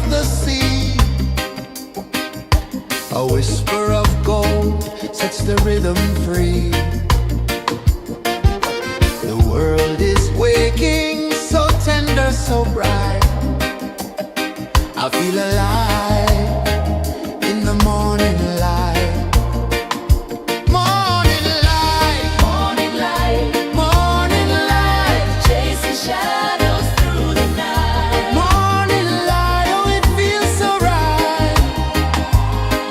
the sea. A whisper of gold sets the rhythm free. The world is waking, so tender, so bright. I feel alive in the morning light. Morning light, Morning light, morning light, chasing shadows through the night. morning light, oh it feels so right.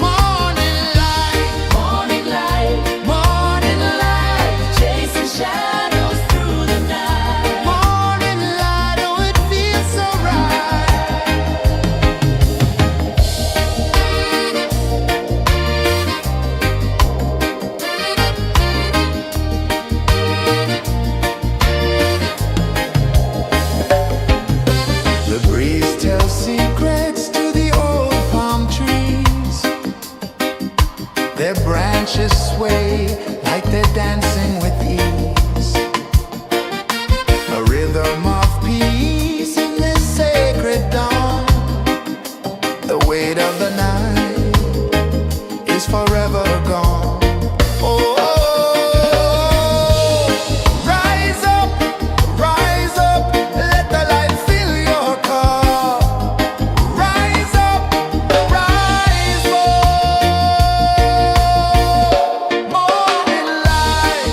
Morning light, Morning light, morning light, chasing shadows through the night. morning light, oh it feels so right. The breeze tells secrets to the old palm trees. Their branches sway like they're dancing with ease. A rhythm of peace in this sacred dawn. The weight of the night is forever gone. Oh, rise up, let the light fill your cup. Rise up, rise more. Morning light,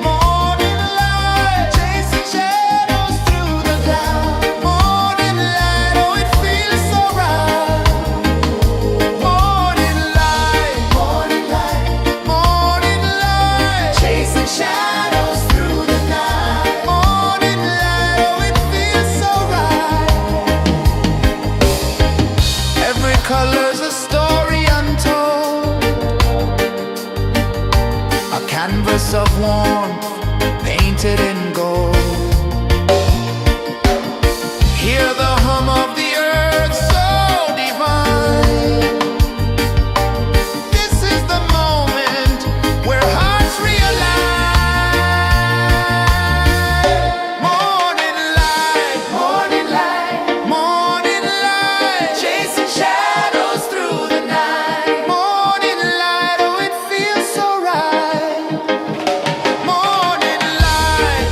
morning light, chasing shadows through the cloud. Morning light, oh it feels so right. Morning light, morning light, chasing shadows through the night. Morning light, oh it feels so right. Every color's a story untold, a canvas of warmth painted in gold. Hear the hum of the earth so divine. This is the moment where hearts realign. Morning light, morning light, chasing shadows through the night. Morning light, oh it feels so right. Morning light,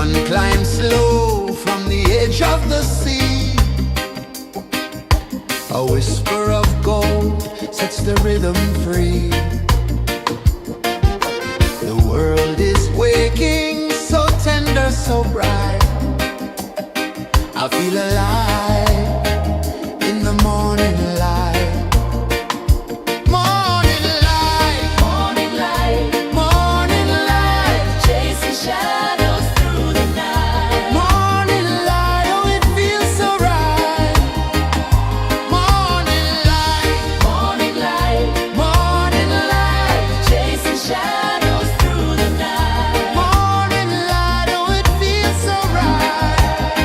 sun climbs slow from the edge of the sea. A whisper of gold sets the rhythm free. The world is waking, so tender, so bright. I feel alive in the morning light. Morning light, Morning light, morning light, chasing shadows through the night. morning light, oh it feels so right. Morning light, Morning light, morning light, chasing shadows through the night. morning light, oh it feels so right.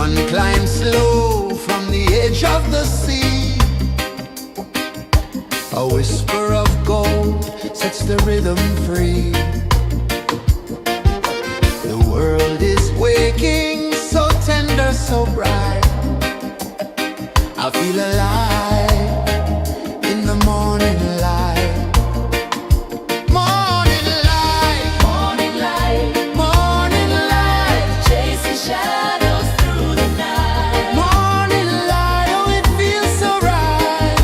sun climbs slow from the edge of the sea. A whisper of gold sets the rhythm free. The world is waking, so tender, so bright. I feel alive in the morning light. Morning light, Morning light, morning light, chasing shadows through the night. morning light, oh it feels so right.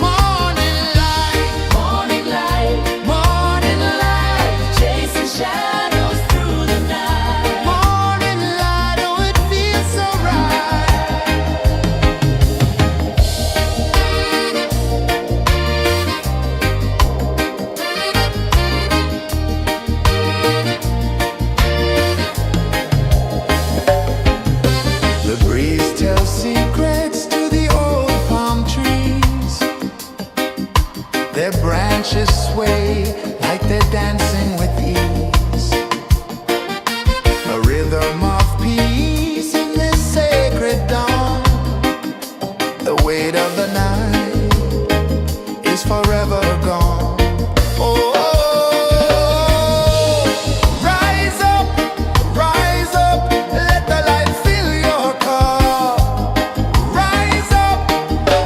Morning light, Morning light, morning light, chasing shadows through the night. morning light, oh it feels so right. The breeze tells secrets to the old palm trees. Their branches sway like they're dancing with ease. A rhythm of peace in this sacred dawn. The weight of the night is forever gone. Oh, rise up, let the light fill your cup. Rise up,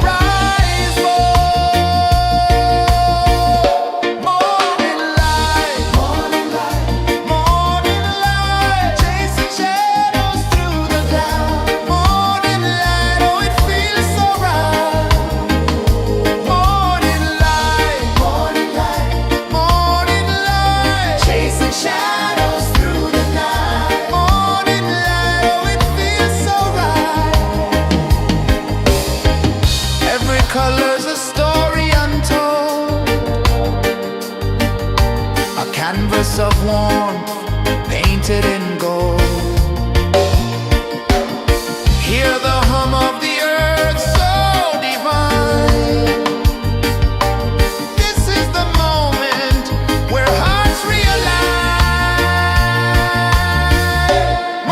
rise up. Morning light, morning light, morning light, chasing shadows through the cloud. Morning light, oh it feels so right. Morning light, morning light, morning light, chasing shadows through the night. Morning light, oh it feels so right. Every color's a story untold, a canvas of warmth painted in gold. Hear the hum of the earth so divine. This is the moment where hearts realign.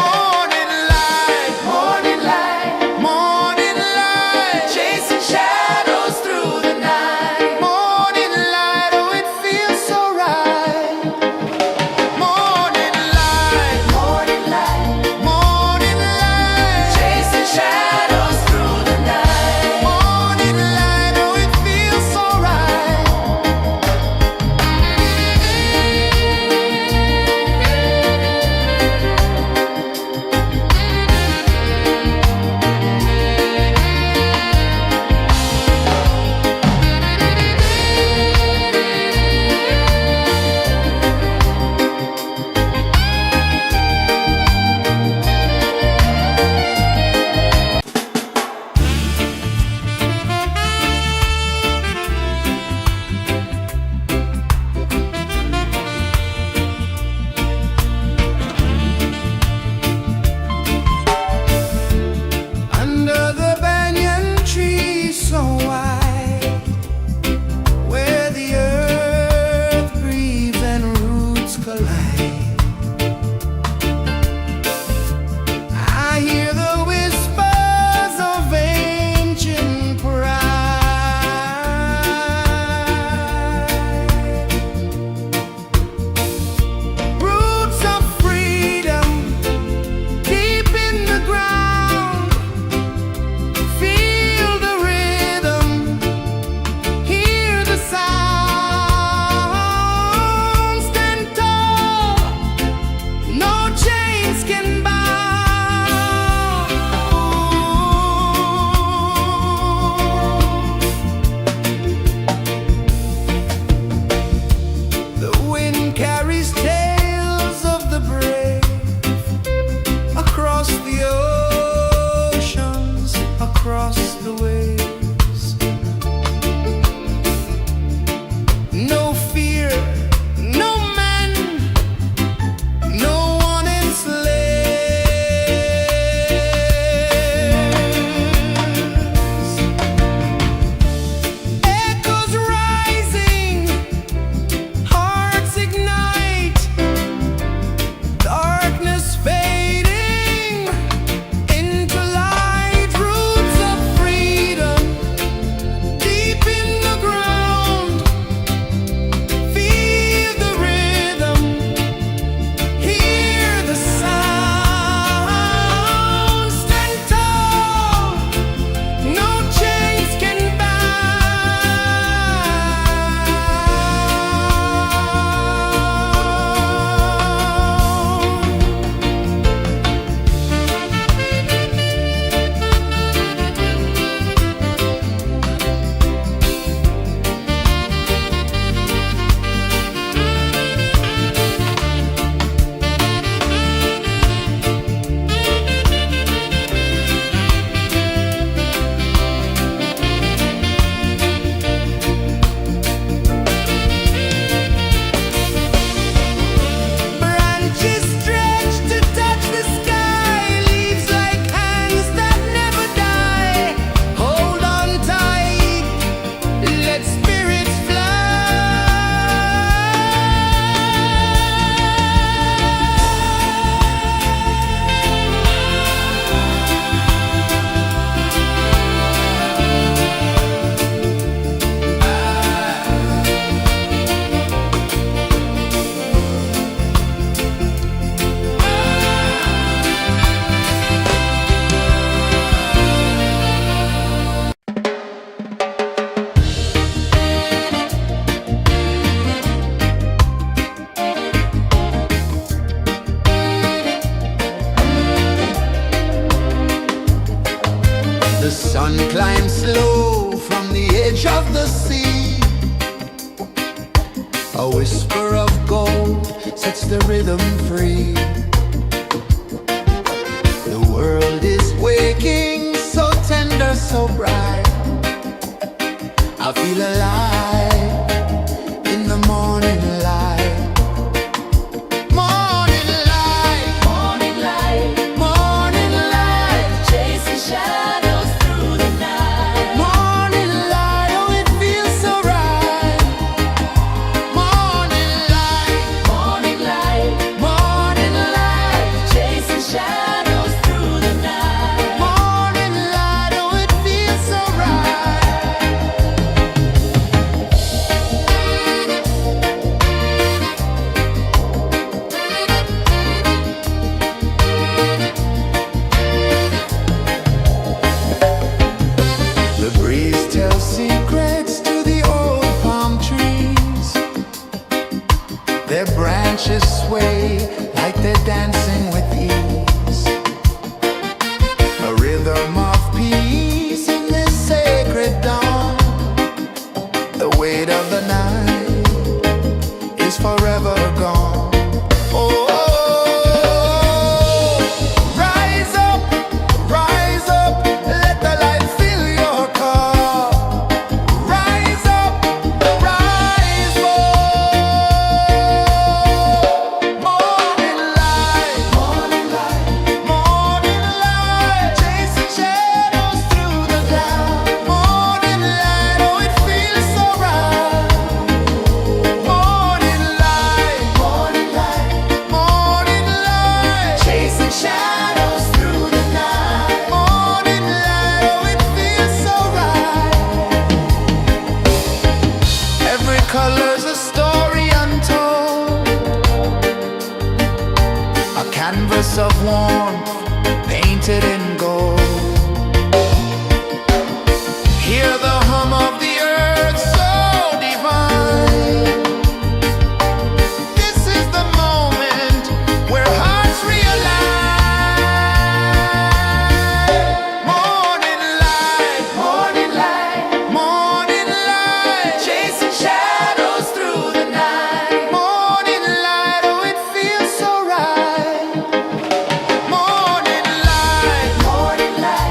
Morning light, morning light, morning light, chasing shadows through the night. Morning light, oh it feels so right. Morning light, morning light, morning light, chasing shadows through the night. Morning light, oh it feels so right. Under the banyan tree so wide, where the earth breathes and roots collide, I hear the whispers of ancient pride. Roots of freedom deep in the ground. Feel the rhythm, hear the sound. Stand tall, no chains can bound. The wind carries tales of the brave across the oceans, across the waves. No fear, no man, no one enslaved. sun climbs slow from the edge of the sea. A whisper of gold sets the rhythm free. The world is waking, so tender, so bright. I feel alive in the morning light. Morning light, Morning light, morning light, chasing shadows through the night. morning light, oh it feels so right. Morning light, Morning light, morning light, chasing shadows through the night. morning light, oh it feels so right. The breeze tells secrets to the old palm trees. Their branches sway like they're dancing with ease. A rhythm of peace in this sacred dawn. The weight of the night is forever gone. Oh, rise up, let the light fill your cup. Rise up, rise up. Morning light, morning light, morning light, chasing shadows through the cloud. Morning light, oh it feels so right. Morning light, morning light, morning light, chasing shadows through the night. Morning light, oh it feels so right. Every color's a story untold, a canvas of warmth painted in gold. Hear the hum of the earth so divine. This is the moment where hearts realign. Morning light, morning light, morning light, chasing shadows through the night. Morning light, oh it feels so right. Morning light, morning light.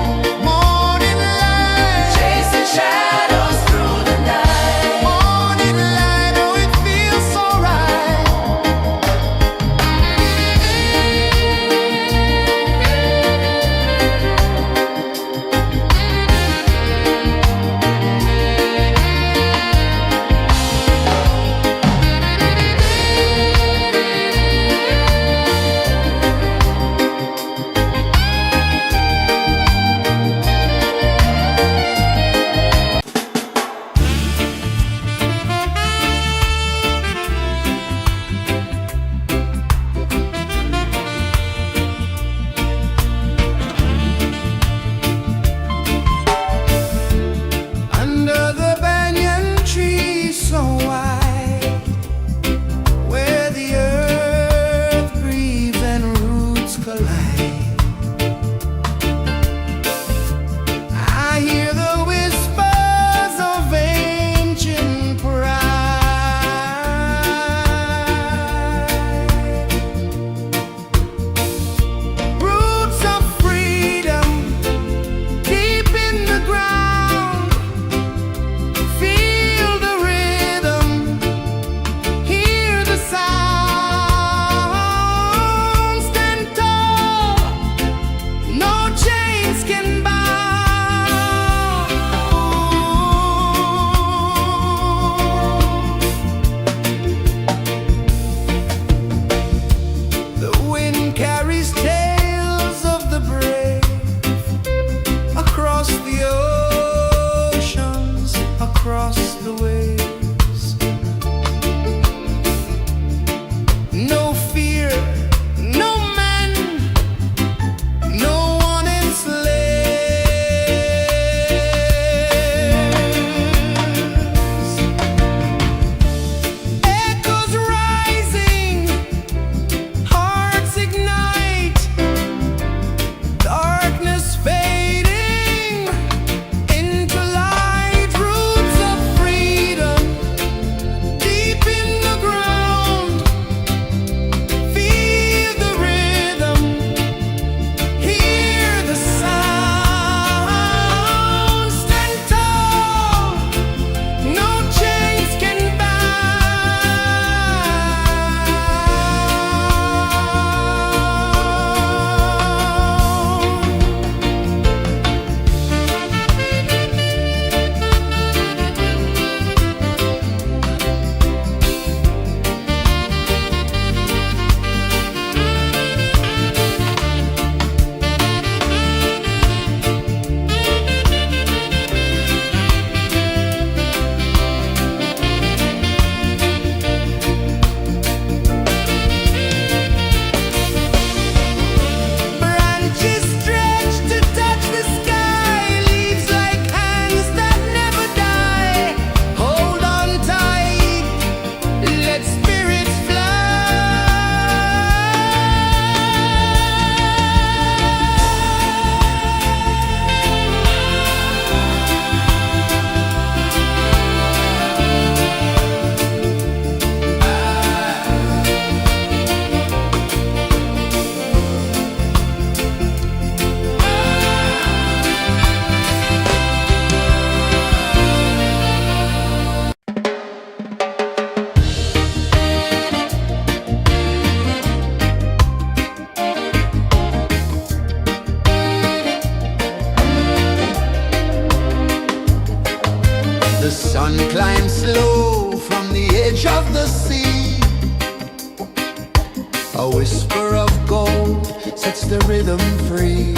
sets the rhythm free.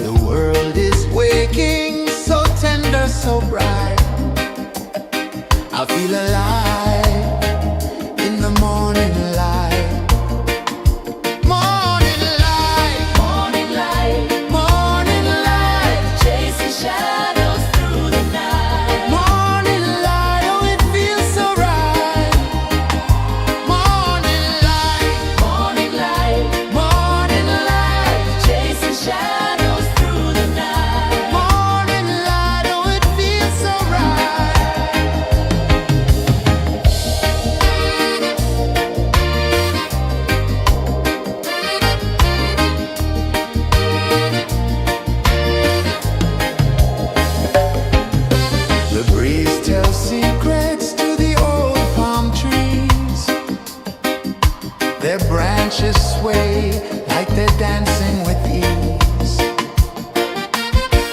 The world is waking, so tender, so bright. I feel alive in the morning light. Morning light, Morning light, morning light, chasing shadows through the night. morning light, oh it feels so right. Morning light, Morning light, morning light, chasing shadows through the night. morning light, oh it feels so right. The breeze tells secrets to the old palm trees. Their branches sway like they're dancing with ease.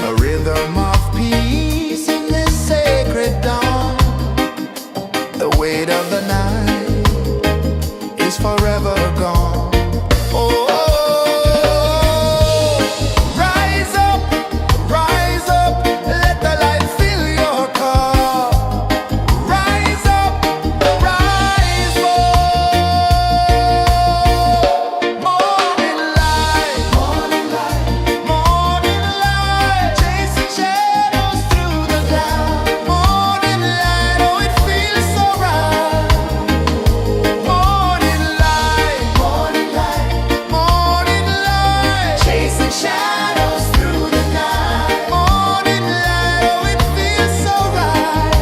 A rhythm of peace in this sacred dawn. The weight of the night is forever gone. Oh, rise up, let the light fill your cup. Rise up, rise up. Morning light, morning light, morning light, chasing shadows through the cloud. Morning light, oh it feels so right. Morning light, morning light, morning light, chasing shadows through the night. Morning light, oh it feels so right.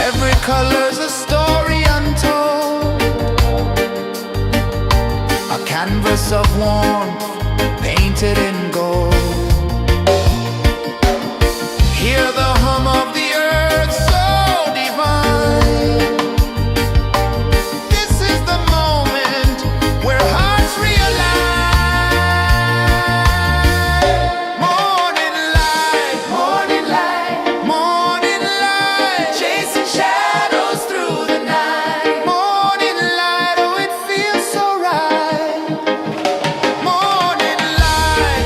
Every color's a story untold, a canvas of warmth painted in gold. Hear the hum of the earth so divine. This is the moment where hearts realign. Morning light, morning light, morning light, chasing shadows through the night. Morning light, oh it feels so right. Morning light,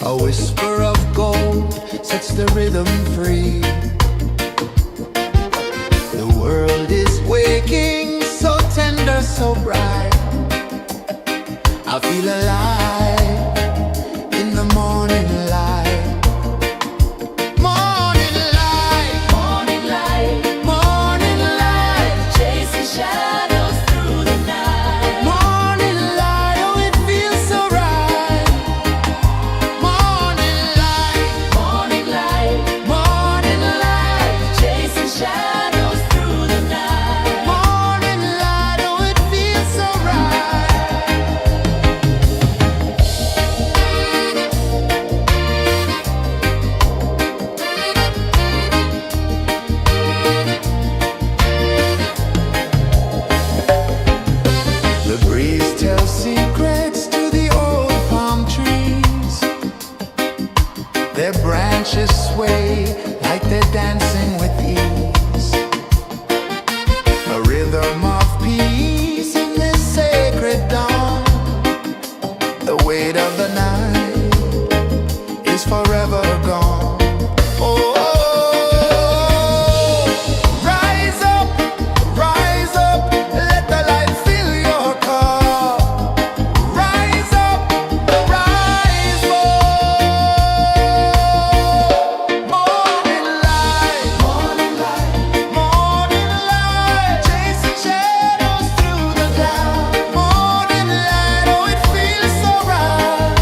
A whisper of gold sets the rhythm free. The world is waking, so tender, so bright. I feel alive in the morning light. Morning light, Morning light, morning light, chasing shadows through the night. morning light, oh it feels so right. Morning light, Morning light, morning light, chasing shadows through the night. morning light, oh it feels so right. The breeze tells secrets to the old palm trees. Their branches sway like they're dancing with ease. A rhythm of peace in this sacred dawn. The weight of the night is forever gone. Oh, rise up, let the light fill your cup. Rise up, rise up. Morning light, morning light, morning light, chasing shadows through the cloud. Morning light, oh it feels so right.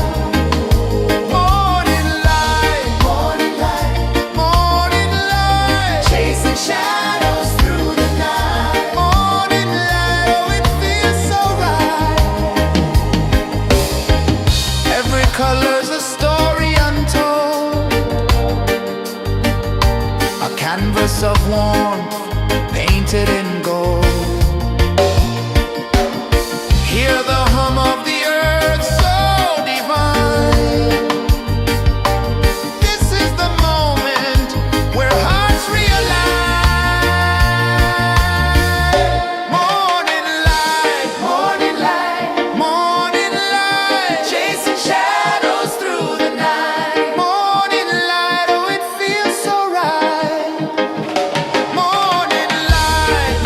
Morning light, morning light, morning light, chasing shadows through the night. Morning light, oh it feels so right. Every color's a story untold, a canvas of warmth painted in gold. Hear the hum of the earth so divine. This is the moment where hearts realign. Morning light, morning light, morning light, chasing shadows through the night. Morning light, oh it feels so right. Morning light,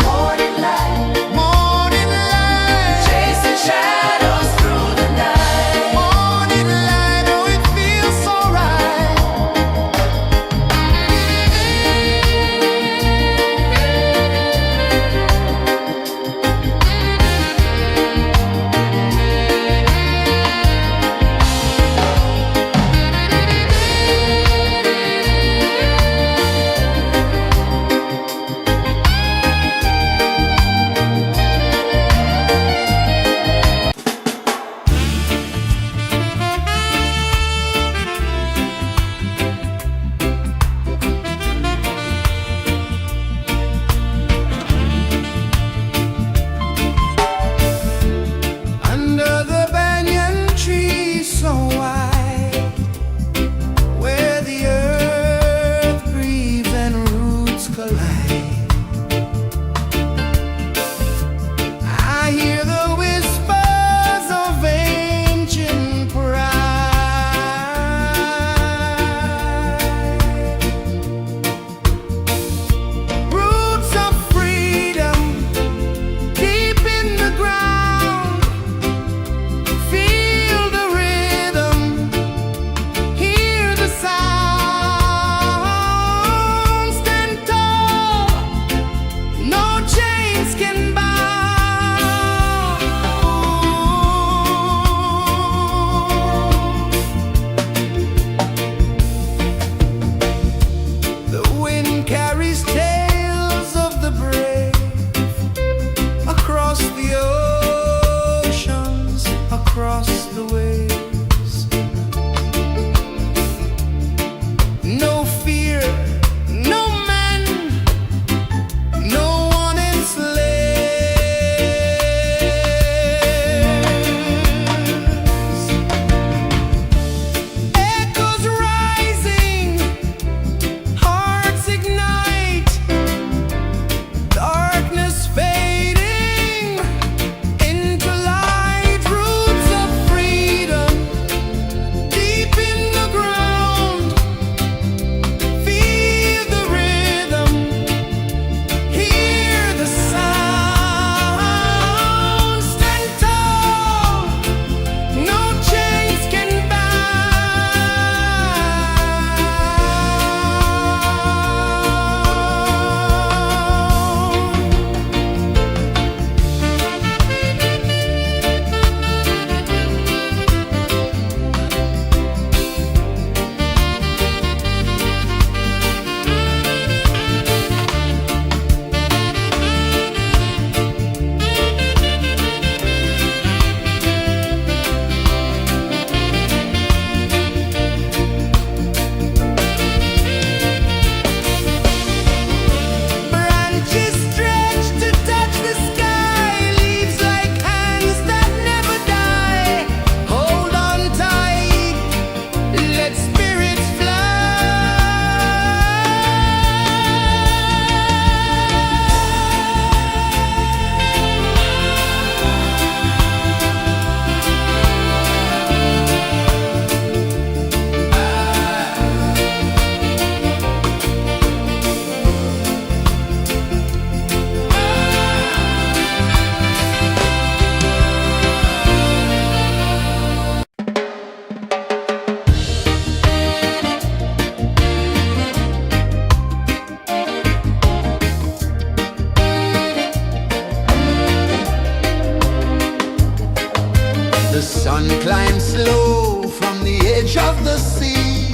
of the sea.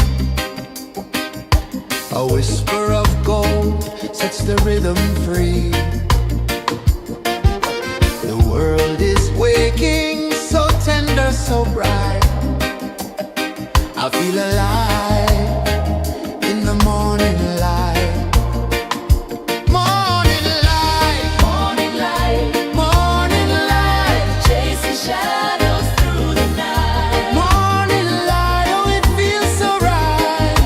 A whisper of gold sets the rhythm free. The world is waking, so tender, so bright. I feel alive in the morning light. Morning light, Morning light, morning light, chasing shadows through the night. morning light, oh it feels so right.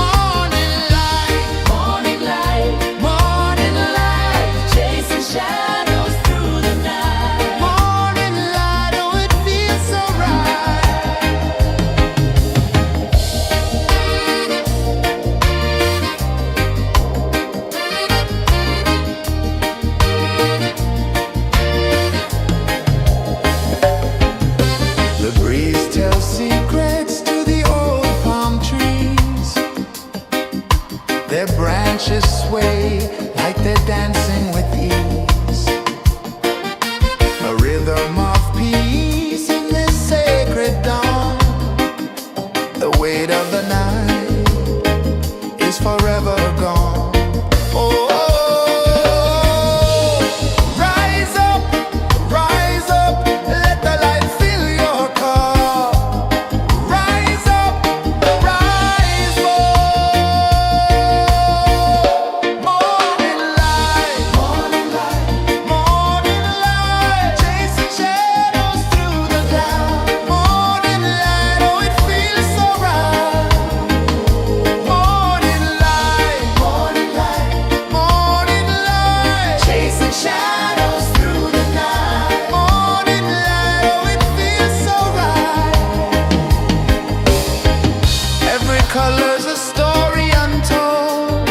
Morning light, Morning light, morning light, chasing shadows through the night. morning light, oh it feels so right. The breeze tells secrets to the old palm trees. Their branches sway like they're dancing with ease. A rhythm of peace in this sacred dawn. The weight of the night is forever gone. Oh, rise up, let the light fill your cup. Rise up, rise up. Morning light, morning light, morning light, chasing shadows through the cloud. Morning light, oh it feels so right. Morning light, morning light, morning light, chasing shadows through the night. Morning light, oh it feels so right. Every color's a story untold,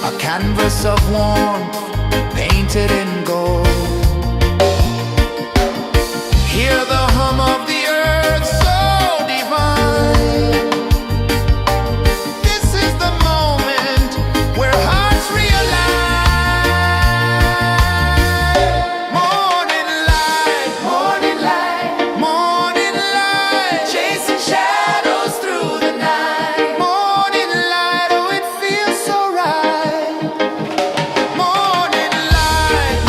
a canvas of warmth painted in gold. Hear the hum of the earth so divine. This is the moment where hearts realign. Morning light, morning light, morning light, chasing shadows through the night. Morning light, oh it feels so right. Morning light,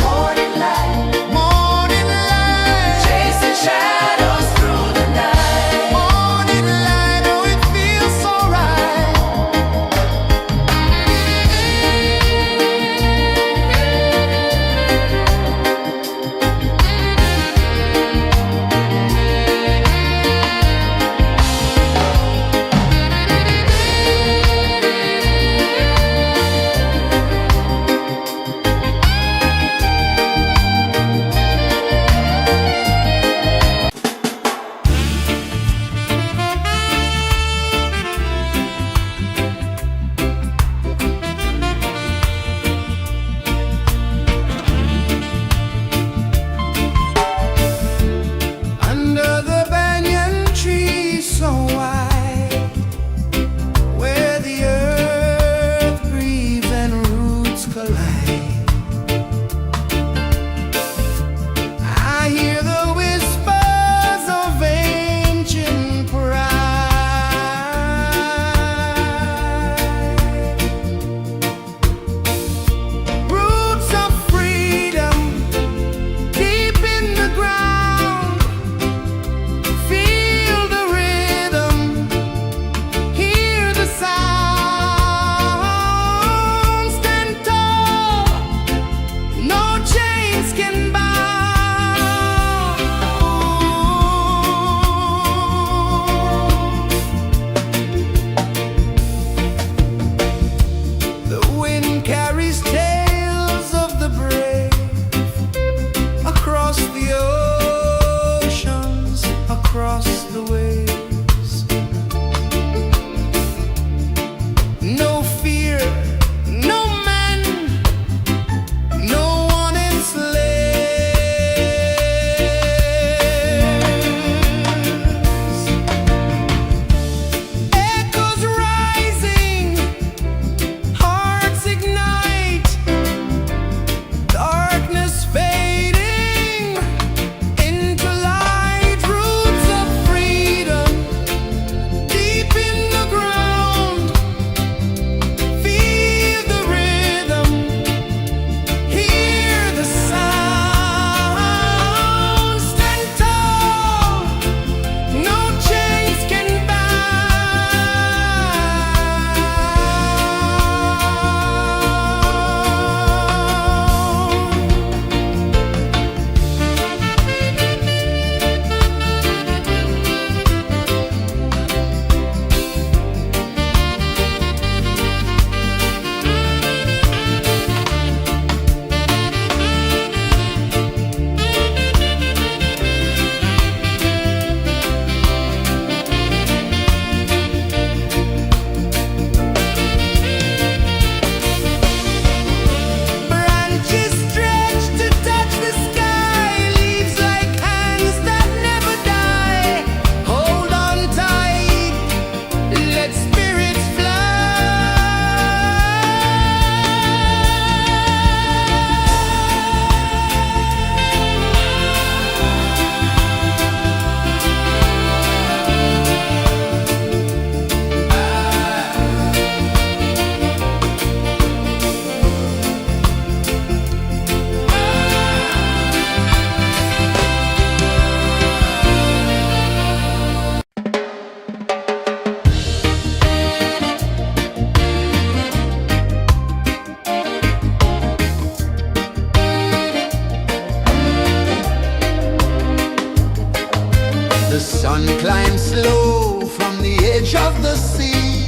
sun climbs slow from the edge of the sea.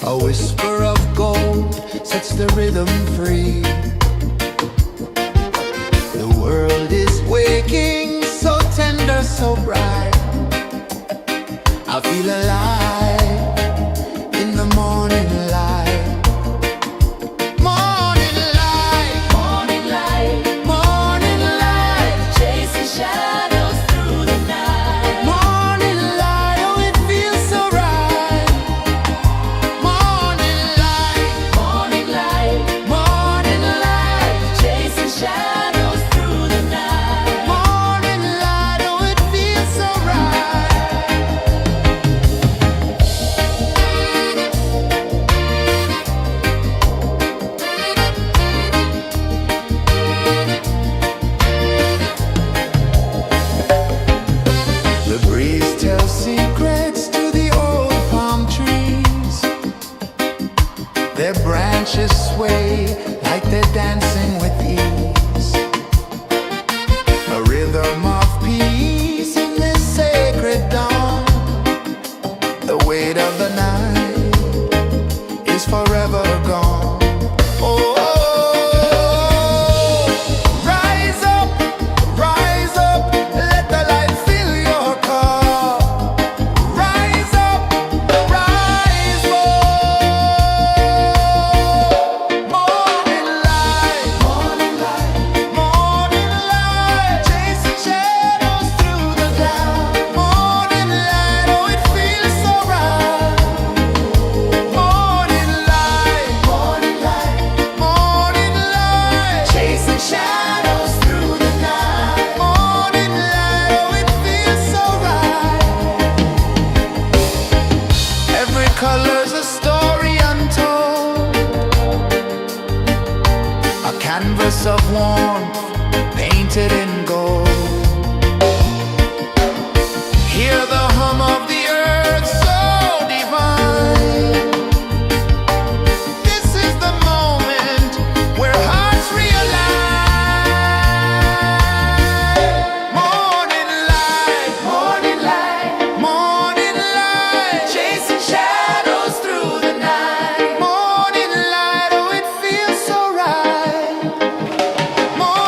A whisper of gold sets the rhythm free. The world is waking, so tender, so bright. I feel alive in the morning light. Morning light, Morning light, morning light, chasing shadows through the night. morning light, oh it feels so right. Morning light, Morning light, morning light, chasing shadows through the night. morning light, oh it feels so right. The breeze tells secrets to the old palm trees. Their branches sway like they're dancing with ease. A rhythm of peace in this sacred dawn. The weight of the night is forever gone. Oh, rise up, let the light fill your cup. Rise up, rise more. Morning light, morning light, morning light, chasing shadows through the cloud. Morning light, oh it feels so right. Morning light, morning light, morning light, chasing shadows through the night. Morning light, oh it feels so right. Every color's a story untold, a canvas of warmth painted in gold. Hear the hum of the earth so divine. This is the moment where hearts realign. Morning light, morning light, morning light, chasing shadows through the night. Morning light, oh it feels so right. Morning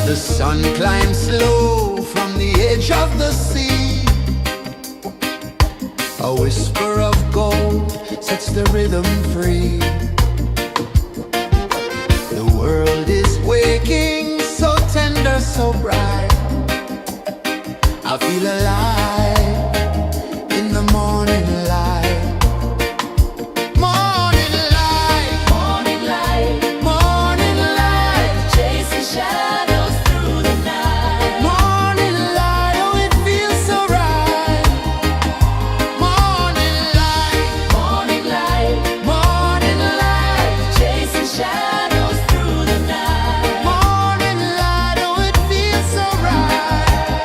The sun climbs slow from the edge of the sea. A whisper of gold sets the rhythm free. The world is waking, so tender, so bright. I feel alive in the morning light. Morning light, Morning light, morning light, chasing shadows through the night. morning light, oh it feels so right. Morning light, Morning light, morning light, chasing shadows through the night. morning light, oh it feels so right.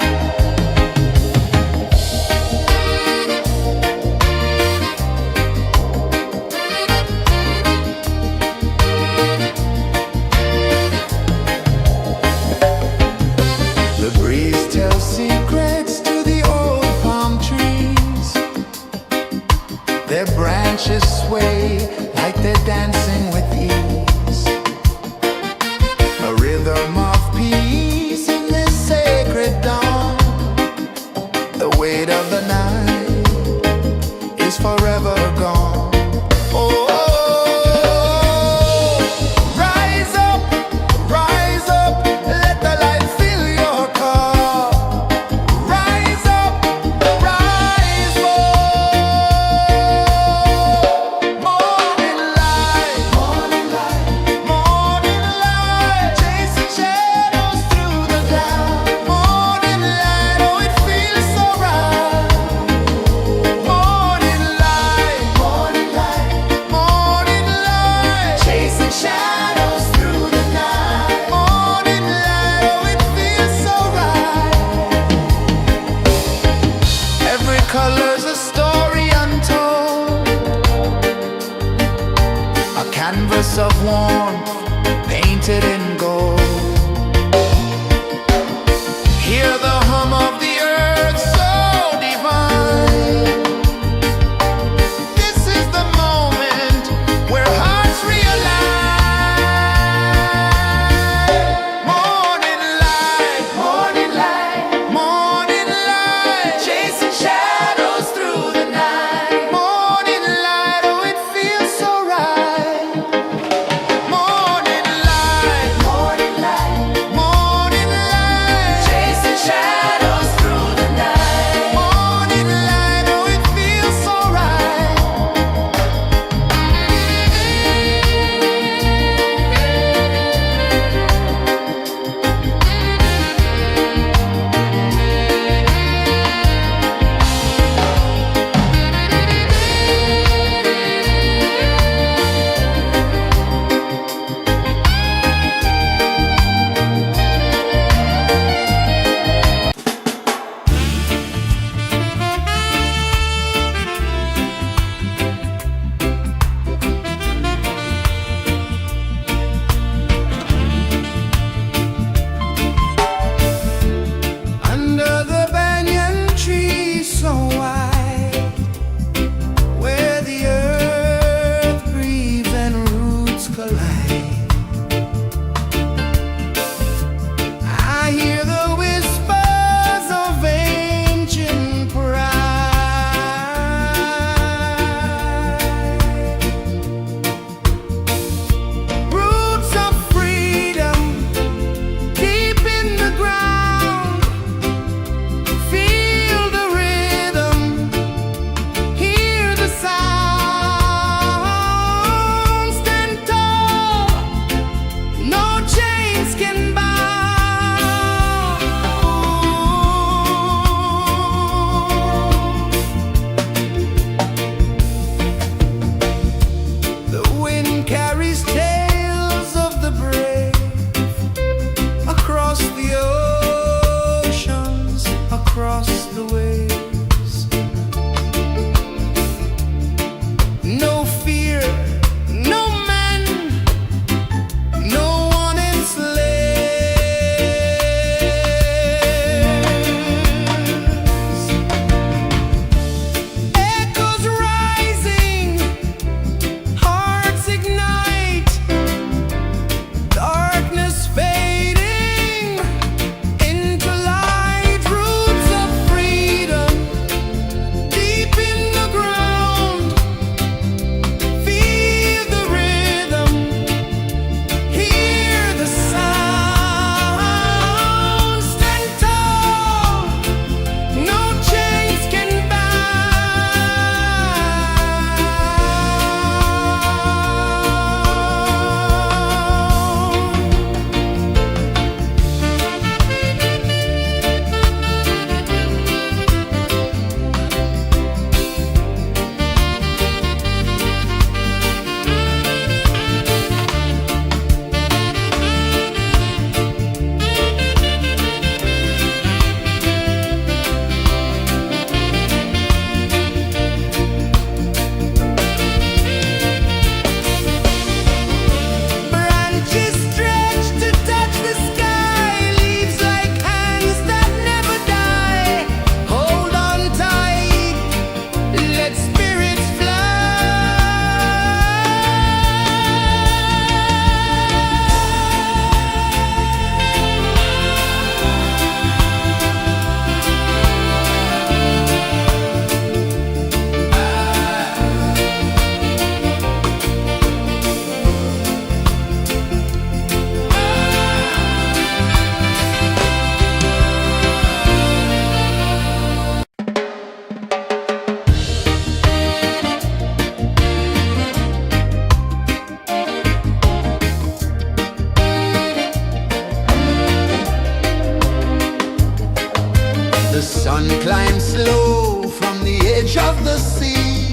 The sun climbs slow from the edge of the sea.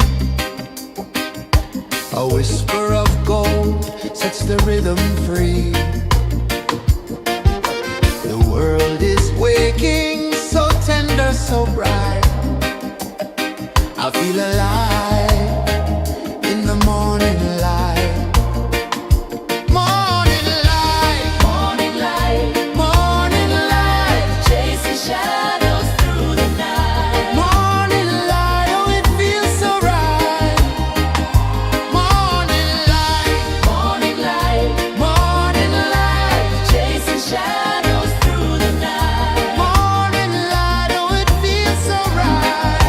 A whisper of gold sets the rhythm free. The world is waking, so tender, so bright. I feel alive in the morning light. Morning light, Morning light, morning light, chasing shadows through the night. morning light, oh it feels so right. Morning light, Morning light, morning light, chasing shadows through the night. morning light, oh it feels so right.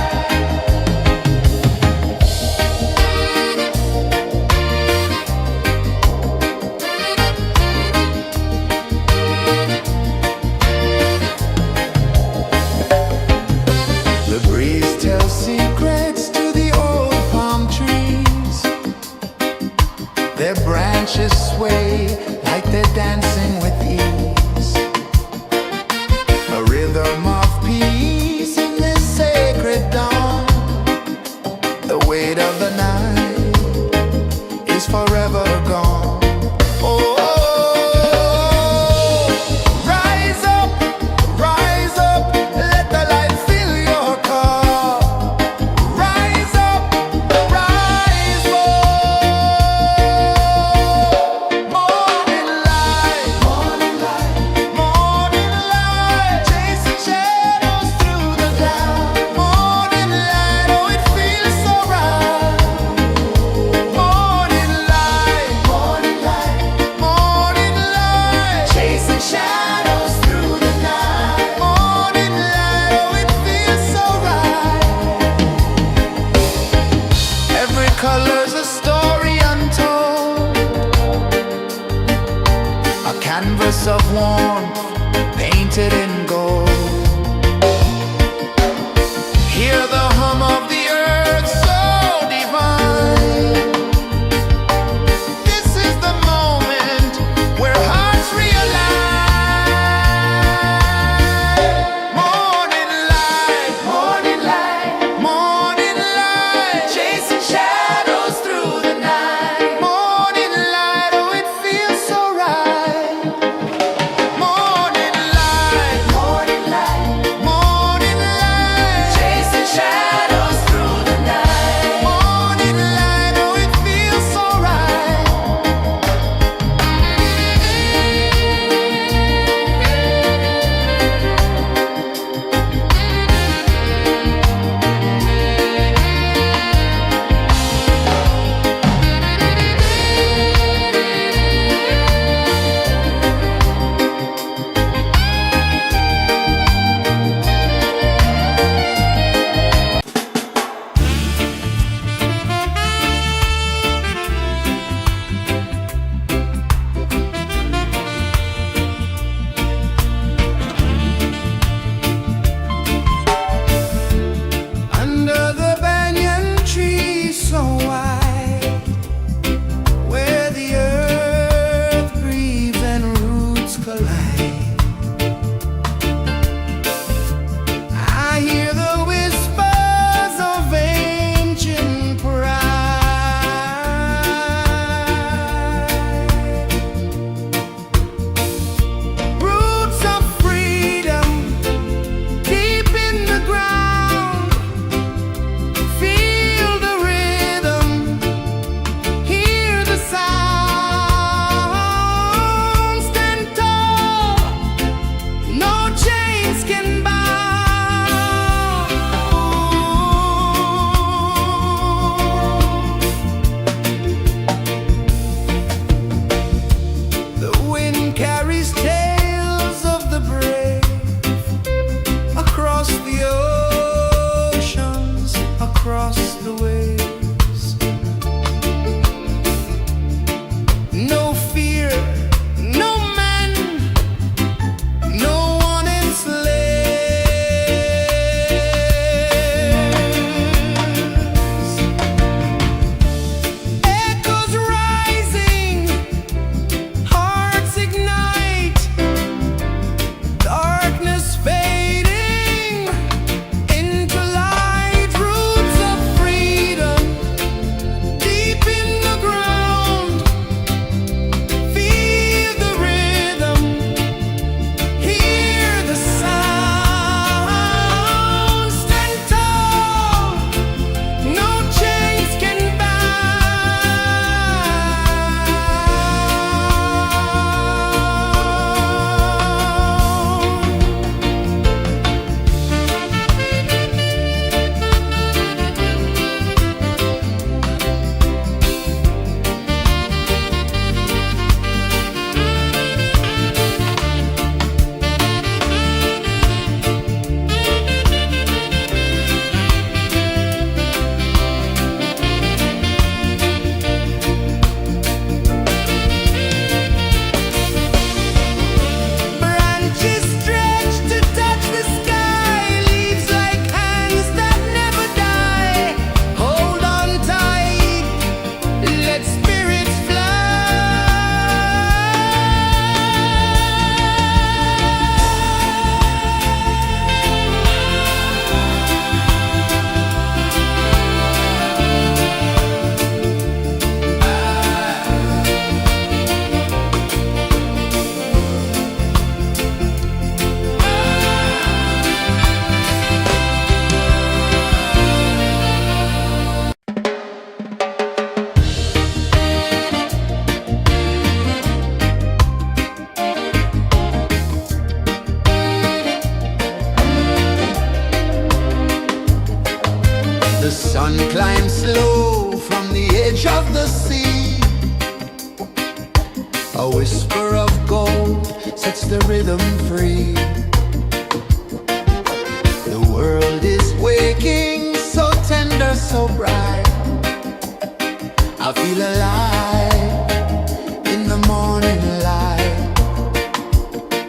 The breeze tells secrets to the old palm trees. Their branches sway like they're dancing with ease. A rhythm of peace in this sacred dawn. The weight of the night is forever gone. Oh, rise up, let the light fill your cup. Rise up, rise up. Morning light, morning light, morning light, chasing shadows through the cloud. Morning light, oh it feels so right. Morning light, morning light, morning light, chasing shadows through the night. Morning light, oh it feels so right. Every color's a story untold, a canvas of warmth painted in gold. Hear the hum of the earth so divine. This is the moment where hearts realign. Morning light, morning light, morning light, chasing shadows through the night. Morning light, oh it feels so right. Morning light, morning light, morning light, chasing shadows through the night. Morning light, oh it feels so right. Under the banyan tree so wide, where the earth breathes and roots collide, I hear the whispers of ancient pride. Roots of freedom deep in the ground. Feel the rhythm, hear the sound. Stand tall, no chains can bound. The wind carries tales of the brave across the oceans, across the waves. No fear, no man, no one enslaves. Echoes rising, hearts ignite. One climbs slow from the edge of the sea. A whisper of gold sets the rhythm free. The world is waking, so tender, so bright. I feel alive in the morning light.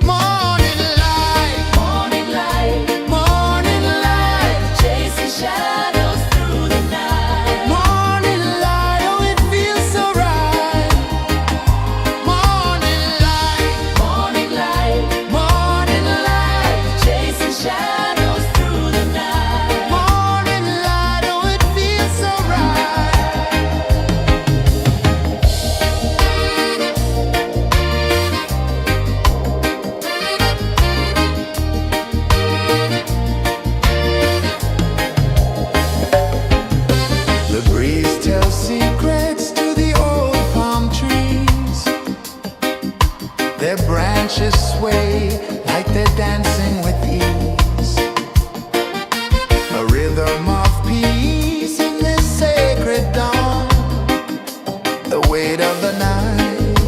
Morning light, Morning light, morning light, chasing shadows through the night. morning light, oh it feels so right. Morning light, Morning light, morning light, chasing shadows through the night. morning light, oh it feels so right. The breeze tells secrets to the old palm trees. Their branches sway like they're dancing with ease. A rhythm of peace in this sacred dawn. The weight of the night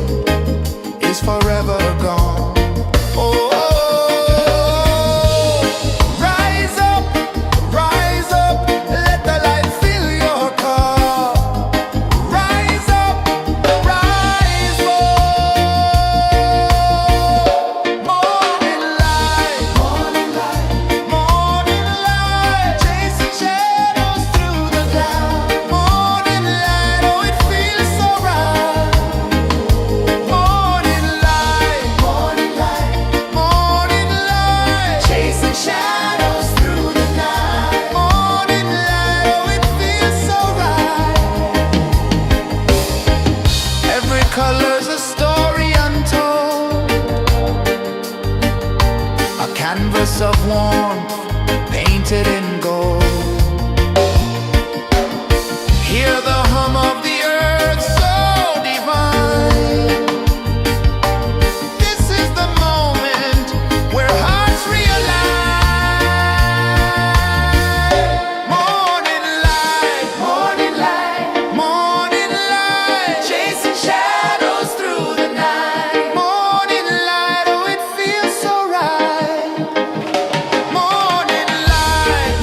is forever gone. Oh, rise up, let the light fill your cup. Rise up, rise up. Morning light, morning light, chasing shadows through the cloud. Morning light, oh it feels so right. Morning light, morning light, chasing shadows through the night. Morning light, oh it feels so right. Every color's a story untold, a canvas of warmth painted in gold. Hear the hum of the earth so divine. This is the moment where hearts realign. Morning light, morning light, chasing shadows through the night. Morning light, oh it feels so right. Morning light,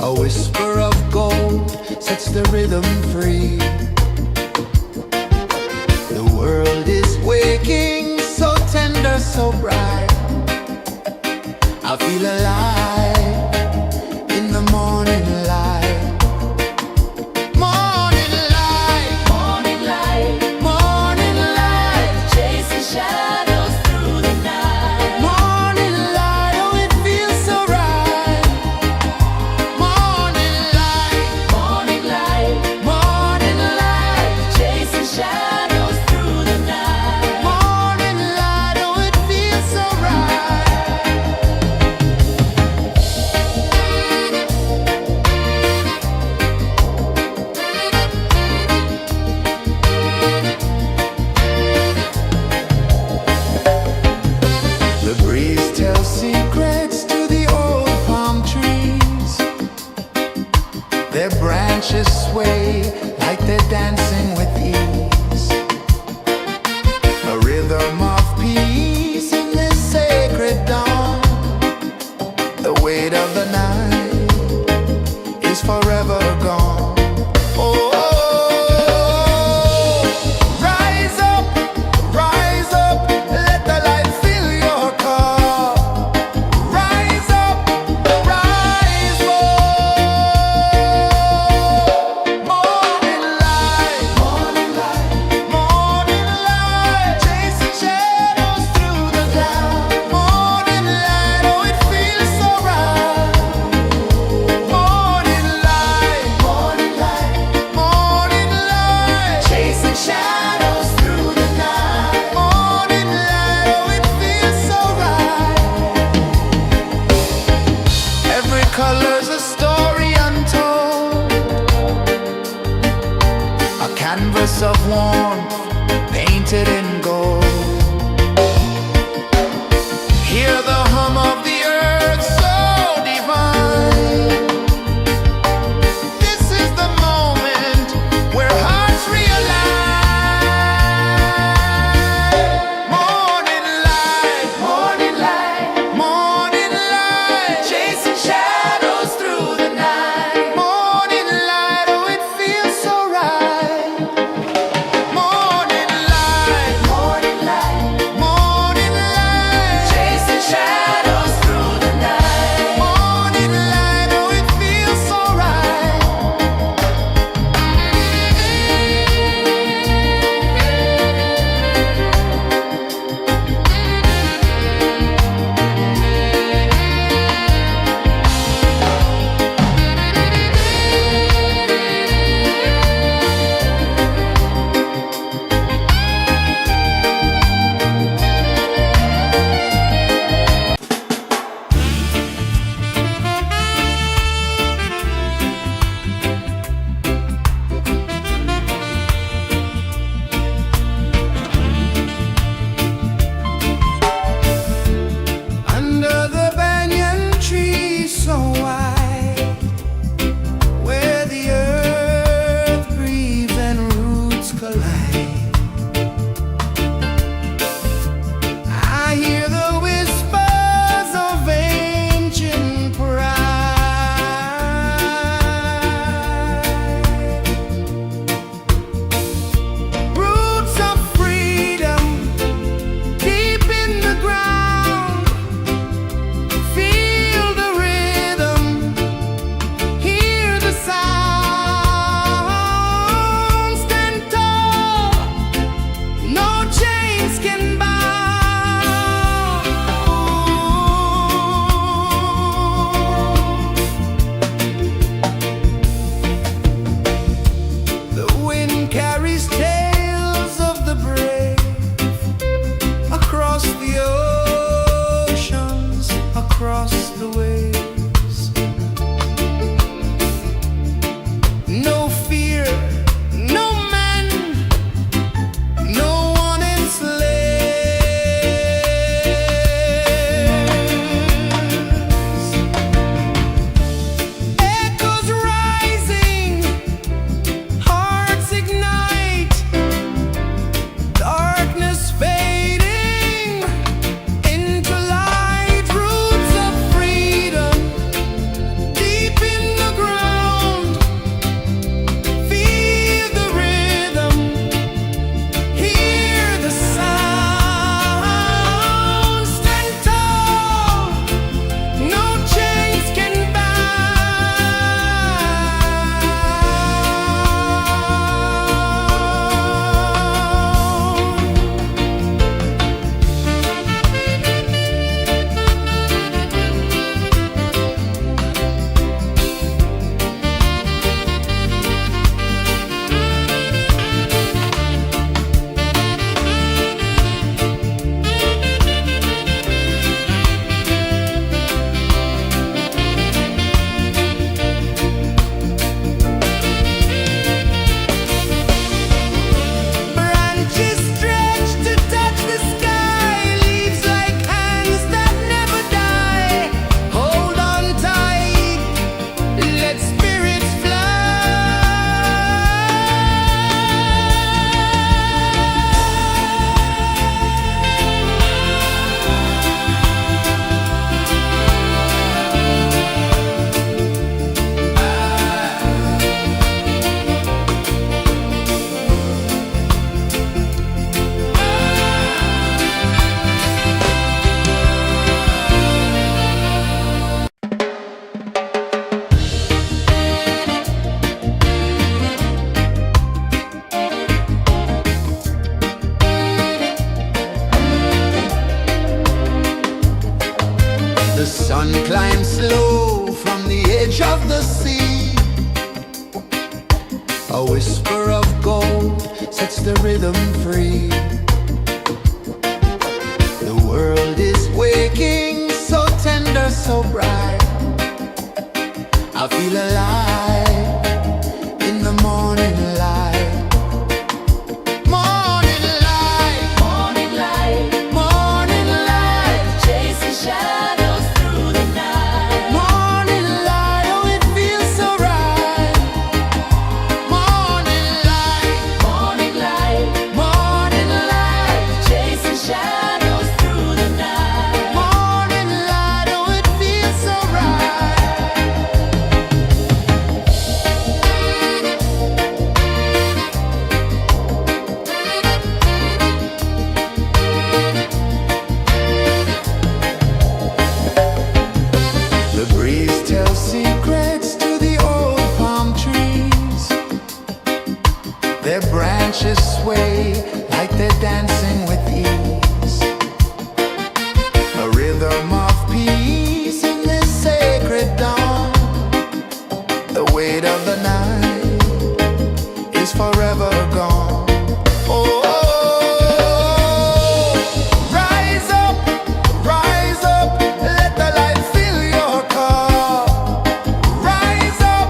A whisper of gold sets the rhythm free. The world is waking, so tender, so bright. I feel alive in the morning light. Morning light, Morning light, morning light, chasing shadows through the night. morning light, oh it feels so right. Morning light, Morning light, morning light, chasing shadows through the night. morning light, oh it feels so right. The breeze tells secrets to the old palm trees. Their branches sway like they're dancing with ease. A rhythm of peace in this sacred dawn. The weight of the night is forever gone. Oh, rise up, let the light fill your cup. Rise up, rise up. Morning light, morning light, chasing shadows through the cloud. Morning light, oh it feels so right. Morning light, morning light, chasing shadows through the night. Morning light, oh it feels so right. Every color's a story untold, a canvas of warmth painted in gold. Hear the hum of the earth so divine. This is the moment where hearts realign. Morning light, morning light, chasing shadows through the night. Morning light, oh it feels so right. Morning light, edge of the sea. A whisper of gold sets the rhythm free. The world is waking, so tender, so bright. I feel alive in the morning light. Morning light, Morning light, morning light, chasing shadows through the night. morning light, oh it feels so right. Morning light, Morning light, morning light, chasing shadows through the night. morning light, oh it feels so right. The breeze tells secrets to the old palm trees. Their branches sway like they're dancing with ease. A rhythm of peace in this sacred dawn. The weight of the night is forever gone. Oh, rise up, let the light fill your cup. Rise up,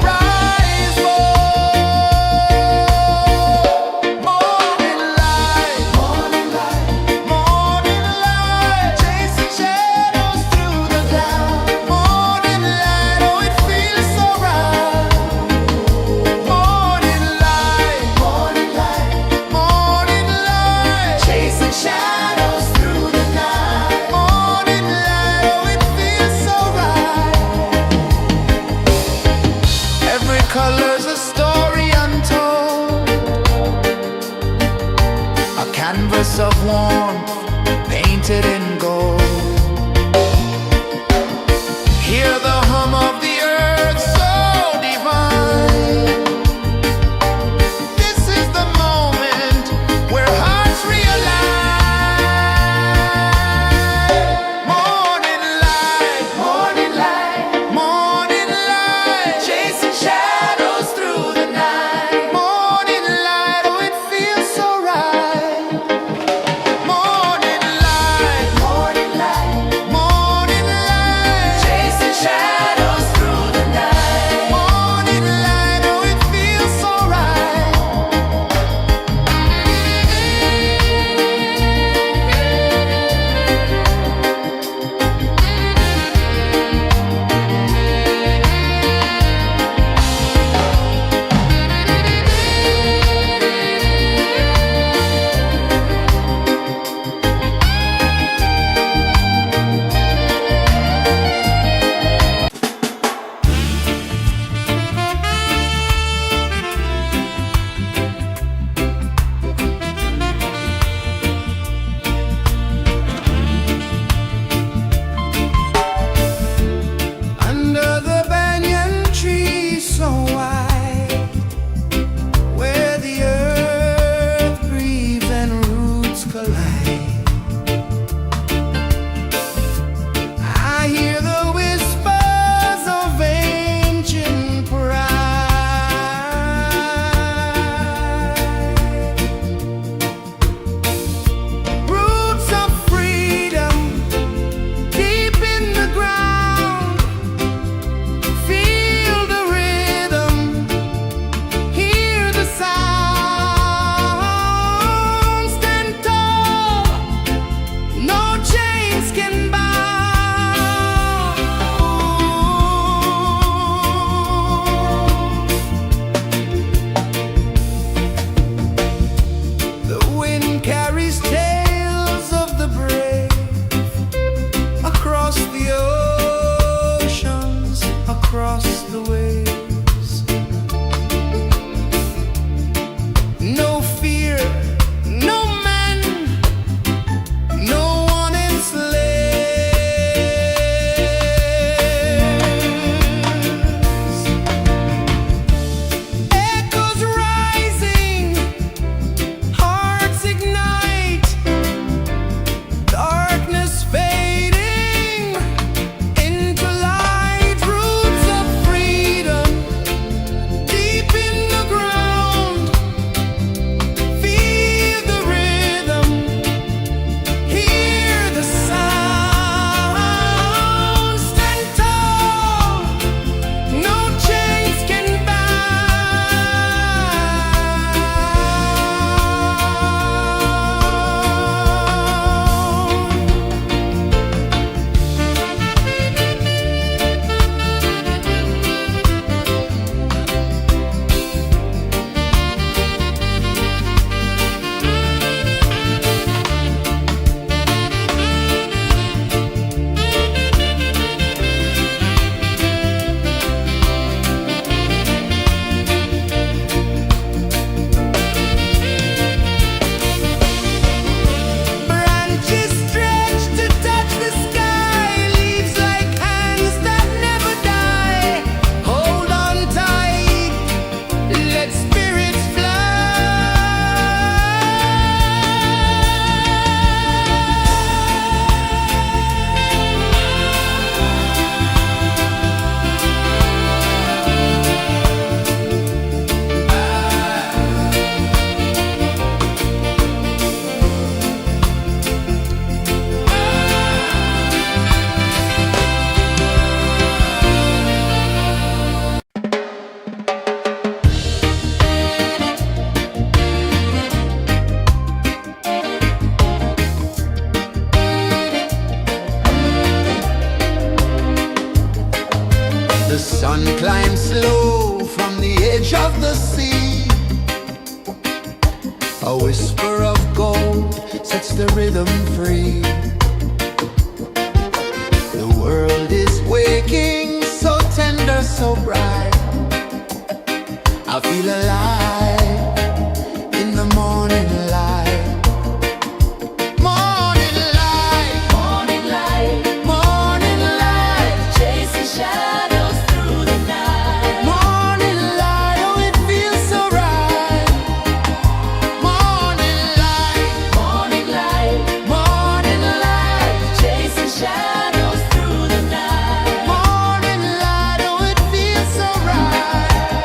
rise up. Morning light, morning light, morning light, chasing shadows through the cloud. Morning light, oh it feels so right. Morning light, morning light, morning light, chasing shadows through the night. Morning light, oh it feels so right. Every color's a story untold, a canvas of warmth painted in gold. Hear the hum of the earth so divine. This is the moment where hearts realign. Morning light, morning light, morning light, chasing shadows through the night. Morning light, oh it feels so right. Morning light, morning light, morning light, chasing shadows through the night. Morning light, oh it feels so right. Under the banyan tree so wide, where the earth breathes and roots collide, I hear the whispers of ancient pride. Roots of freedom deep in the ground. Feel the rhythm, hear the sound. Stand tall, no chains can bound. The wind carries tales of the brave across the oceans, across the waves. No fear, no man, no one enslaves. Echoes rising, hearts ignite, darkness fading into light. Roots The sun climbs slow from the edge of the sea. A whisper of gold sets the rhythm free. The world is waking, so tender, so bright. I feel alive in the morning light. Morning light, Morning light, morning light, chasing shadows through the night. morning light, oh it feels so right. Morning light, Morning light, morning light, chasing shadows through the night. morning light, oh it feels so right.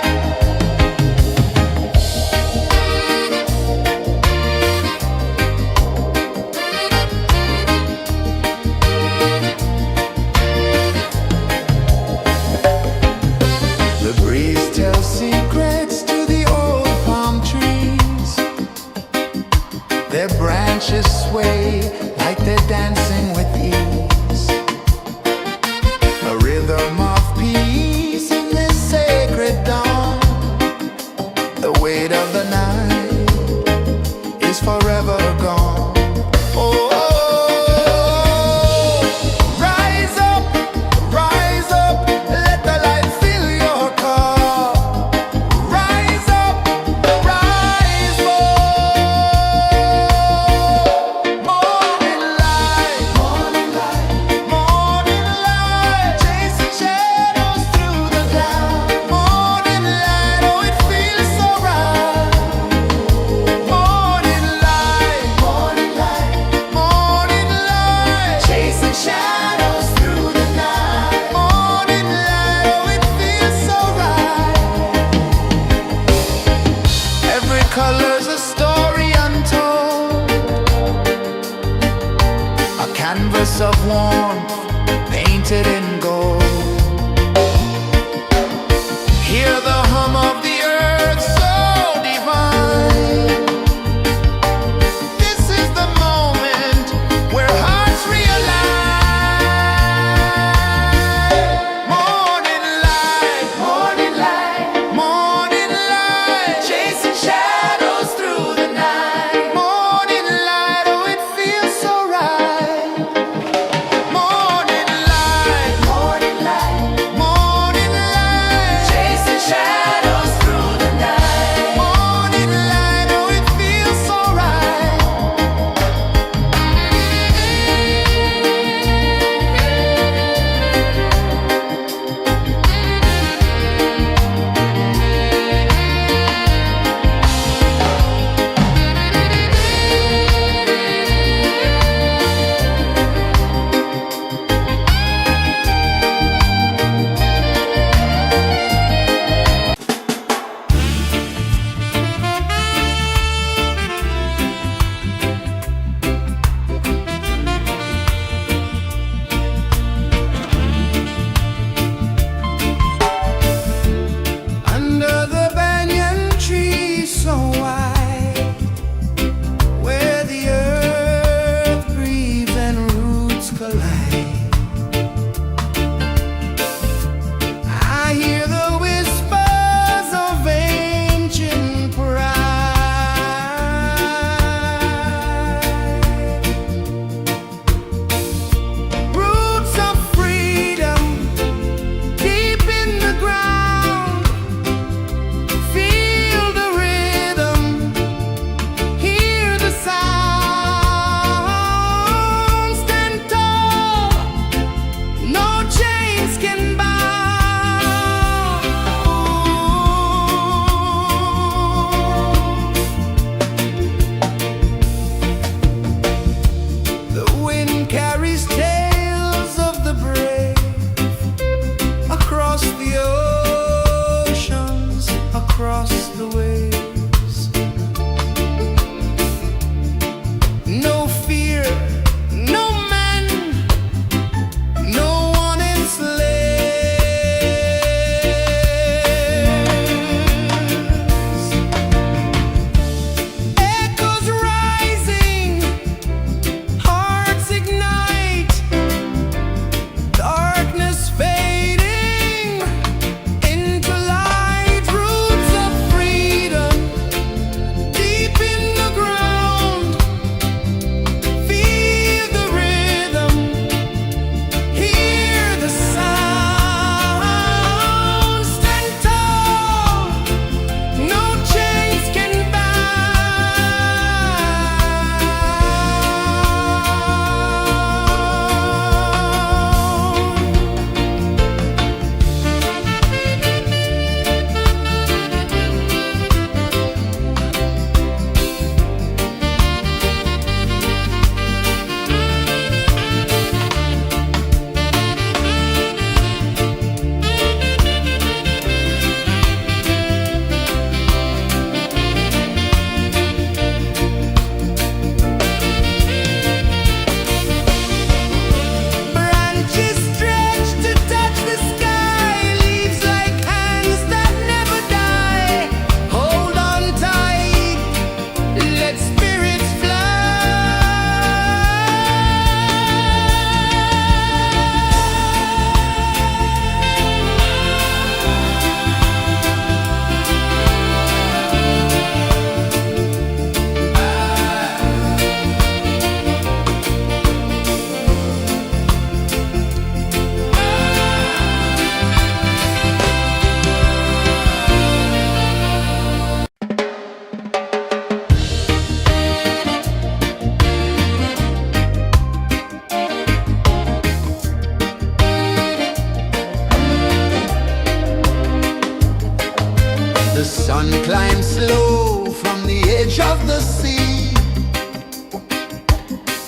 The sun climbs slow from the edge of the sea.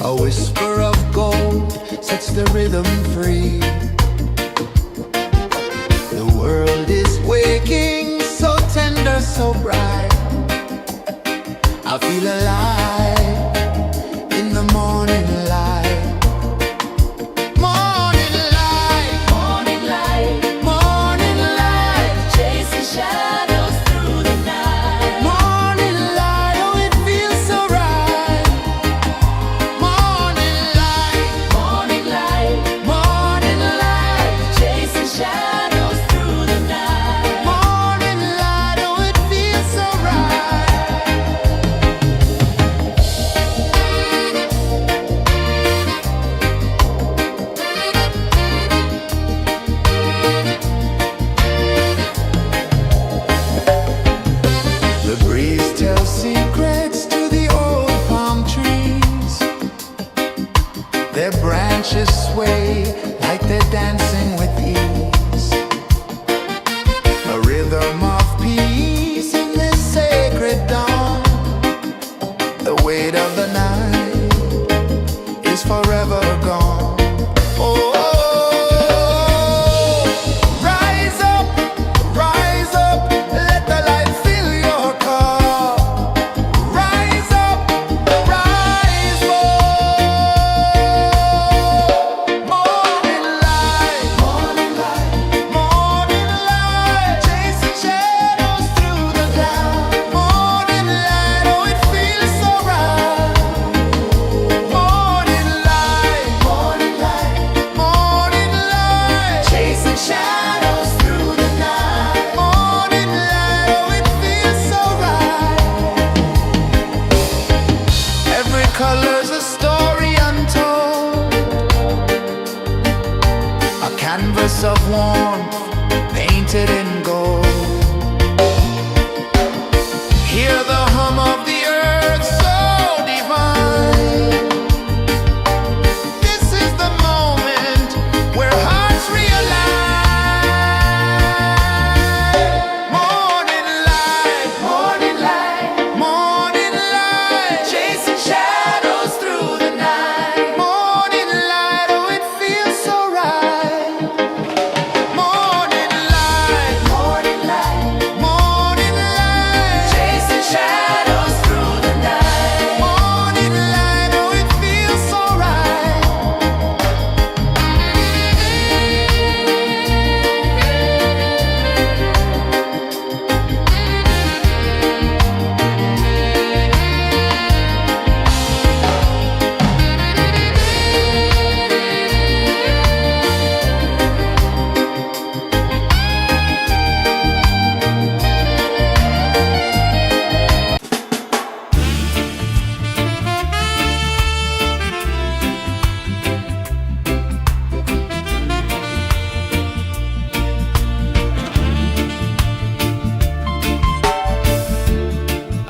A whisper of gold sets the rhythm free. The world is waking, so tender, so bright. I feel alive in the morning light. Morning light, Morning light, morning light, chasing shadows through the night. morning light, oh it feels so right. Morning light, Morning light, morning light, chasing shadows through the night. morning light, oh it feels so right. The breeze tells secrets to the old palm trees. Their branches sway like they're dancing with ease. A rhythm of peace in this sacred dawn. The weight of the night is forever gone. Oh, rise up, let the light fill your cup. Rise up, rise more. Morning light, morning light, chasing shadows through the cloud. Morning light, oh it feels so right. Morning light, morning light, chasing shadows through the night. Morning light, oh it feels so right. Every color's a story untold, a canvas of warmth painted in gold. Hear the hum of the earth so divine. This is the moment where hearts realign. Morning light, morning light, chasing shadows through the night. Morning light, oh it feels so right. Morning light, chasing shadows through the night. Morning light, oh it feels so right.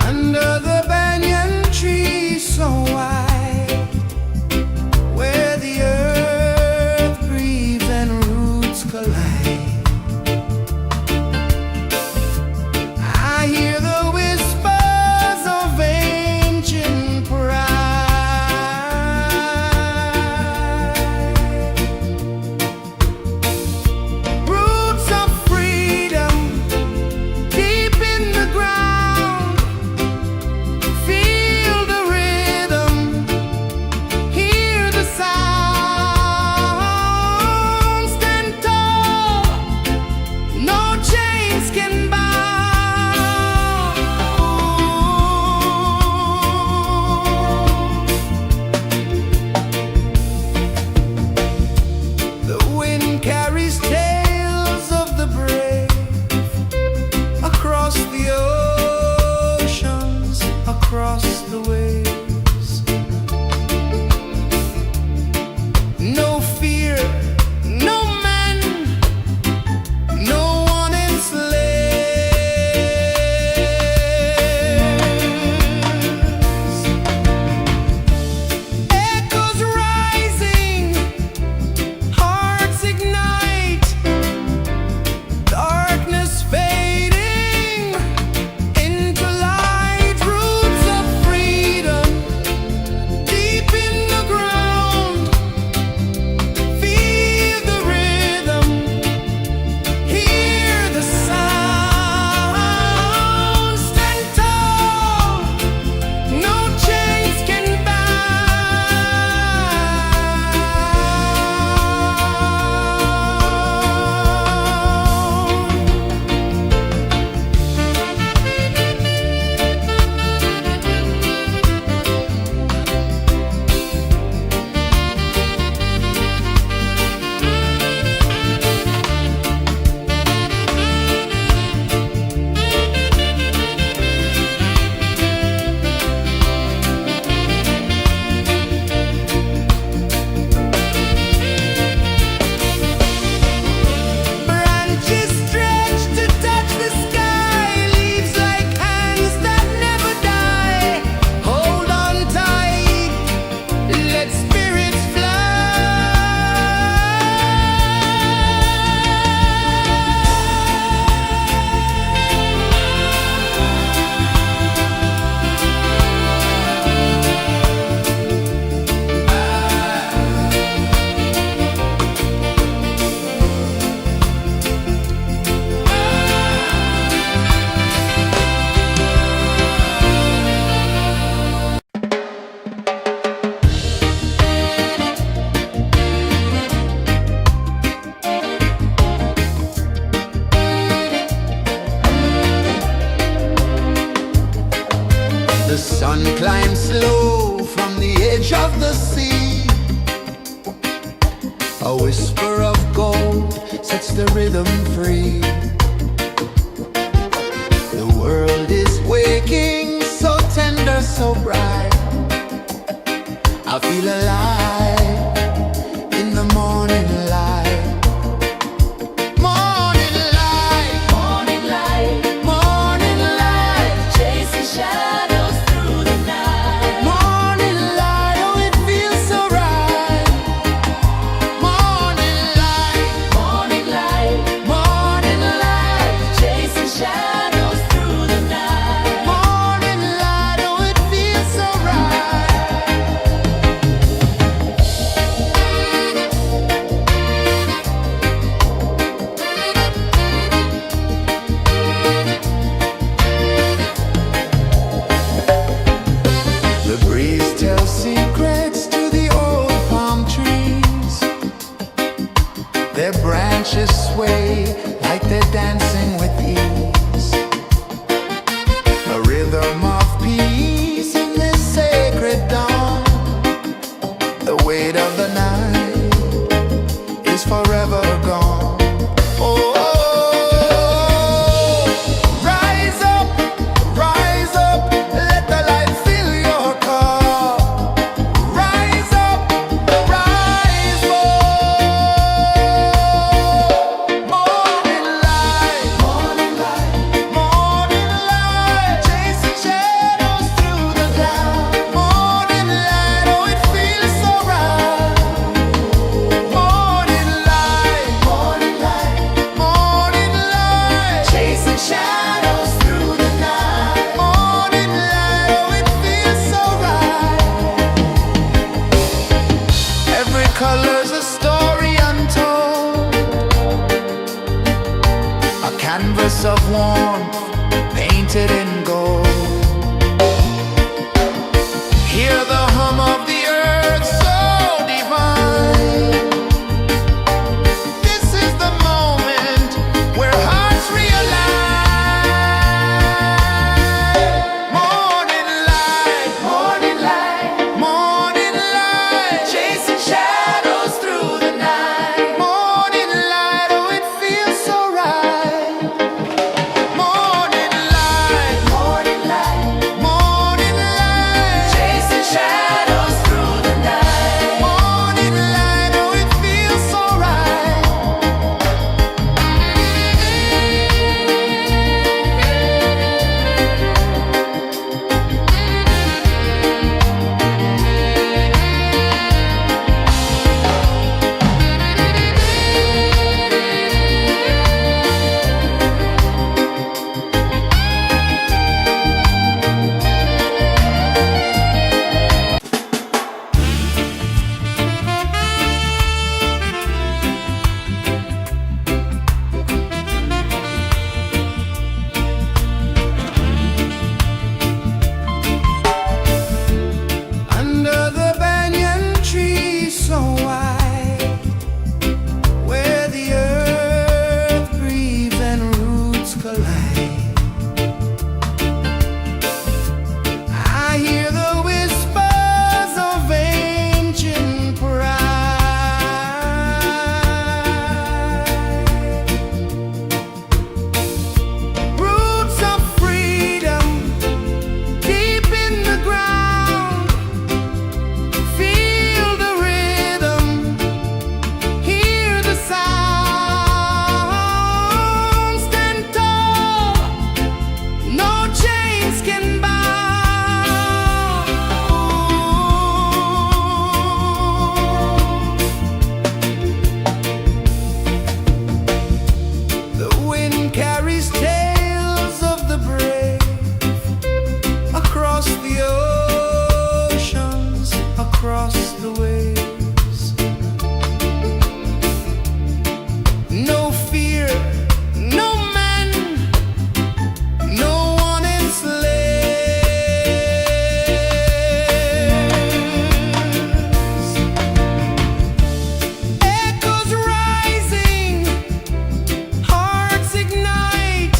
Under the banyan tree so wide, where the earth breathes and roots collide, I hear the whispers of ancient pride. Roots of freedom deep in the ground. Feel the rhythm, hear the sound. Stand tall, no chains can bound. The wind carries tales of the brave across the oceans, across the waves. No fear, no man, no one enslaved. The sun climbs slow from the edge of the sea. A whisper of gold sets the rhythm free. The world is waking, so tender, so bright. I feel alive in the morning light. Morning light, Morning light, morning light, chasing shadows through the night. morning light, oh it feels so right. Morning light, Morning light, morning light, chasing shadows through the night. morning light, oh it feels so right. The breeze tells secrets to the old palm trees. Their branches sway like they're dancing with ease. A rhythm of peace in this sacred dawn. The weight of the night is forever gone. Oh, rise up, let the light fill your cup. Rise up, rise up. Morning light, morning light, morning light, chasing shadows through the cloud. Morning light, oh it feels so right. Morning light, morning light, morning light, chasing shadows through the night. Morning light, oh it feels so right. Every color's a story untold, a canvas of warmth painted in gold. Hear the hum of the earth so divine. This is the moment where hearts realign. Morning light, morning light, morning light, chasing shadows through the night. Morning light, oh it feels so right. Morning light, morning light, morning light, chasing shadows through the night. Morning light, oh it feels so right. Under the banyan tree so wide, where the earth breathes and roots collide, I hear the whispers of ancient pride. Roots of freedom deep in the ground. Feel the rhythm, hear the sound. Stand tall, no chains can bound. The wind carries tales of the brave across the oceans, across the waves. No fear, no man, no one enslaves. Echoes rising, hearts ignite.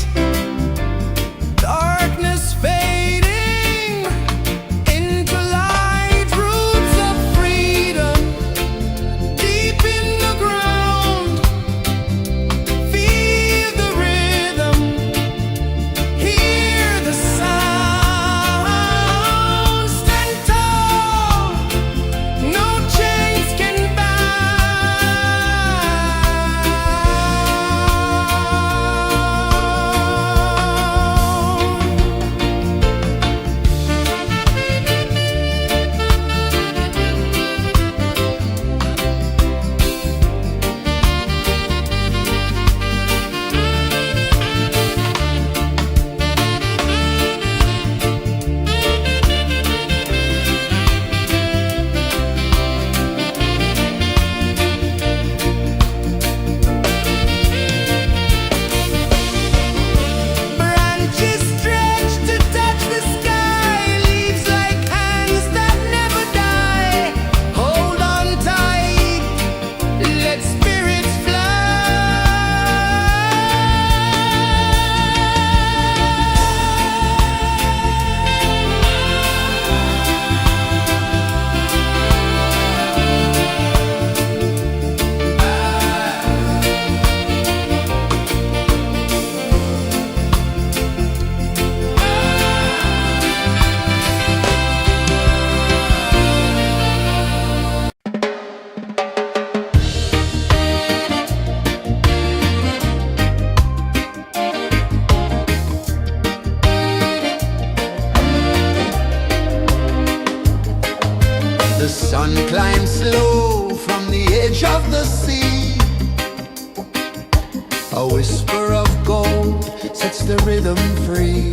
the rhythm free.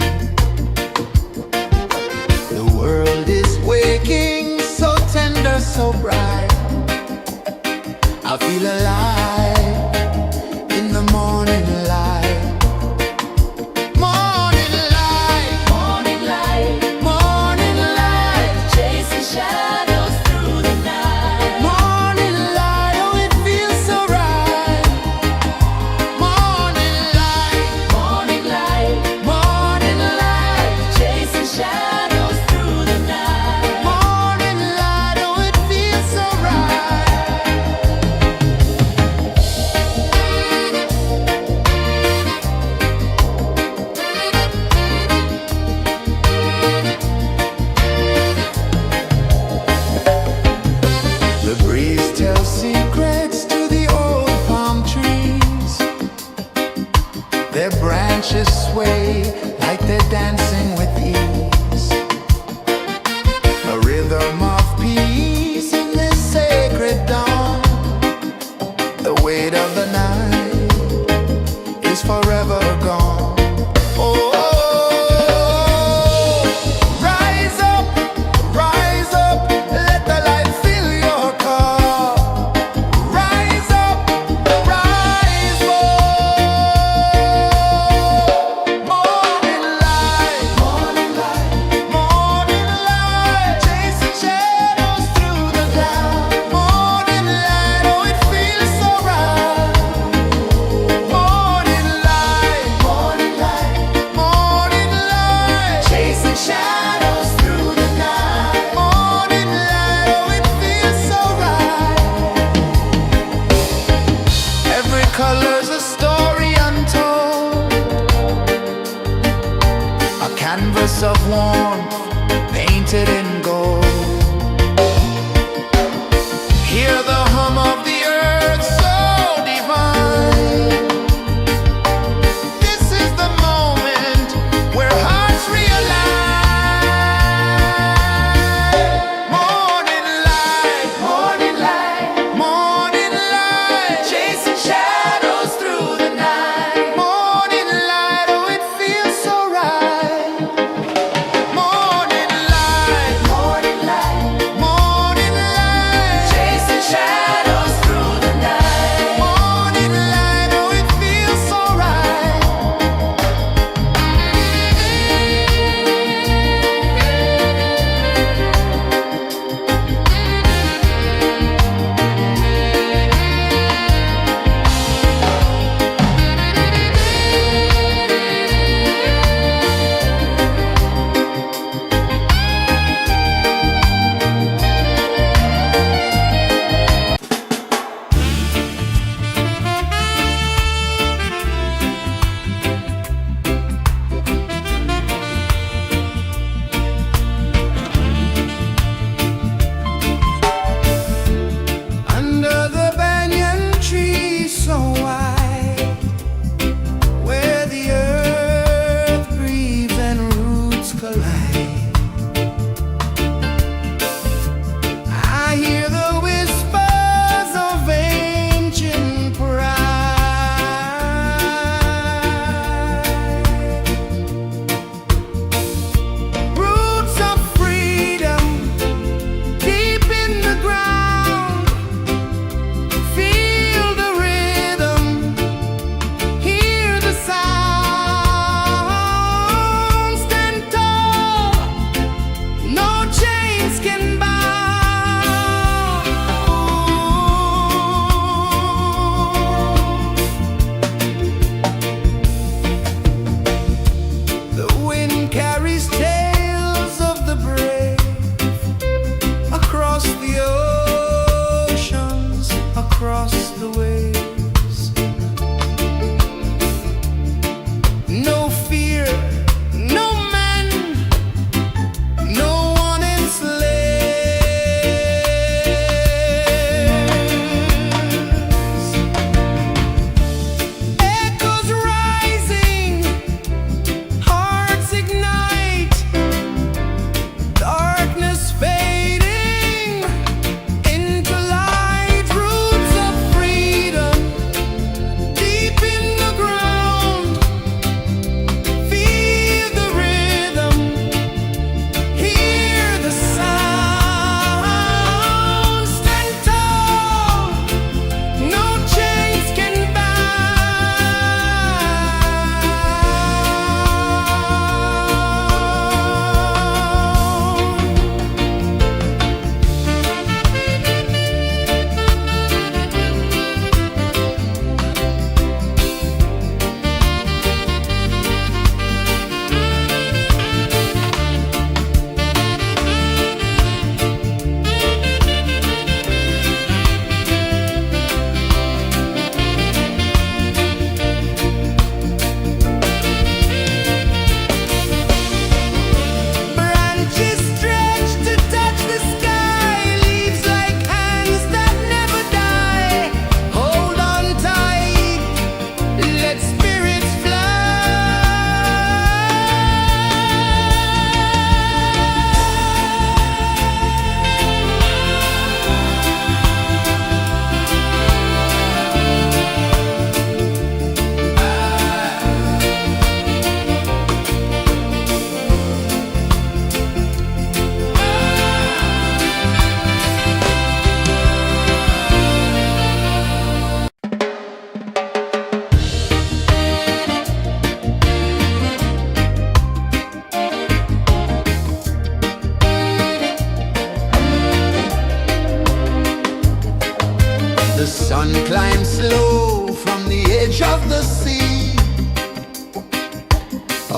The world is waking, so tender, so bright. I feel alive in the morning light. Morning light, Morning light, morning light, chasing shadows through the night. morning light, oh it feels so right. Morning light, Morning light, morning light, chasing shadows through the night. morning light, oh it feels so right. The breeze tells secrets to the old palm trees. Their branches sway like they're dancing with ease. A rhythm of peace in this sacred dawn. The weight of the night is forever gone. Oh, rise up, let the light fill your cup. Rise up, rise up. Morning light, morning light, morning light, chasing shadows through the cloud. Morning light, oh it feels so right. Morning light, morning light, morning light, chasing shadows through the night. Morning light, oh it feels so right. Every color's a story untold, a canvas of warmth painted in gold. Hear the hum of the earth so divine. This is the moment where hearts realign. Morning light, morning light, morning light, chasing shadows through the night. Morning light, oh it feels so right. Morning light,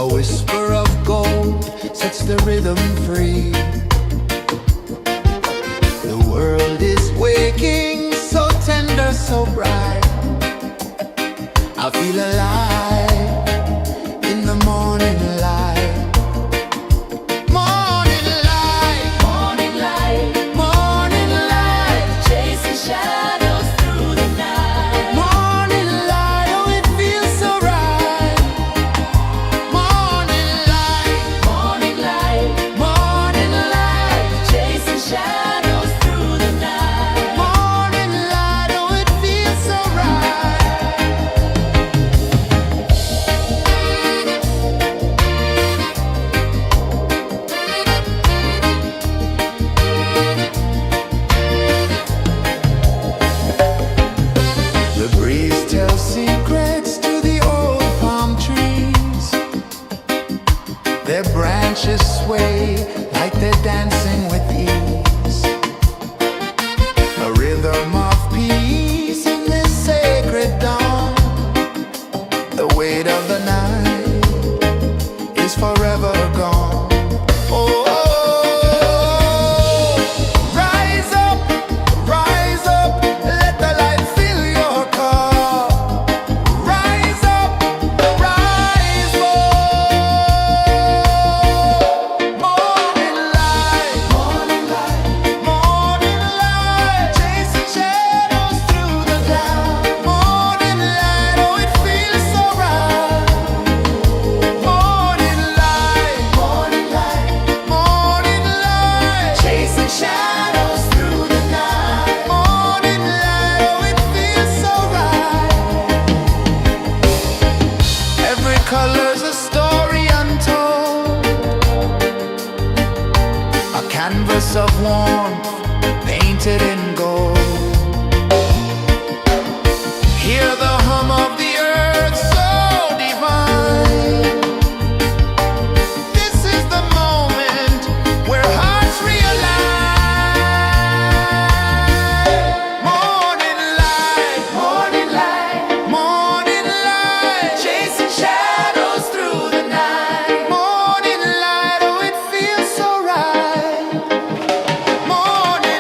A whisper of gold sets the rhythm free. The world is waking, so tender, so bright. I feel alive in the morning light. Morning light, Morning light, morning light, chasing shadows through the night. morning light, oh it feels so right. Morning light, Morning light, morning light, chasing shadows through the night. morning light, oh it feels so right. The breeze tells secrets to the old palm trees. Their branches sway like they're dancing with ease. A rhythm of peace in this sacred dawn. The weight of the night is forever gone. Oh, rise up, let the light fill your cup. Rise up, rise up. Morning light, morning light, morning light, chasing shadows through the cloud. Morning light, oh it feels so right. Morning light, morning light, morning light, chasing shadows through the night. Morning light, oh it feels so right. Every color's a story untold, a canvas of warmth painted in gold. Hear the hum of the earth so divine. This is the moment where hearts realign. Morning light, morning light, morning light, chasing shadows through the night. Morning light, oh it feels so right. Morning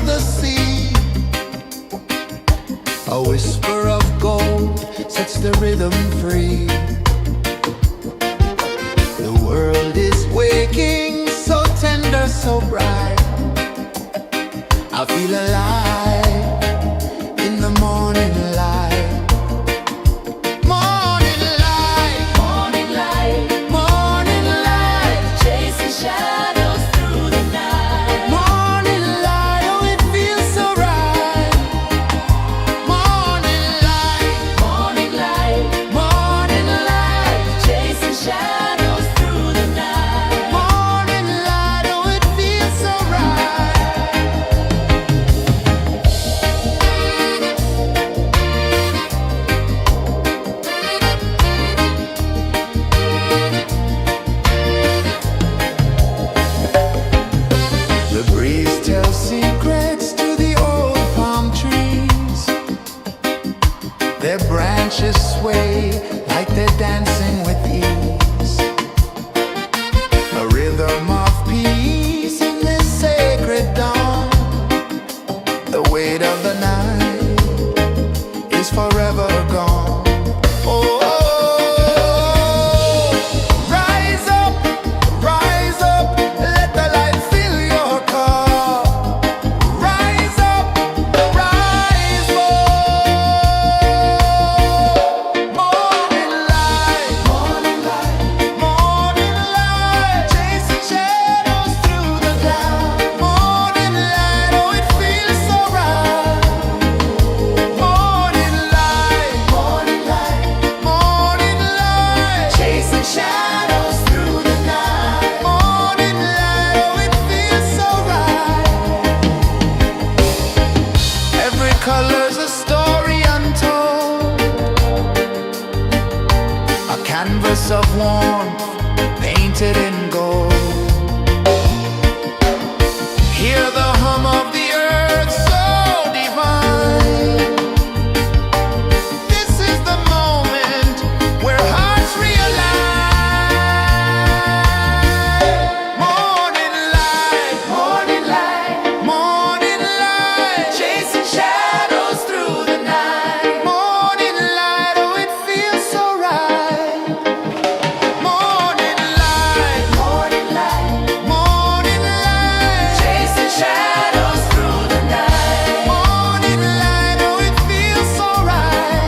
the sea. A whisper of gold sets the rhythm free. The world is waking, so tender, so bright. I feel alive in the morning light. Morning light, Morning light, morning light, chasing shadows through the night. morning light, oh it feels so right. Morning light, Morning light, morning light, chasing shadows through the night. morning light, oh it feels so right. The breeze tells secrets to the old palm trees. Their branches sway like they're dancing with ease. A rhythm of peace in this sacred dawn. The weight of the night is forever gone. Oh, rise up, let the light fill your car. Rise up, rise more. Morning light, morning light, morning light, chasing shadows through the cloud. Morning light, oh it feels so right. Morning light, morning light, morning light, chasing shadows through the night. Morning light, oh it feels so right. Every color's a story untold, a canvas of warmth painted in gold. Hear the hum of the earth so divine. This is the moment where hearts realign. Morning light, morning light, morning light, chasing shadows through the night. Morning light, oh it feels so right. Morning light, morning light, morning light, chasing shadows through the night. Morning light, oh it feels so right.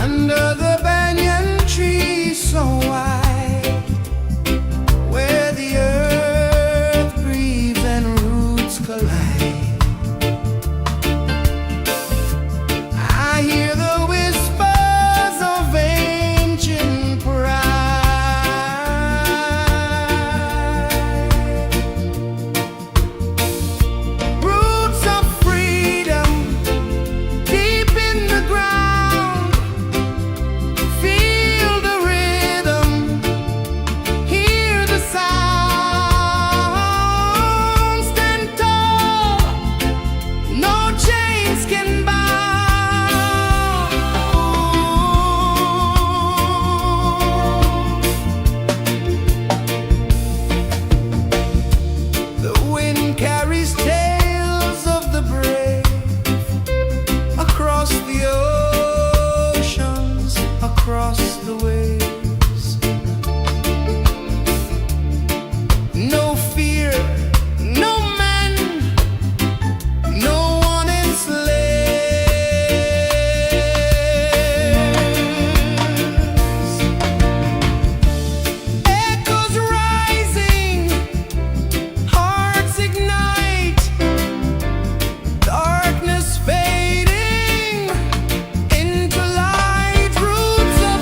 Under the banyan tree so wide, where the earth breathes and roots collide, I hear the whispers of ancient pride. Roots of freedom deep in the ground. Feel the rhythm, hear the sound. Stand tall, no chains can bound. The wind carries tales of the brave across the oceans, across the waves. No fear, no man, no one enslaves. Echoes rising, hearts ignite, darkness fading into light. Roots of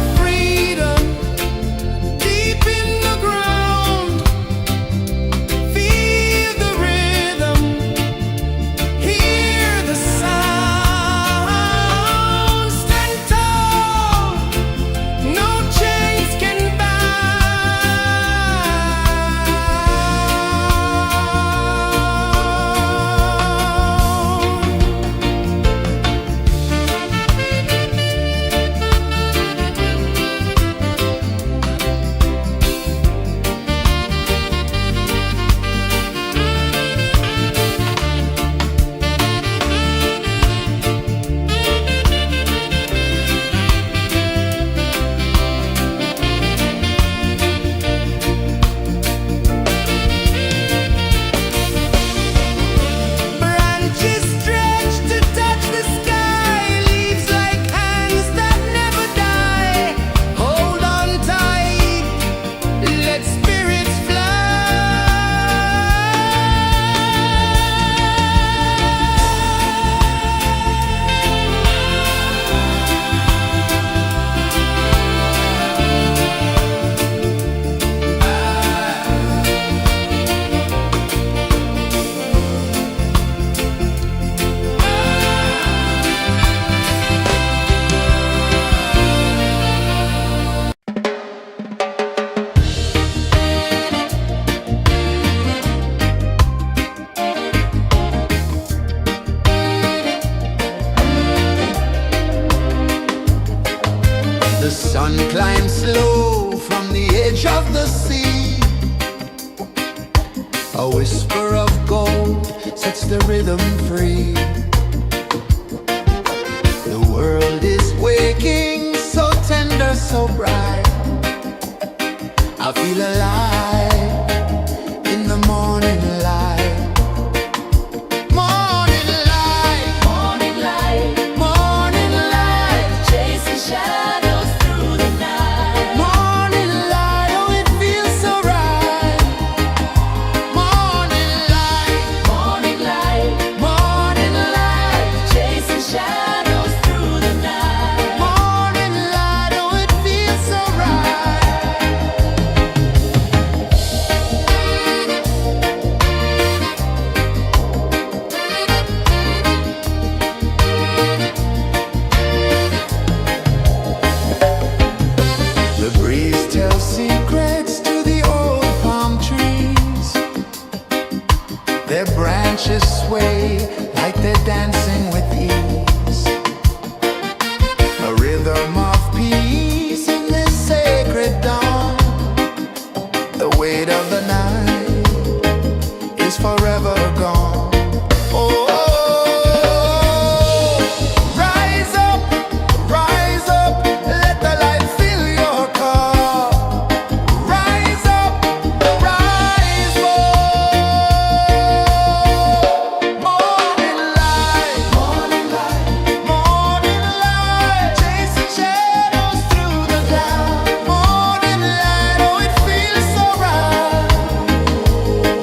sun climbs slow from the edge of the sea. A whisper of gold sets the rhythm free. The world is waking, so tender, so bright. I feel alive in the morning light. Morning light, Morning light, morning light, chasing shadows through the night. morning light, oh it feels so right. Morning light, Morning light, morning light, chasing shadows through the night. morning light, oh it feels so right. The breeze tells secrets to the old palm trees. Their branches sway like they're dancing with ease. A rhythm of peace in this sacred dawn. The weight of the night is forever gone. Oh, rise up, let the light fill your cup. Rise up, rise up. Morning light, morning light, morning light, chasing shadows through the cloud. Morning light, oh it feels so right.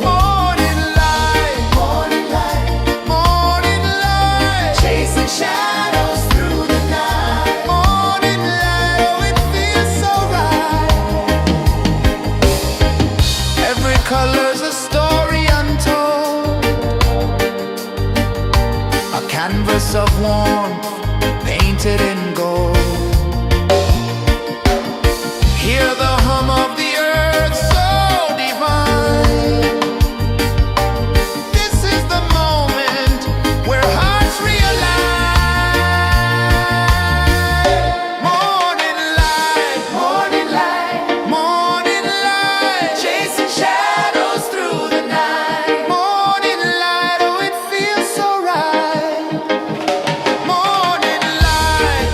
Morning light, morning light, morning light, chasing shadows through the night. Morning light, oh it feels so right. Every color's a story untold, a canvas of warmth painted in gold. Hear the hum of the earth so divine. This is the moment where hearts realign. Morning light, morning light, morning light, chasing shadows through the night. Morning light, oh it feels so right. Morning light,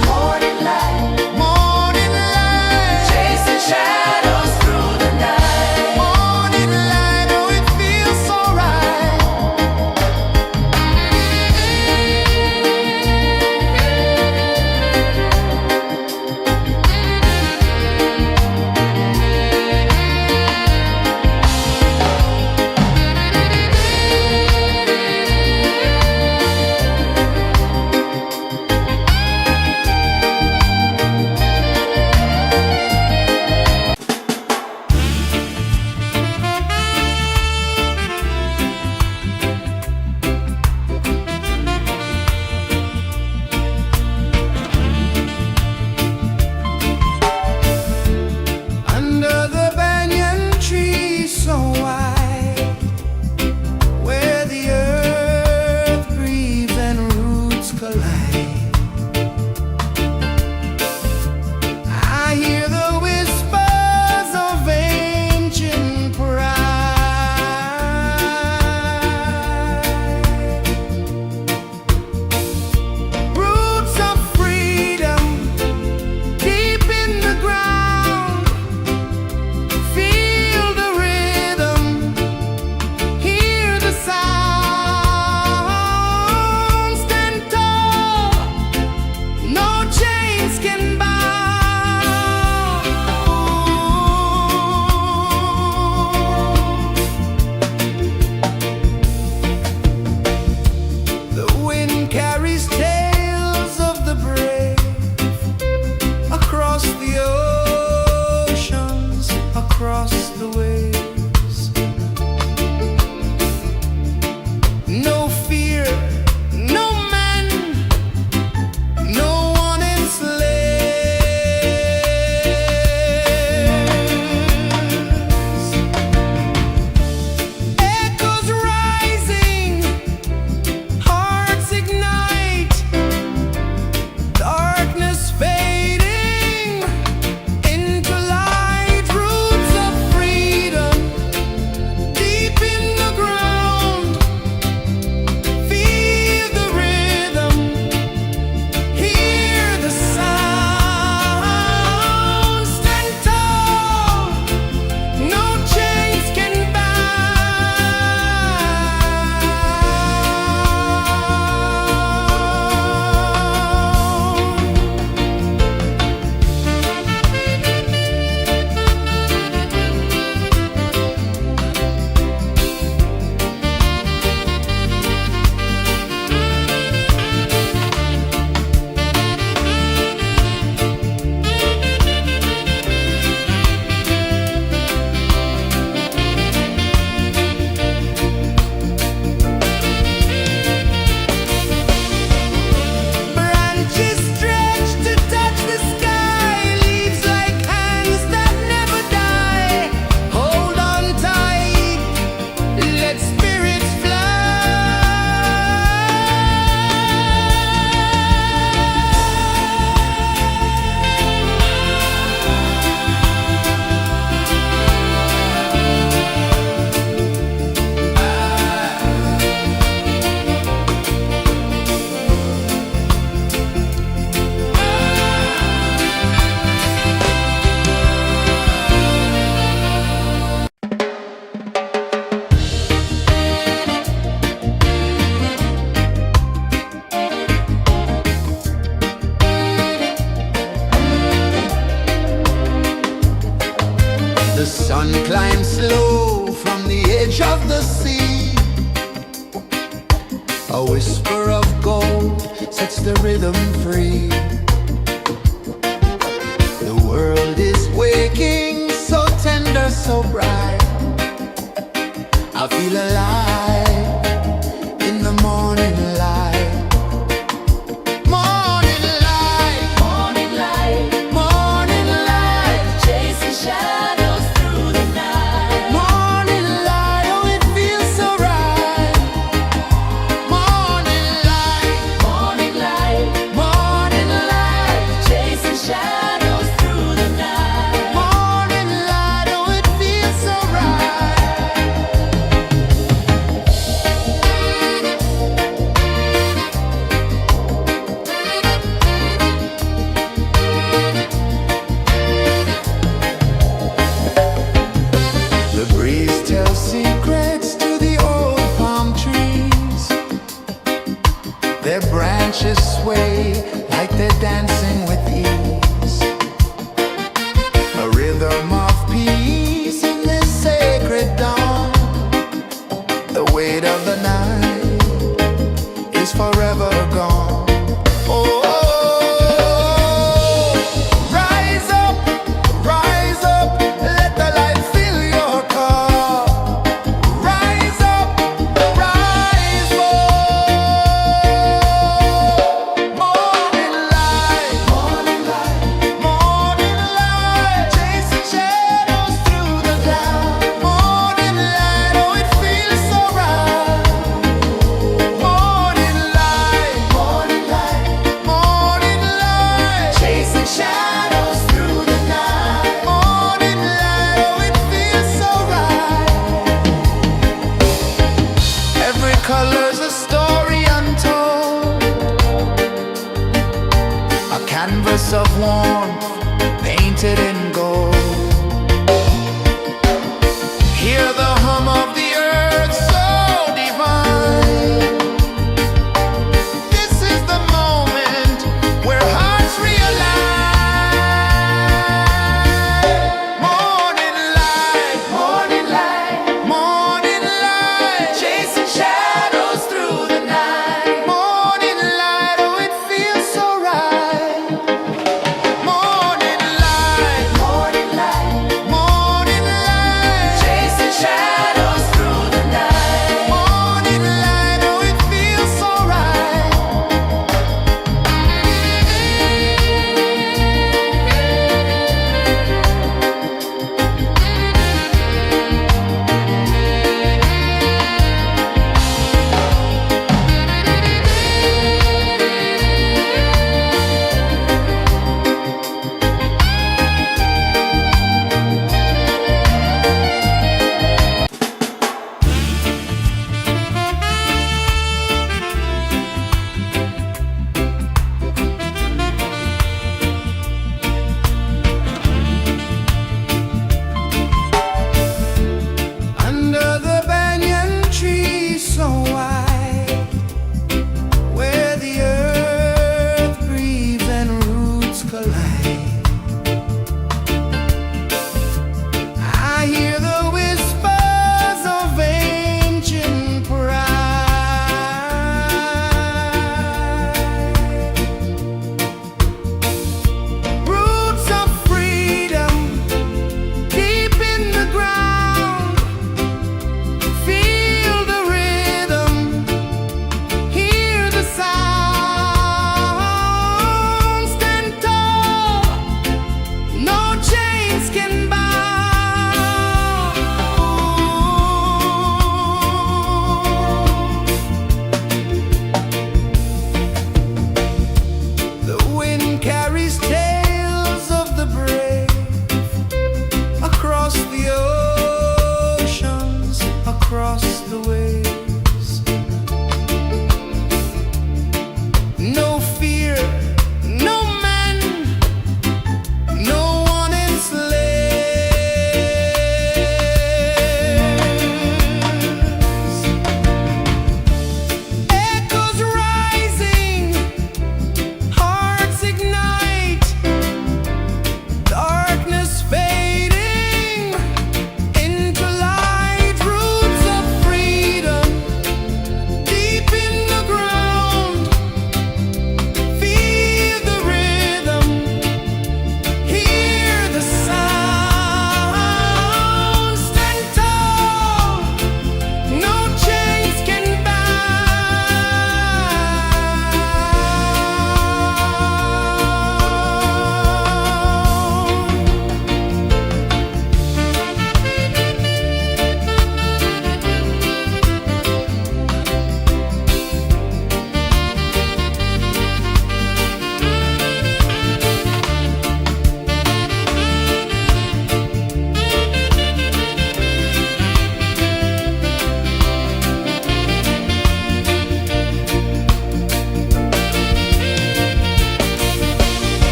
The sun climbs slow from the edge of the sea. A whisper of gold sets the rhythm free. The world is waking, so tender, so bright. I feel alive in the morning light. Morning light, Morning light, morning light, chasing shadows through the night. morning light, oh it feels so right. Morning light, Morning light, morning light.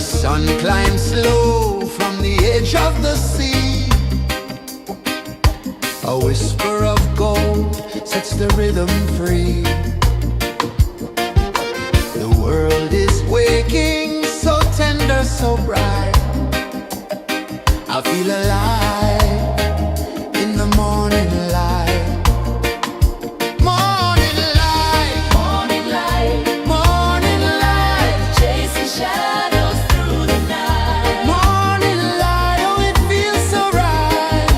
The sun climbs slow from the edge of the sea. A whisper of gold sets the rhythm free. The world is waking, so tender, so bright. I feel alive in the morning light. Morning light, Morning light, morning light, chasing shadows through the night. morning light, oh it feels so right.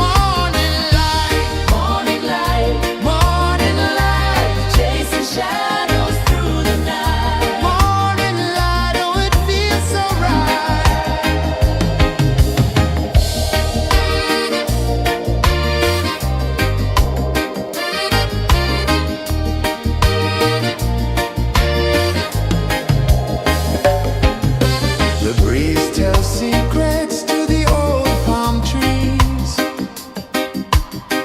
Morning light, Morning light, morning light, chasing shadows through the night. morning light, oh it feels so right. The breeze tells secrets to the old palm trees.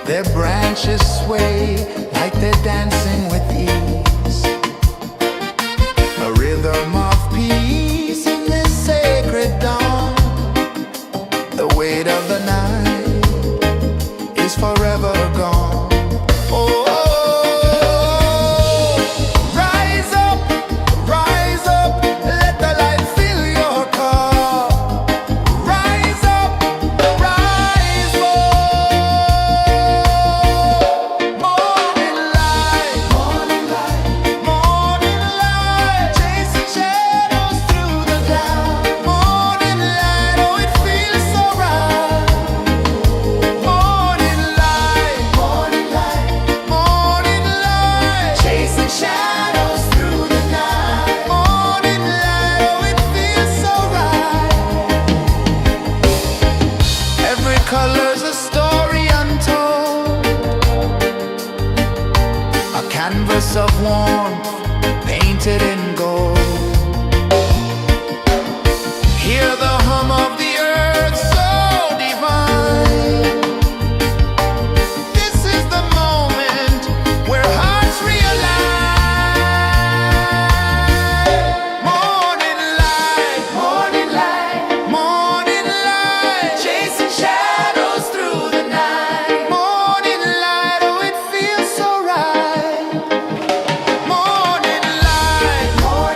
Their branches sway like they're dancing with ease. A rhythm of peace in this sacred dawn. The weight of the night is forever gone. Oh, rise up, let the light fill your cup. Rise up, rise up. Morning light, morning light, morning light, chasing shadows through the cloud. Morning light, oh it feels so right. Morning light, morning light, morning light, chasing shadows through the night. Morning light, oh it feels so right. Every color's a story untold, a canvas of warmth painted in gold. Hear the hum of the earth so divine. This is the moment where hearts realign. Morning light, morning light, morning light, chasing shadows through the night. Morning light, oh it feels so right. Morning light, morning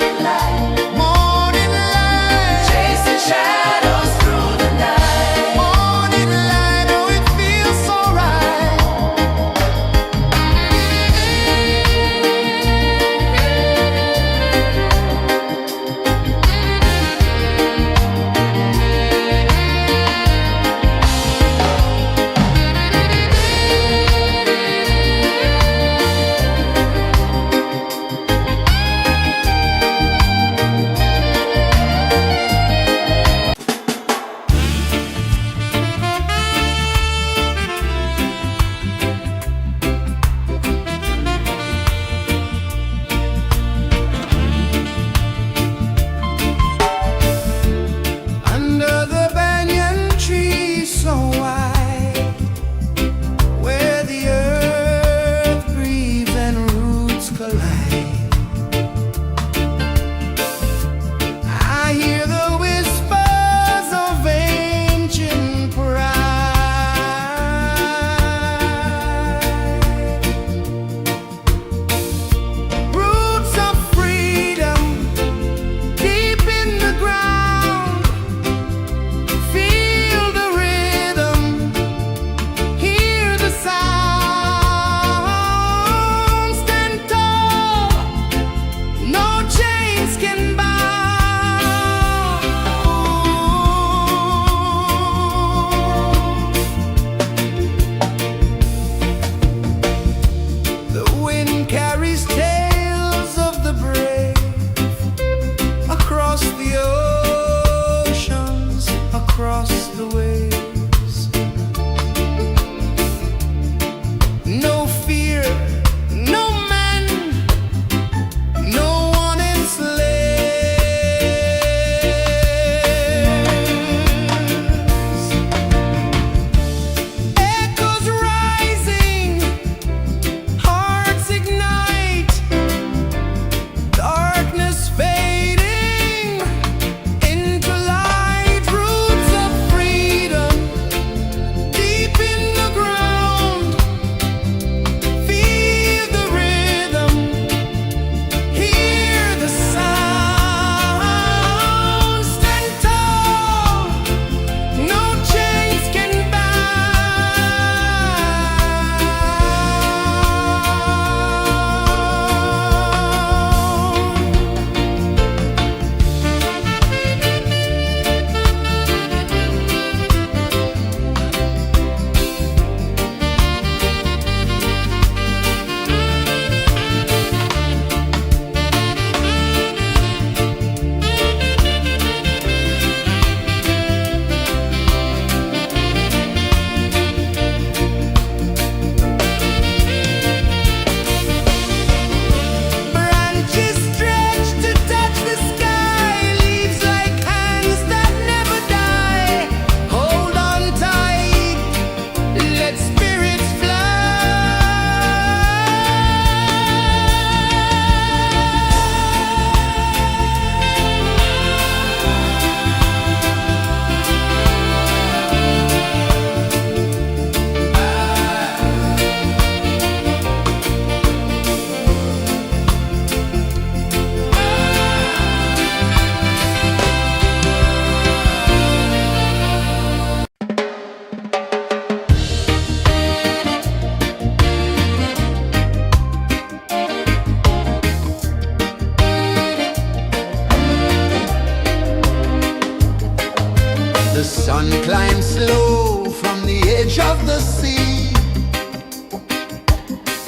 Sun climbs slow from the edge of the sea.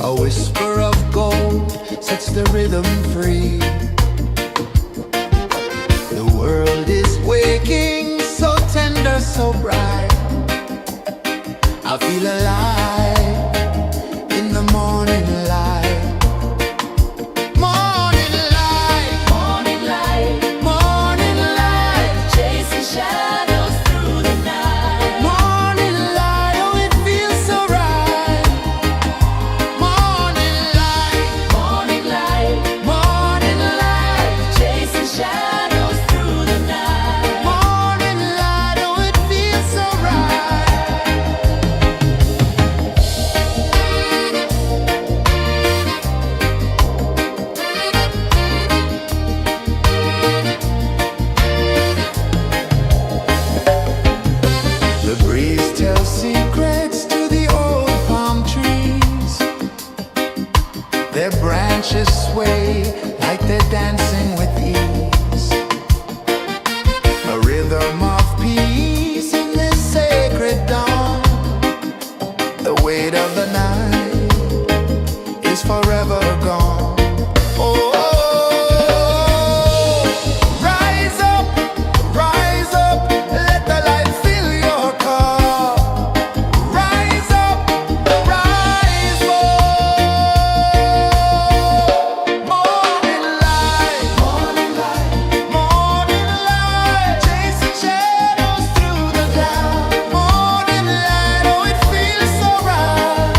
A whisper of gold sets the rhythm free. The world is waking, so tender, so bright. I feel alive in the morning light. Morning light, Morning light, morning light, chasing shadows through the night. morning light, oh it feels so right. Morning light, Morning light, morning light, chasing shadows through the night. morning light, oh it feels so right. The breeze tells secrets to the old palm trees. Their branches sway like they're dancing with ease. A rhythm of peace in this sacred dawn. The weight of the night is forever gone. Oh, rise up, let the light fill your cup. Rise up, rise up. Morning light, morning light, chasing shadows through the cloud. Morning light, oh it feels so right.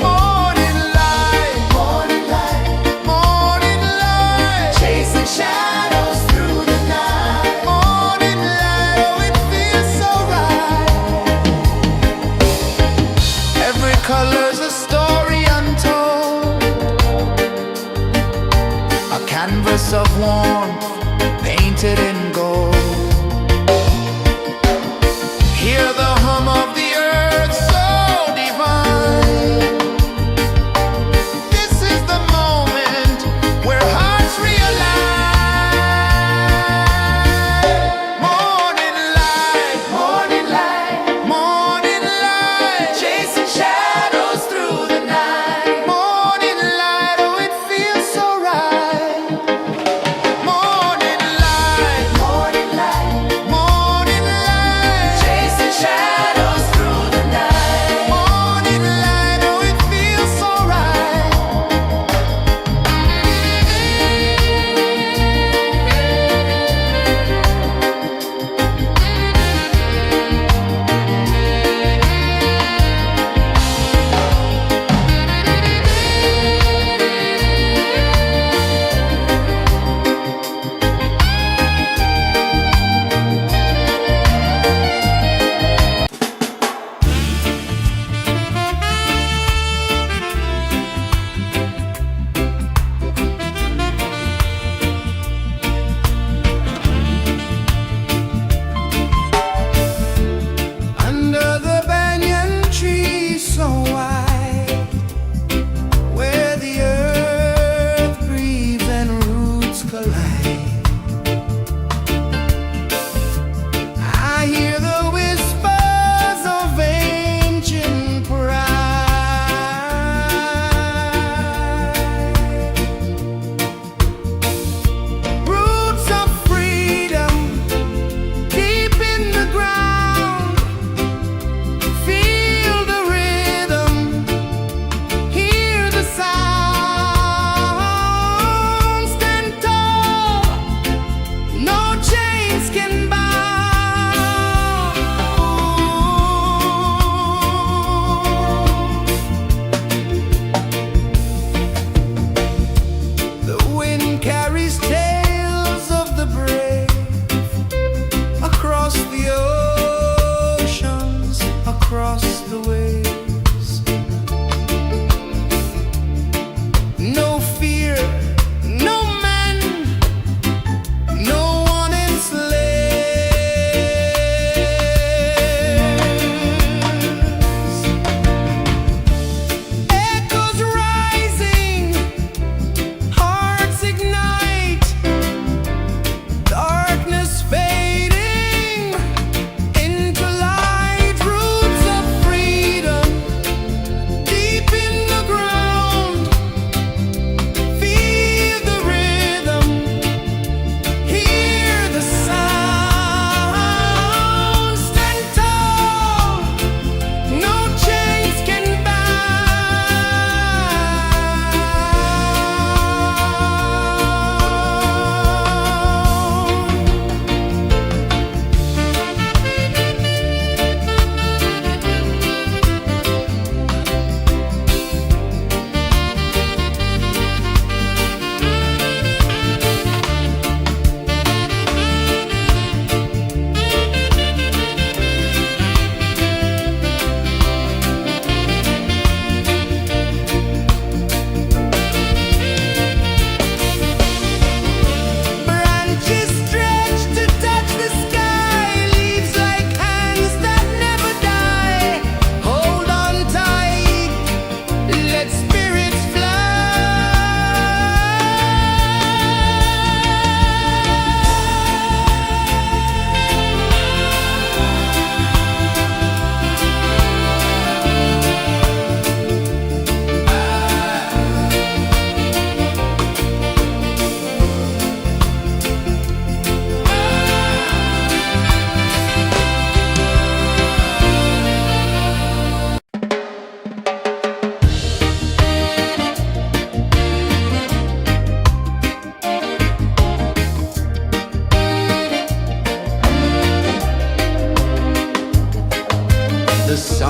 Morning light, morning light, chasing shadows through the night. Morning light, oh it feels so right. Every color's a story untold, a canvas of warmth painted in gold. Hear the hum of the earth so divine. This is the moment where hearts realize. Morning light, morning light, chasing shadows through the night. Morning light, oh it feels so right. Morning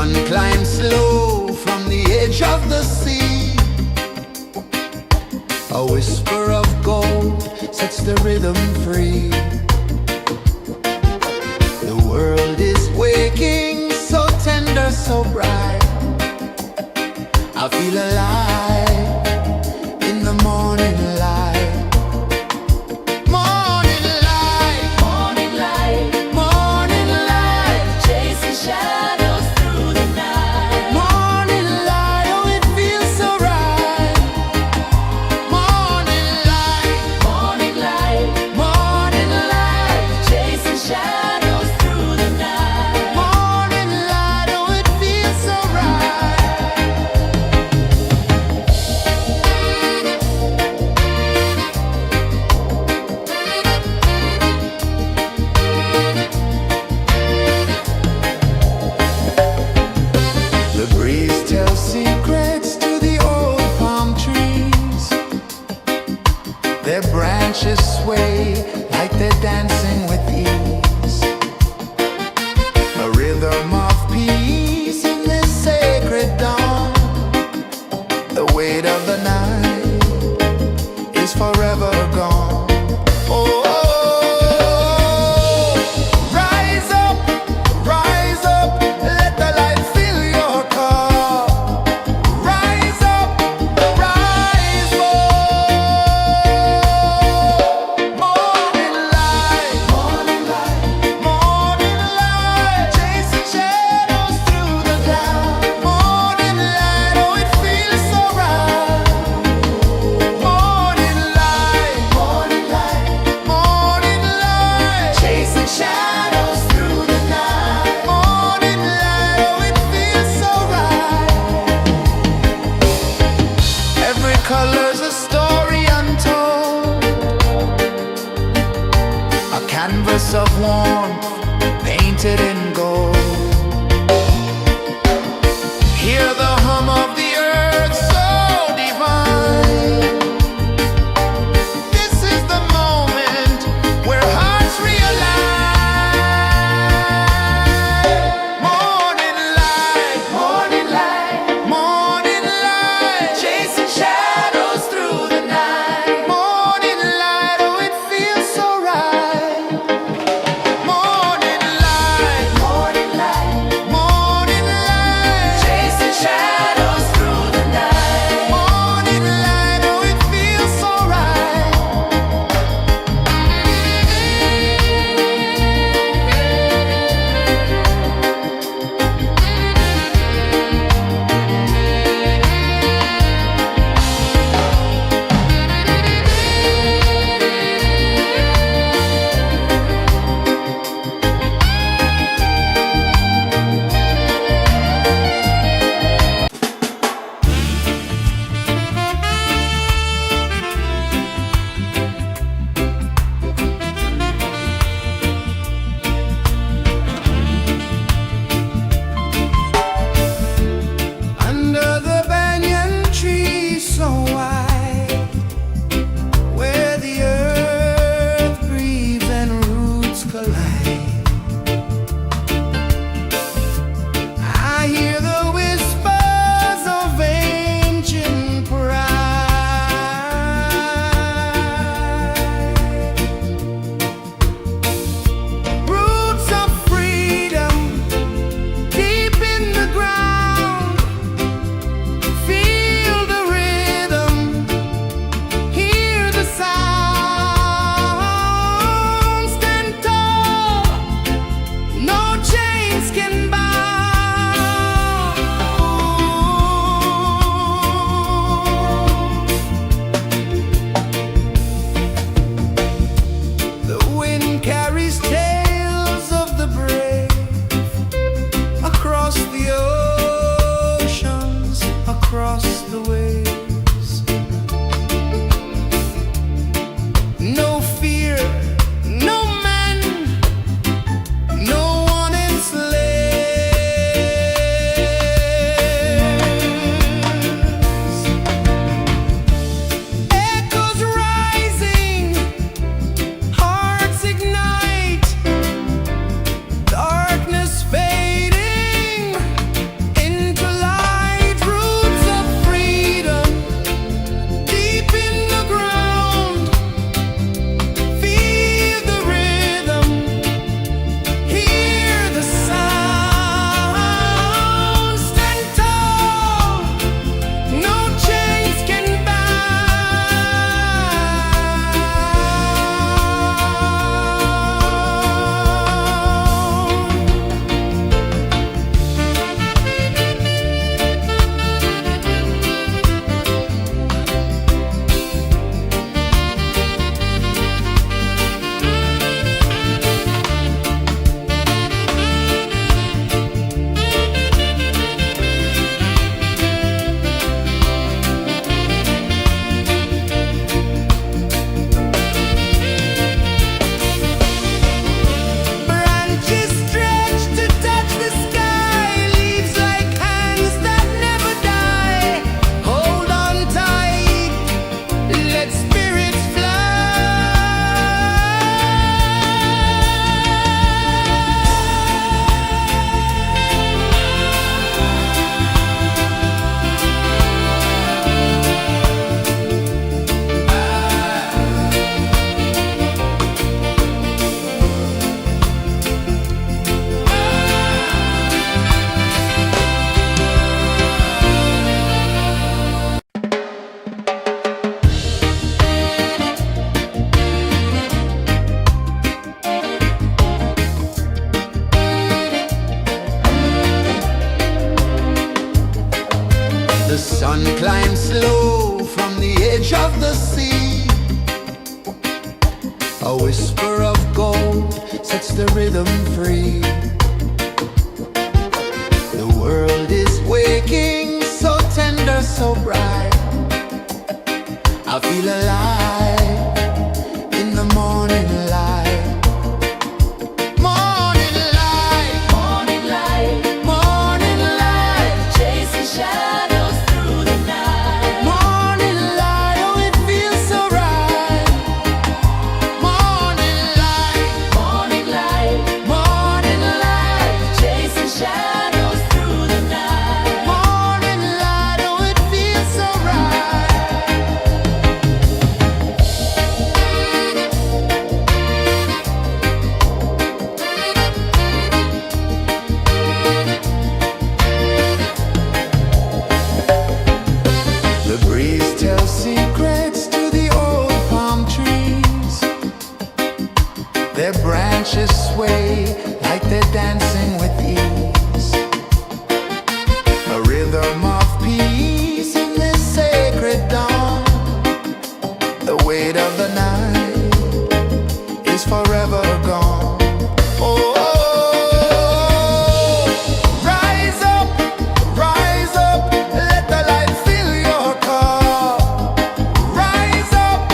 One climbs slow from the edge of the sea. A whisper of gold sets the rhythm free. The world is waking, so tender, so bright. I feel alive in the morning light. Morning light, Morning light, morning light, chasing shadows through the night. morning light, oh it feels so right. Morning light, Morning light, morning light, chasing shadows through the night. morning light, oh it feels so right. The breeze tells secrets to the old palm trees. Their branches sway like they're dancing with ease. A rhythm of peace in this sacred dawn. The weight of the night is forever gone. Oh, rise up, let the light fill your cup. Rise up, rise up. Morning light, morning light, chasing shadows through the cloud. Morning light, oh it feels so right. Morning light, morning light, chasing shadows through the night. Morning light, oh it feels so right. Every color's a story untold, a canvas of warmth painted in gold. Hear the hum of the earth so divine. This is the moment where hearts realign. Morning light, morning light, chasing shadows through the night. Morning light, oh it feels so right. Morning light, of the sea. A whisper of gold sets the rhythm free. The world is waking, so tender, so bright. I feel alive in the morning light. Morning light, Morning light, morning light, chasing shadows through the night. morning light, oh it feels so right. Morning light, Morning light, morning light, chasing shadows through the night. morning light, oh it feels so right. The breeze tells secrets to the old palm trees. Their branches sway like they're dancing with ease. A rhythm of peace in this sacred dawn. The weight of the night is forever gone. Oh, rise up, let the light fill your cup. Rise up,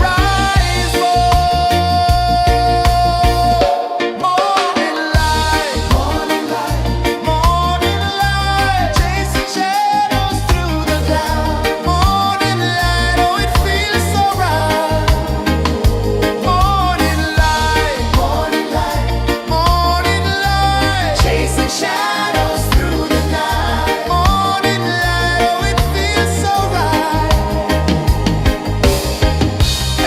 rise up. Morning light, morning light, chasing shadows through the cloud. Morning light, oh it feels so right. Morning light, chasing shadows through the night. Morning light, oh it feels so right.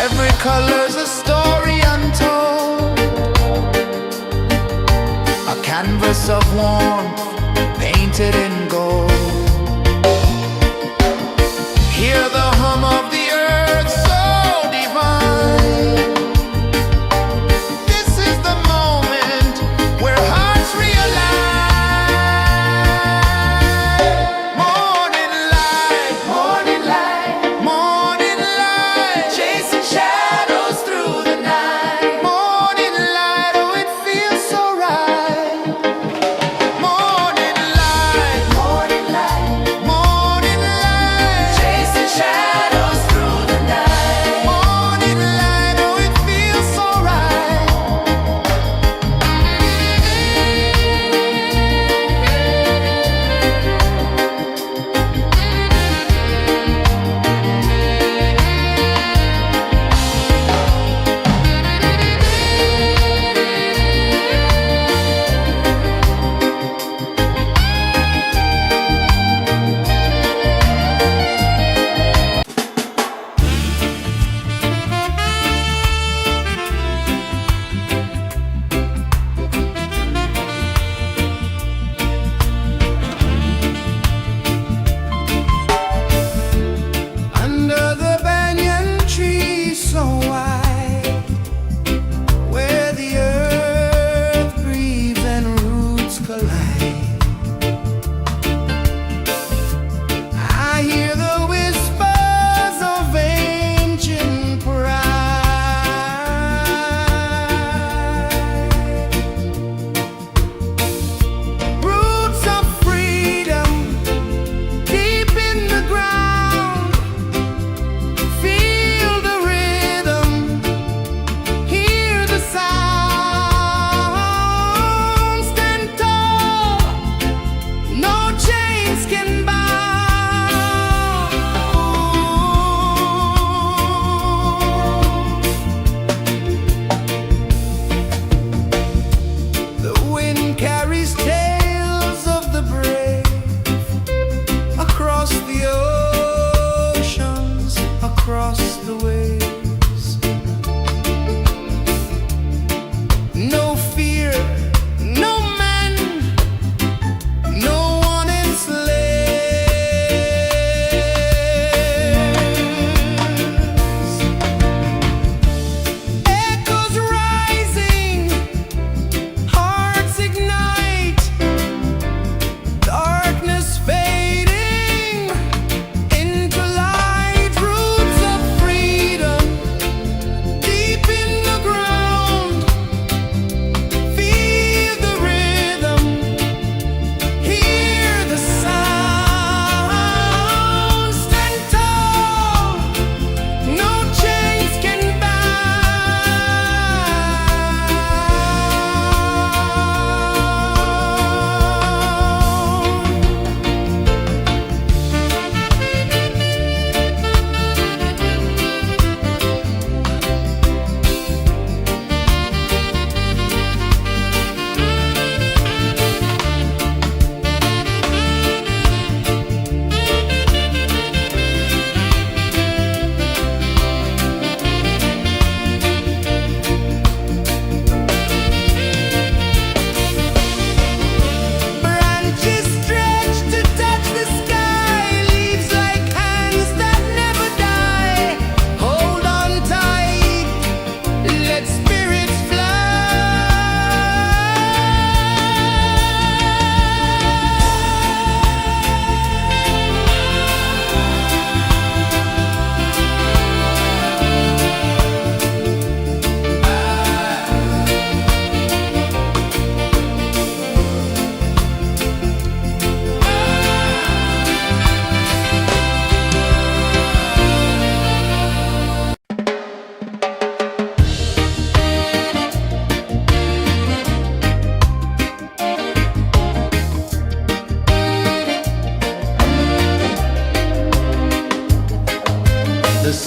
Every color's a story untold, a canvas of warmth painted in gold. Hear the hum of the earth so divine. This is the moment where hearts realign. Morning light, morning light, chasing shadows through the night. Morning light, oh it feels so right. Morning light, chasing shadows through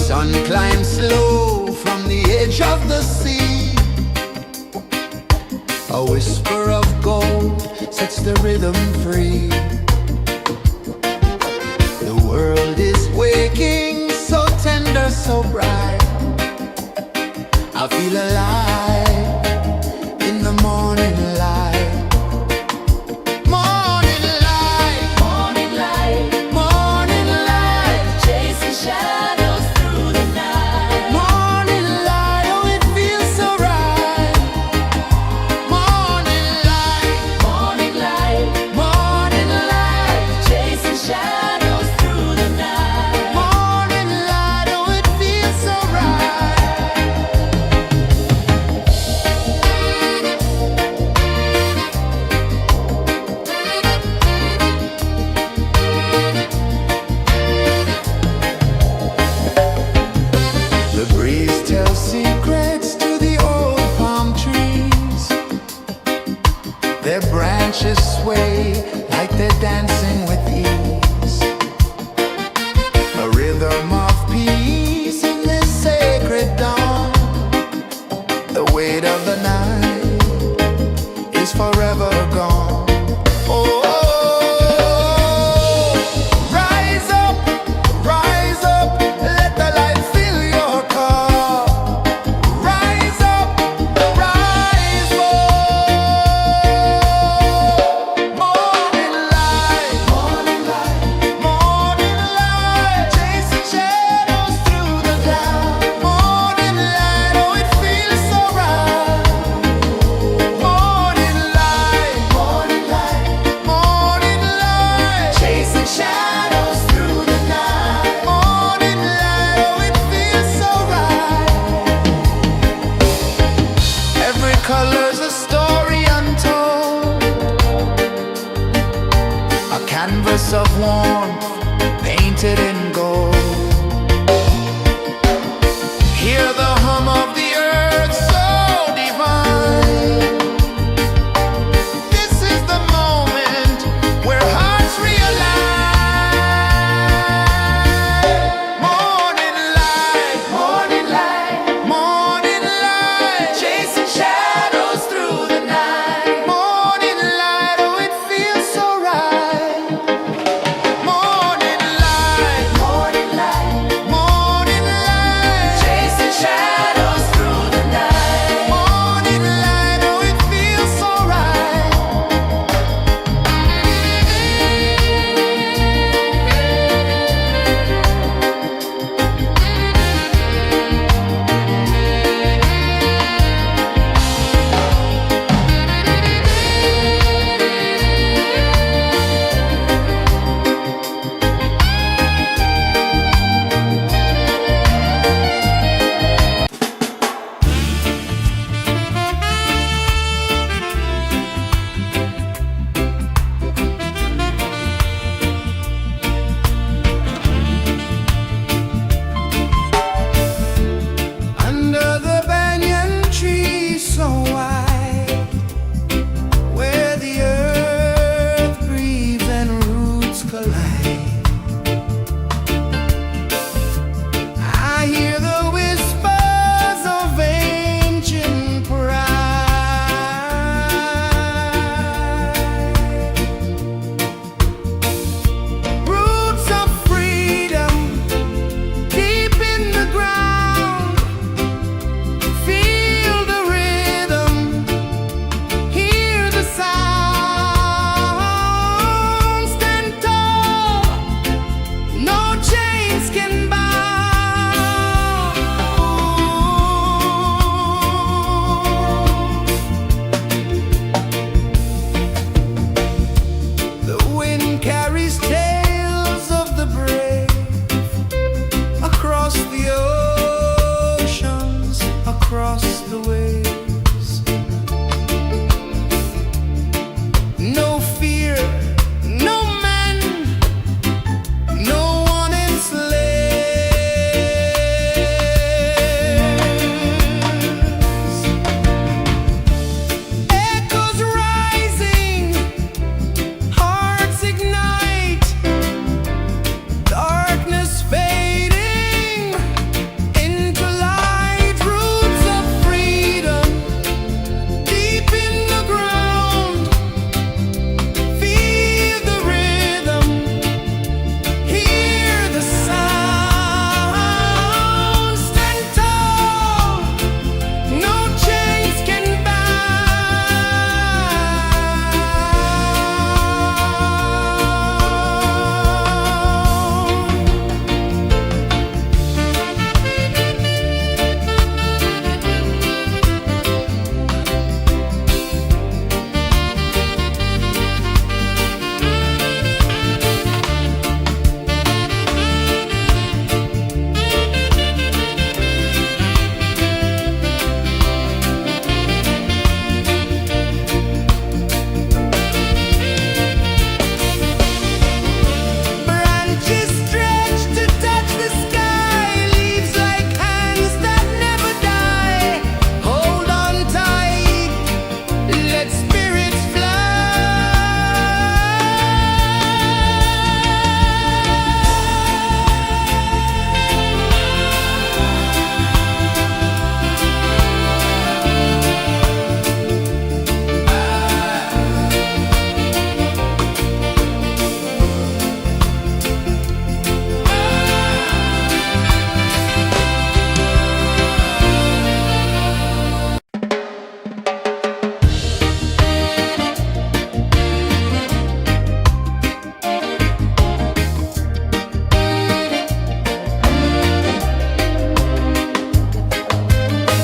sun climbs slow from the edge of the sea. A whisper of gold sets the rhythm free. The world is waking, so tender, so bright. I feel alive in the morning light. Morning light, Morning light, morning light, chasing shadows through the night. morning light, oh it feels so right. Morning light, Morning light, morning light, chasing shadows through the night. morning light, oh it feels so right.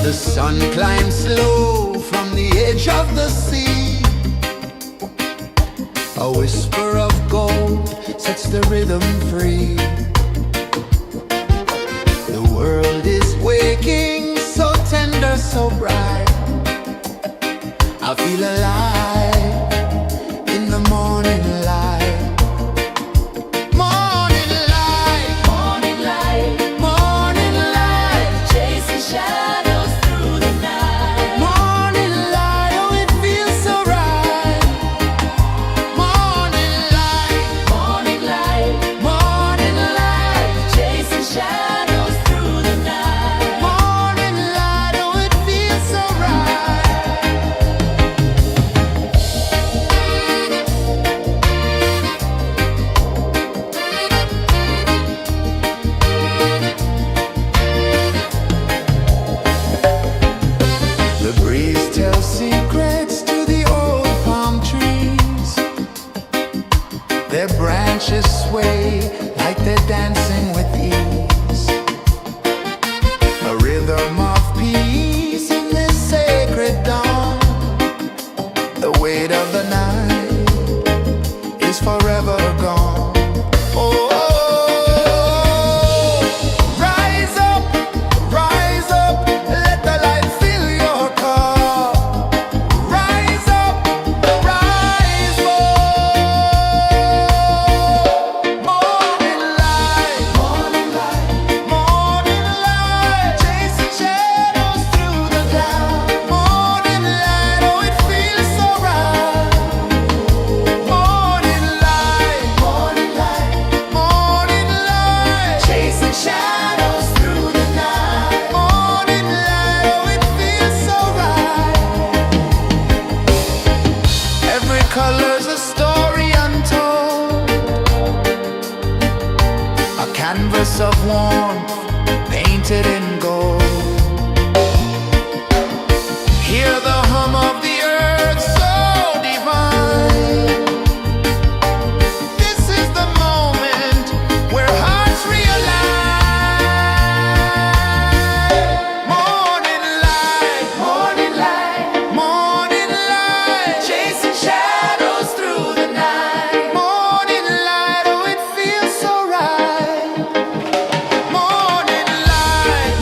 The sun climbs slow from the edge of the sea. A whisper of gold sets the rhythm free. The world is waking, so tender, so bright. I feel alive in the morning light. Morning light, Morning light, morning light, chasing shadows through the night. morning light, oh it feels so right. Morning light, Morning light, morning light, chasing shadows through the night. morning light, oh it feels so right. The breeze tells secrets to the old palm trees. Their branches sway like they're dancing with ease. A rhythm of peace in this sacred dawn. The weight of the night is forever gone. Oh, rise up, let the light fill your cup. Rise up, rise up. Morning light, morning light, morning light, chasing shadows through the cloud. Morning light, oh it feels so right. Morning light, morning light, morning light, chasing shadows through the night. Morning light, oh it feels so right. Every color's a story untold, a canvas of warmth painted in gold. Hear the hum of the earth so divine. This is the moment where hearts realign. Morning light, morning light, morning light, chasing shadows through the night. Morning light, oh it feels so right. Morning light,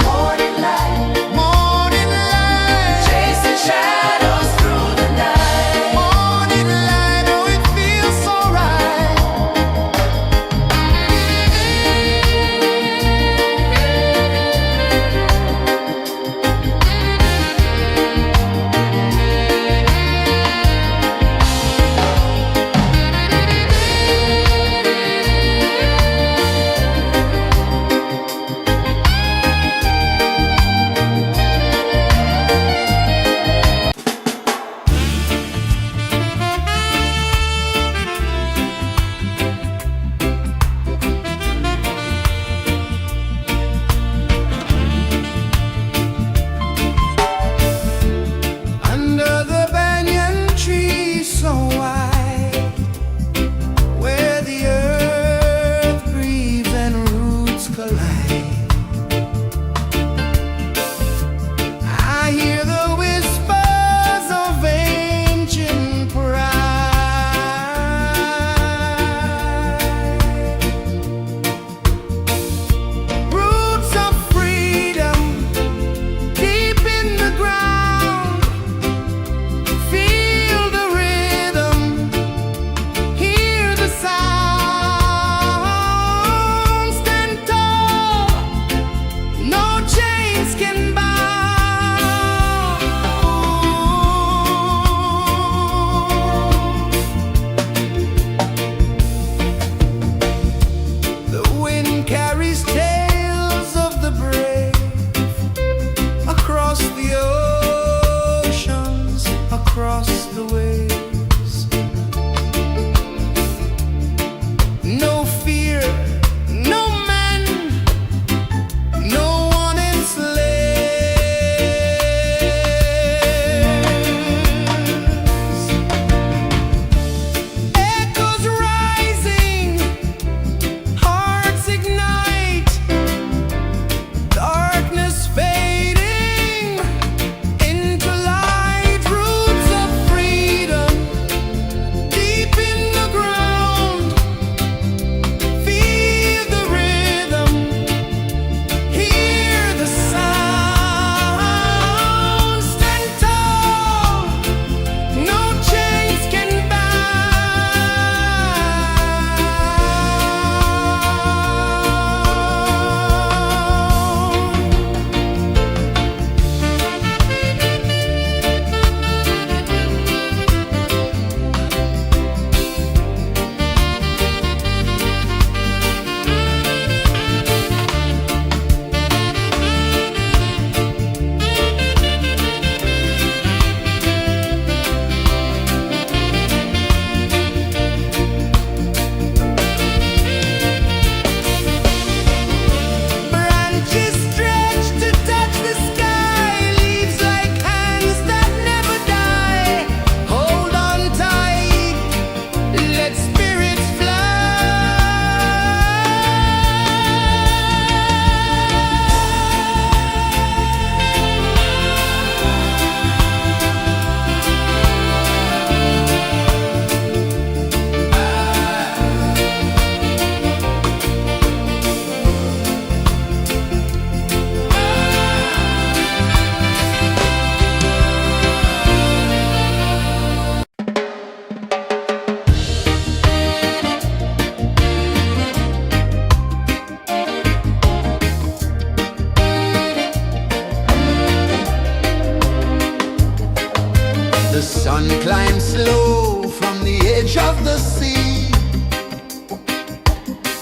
sun climbs slow from the edge of the sea.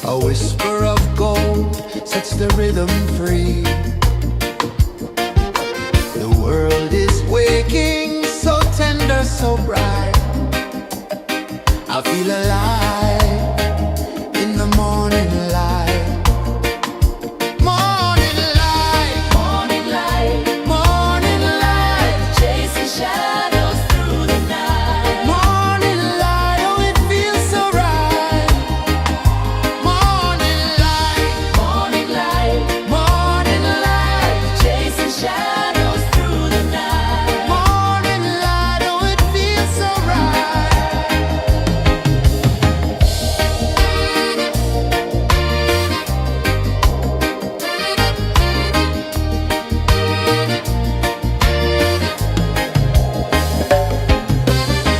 A whisper of gold sets the rhythm free. The world is waking, so tender, so bright. I feel alive in the morning light. Morning light, Morning light, morning light, chasing shadows through the night. morning light, oh it feels so right. Morning light, Morning light, morning light, chasing shadows through the night. morning light, oh it feels so right.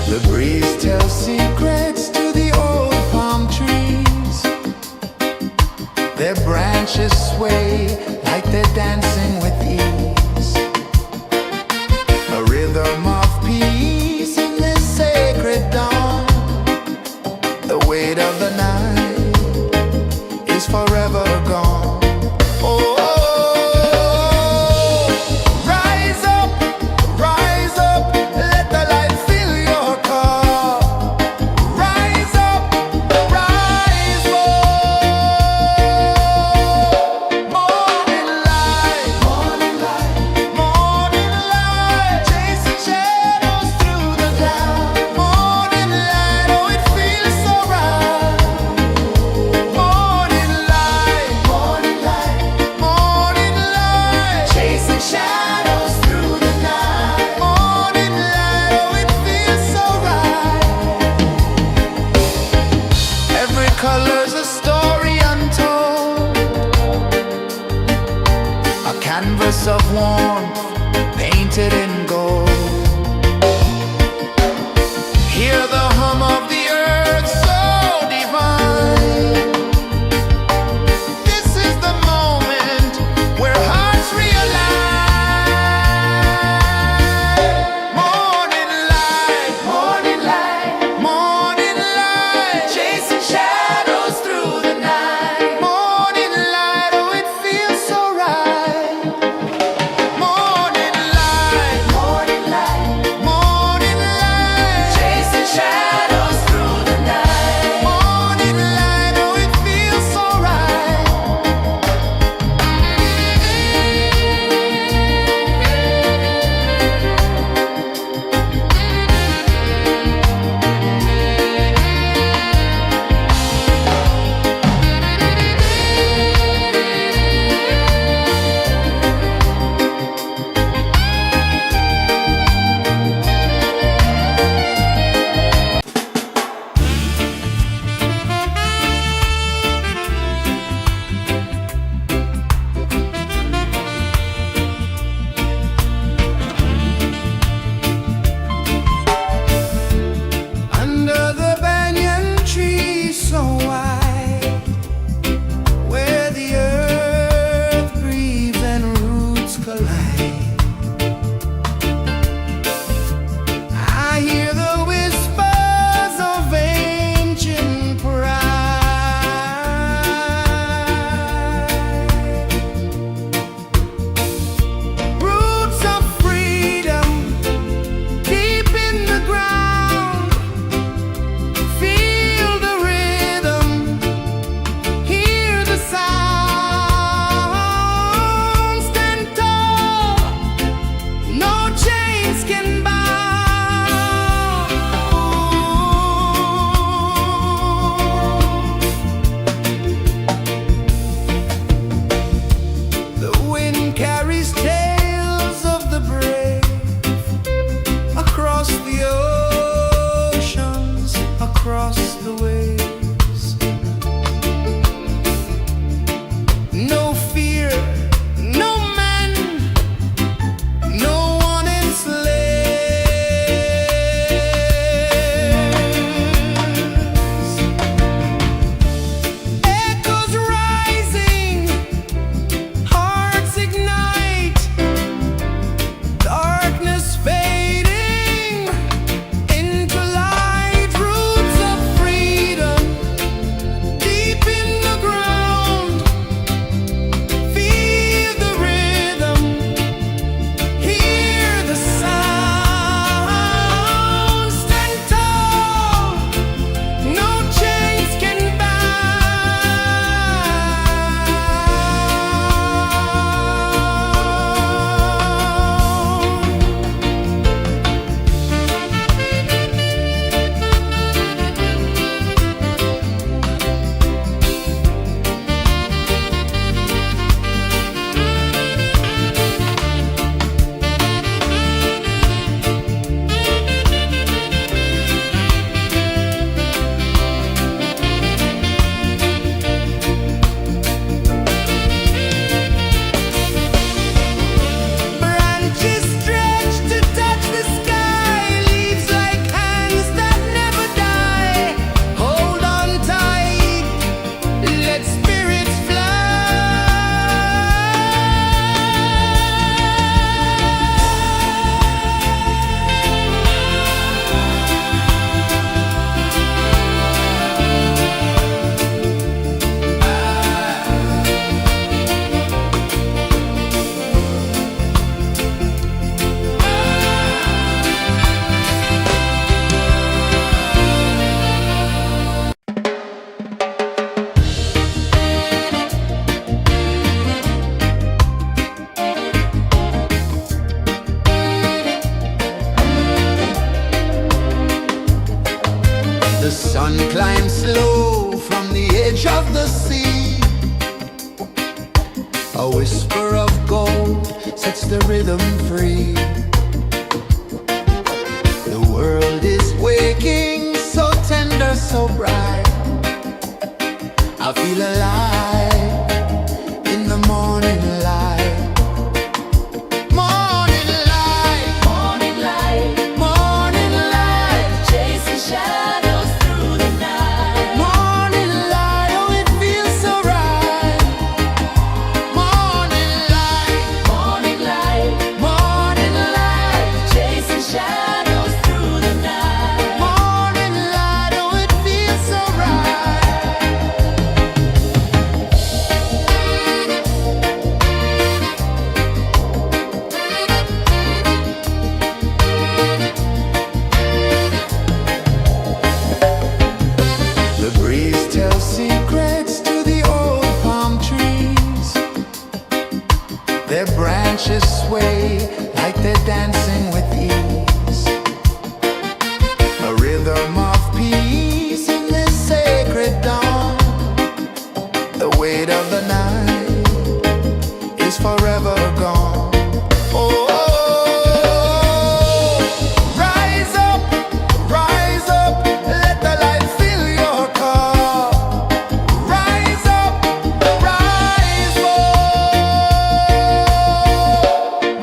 The breeze tells secrets to the old palm trees. Their branches sway like they're dancing with ease. A rhythm of peace in this sacred dawn. The weight of the night is forever gone. Oh, rise up, let the light fill your car. Rise up, rise up. Morning light, morning light, morning light, chasing shadows through the cloud. Morning light, oh it feels so right. Morning light, morning light, morning light, chasing shadows through the night. Morning light, oh it feels so right. Every color's a story untold, a canvas of warmth painted in gold. Hear the hum of the earth so divine. This is the moment where hearts realign. Morning light, morning light, morning light, chasing shadows through the night. Morning light, oh it feels so right. Morning light, morning sun climbs slow from the edge of the sea. A whisper of gold sets the rhythm free. The world is waking, so tender, so bright. I feel alive in the morning light. Morning light, Morning light, morning light, chasing shadows through the night. morning light, oh it feels so right. Morning light, Morning light, morning light, chasing shadows through the night. morning light, oh it feels so right. The breeze tells secrets to the old palm trees. Their branches sway like they're dancing with ease. A rhythm of peace in this sacred dawn. The weight of the night is forever gone. Oh, rise up, let the light fill your cup. Rise up, rise up.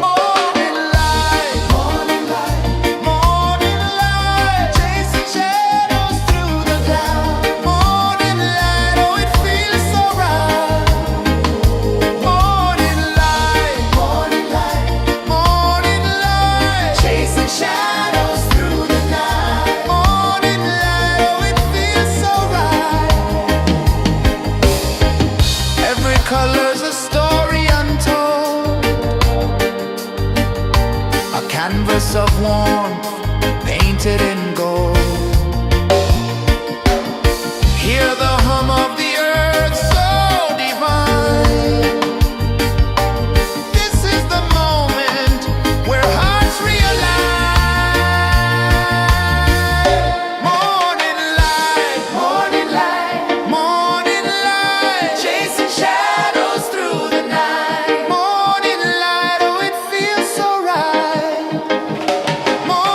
Morning light, morning light, morning light, chasing shadows through the cloud. Morning light, oh it feels so right. Morning light, morning light, morning light, chasing shadows through the night. Morning light, oh it feels so right. Every color's a story untold, a canvas of warmth painted in gold. Hear the hum of the earth so divine. This is the moment where hearts realign. Morning light, morning light, morning light, chasing shadows through the night. Morning light, oh it feels so right. Morning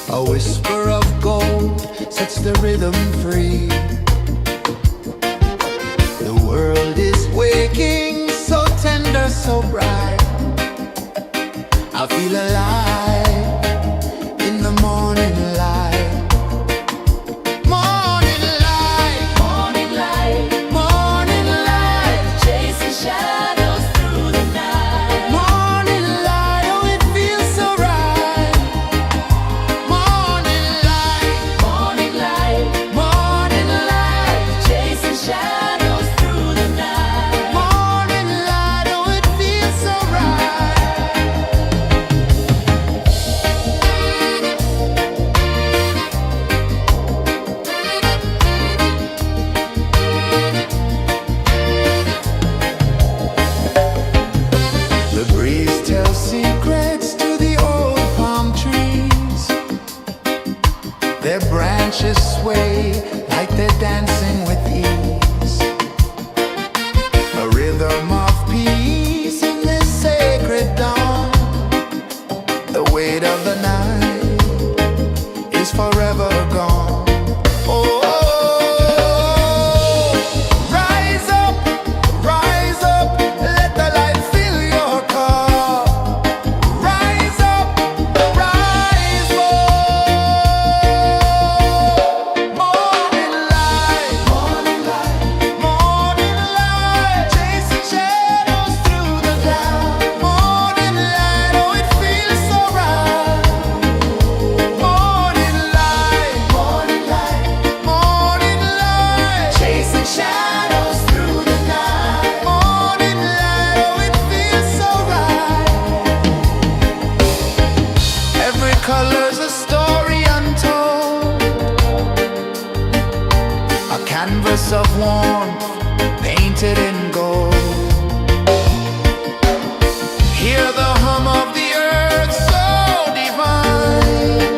A whisper of gold sets the rhythm free. The world is waking, so tender, so bright. I feel alive in the morning light. Morning light, Morning light, morning light, chasing shadows through the night. morning light, oh it feels so right. Morning light, Morning light, morning light, chasing shadows through the night. morning light, oh it feels so right. The breeze tells secrets to the old palm trees. Their branches sway like they're dancing with ease. A rhythm of peace in this sacred dawn. The weight of the night is forever gone. Oh, rise up, let the light fill your cup. Rise up, rise up. Morning light, morning light, morning light, chasing shadows through the cloud. Morning light, oh it feels so right. Morning light, morning light, morning light, chasing shadows through the night. Morning light, oh it feels so right. Every color's a story untold, a canvas of warmth painted in gold. Hear the hum of the earth so divine.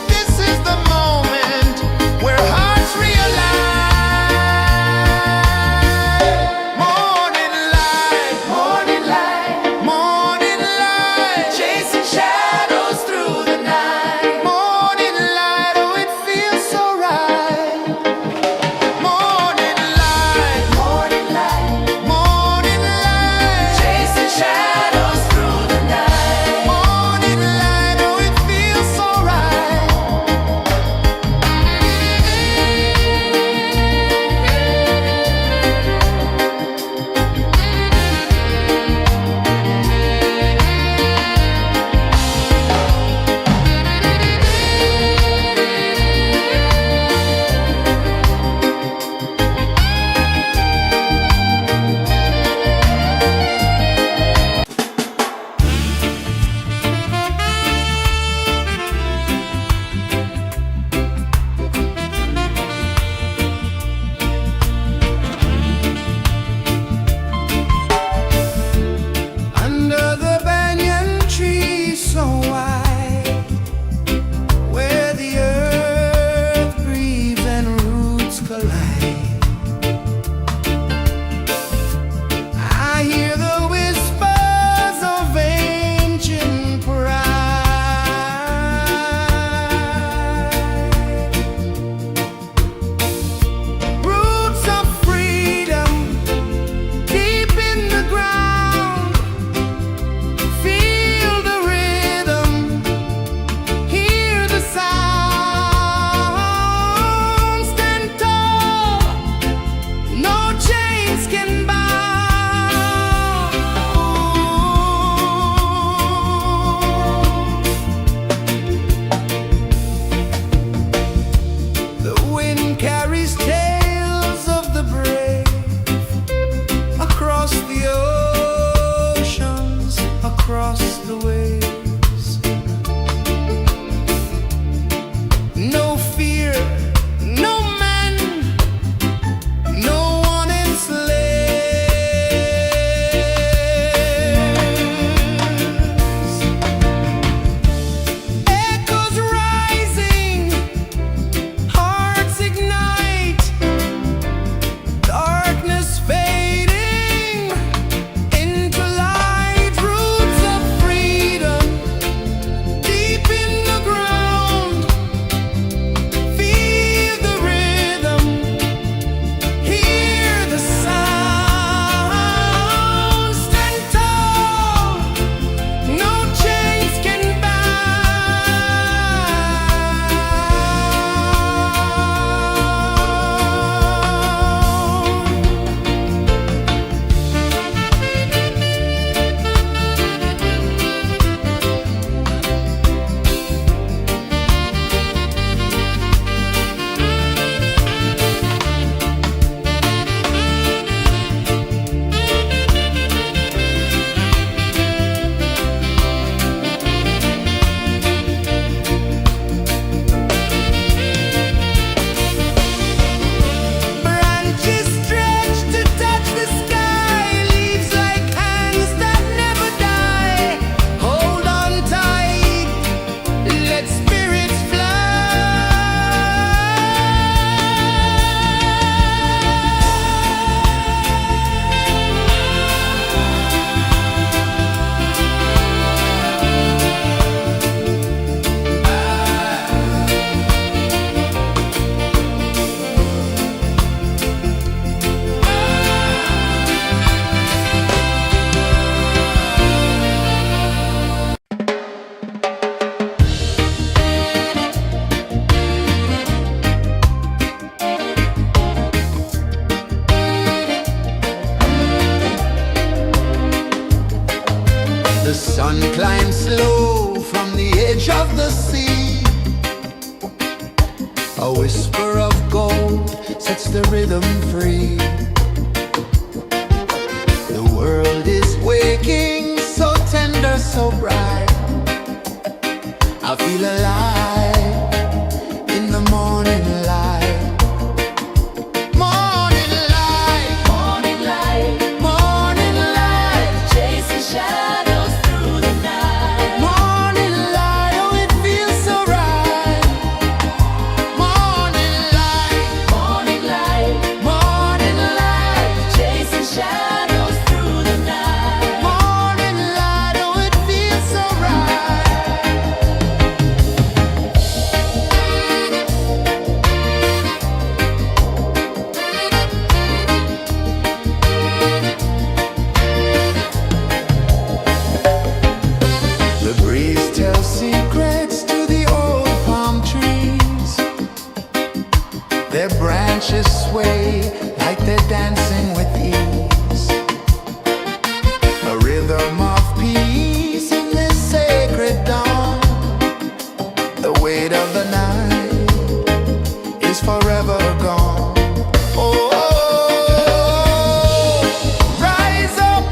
This is the moment where hearts realign. Morning light, morning light, morning light, chasing shadows through the night. Morning light, oh it feels so right. Morning light, change of the sea. A whisper of gold sets the rhythm free. The world is waking, so tender, so bright. I feel alive in the morning light. Morning light, Morning light, morning light, chasing shadows through the night. morning light, oh it feels so right. Morning light, Morning light, morning light, chasing shadows through the night. morning light, oh it feels so right. The breeze tells secrets to the old palm trees. Their branches sway like they're dancing with ease. A rhythm of peace in this sacred dawn. The weight of the night is forever gone. Oh, rise up,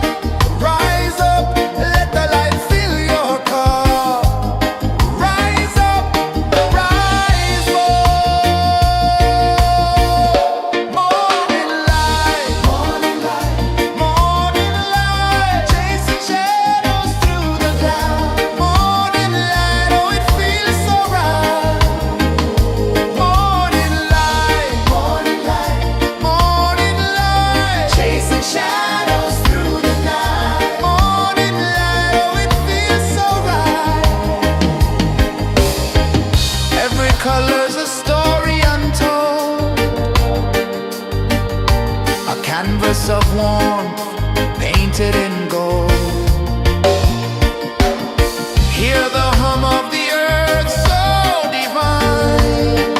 let the light fill your cup. Rise up, rise up. Morning light, morning light, morning light, chasing shadows through the cloud. Morning light, oh it feels so right. Morning light, morning light, morning light, chasing shadows through the night. Morning light, oh it feels so right. Every color's a story untold, a canvas of warmth painted in gold. Hear the hum of the earth so divine.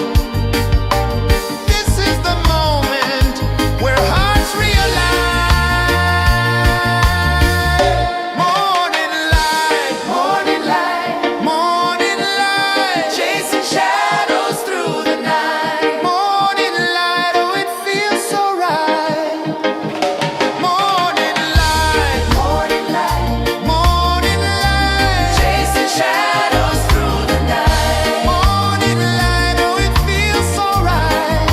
This is the moment where hearts realign. Morning light, morning light, morning light, chasing shadows through the night. Morning light, oh it feels so right. Morning light, morning light, morning light, chasing shadows through the night. Morning light, oh it feels so right.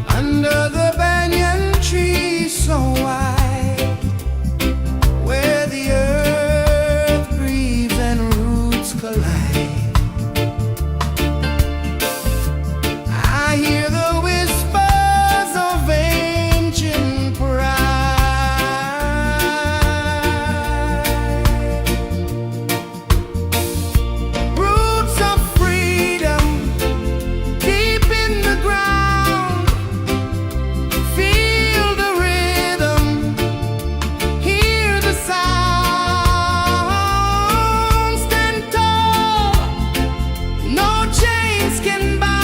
Under the banyan tree so wide, where the earth breathes and roots collide, I hear the whispers of ancient pride. Roots of freedom deep in the ground. Feel the rhythm, hear the sound. Stand tall, no chains can bound.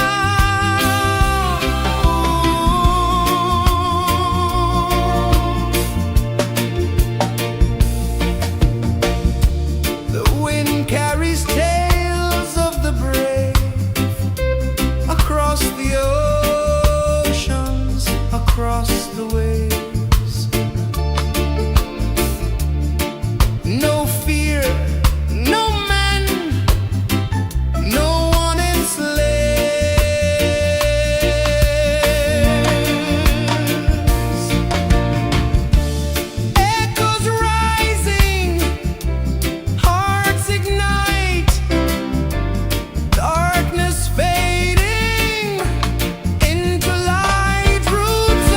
The wind carries tales of the brave across the oceans, across the waves. No fear, no man, no one enslaves. Echoes rising, hearts ignite, darkness fading into light. Roots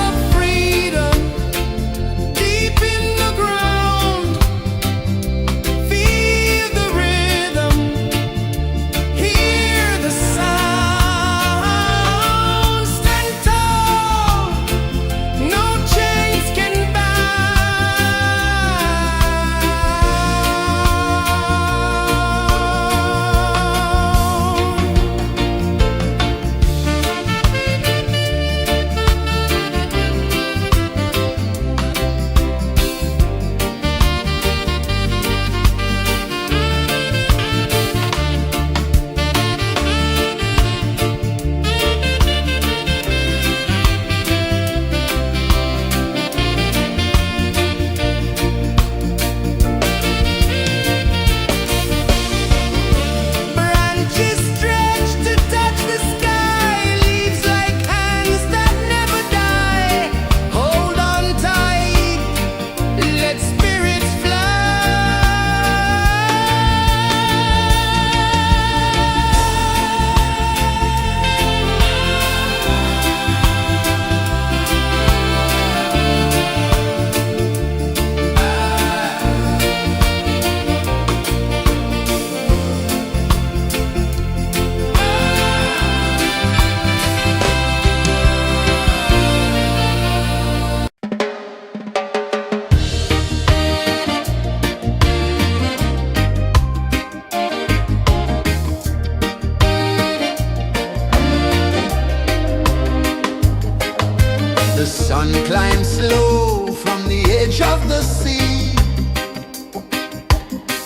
The sun climbs slow from the edge of the sea.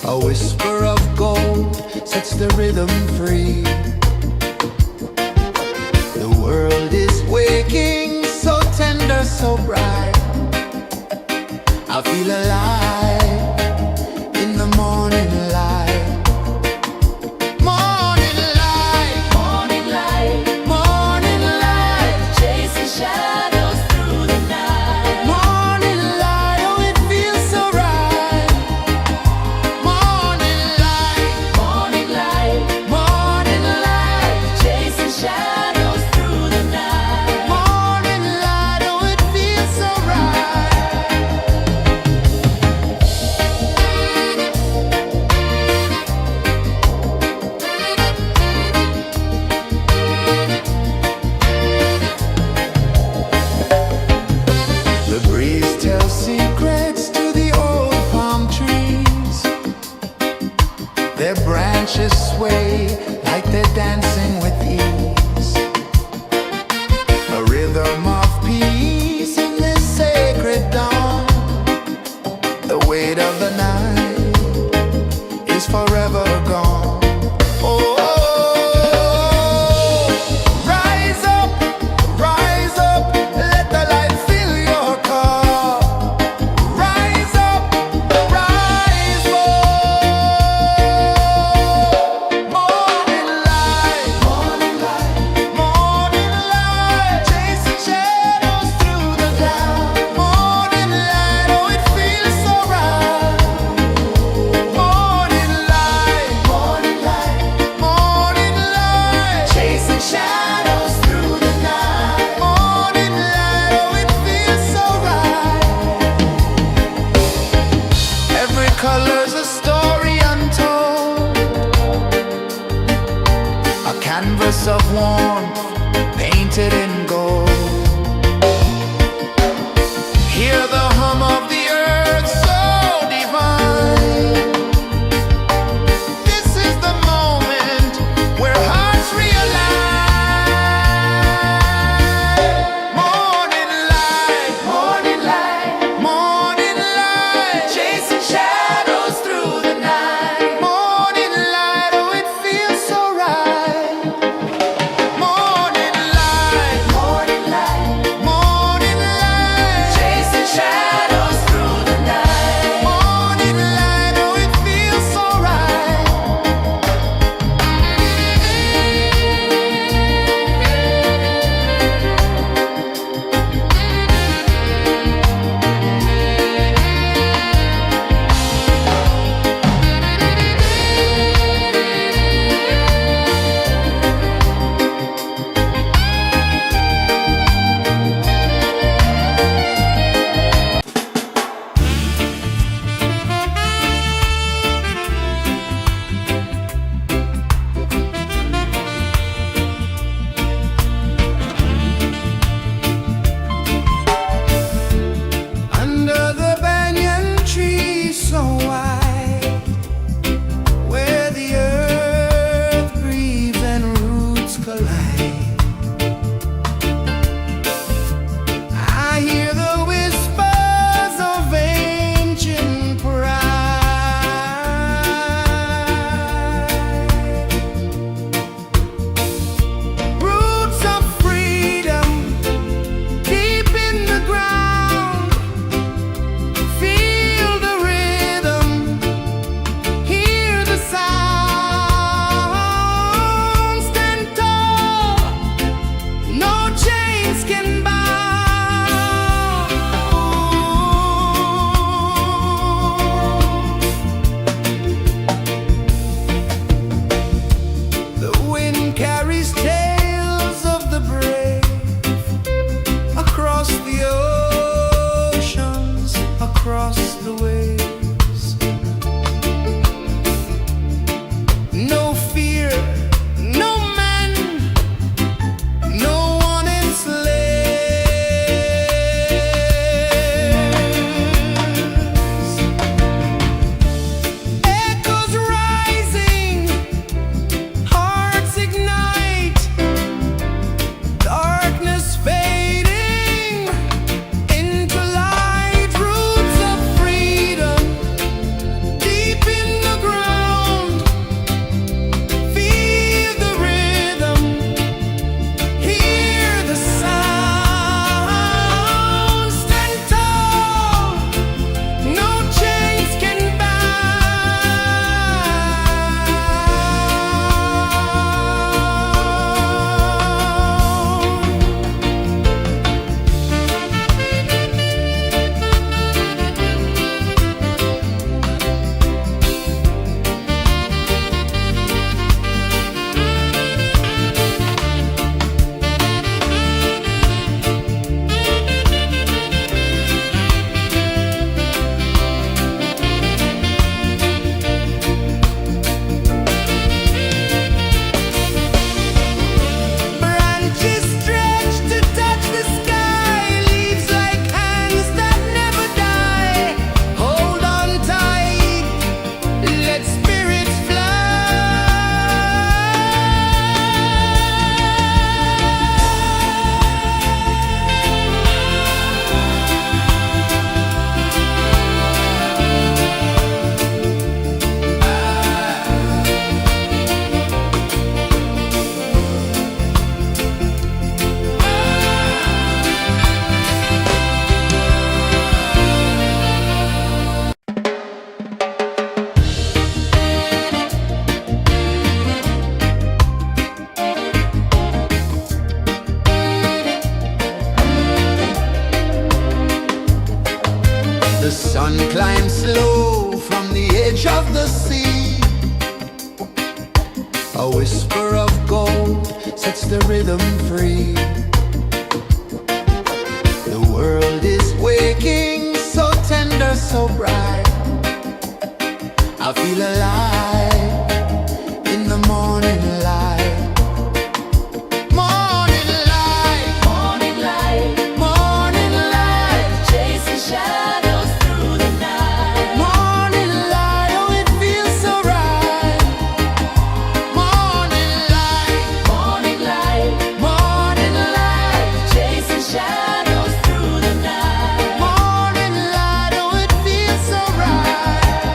A whisper of gold sets the rhythm free. The world is waking, so tender, so bright. I feel alive in the morning light. Morning light, Morning light, morning light, chasing shadows through the night. morning light, oh it feels so right. Morning light, Morning light, morning light, chasing shadows through the night. morning light, oh it feels so right. The sun climbs slow from the edge of the sea. A whisper of gold sets the rhythm free. The world is waking, so tender, so bright. I feel alive in the morning light. Morning light, Morning light, morning light, chasing shadows through the night. morning light, oh it feels so right. Morning light, Morning light, morning light, chasing shadows through the night. morning light, oh it feels so right.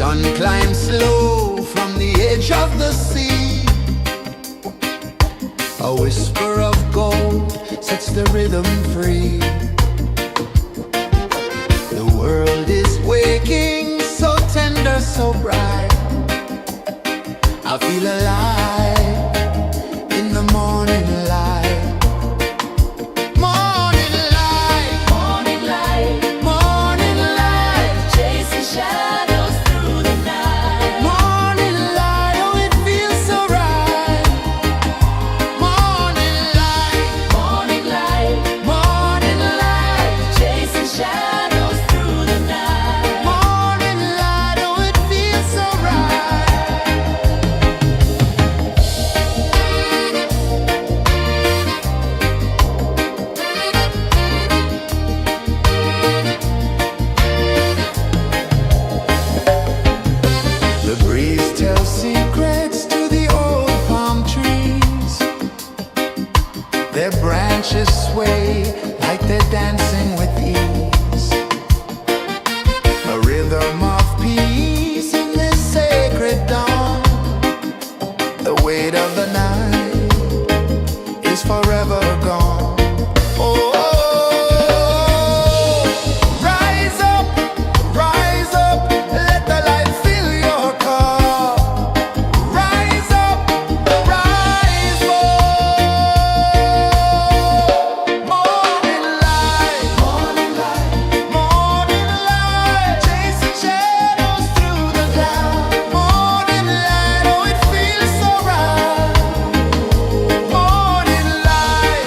sun climbs slow from the edge of the sea. A whisper of gold sets the rhythm free. The world is waking, so tender, so bright. I feel alive in the morning light. Morning light, Morning light, morning light, chasing shadows through the night. morning light, oh it feels so right. Morning light, Morning light, morning light, chasing shadows through the night. morning light, oh it feels so right. The breeze tells secrets to the old palm trees. Their branches sway like they're dancing with ease. A rhythm of peace in this sacred dawn. The weight of the night is forever gone. Oh, rise up, let the light fill your cup. Rise up, rise more. Morning light, morning light, chasing shadows through the cloud. Morning light, oh it feels so right. Morning light,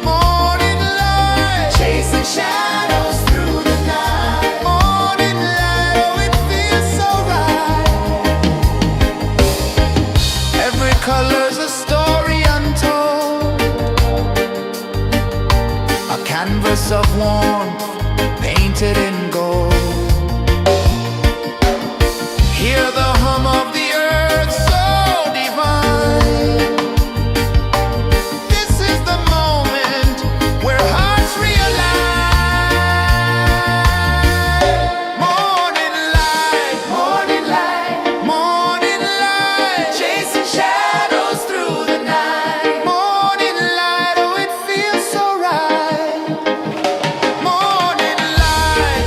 morning light, chasing shadows through the night. Morning light, oh it feels so right. Every color's a story untold, a canvas of warmth painted in gold. Hear the hum of the earth so divine. This is the moment where hearts realign. Morning light, morning light, chasing shadows through the night. Morning light, oh it feels so right. Morning light,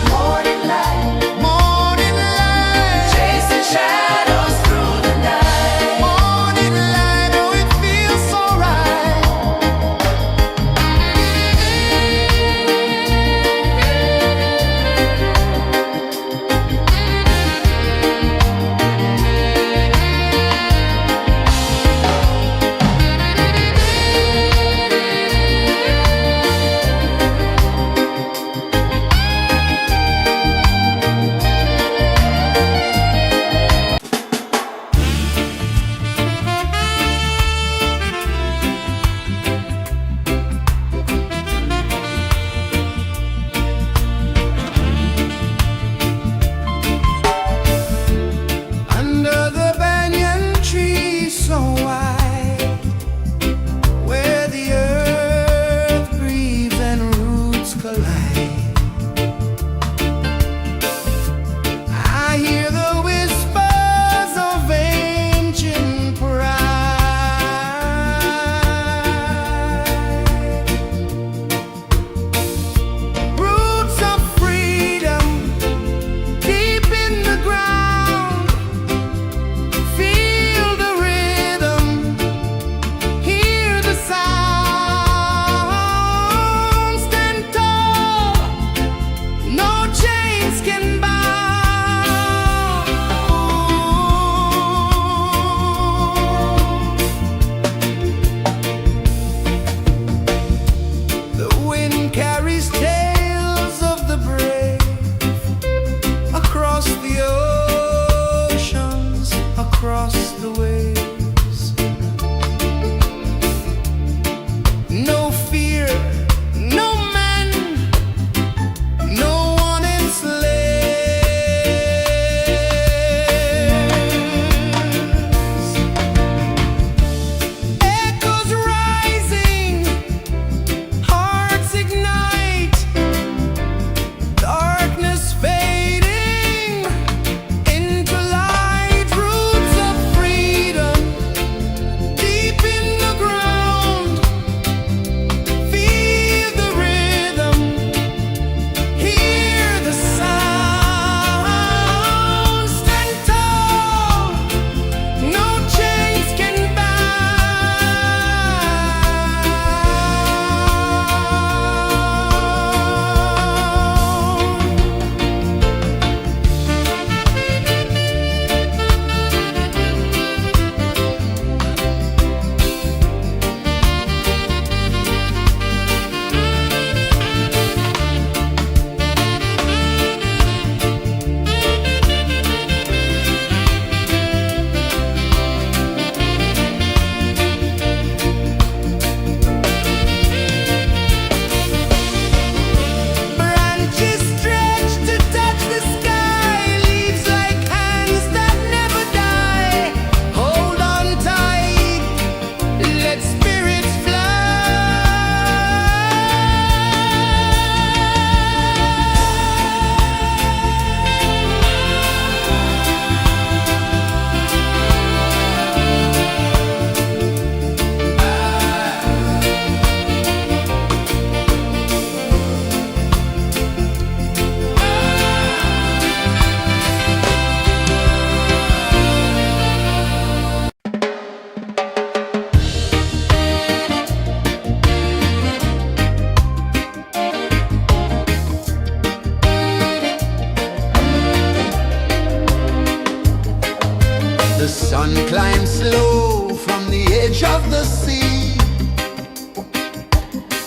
sun climbs slow from the edge of the sea.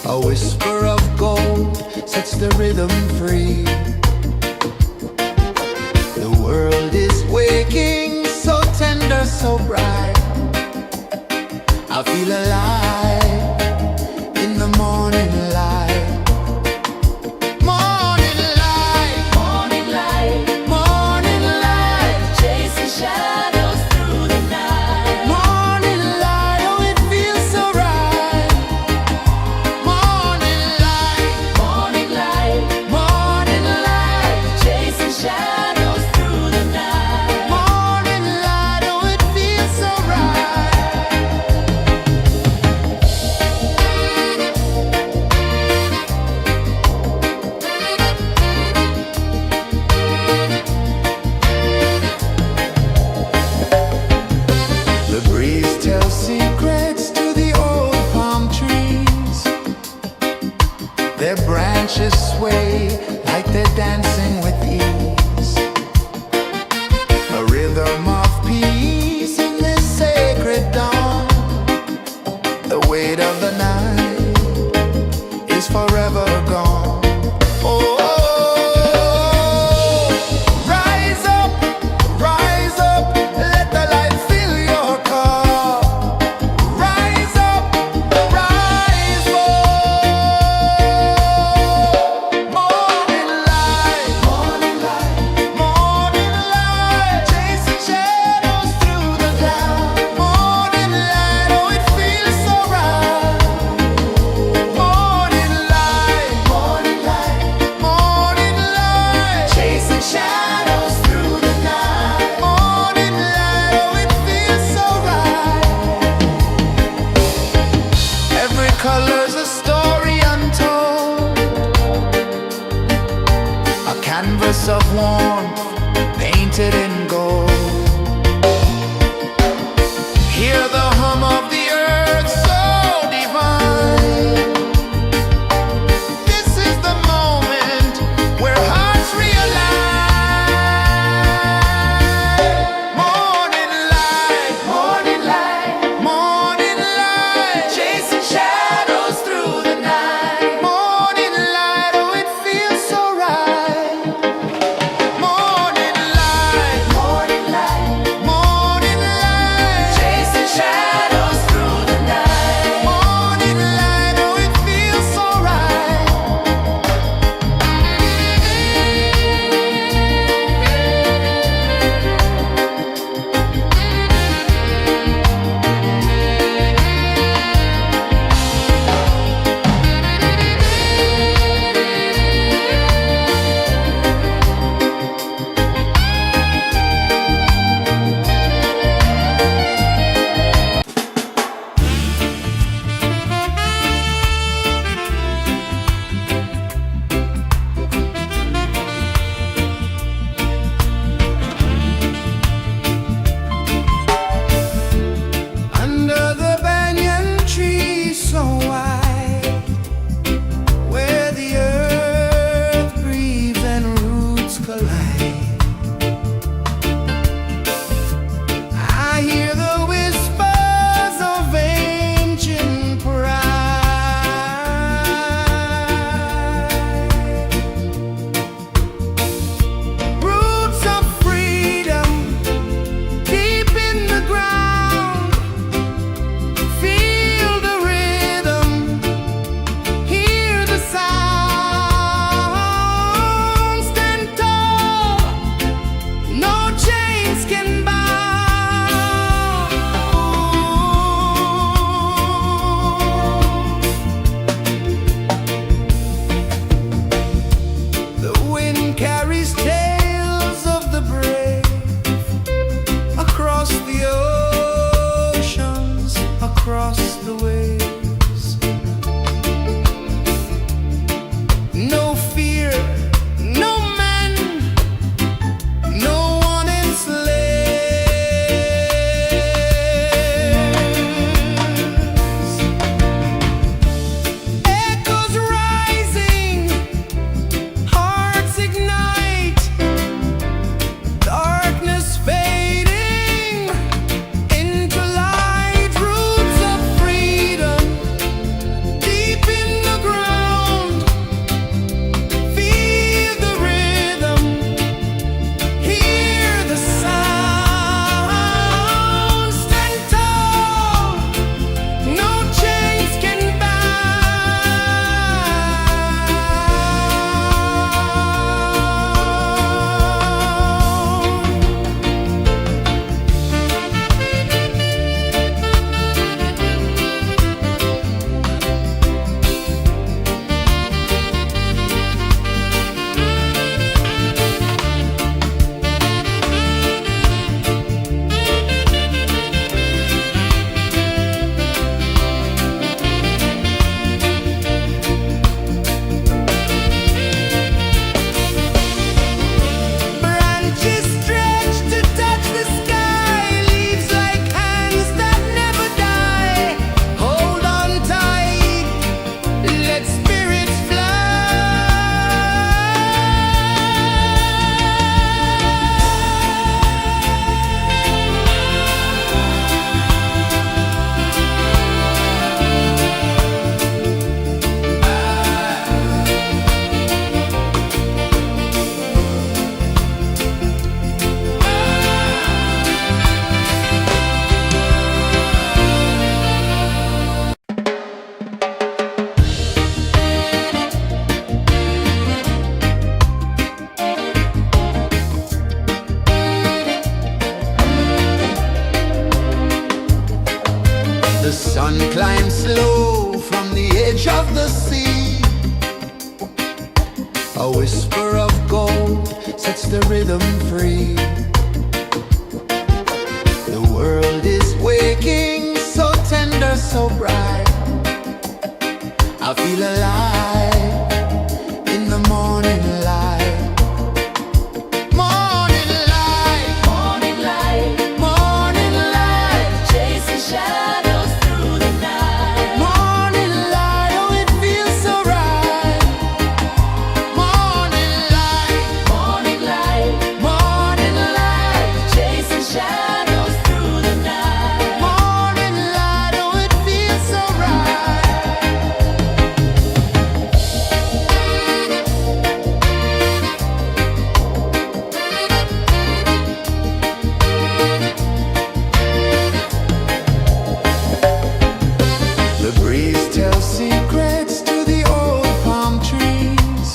A whisper of gold sets the rhythm free. The world is waking, so tender, so bright. I feel alive in the morning light. Morning light, Morning light, morning light, chasing shadows through the night. morning light, oh it feels so right. Morning light, Morning light, morning light, chasing shadows through the night. morning light, oh it feels so right. The breeze tells secrets to the old palm trees. Their branches sway like they're dancing with ease. A rhythm of peace in this sacred dawn. The weight of the night is forever gone. Oh, rise up, let the light fill your cup. Rise up, rise up. Morning light, morning light, morning light, chasing shadows through the cloud. Morning light, oh it feels so right. Morning light, morning light, morning light, chasing shadows through the night. Morning light, oh it feels so right. Every color's a story untold, a canvas of warmth painted in gold. Hear the hum of the earth so divine. This is the moment where hearts realign. Morning light, morning light, morning light, chasing shadows through the night. Morning light, oh it feels so right. Morning light, A whisper of gold sets the rhythm free. The world is waking, so tender, so bright. I feel alive in the morning light. Morning light, Morning light, morning light, chasing shadows through the night. morning light, oh it feels so right. Morning light, Morning light, morning light, chasing shadows through the night. morning light, oh it feels so right. The breeze tells secrets to the old palm trees.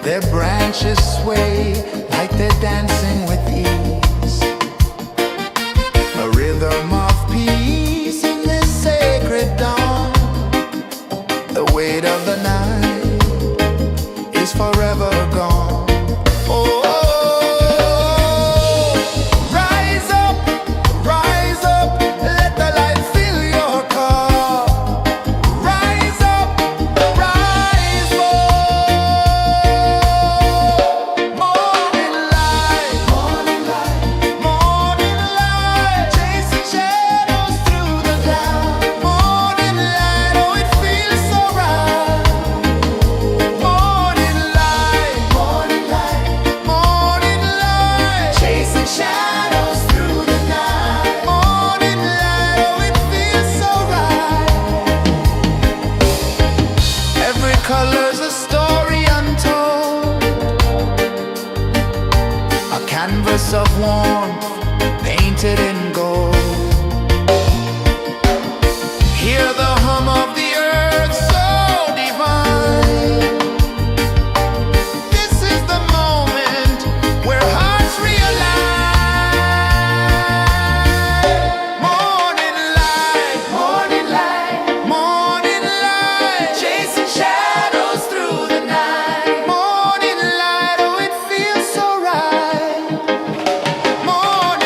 Their branches sway like they're dancing with ease. A rhythm of peace in this sacred dawn. The weight of the night is forever gone. Oh, rise up, let the light fill your car. Rise up, rise up. Morning light, morning light, morning light, chasing shadows through the cloud. Morning light, oh it feels so right. Morning light, morning light, morning light, chasing shadows through the night. Morning light, oh it feels so right. Every color's a story untold, a canvas of warmth painted in gold. Hear the hum of the earth so divine. This is the moment where hearts realign. Morning light, morning light, morning light, chasing shadows through the night. Morning light, oh it feels so right. Morning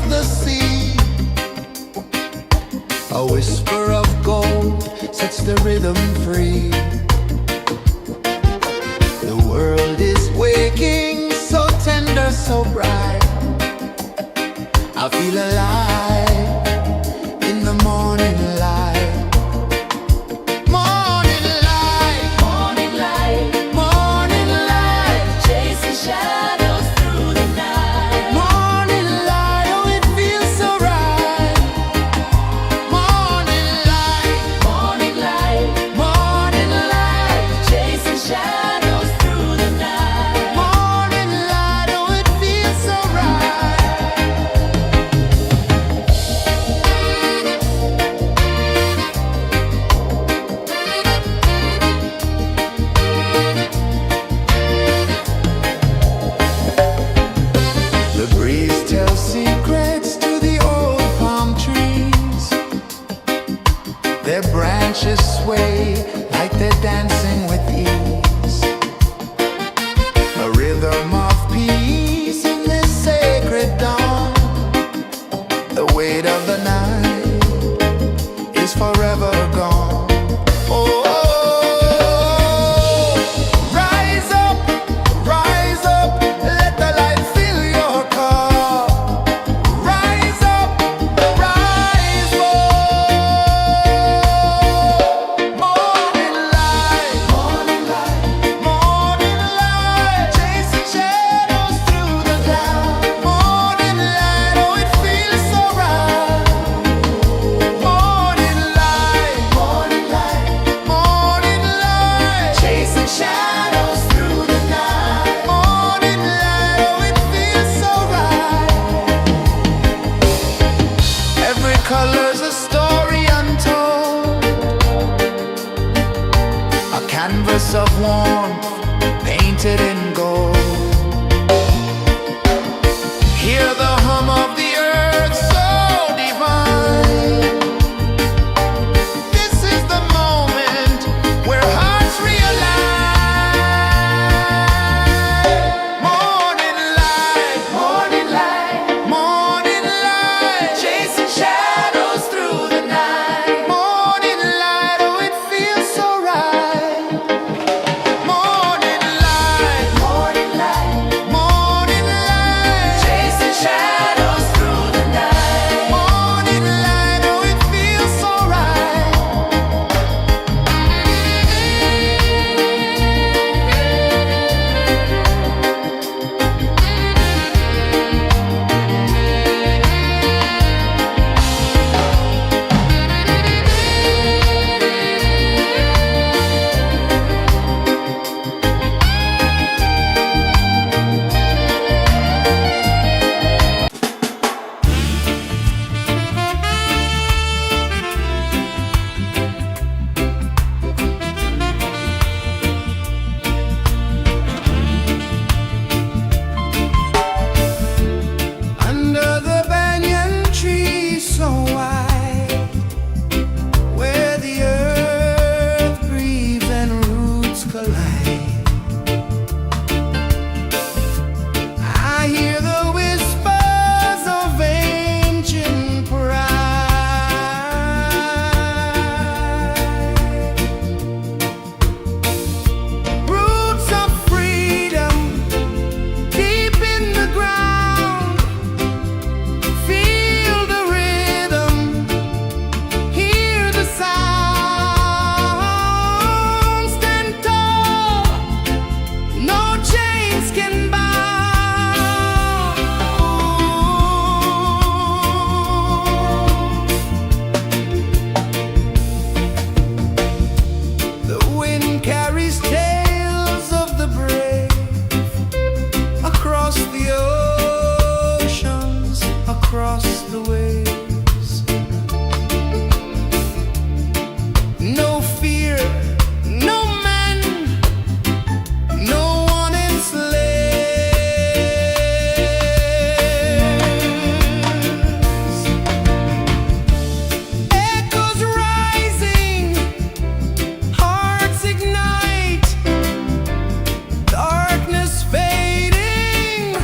of the sea. A whisper of gold sets the rhythm free. The world is waking, so tender, so bright. I feel alive in the morning light. Morning light, Morning light, morning light, chasing shadows through the night. morning light, oh it feels so right. Morning light, Morning light, morning light, chasing shadows through the night. morning light, oh it feels so right. The breeze tells secrets to the old palm trees. Their branches sway like they're dancing with ease. A rhythm of peace in this sacred dawn. The weight of the night is forever gone. Oh, rise up, let the light fill your car. Rise up, rise up. Morning light, morning light, morning light, chasing shadows through the cloud. Morning light, oh it feels so right. Morning light, morning light, morning light, chasing shadows through the night. Morning light, oh it feels so right. Every color's a story untold, a canvas of warmth painted in gold. Hear the hum of the earth so divine. This is the moment where hearts realign. Morning light, morning light, morning light, chasing shadows through the night. Morning light, oh it feels so right. Morning light, morning light, morning light, chasing shadows through the night. Morning light, oh it feels so right. Under the banyan tree so wide, where the earth breathes and roots collide, I hear the whispers of ancient pride. Roots of freedom deep in the ground. Feel the rhythm, hear the sound. Stand tall, no chains can bound. The wind carries tales of the brave across the oceans, across the waves. No fear, no man, no one enslaves. Echoes rising, hearts ignite, darkness fading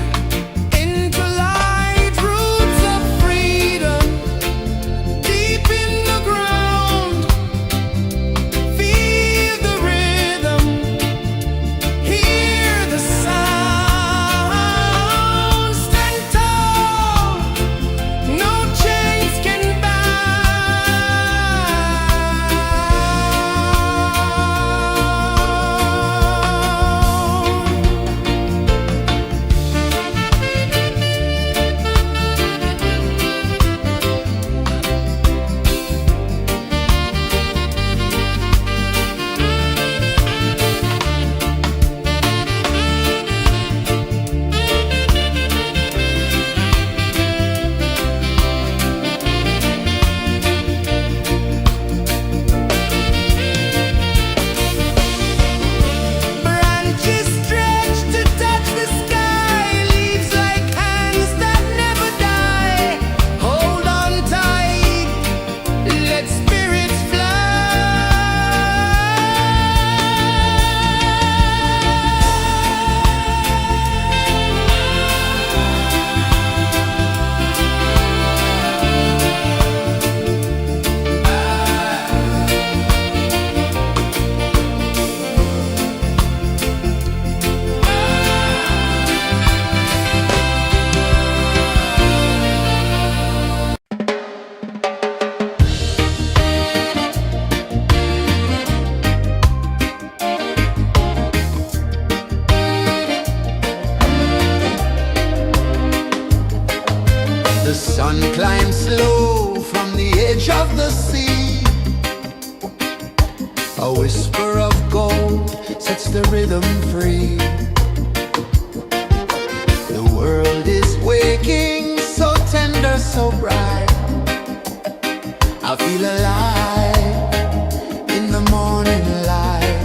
into light. Roots of The sun climbs slow from the edge of the sea. A whisper of gold sets the rhythm free. The world is waking, so tender, so bright. I feel alive in the morning light.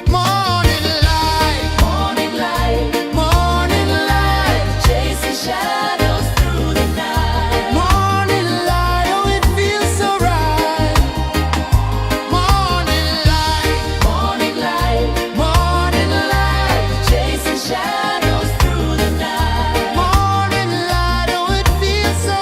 Morning light, Morning light, morning light, chasing shadows through the night. morning light, oh it feels so right. Morning light, Morning light, morning light, chasing shadows through the night. morning light, oh it feels so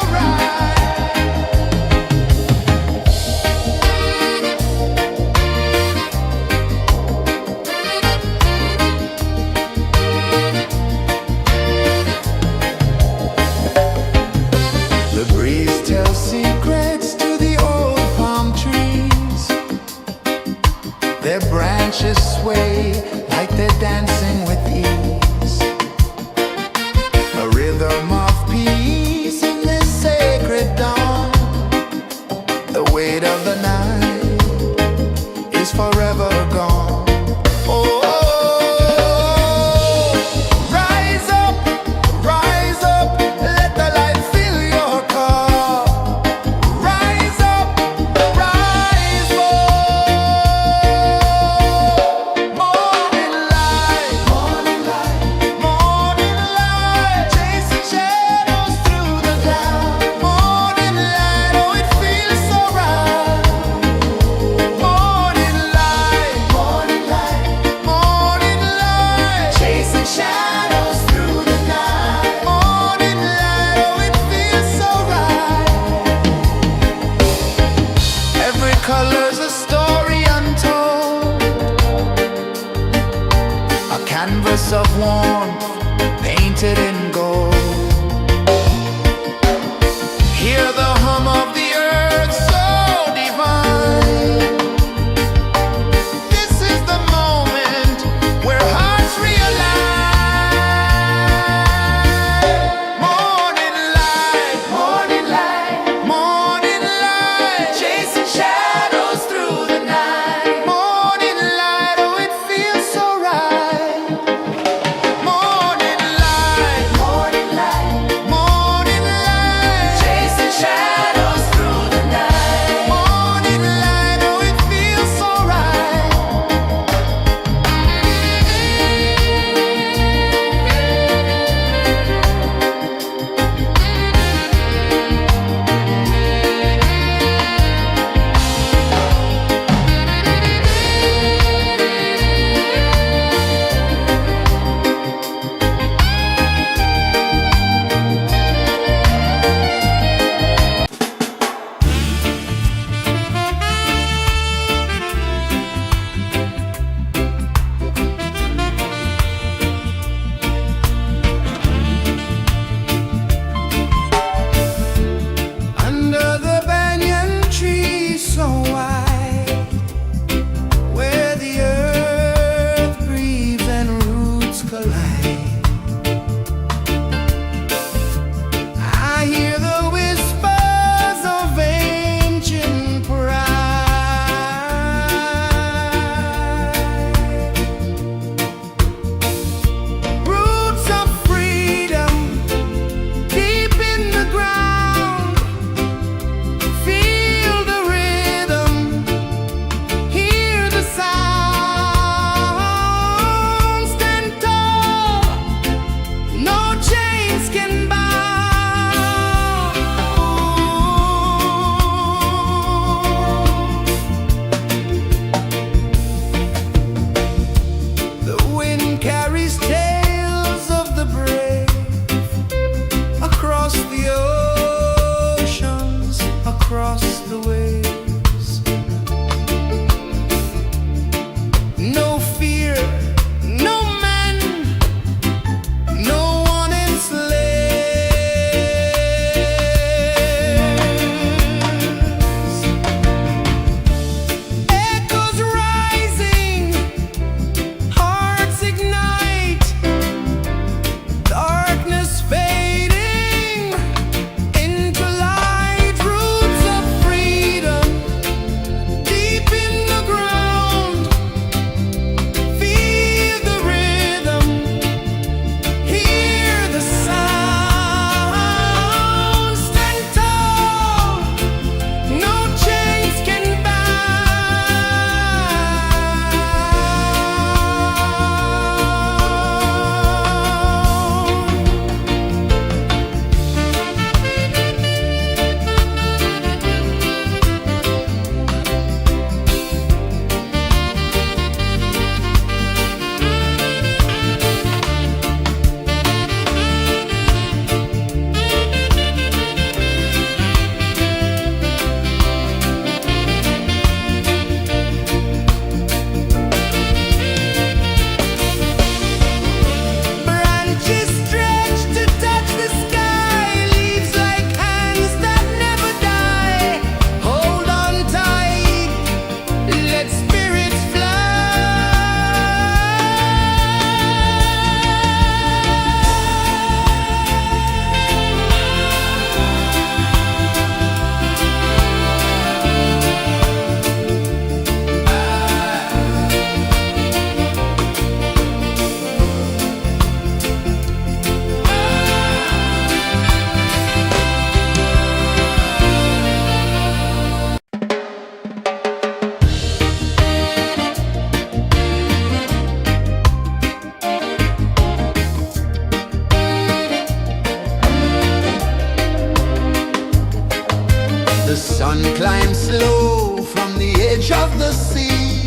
sun climbs slow from the edge of the sea.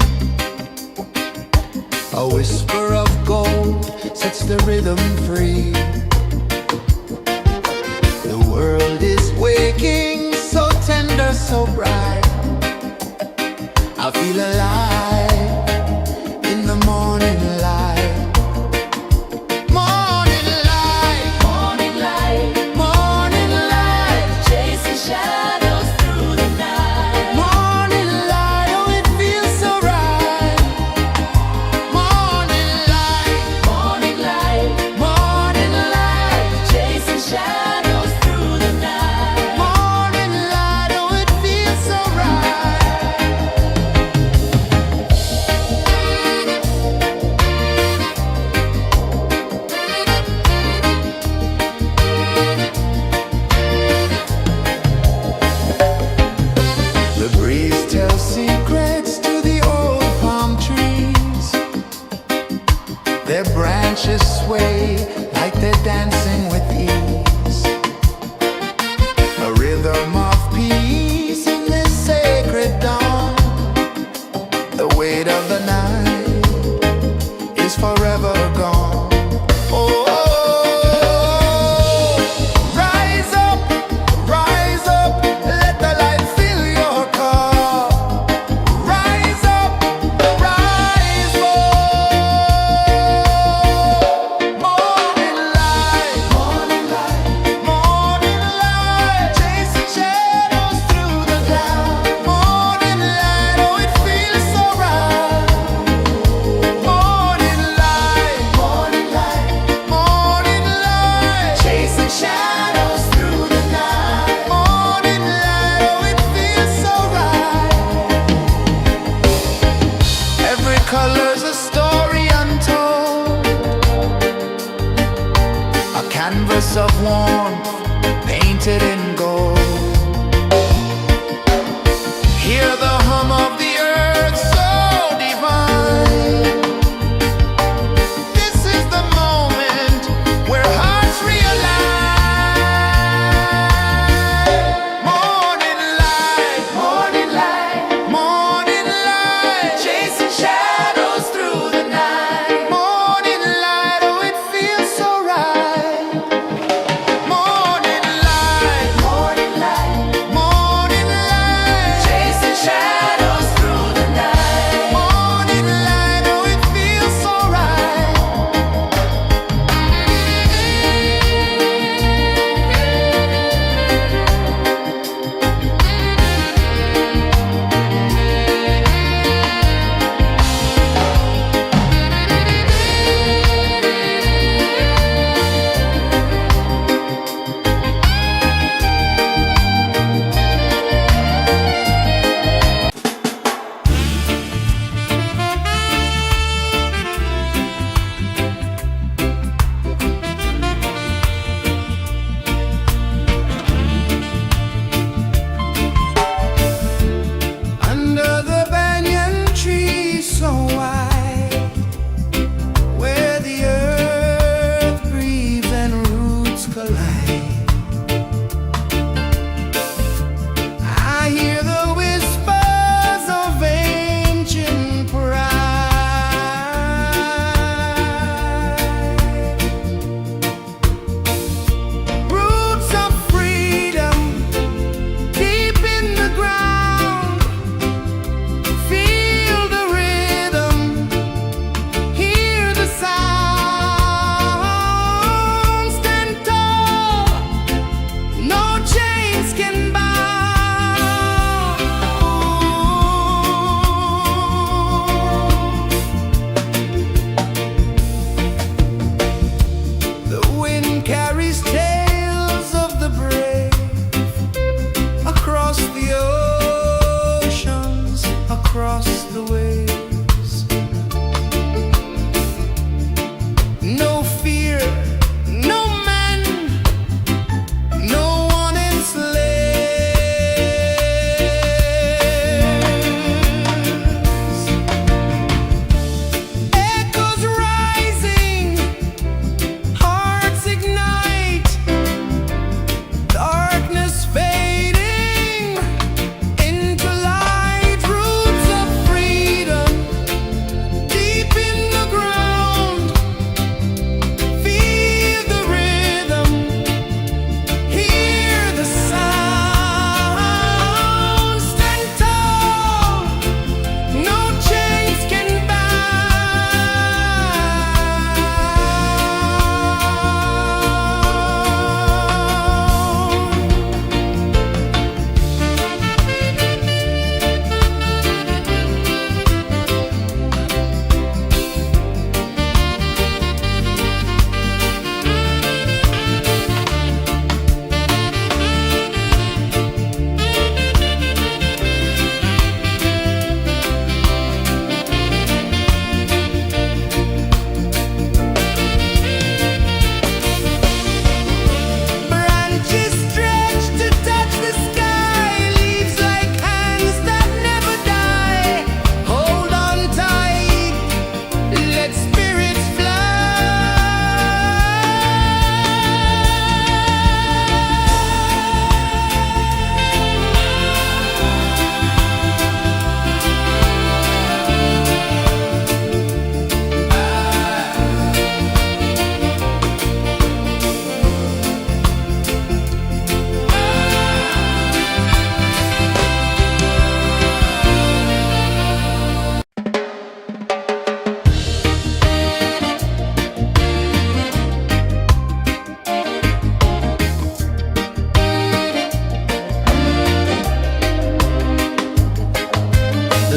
A whisper of gold sets the rhythm free. The world is waking, so tender, so bright. I feel alive in the morning light. Morning light, Morning light, morning light, chasing shadows through the night. morning light, oh it feels so right. Morning light, Morning light, morning light, chasing shadows through the night. morning light, oh it feels so right.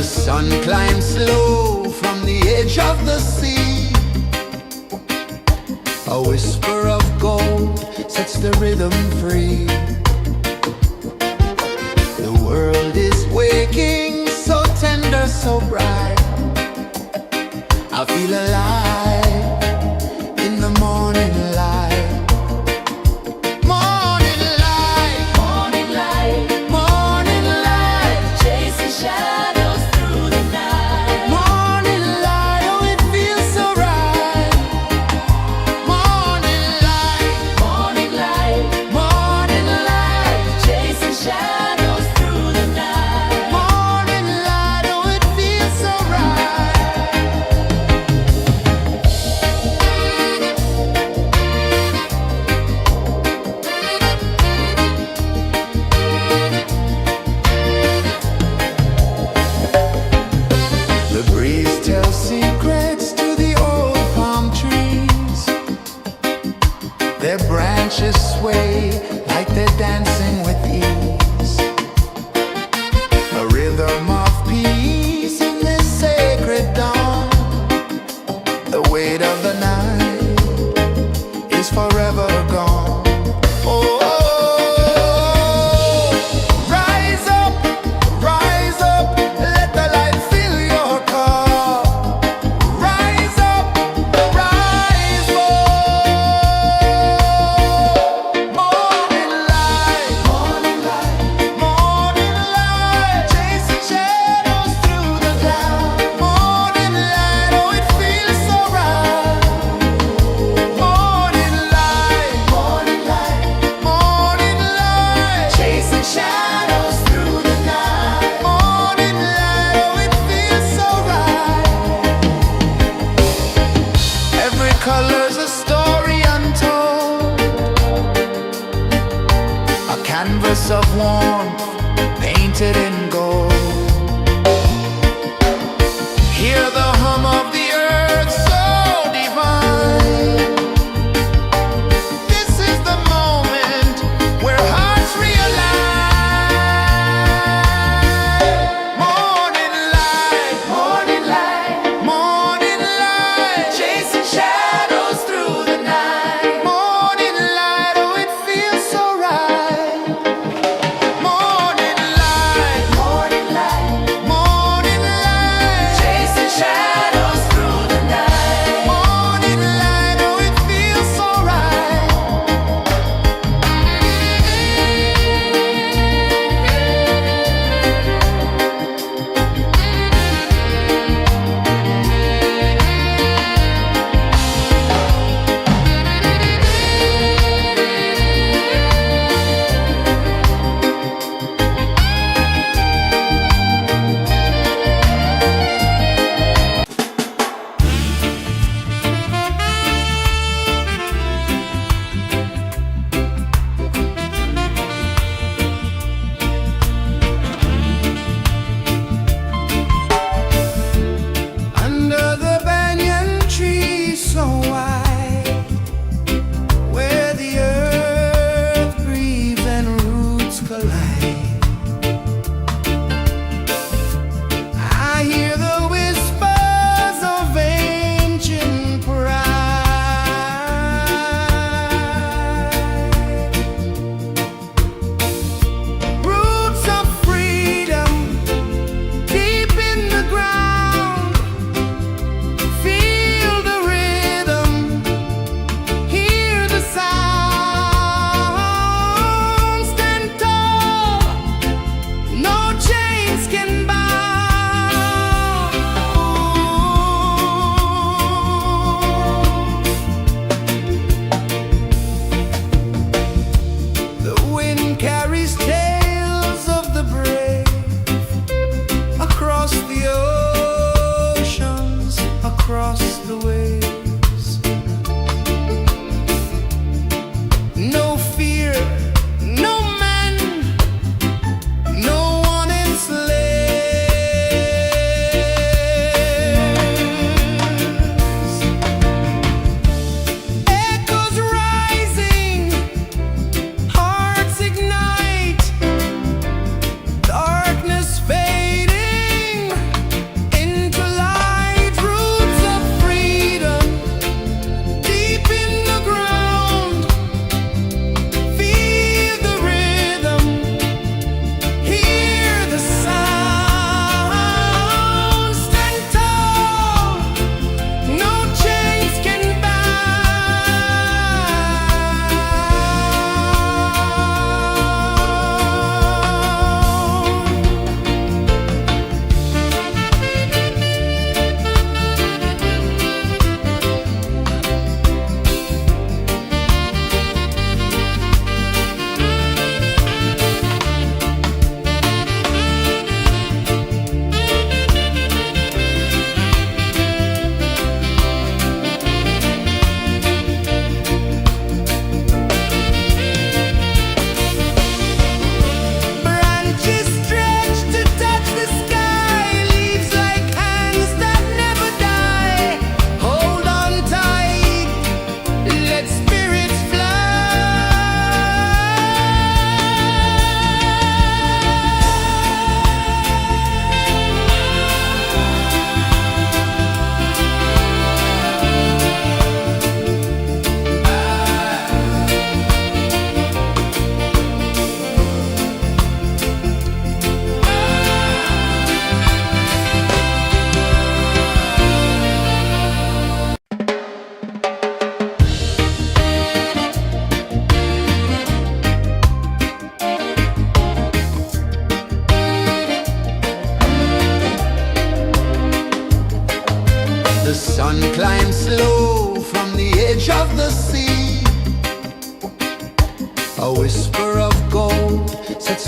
sun climbs slow from the edge of the sea. A whisper of gold sets the rhythm free. The world is waking, so tender, so bright. I feel alive in the morning light. Morning light, Morning light, morning light, chasing shadows through the night. morning light, oh it feels so right. Morning light, Morning light, morning light, chasing shadows through the night. morning light, oh it feels so right. The breeze tells secrets to the old palm trees. Their branches sway like they're dancing with ease. A rhythm of peace in this sacred dawn. The weight of the night is forever gone. Oh, rise up, let the light fill your cup. Rise up, rise up. Morning light, morning light, chasing shadows through the cloud. Morning light, oh it feels so right. Morning light, chasing shadows through the night. Morning light, oh it feels so right. Every color's a story untold, a canvas of warmth painted in gold. Hear the hum of the earth so divine. This is the moment where hearts realign. Morning light, morning light, chasing shadows through the night. Morning light, oh it feels so right. Morning light,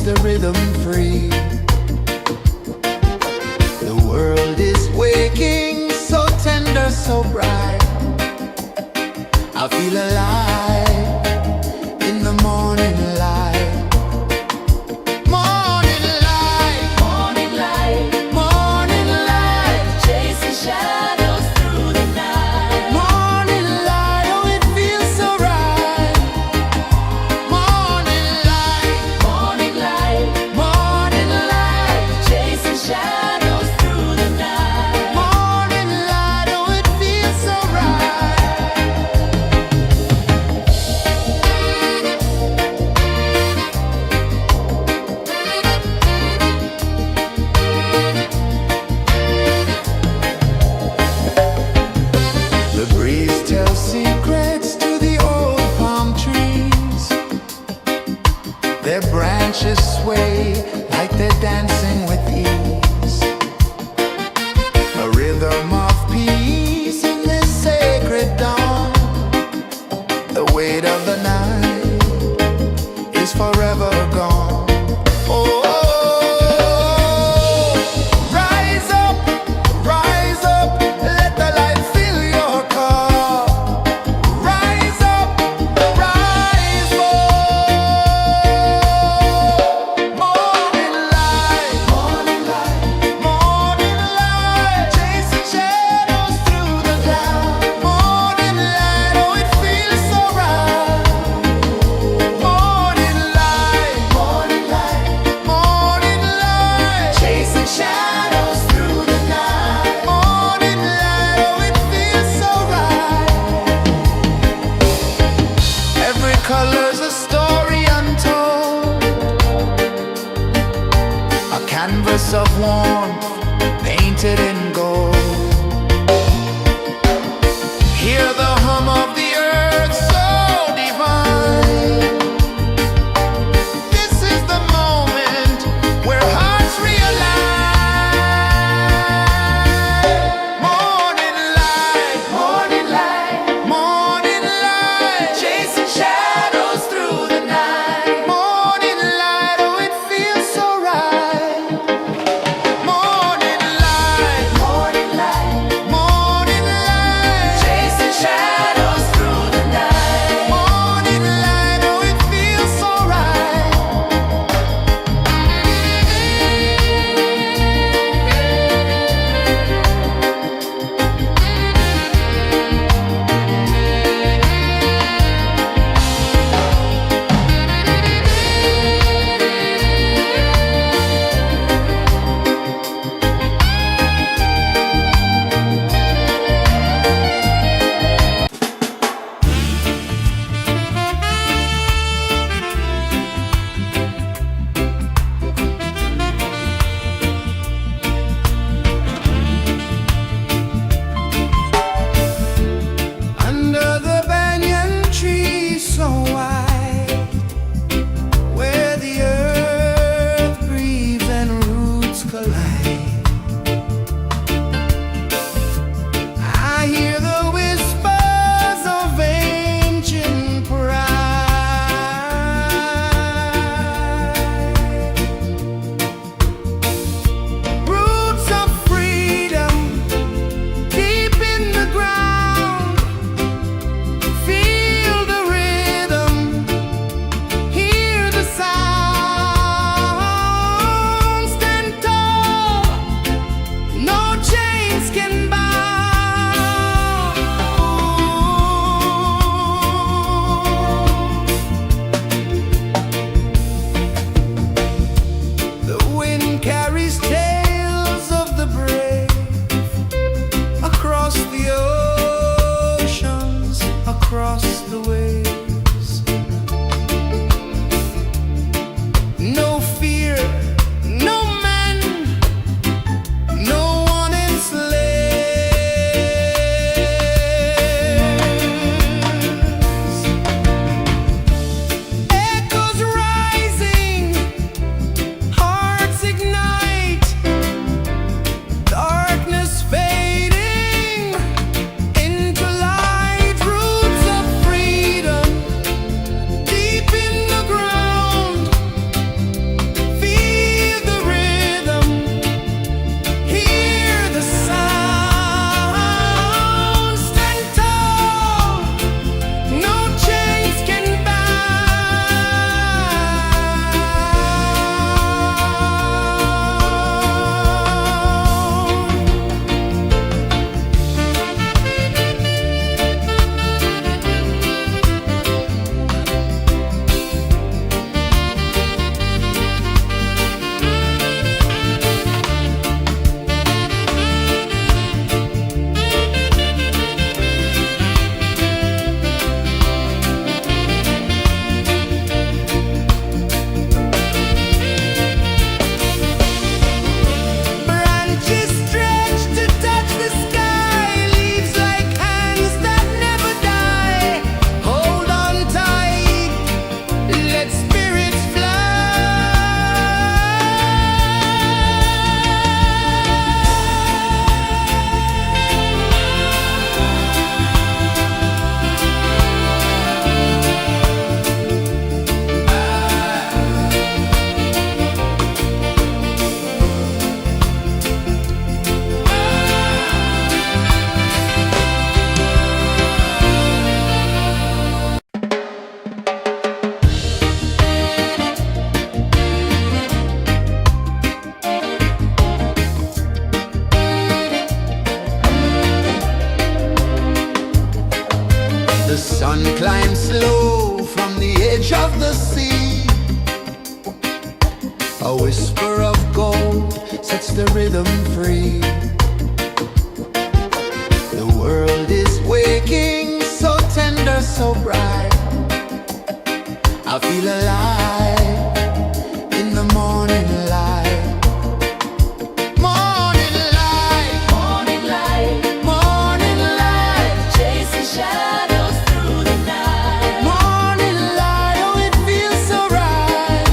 the rhythm free. The world is waking, so tender, so bright. I feel alive in the morning light. Morning light, Morning light, morning light, chasing shadows through the night. morning light, oh it feels so right. Morning light, Morning light, morning light, chasing shadows through the night. morning light, oh it feels so right. The breeze tells secrets to the old palm trees. Their branches sway like they're dancing with ease. A rhythm of peace in this sacred dawn. The weight of the night is forever gone. Oh, rise up, let the light fill your cup. Rise up, rise up. Morning light, morning light, chasing shadows through the cloud. Morning light, oh it feels so right. Morning light, morning light, chasing shadows through the night. Morning light, oh it feels so right. Every color's a story untold, a canvas of warmth painted in gold. Hear the hum of the earth so divine. This is the moment where hearts realign. Morning light, morning light, chasing shadows through the night. Morning light, oh it feels so right. Morning light, A whisper of gold sets the rhythm free. The world is waking, so tender, so bright. I feel alive in the morning light. Morning light, Morning light, morning light, chasing shadows through the night. morning light, oh it feels so right.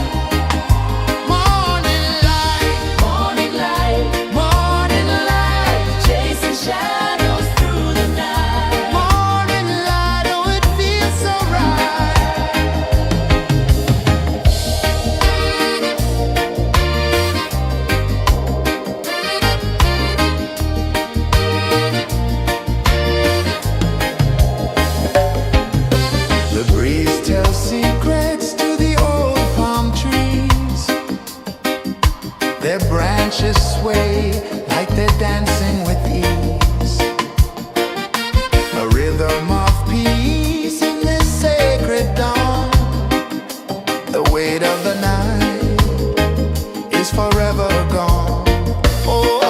Morning light, Morning light, morning light, chasing shadows through the night. morning light, oh it feels so right. The breeze tells secrets to the old palm trees. Their branches sway like they're dancing with ease. A rhythm of peace in this sacred dawn. The weight of the night is forever gone. Oh,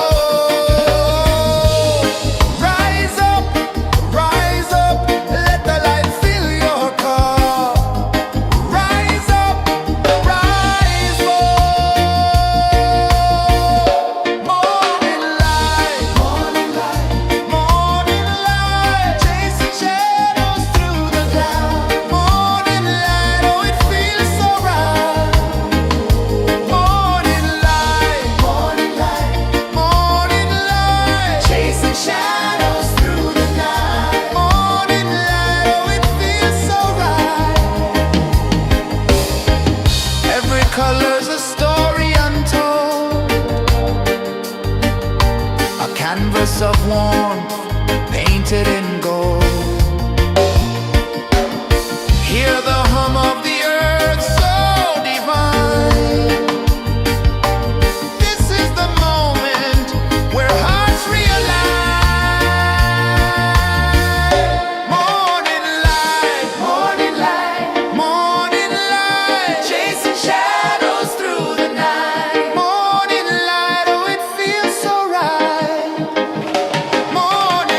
rise up, let the light fill your cup. Rise up, rise up. Morning light, morning light, morning light, chasing shadows through the cloud. Morning light, oh it feels so right. Morning light, morning light, morning light, chasing shadows through the night. Morning light, oh it feels so right. Every color's a story untold, a canvas of warmth painted in gold. Hear the hum of the earth so divine. This is the moment where hearts realign. Morning light, morning light, morning light, chasing shadows through the night. Morning light, oh it feels so right. Morning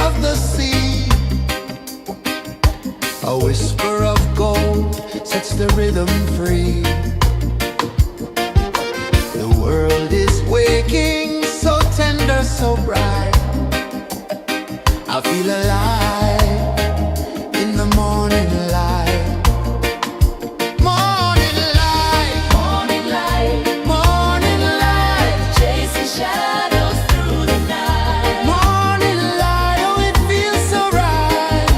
of the sea. A whisper of gold sets the rhythm free. The world is waking, so tender, so bright. I feel alive in the morning light. Morning light, Morning light, morning light, chasing shadows through the night. morning light, oh it feels so right.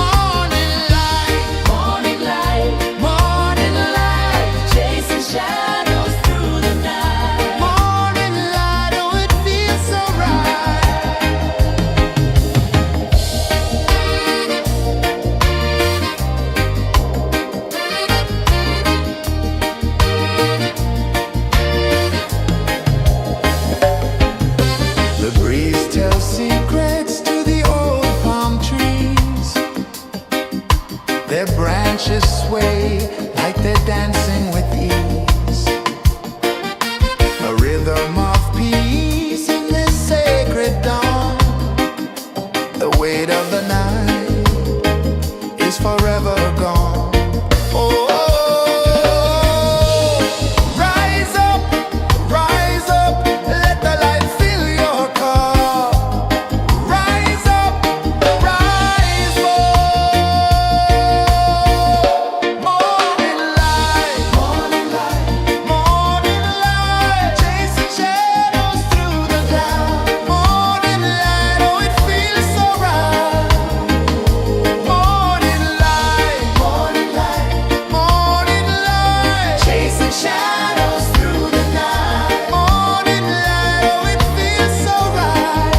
Morning light, Morning light, morning light, chasing shadows through the night. morning light, oh it feels so right. The breeze tells secrets to the old palm trees. Their branches sway like they're dancing with ease. A rhythm of peace in this sacred dawn. The weight of the night is forever gone. Oh, rise up, let the light fill your cup. Rise up, rise up. Morning light, morning light, morning light, chasing shadows through the cloud. Morning light, oh it feels so right. Morning light, morning light, morning light, chasing shadows through the night. Morning light, oh it feels so right.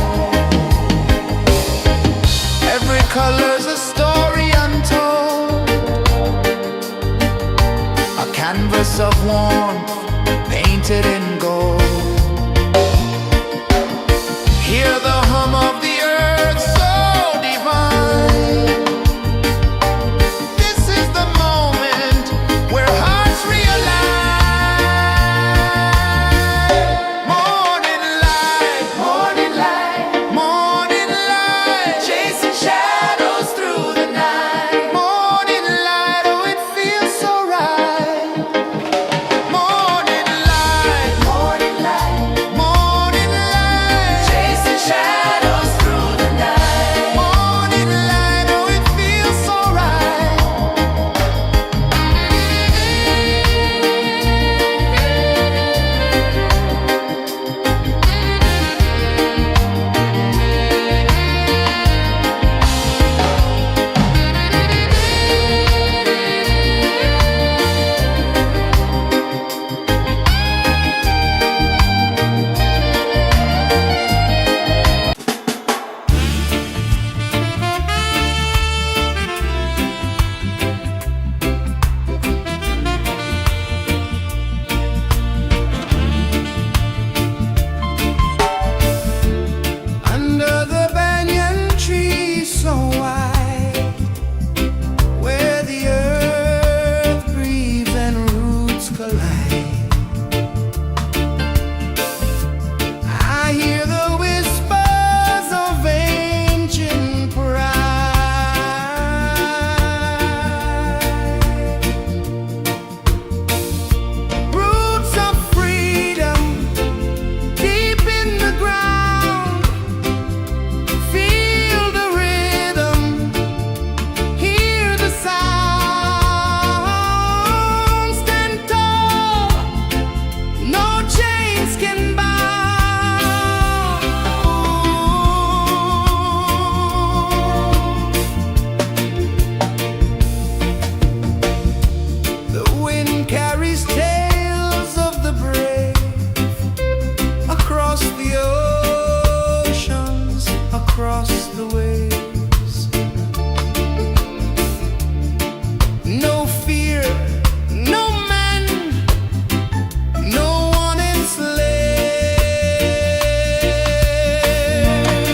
Every color's a story untold, a canvas of warmth painted in gold. Hear the hum of the earth so divine. This is the moment where hearts realign. Morning light, morning light, morning light, chasing shadows through the night. Morning light, oh it feels so right. Morning light, morning light, morning light, chasing shadows through the night. Morning light, oh it feels so right. Under the banyan tree so wide, where the earth breathes and roots collide, I hear the whispers of ancient pride. Roots of freedom deep in the ground. Feel the rhythm, hear the sound. Stand tall, no chains can bound. The wind carries tales of the brave across the oceans, across the waves. No fear, no man, no one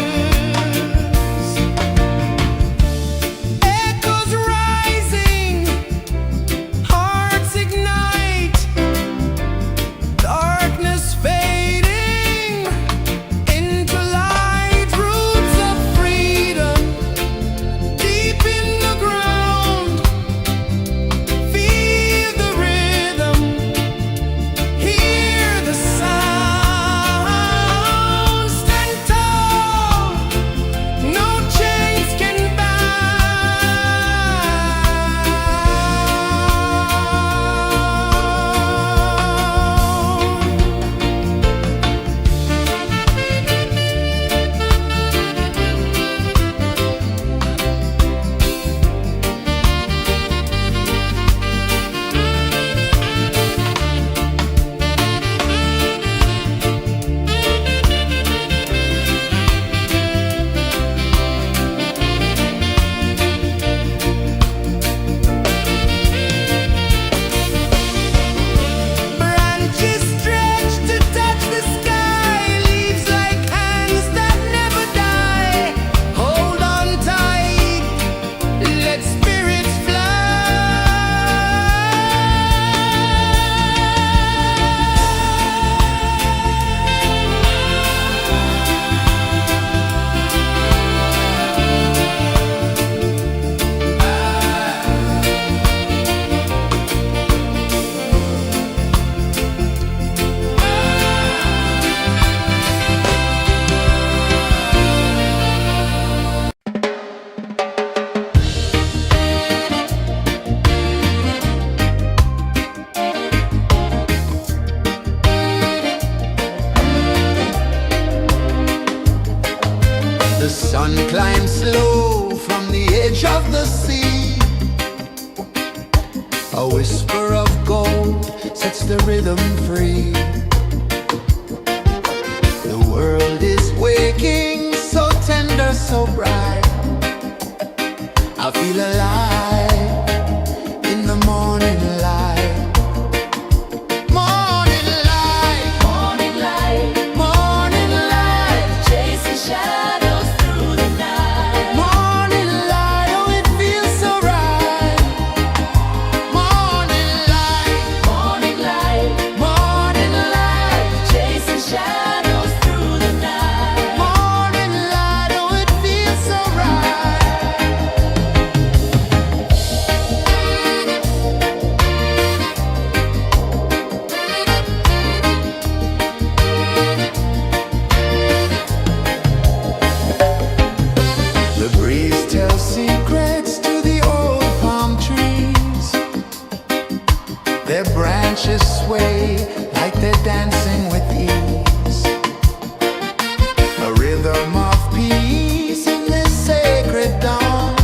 enslaves. Echoes rising, hearts ignite, darkness fading into light. Roots of sun climbs slow from the edge of the sea. A whisper of gold sets the rhythm free. The world is waking, so tender, so bright. I feel alive in the morning light. Morning light, Morning light, morning light, chasing shadows through the night. morning light, oh it feels so right. Morning light, Morning light, morning light, chasing shadows through the night. morning light, oh it feels so right. The breeze tells secrets to the old palm trees. Their branches sway like they're dancing with ease. A rhythm of peace in this sacred dawn.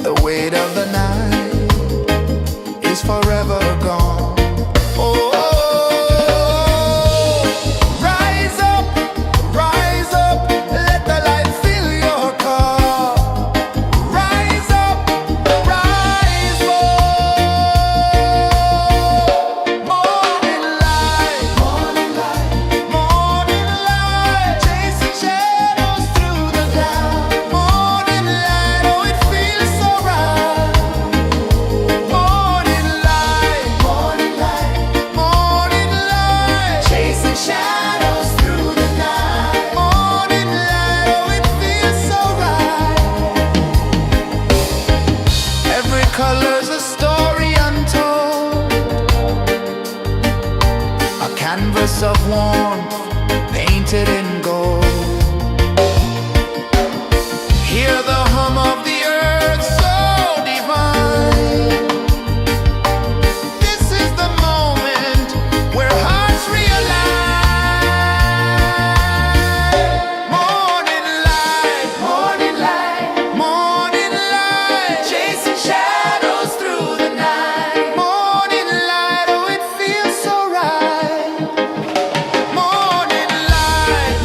The weight of the night is forever gone. Oh, rise up, let the light fill your cup. Rise up, rise up. Morning light, morning light, chasing shadows through the cloud. Morning light, oh it feels so right. Morning light, morning light, chasing shadows through the night. Morning light, oh it feels so right. Every color's a story untold, a canvas of warmth painted in gold. Hear the hum of the earth so divine. This is the moment where hearts realign. Morning light, morning light, chasing shadows through the night. Morning light, oh it feels so right. Morning light,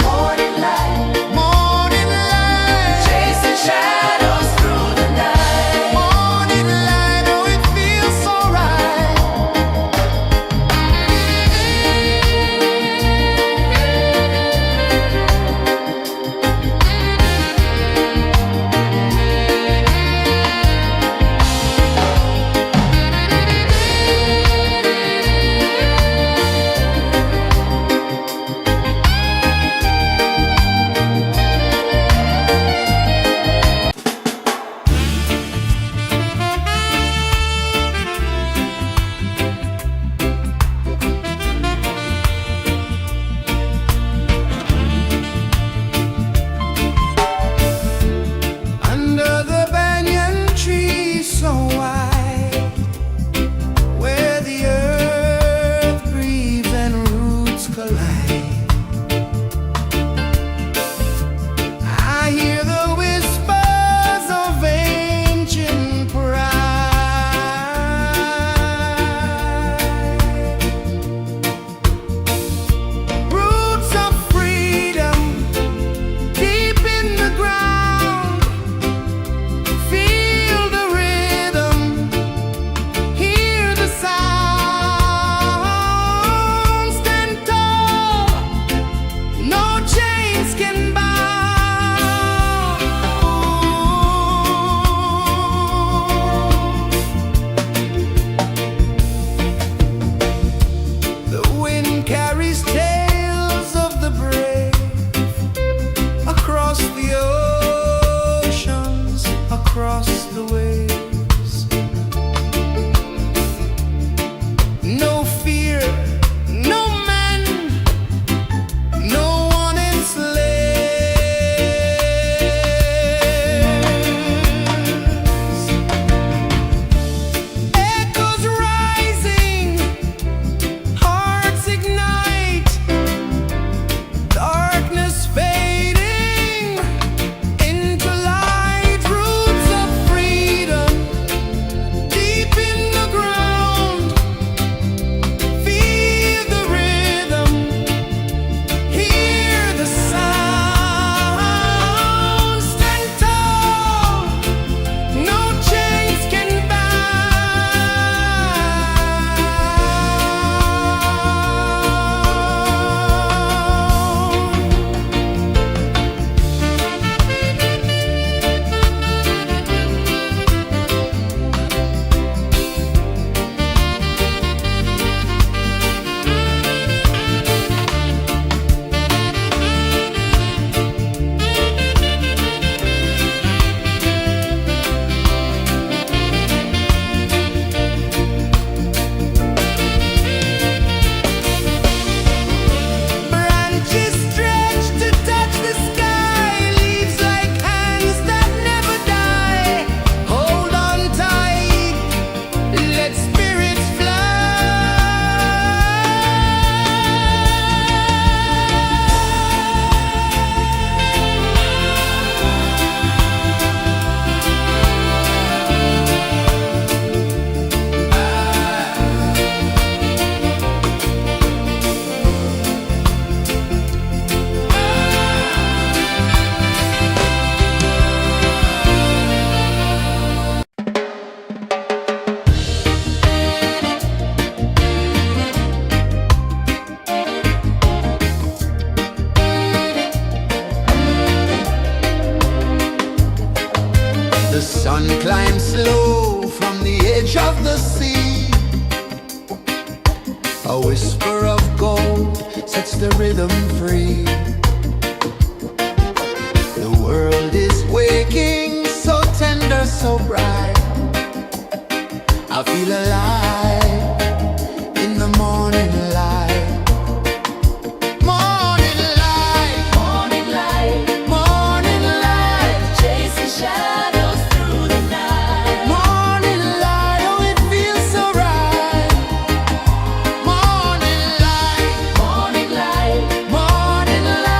The sun climbs slow from the edge of the sea. A whisper of gold sets the rhythm free. The world is waking, so tender, so bright. I feel alive in the morning light. Morning light, Morning light, morning light, chasing shadows through the night. morning light, oh it feels so right. Morning light, Morning light, morning light.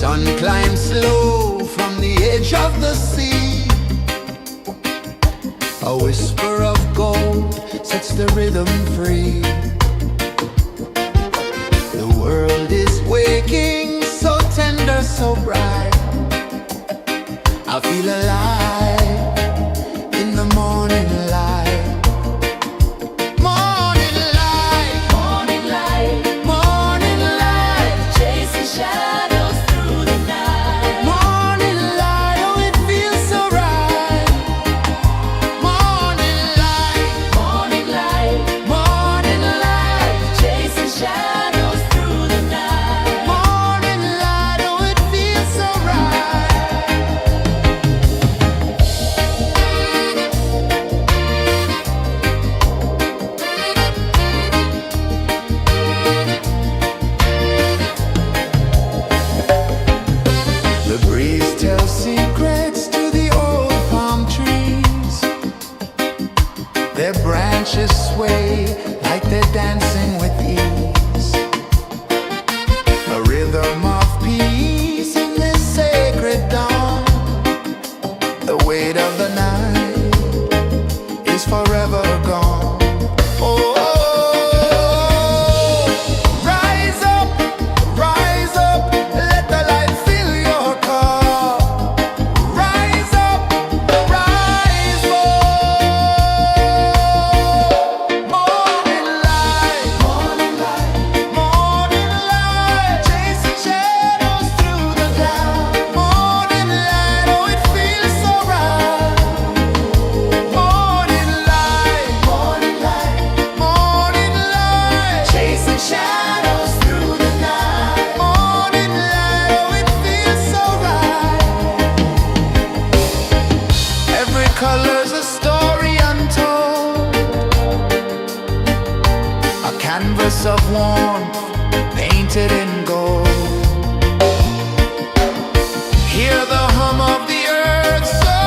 sun climbs slow from the edge of the sea. A whisper of gold sets the rhythm free. The world is waking, so tender, so bright. I feel alive in the morning light. Morning light, Morning light, morning light, chasing shadows through the night. morning light, oh it feels so right. Morning light, Morning light, morning light, chasing shadows through the night. morning light, oh it feels so right. The breeze tells secrets to the old palm trees. Their branches sway like they're dancing with ease. A rhythm of peace in this sacred dawn. The weight of the night is forever gone. Oh, rise up, let the light fill your car. Rise up, rise up. Morning light, morning light, morning light, chasing shadows through the cloud. Morning light, oh it feels so right. Morning light, morning light, morning light, chasing shadows through the night. Morning light, oh it feels so right. Every color's a story untold, a canvas of warmth painted in gold. Hear the hum of the earth so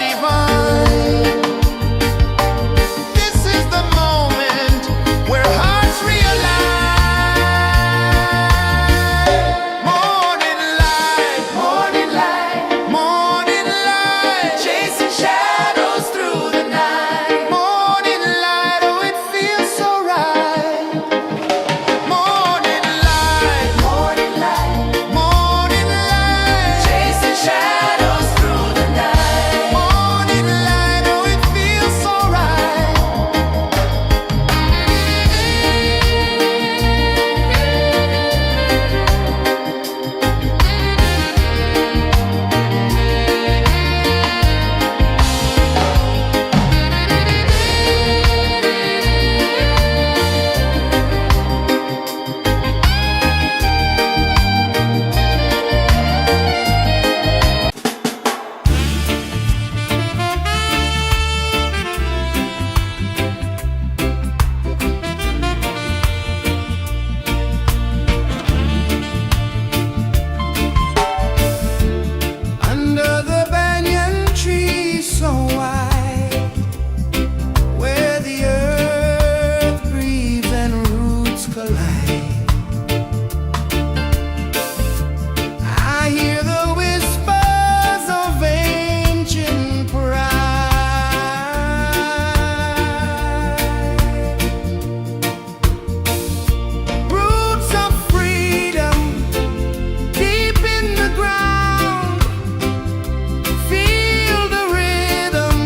divine. This is the moment where hearts realign. Morning light, morning light, morning light, chasing shadows through the night. Morning light, oh it feels so right. Morning light, morning light, morning light, chasing shadows through the night. Morning light, oh it feels so right. Under the banyan tree so wide, where the earth breathes and roots collide, I hear the whispers of ancient pride. Roots of freedom deep in the ground. Feel the rhythm,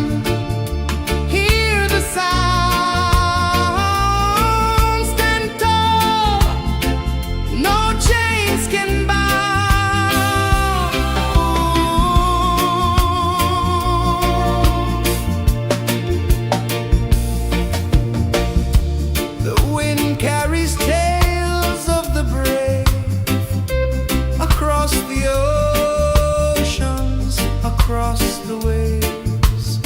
hear the sound. Stand tall, no chains can bound. The wind carries tales of the brave across the oceans, across the waves.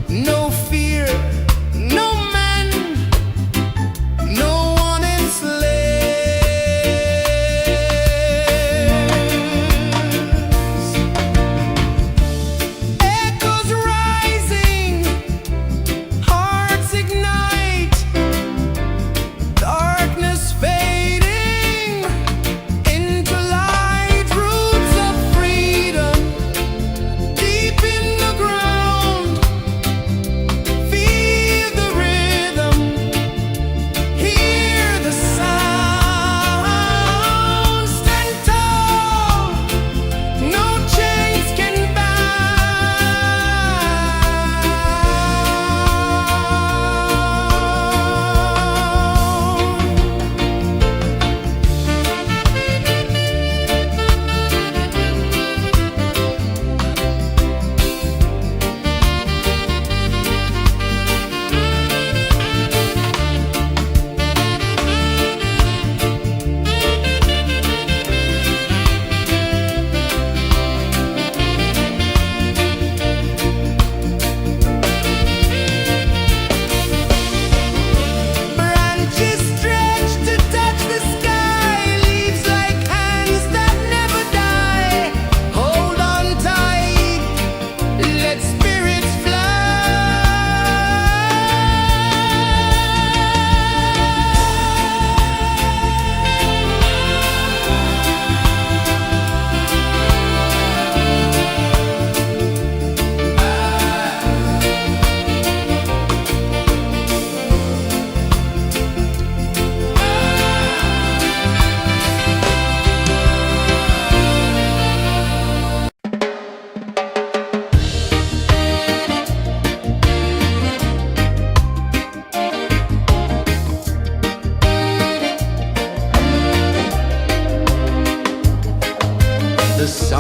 No fear, no man, no one enslaves. Echoes rising, hearts ignite.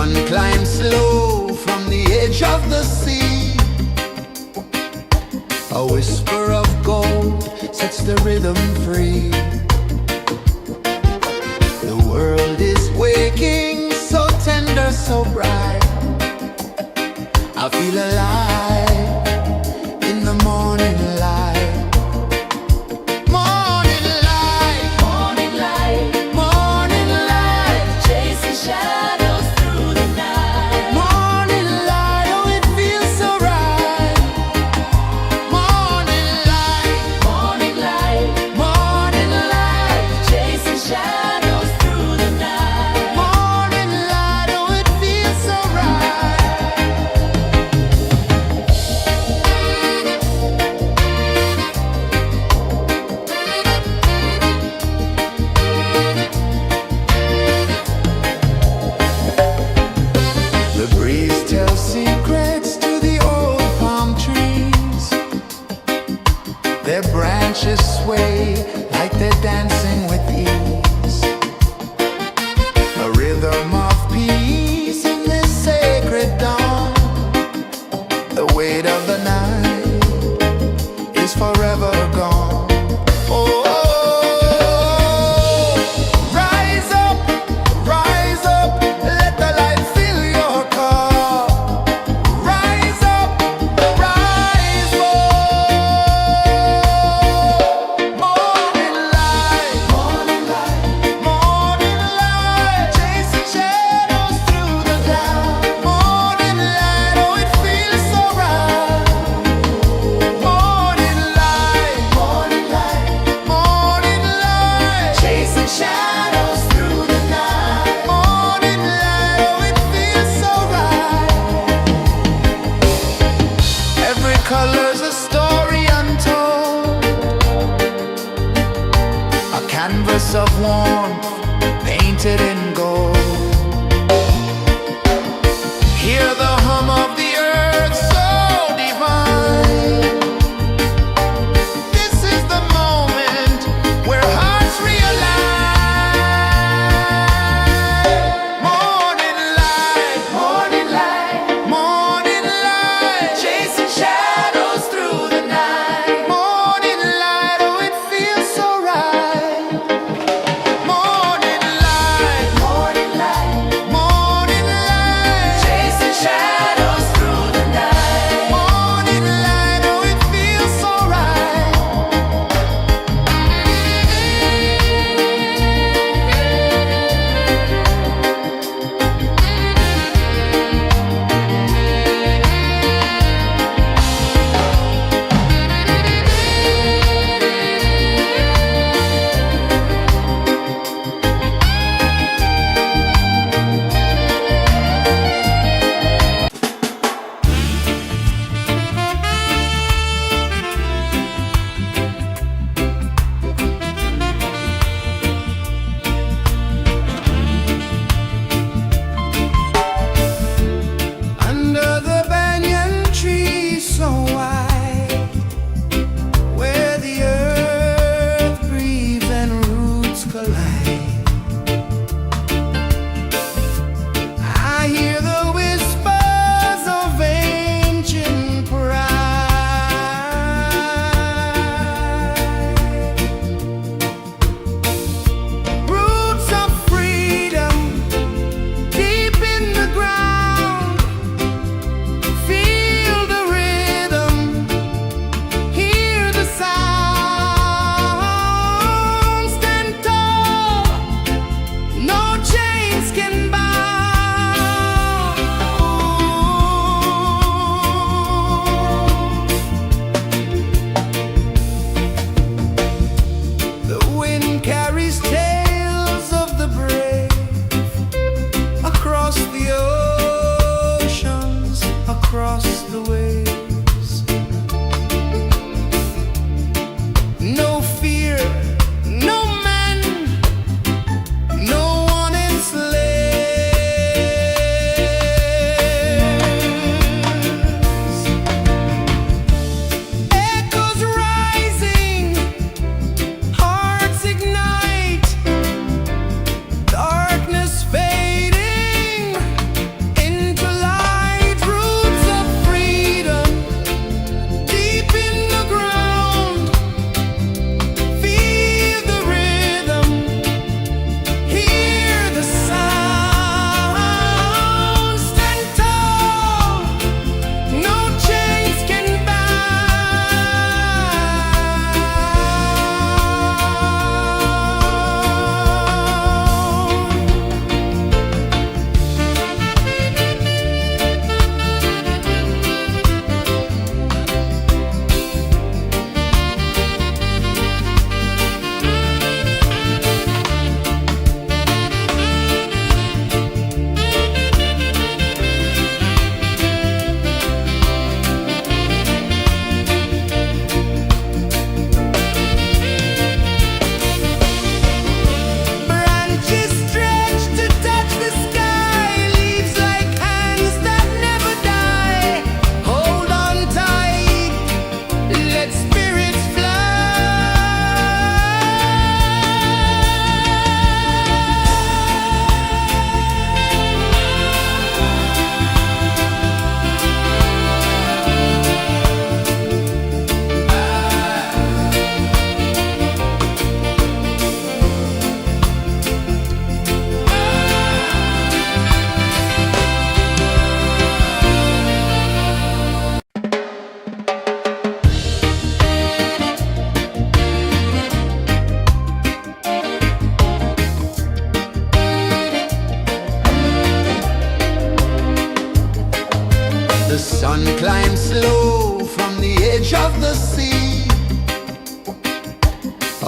sun climbs slow from the edge of the sea. A whisper of gold sets the rhythm free. The world is waking, so tender, so bright. I feel alive in the morning light. Morning light, Morning light, morning light, chasing shadows through the night. morning light, oh it feels so right. Morning light, Morning light, morning light, chasing shadows through the night. morning light, oh it feels so right. The breeze tells secrets to the old palm trees. Their branches sway like they're dancing with ease. A rhythm of peace in this sacred dawn. The weight of the night is forever gone. Oh, rise up, let the light fill your car. Rise up, rise up. Morning light, morning light, morning light, chasing shadows through the cloud. Morning light, oh it feels so right. Morning light, morning light, morning light, chasing shadows through the night. Morning light, oh it feels so right. Every color's a story untold, a canvas of warmth painted in gold. Hear the hum of the earth so divine. This is the moment where hearts realign. Morning light, morning light, morning light, chasing shadows through the night. Morning light, oh it feels so right. Morning light, morning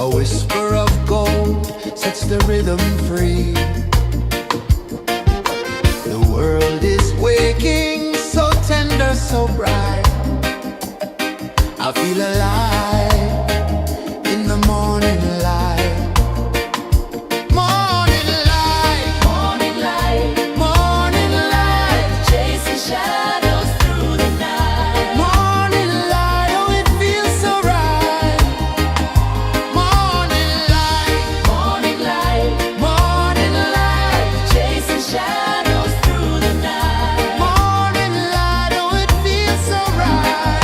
A whisper of gold sets the rhythm free. The world is waking, so tender, so bright. I feel alive in the morning light. Morning light, Morning light, morning light, chasing shadows through the night. morning light, oh it feels so right. Morning light, Morning light, morning light, chasing shadows through the night. morning light, oh it feels so right.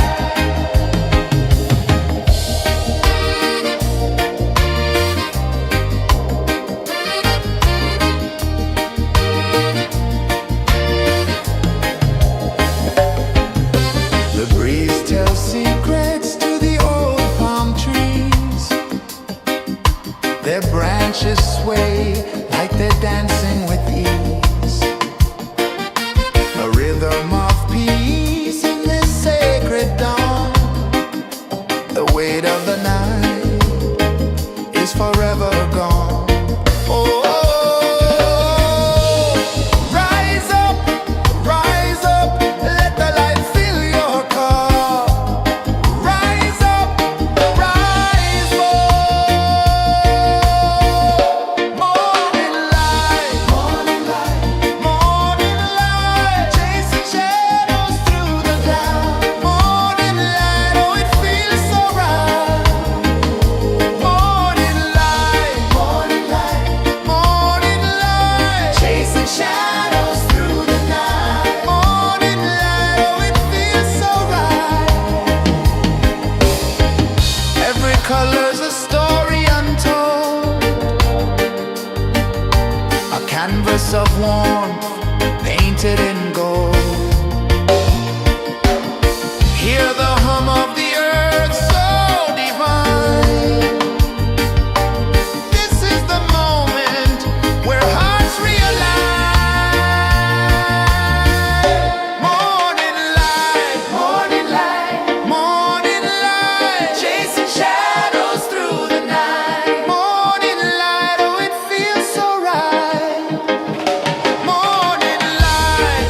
The breeze tells secrets to the old palm trees. Their branches sway like they're dancing with ease. A rhythm of peace in this sacred dawn. The weight of the night is forever gone. Oh, rise up, let the light fill your car. Rise up, rise up. Morning light, morning light, morning light, chasing shadows through the cloud. Morning light, oh it feels so right. Morning light, morning light, morning light, chasing shadows through the night. Morning light, oh it feels so right. Every color's a story untold, a canvas of warmth painted in gold. Hear the hum of the earth so divine. This is the moment where hearts realign. Morning light, morning light, morning light, chasing shadows through the night. Morning light, oh it feels so right. Morning light,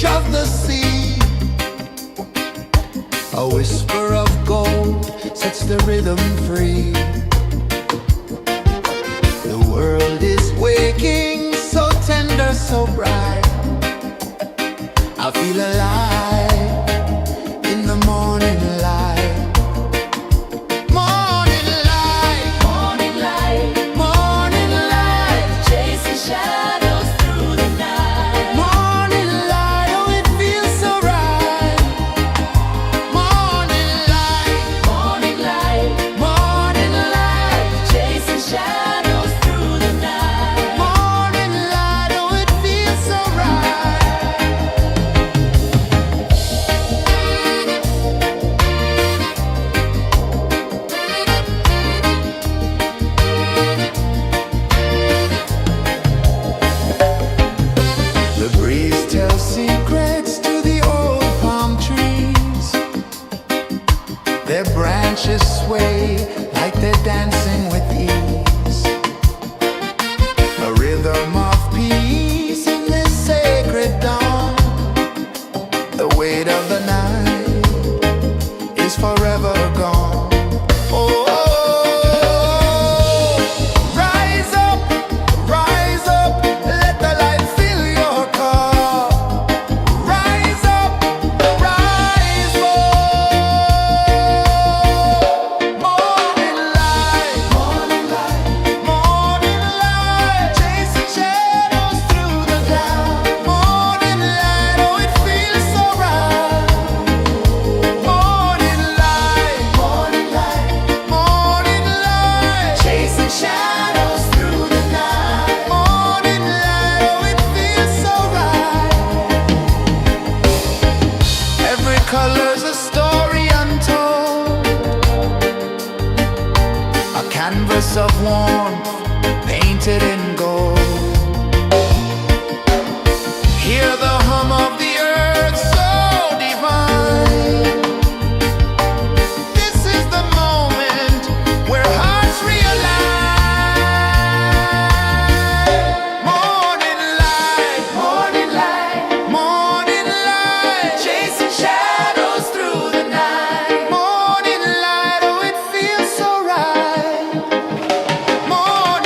edge of the sea. A whisper of gold sets the rhythm free. The world is waking, so tender, so bright. I feel alive in the morning light. Morning light, Morning light, morning light, chasing shadows through the night. morning light, oh it feels so right. Morning light, Morning light, morning light, chasing shadows through the night. morning light, oh it feels so right. The breeze tells secrets to the old palm trees. Their branches sway like they're dancing with ease. A rhythm of peace in this sacred dawn. The weight of the night is forever gone. Oh, rise up, let the light fill your cup. Rise up, rise more. Morning light, morning light, morning light, chasing shadows through the cloud. Morning light, oh it feels so right. Morning light, morning light, morning light, chasing shadows through the night. Morning light, oh it feels so right. Every color's a story untold, a canvas of warmth painted in gold. Hear the hum of the earth so divine. This is the moment where hearts realign. Morning light, morning light, morning light, chasing shadows through the night. Morning light, oh it feels so right. Morning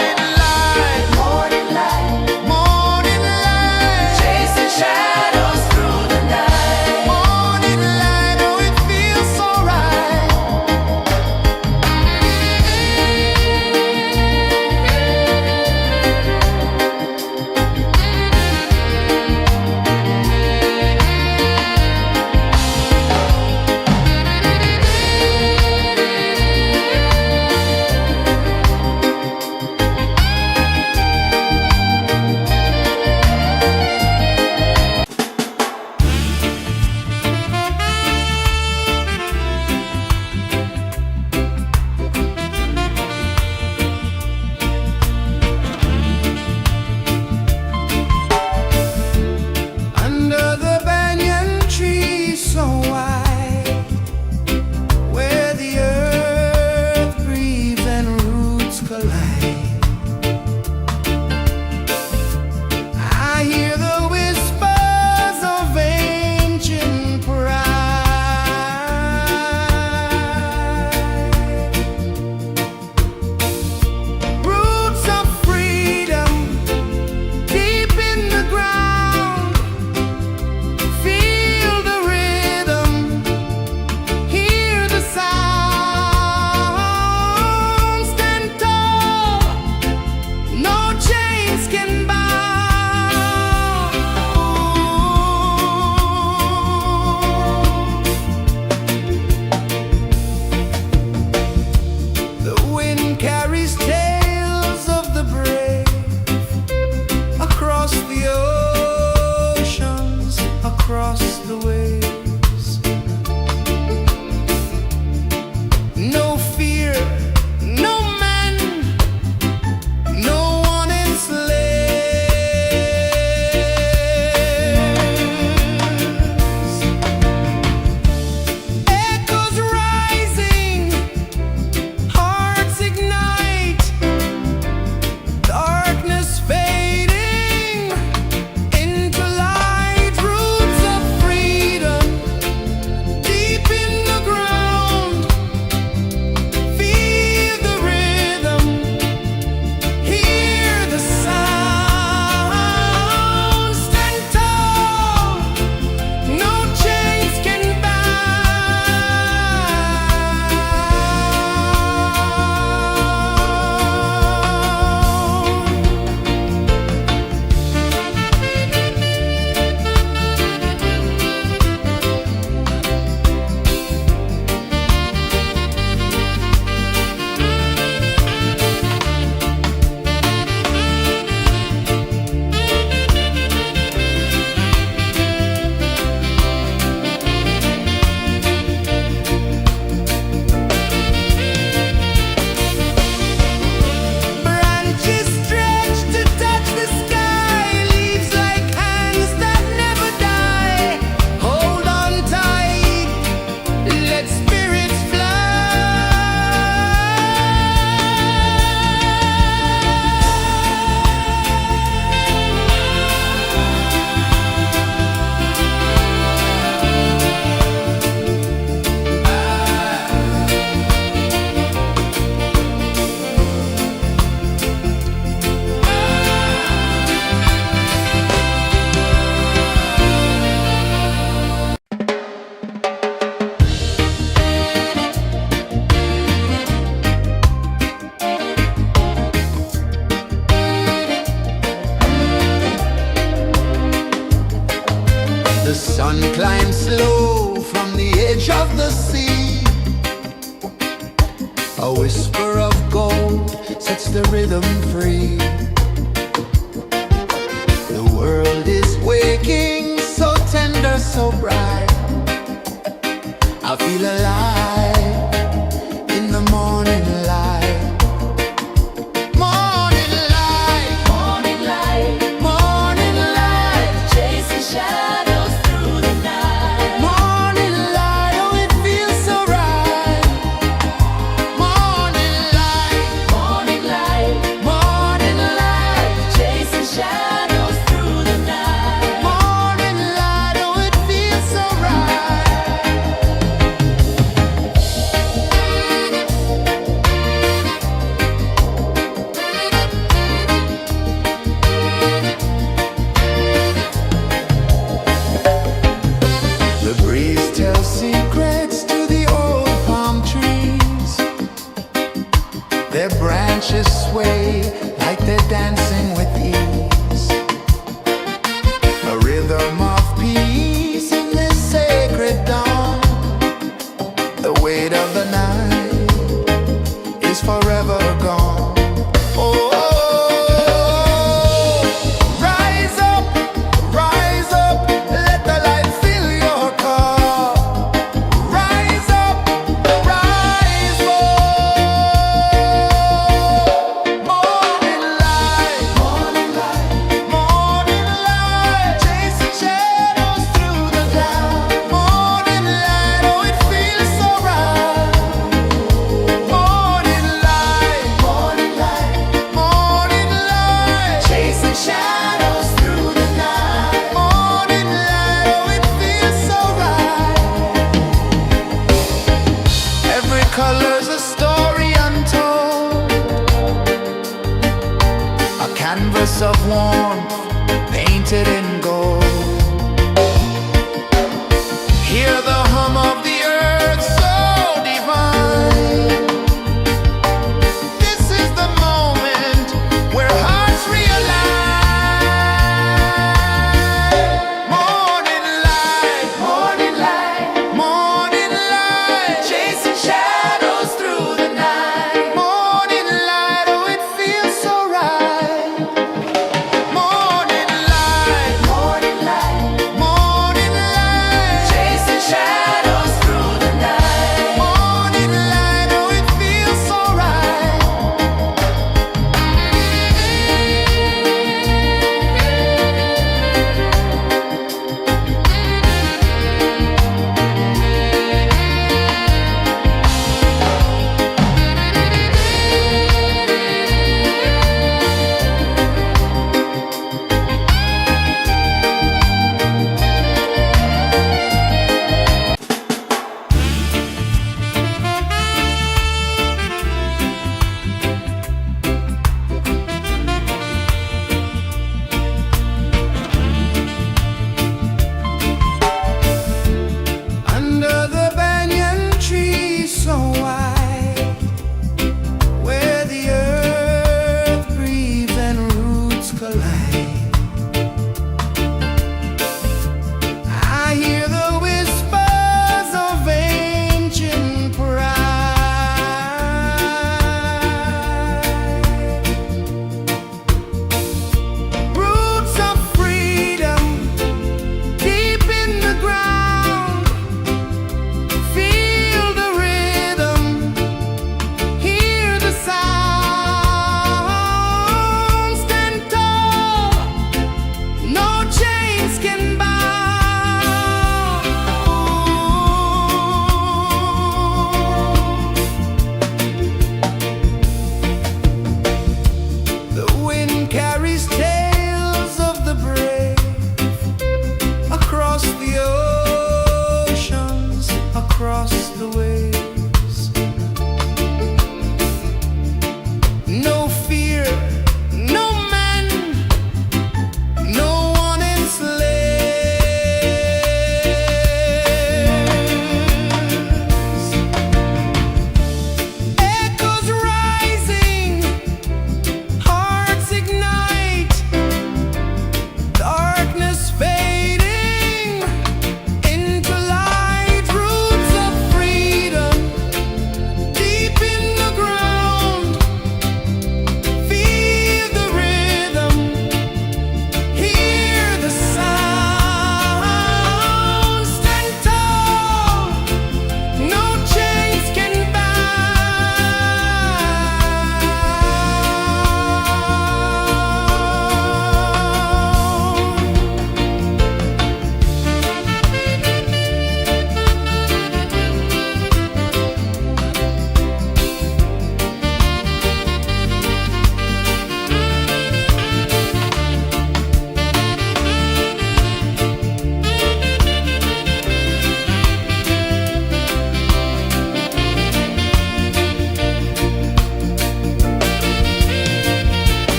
The sun climbs slow from the edge of the sea. A whisper of gold sets the rhythm free. The world is waking, so tender, so bright. I feel alive in the morning light. Morning light, Morning light, morning light, chasing shadows through the night. morning light, oh it feels so right. Morning light, Morning light, morning light, chasing shadows through the night. morning light, oh it feels so right. The breeze tells secrets to the old palm trees. Their branches sway like they're dancing with ease. A rhythm of peace in this sacred dawn. The weight of the night is forever gone. Oh, rise up, let the light fill your cup. Rise up, rise up. Morning light, morning light, chasing shadows through the cloud. Morning light, oh it feels so right. Morning light, chasing shadows through the night. Morning light, oh it feels so right. Every color's a story untold, a canvas of warmth painted in gold. Hear the hum of the earth so divine. This is the moment where hearts realign. Morning light, morning light, chasing shadows through the night. Morning light, oh it feels so right. Morning light,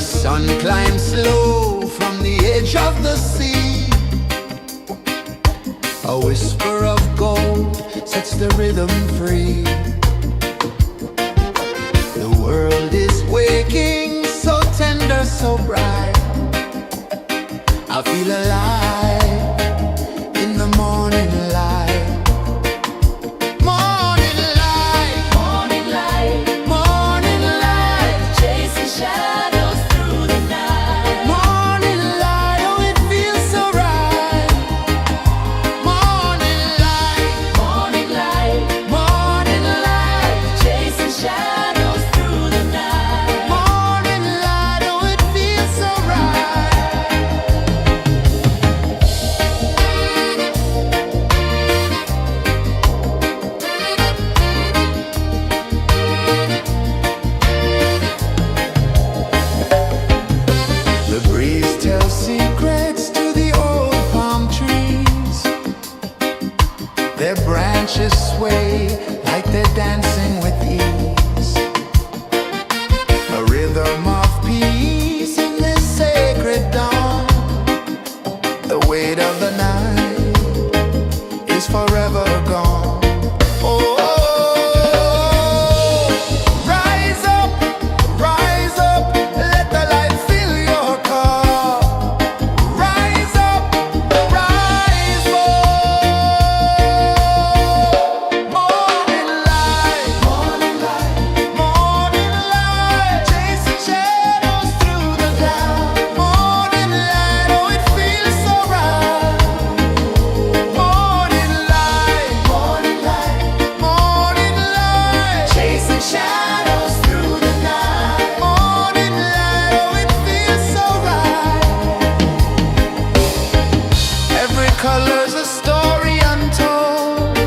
sun climbs slow from the edge of the sea. A whisper of gold sets the rhythm free. The world is waking, so tender, so bright. I feel alive in the morning light. Morning light, Morning light, morning light, chasing shadows through the night. morning light, oh it feels so right. Morning light, Morning light, morning light, chasing shadows through the night. morning light, oh it feels so right. The breeze tells secrets to the old palm trees. Their branches sway like they're dancing with ease. A rhythm of peace in this sacred dawn. The weight of the night is forever gone. Oh, rise up, let the light fill your cup. Rise up, rise up. Morning light, morning light, chasing shadows through the cloud. Morning light, oh it feels so right. Morning light, chasing shadows through the night. Morning light, oh it feels so right. Every color's a story untold,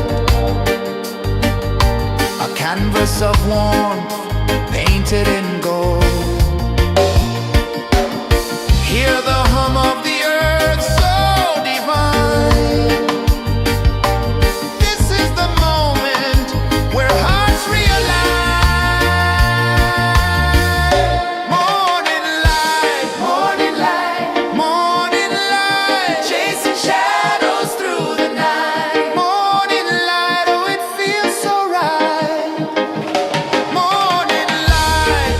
a canvas of warmth painted in gold. Hear the hum of the earth so divine. This is the moment where hearts realign. Morning light, morning light, chasing shadows through the night. Morning light, oh it feels so right. Morning light,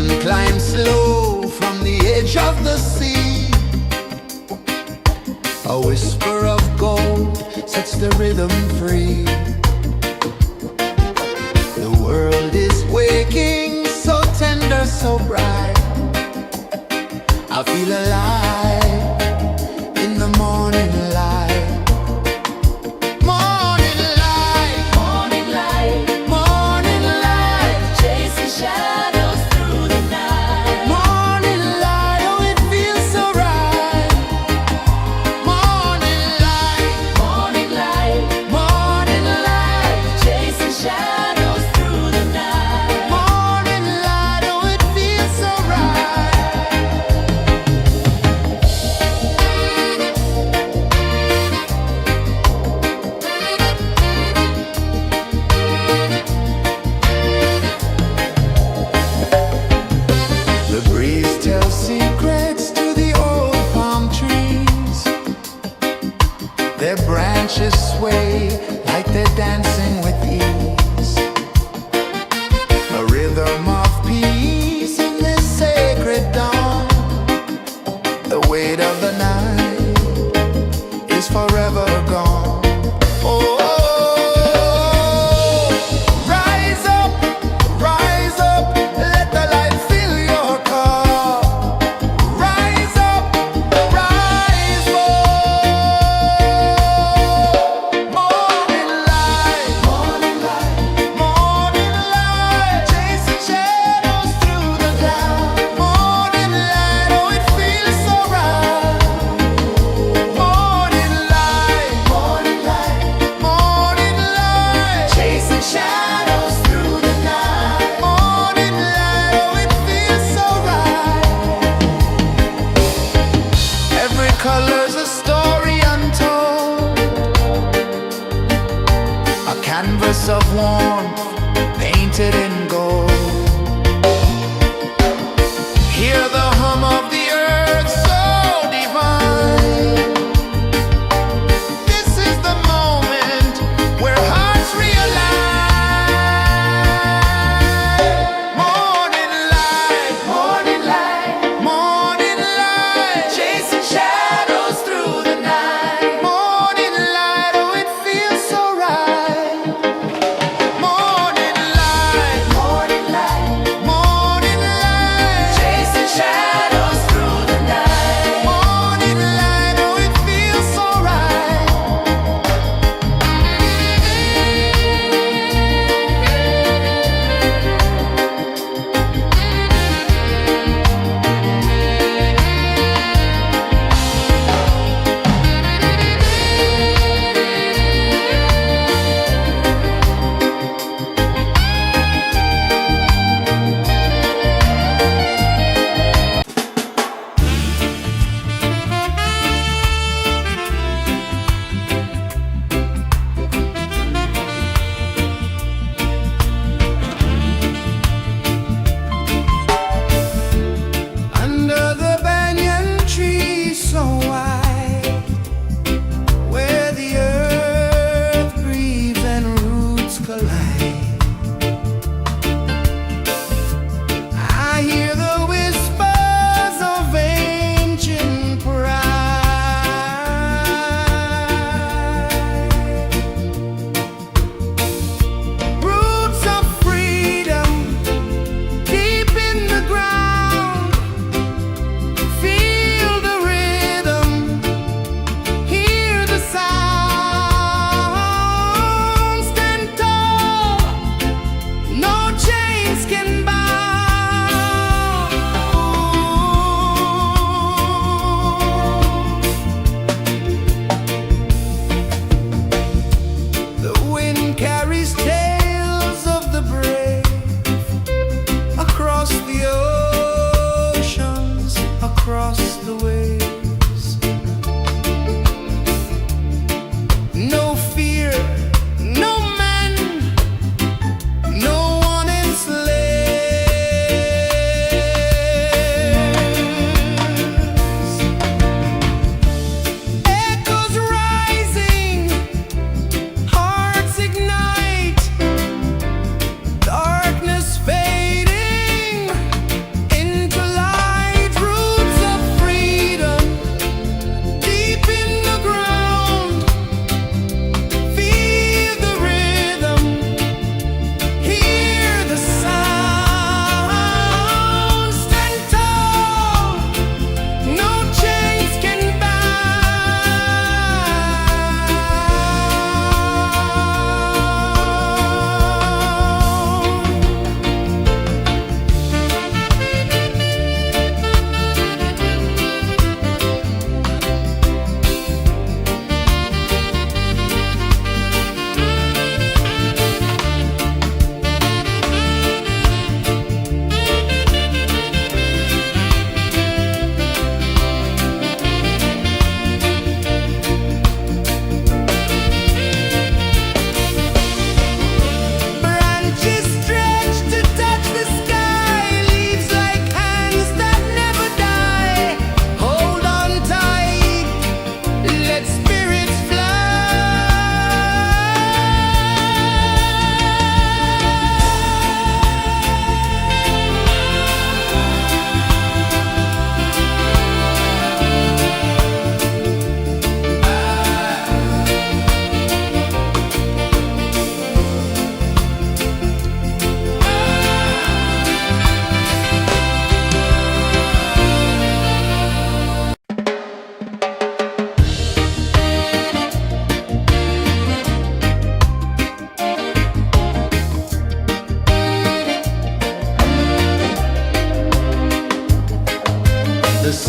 One climbs slow from the edge of the sea. A whisper of gold sets the rhythm free. The world is waking, so tender, so bright. I feel alive in the morning light. Morning light, Morning light, morning light, chasing shadows through the night. morning light, oh it feels so right. Morning light, Morning light, morning light, chasing shadows through the night. morning light, oh it feels so right. The breeze tells secrets to the old palm trees. Their branches sway like they're dancing with ease. A rhythm of peace in this sacred dawn. The weight of the night is forever gone. Oh, rise up, let the light fill your cup. Rise up, rise up. Morning light, morning light, morning light, chasing shadows through the cloud. Morning light, oh it feels so right. Morning light, morning light, morning light, chasing shadows through the night. Morning light, oh it feels so right. Every color's a story untold, a canvas of warmth painted in gold. Hear the hum of the earth so divine. This is the moment where hearts realign. Morning light, morning light, morning light, chasing shadows through the night. Morning light, oh it feels so right. Morning light, morning light, morning light, chasing shadows through the night. Morning light, oh it feels so right. Under the banyan tree so wide, where the earth breathes and roots collide, I hear the whispers of ancient pride. Roots of freedom deep in the ground. Feel the rhythm, hear the sound. Stand tall, no chains can bound. The wind carries tales of the brave across the oceans, across the waves. No fear, no man, no one enslaves. Echoes rising, hearts ignite, darkness fading,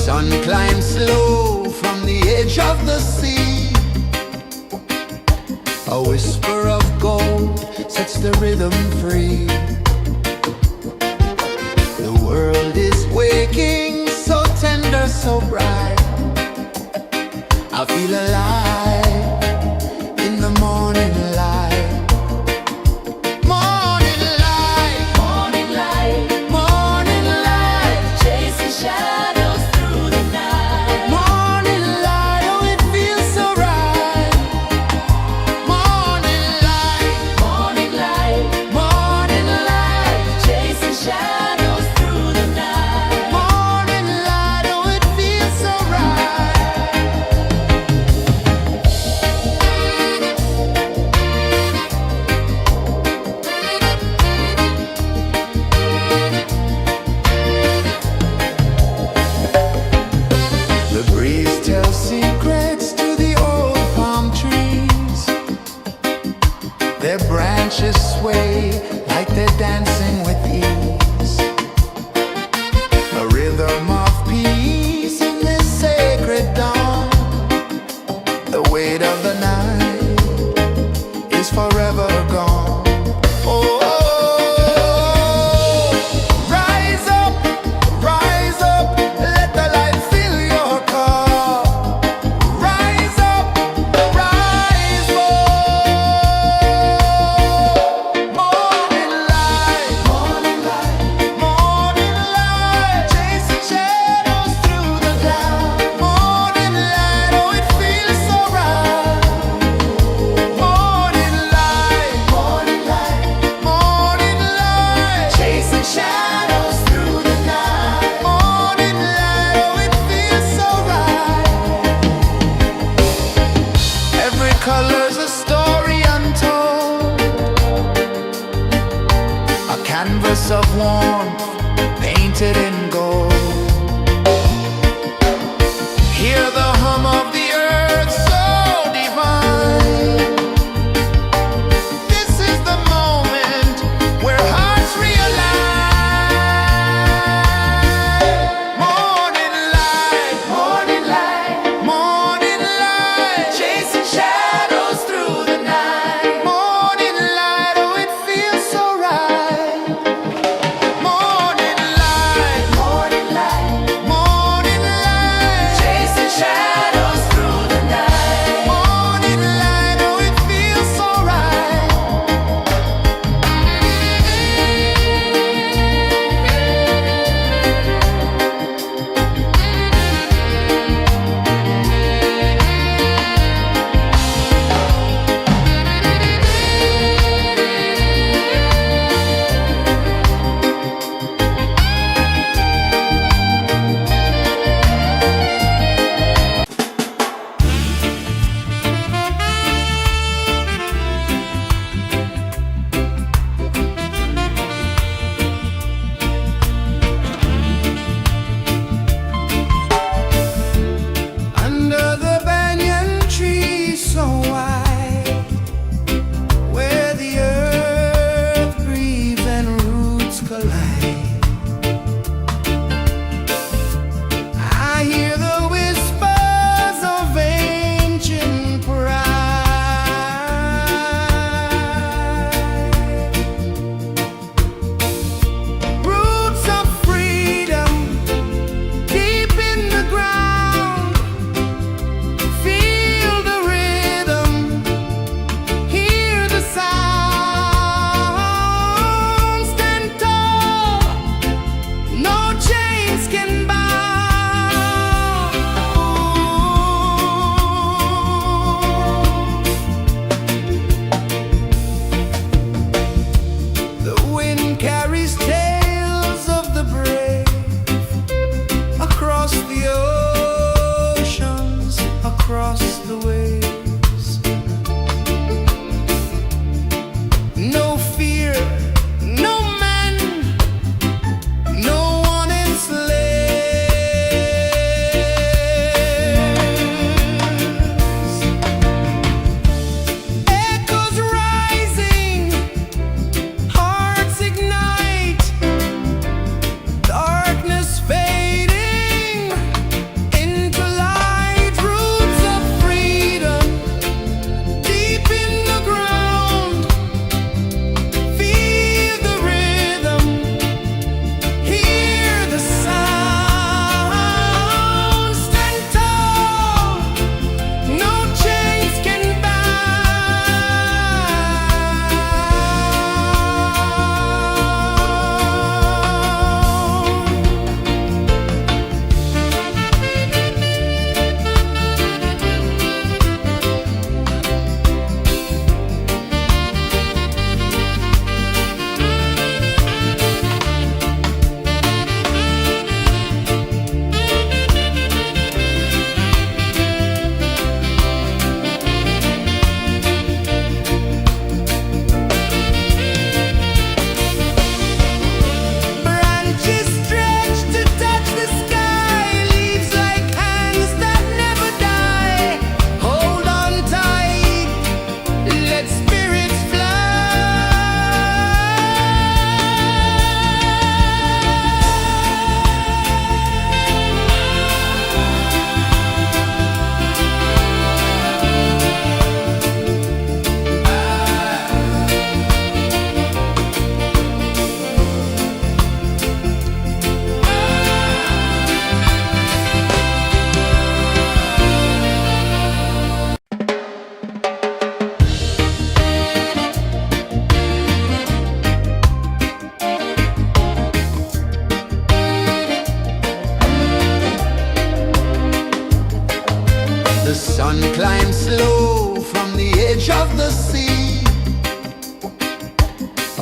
sun climbs slow from the edge of the sea. A whisper of gold sets the rhythm free. The world is waking, so tender, so bright. I feel alive in the morning light. Morning light, Morning light, morning light, chasing shadows through the night. morning light, oh it feels so right. Morning light, Morning light, morning light, chasing shadows through the night. morning light, oh it feels so right. The breeze tells secrets to the old palm trees. Their branches sway like they're dancing with ease. A rhythm of peace in this sacred dawn. The weight of the night is forever gone. Oh, rise up, let the light fill your cup. Rise up, rise more. Morning light, morning light, chasing shadows through the cloud. Morning light, oh it feels so right. Morning light, morning light, morning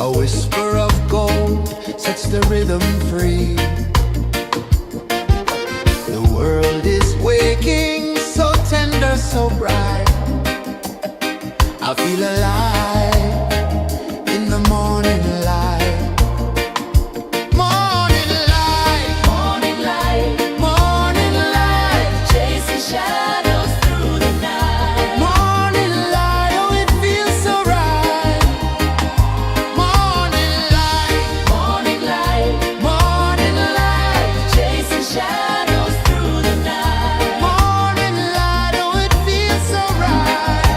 A whisper of gold sets the rhythm free. The world is waking, so tender, so bright. I feel alive in the morning light. Morning light, Morning light, morning light, chasing shadows through the night. morning light, oh it feels so right. Morning light, Morning light, morning light, chasing shadows through the night. morning light, oh it feels so right.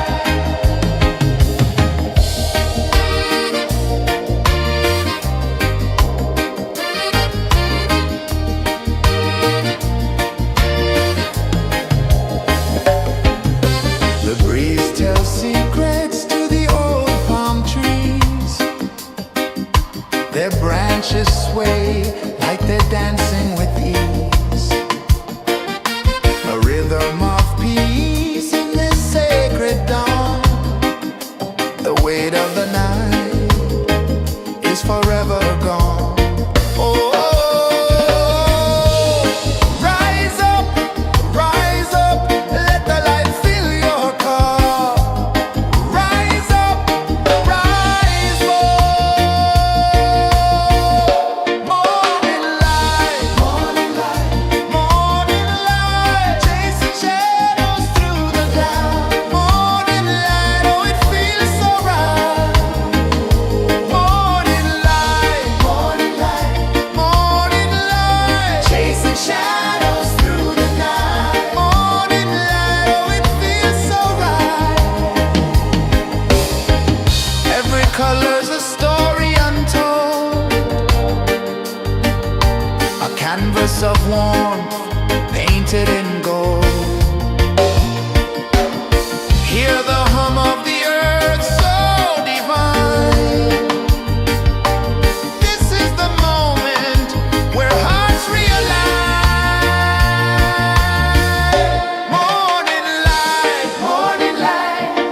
The breeze tells secrets to the old palm trees. Their branches sway like they're dancing with ease. A rhythm of peace in this sacred dawn. The weight of the night is forever gone. Oh, rise up, let the light fill your cup. Rise up, rise more. Morning light, morning light, chasing shadows through the cloud. Morning light, oh it feels so right. Morning light, chasing shadows through the night. Morning light, oh it feels so right. Every color's a story untold, a canvas of warmth painted in gold. Hear the hum of the earth so divine. This is the moment where hearts realign. Morning light,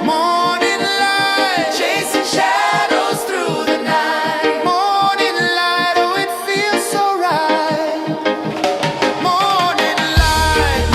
morning light, chasing shadows through the night. Morning light, oh it feels so right. Morning light,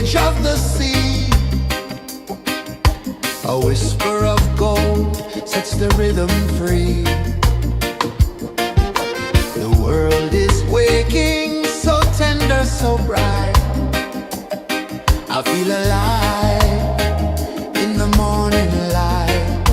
edge of the sea. A whisper of gold sets the rhythm free. The world is waking, so tender, so bright. I feel alive in the morning light.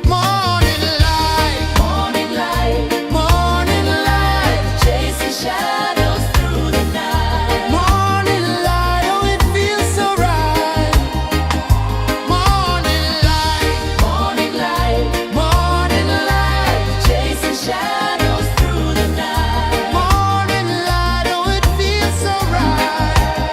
Morning light, Morning light, morning light, chasing shadows through the night. morning light, oh it feels so right. Morning light, Morning light, morning light, chasing shadows through the night. morning light, oh it feels so right.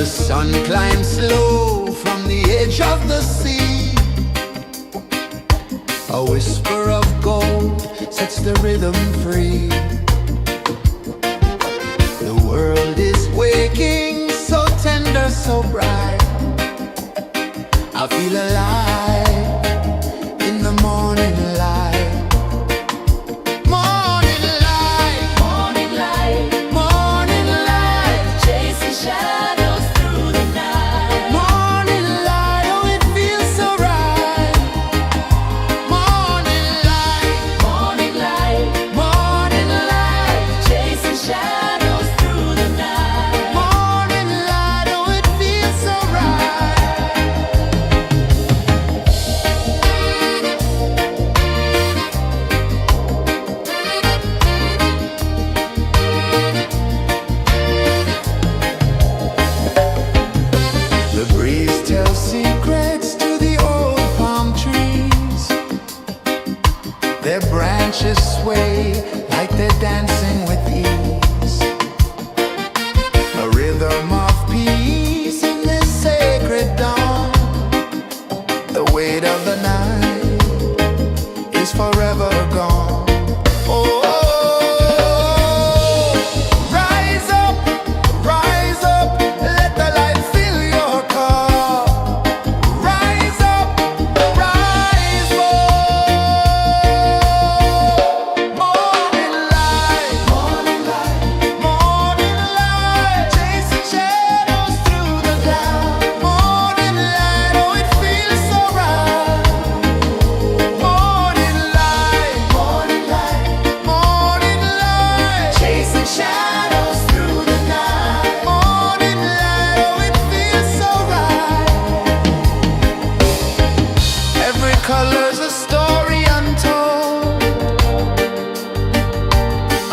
The sun climbs slow from the edge of the sea. A whisper of gold sets the rhythm free. The world is waking, so tender, so bright. I feel alive in the morning light. Morning light, Morning light, morning light, chasing shadows through the night. morning light, oh it feels so right. Morning light, Morning light, morning light, chasing shadows through the night. morning light, oh it feels so right. The breeze tells secrets to the old palm trees. Their branches sway like they're dancing with ease. A rhythm of peace in this sacred dawn. The weight of the night is forever gone. Oh, rise up, let the light fill your car. Rise up, rise up. Morning light, morning light, morning light, chasing shadows through the cloud. Morning light, oh it feels so right. Morning light, morning light, morning light, chasing shadows through the night. Morning light, oh it feels so right. Every color's a story untold,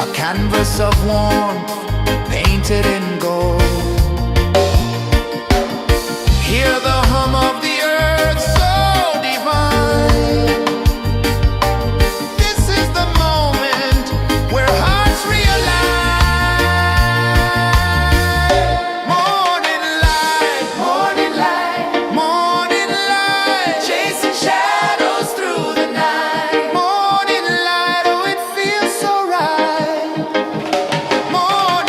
a canvas of warmth painted in gold. Hear the hum of the earth so divine. This is the moment where hearts realign. Morning light, morning light, morning light, chasing shadows through the night. Morning light, oh it feels so right. Morning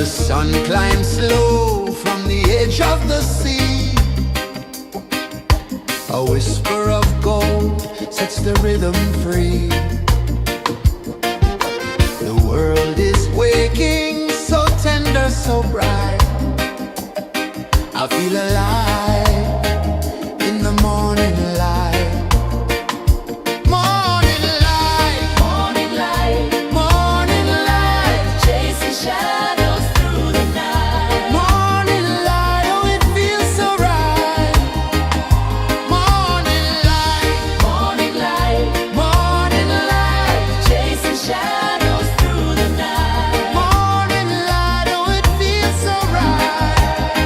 The sun climbs slow from the edge of the sea. A whisper of gold sets the rhythm free. The world is waking, so tender, so bright. I feel alive in the morning light. Morning light, Morning light, morning light, chasing shadows through the night. morning light, oh it feels so right. Morning light, Morning light, morning light, chasing shadows through the night. morning light, oh it feels so right.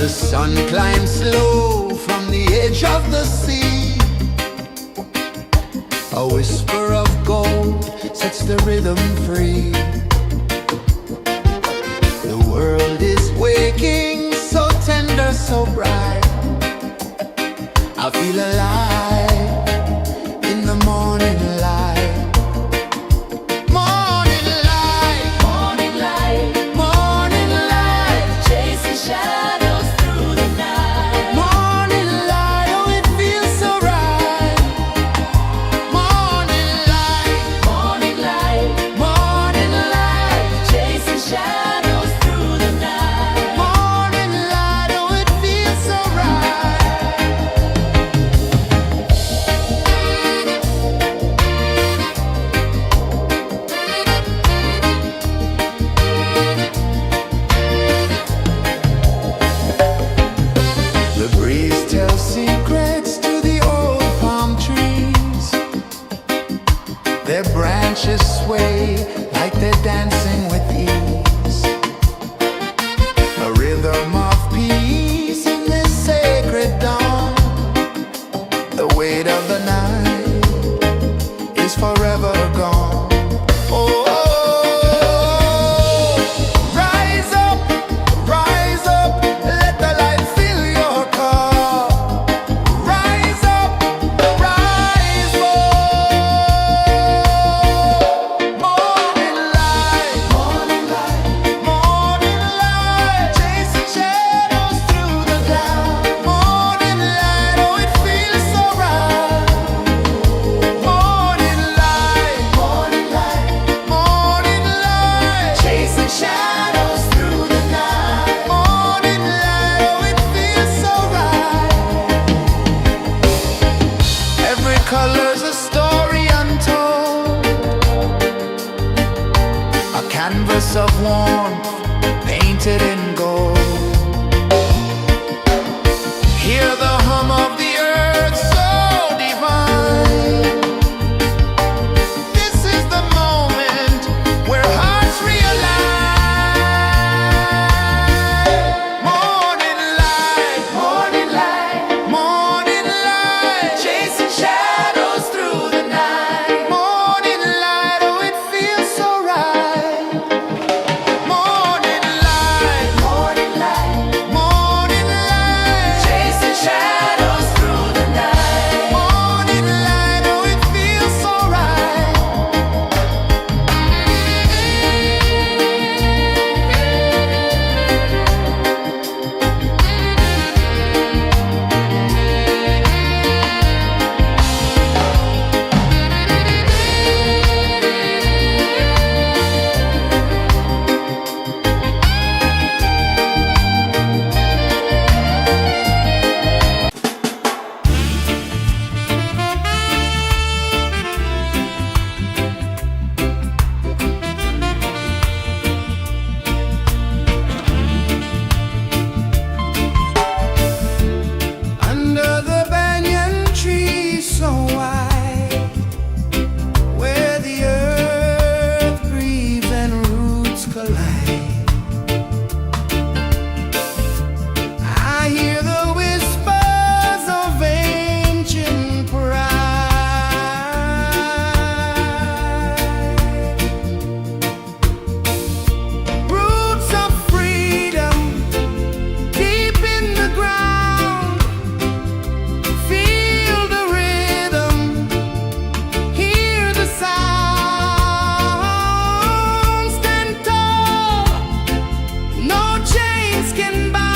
The sun climbs slow from the edge of the sea. A whisper of gold sets the rhythm free. The world is waking, so tender, so bright. I feel alive in the morning light. Morning light, Morning light, morning light, chasing shadows through the night. morning light, oh it feels so right. Morning light, Morning light, morning light, chasing shadows through the night. morning light, oh it feels so right. The breeze tells secrets to the old palm trees. Their branches sway like they're dancing with ease. A rhythm of peace in this sacred dawn. The weight of the night is forever gone. Oh, rise up, let the light fill your car. Rise up, rise up. Morning light, morning light, morning light, chasing shadows through the cloud. Morning light, oh it feels so right. Morning light, morning light, morning light, chasing shadows through the night. Morning light, oh it feels so right. Every color's a story untold, a canvas of warmth painted in gold. Hear the hum of the earth so divine. This is the moment where hearts realign. Morning light, morning light, morning light, chasing shadows through the night. Morning light, oh it feels so right. Morning light, morning light, morning light, chasing shadows through the night. Morning light, oh it feels so right. Under the banyan tree so wide, where the earth breathes and roots collide, I hear the whispers of ancient pride. Roots of freedom deep in the ground. Feel the rhythm, hear the sound. Stand tall, no chains can bound.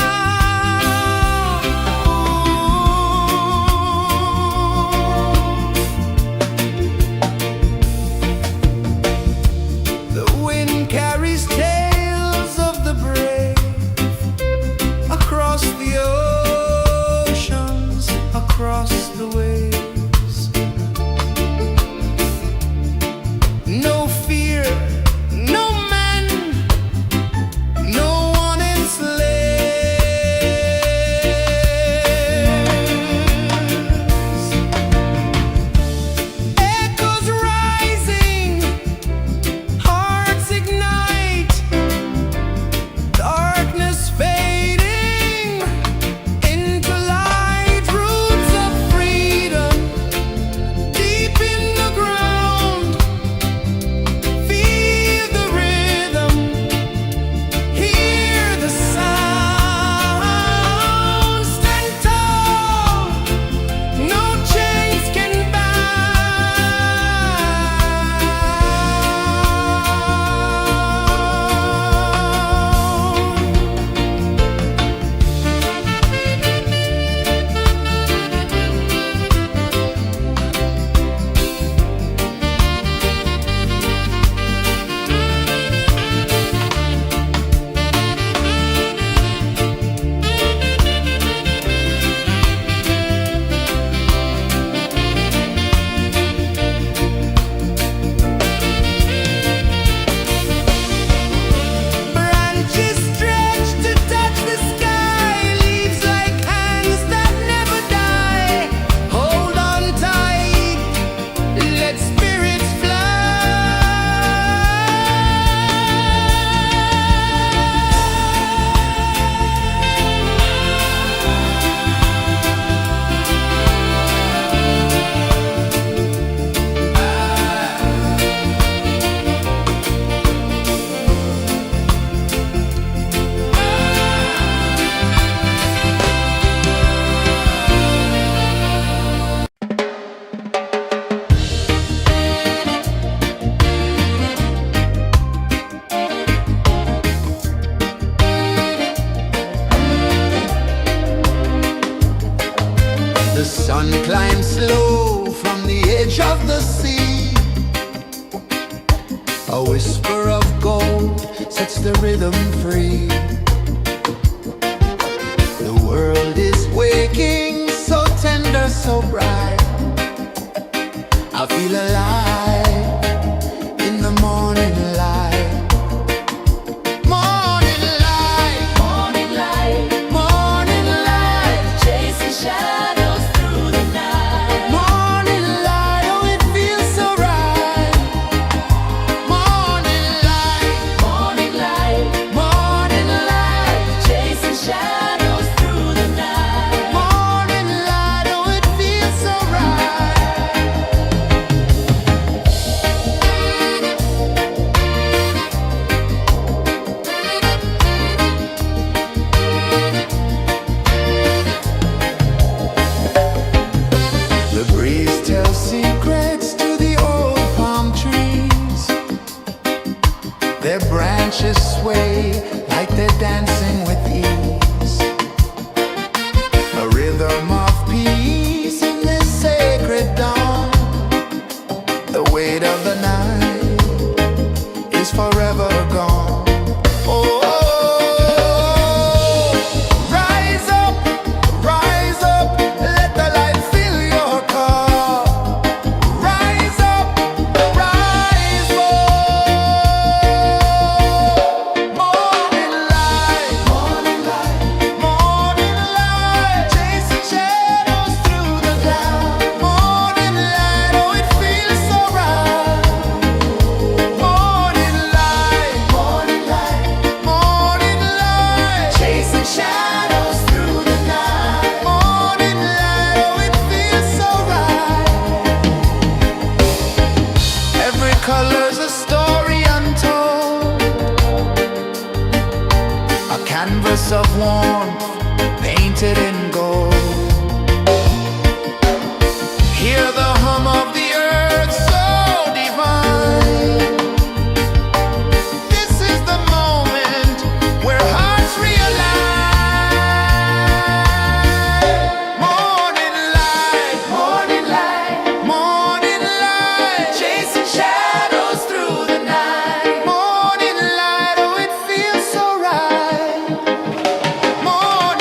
The wind carries tales of the brave across the oceans, across the waves. No fear, no man, no one enslaves. Echoes rising, hearts ignite. sun climbs slow from the edge of the sea. A whisper of gold sets the rhythm free. The world is waking, so tender, so bright. I feel alive in the morning light. Morning light, Morning light, morning light, chasing shadows through the night. morning light, oh it feels so right. Morning light, Morning light, morning light, chasing shadows through the night. morning light, oh it feels so right. The breeze tells secrets to the old palm trees. Their branches sway like they're dancing with ease. A rhythm of peace in this sacred dawn. The weight of the night is forever gone. Oh, rise up, let the light fill your cup. Rise up, rise up. Morning light, morning light, morning light, chasing shadows through the cloud. Morning light, oh it feels so right. Morning light, morning light, morning light, chasing shadows through the night. Morning light, oh it feels so right. Every color's a story untold, a canvas of warmth painted in gold. Hear the hum of the earth so divine. This is the moment where hearts realign. Morning light, morning light, morning light, chasing shadows through the night. Morning light, oh it feels so right. Morning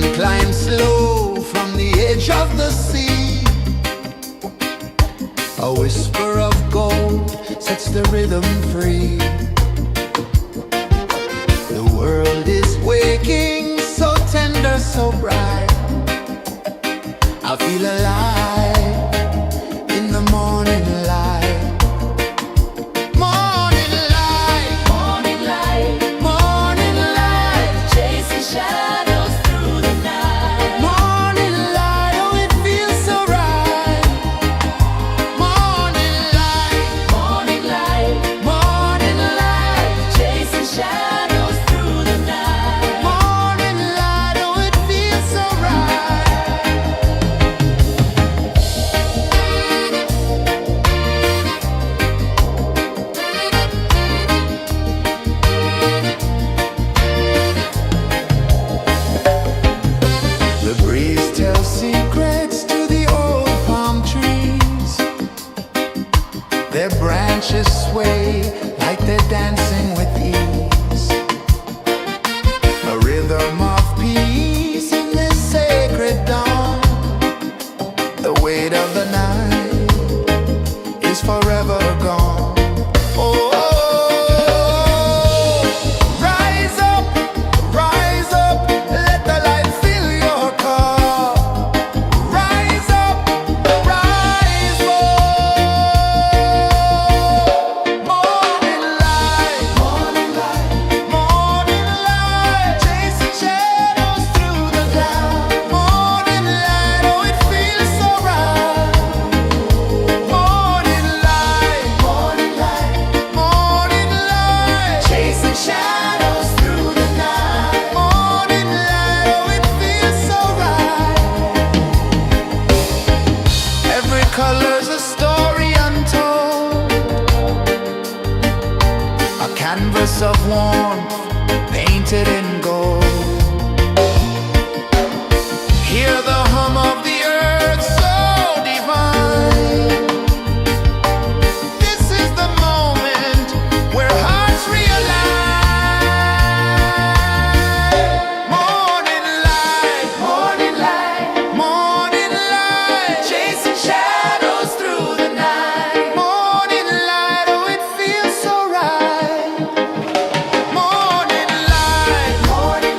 sun climbs slow from the edge of the sea. A whisper of gold sets the rhythm free. The world is waking, so tender, so bright. I feel alive in the morning light. Morning light, Morning light, morning light, chasing shadows through the night. morning light, oh it feels so right. Morning light, Morning light, morning light, chasing shadows through the night. morning light, oh it feels so right. The breeze tells secrets to the old palm trees. Their branches sway like they're dancing with ease. A rhythm of peace in this sacred dawn. The weight of the night is forever gone. Oh, rise up, let the light fill your cup. Rise up, rise up. Morning light, morning light, morning light, chasing shadows through the cloud. Morning light, oh it feels so right. Morning light, morning light, morning light, chasing shadows through the night. Morning light, oh it feels so right. Every color's a story untold, a canvas of warmth painted in gold. Hear the hum of the earth so divine. This is the moment where hearts realign. Morning light, morning light, morning light, chasing shadows through the night. Morning light, oh it feels so right. Morning light, morning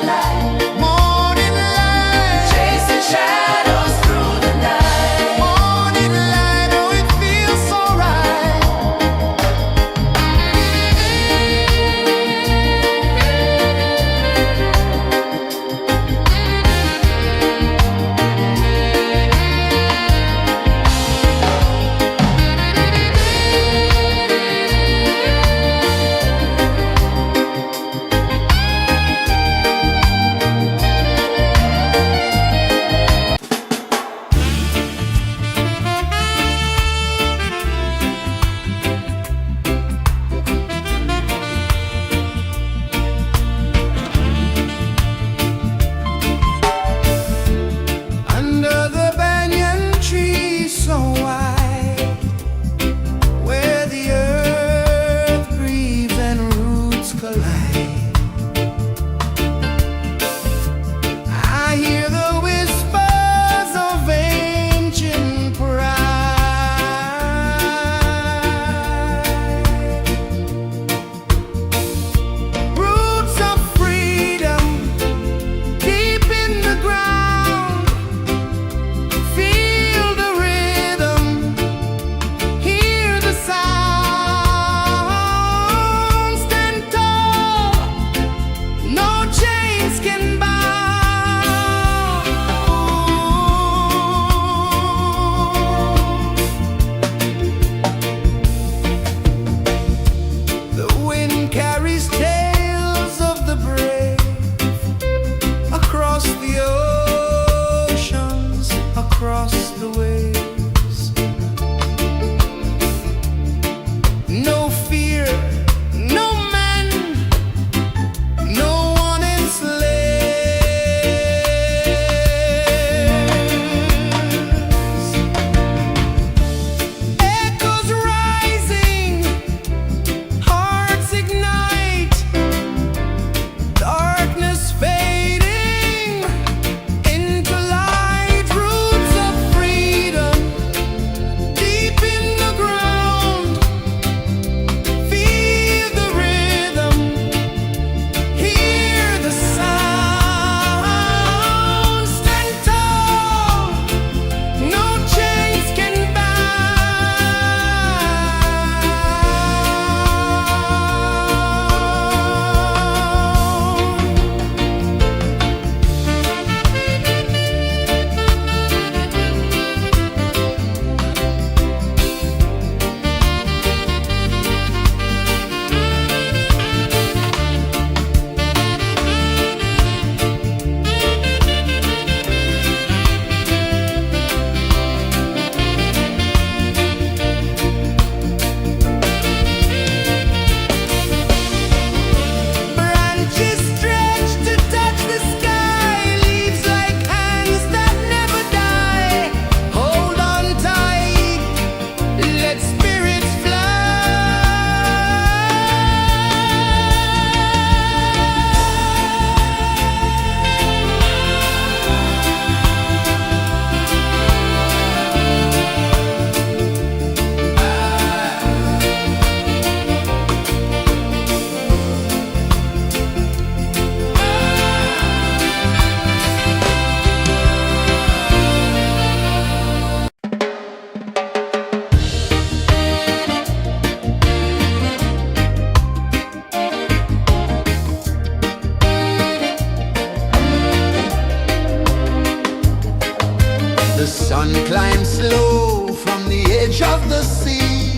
change of the sea.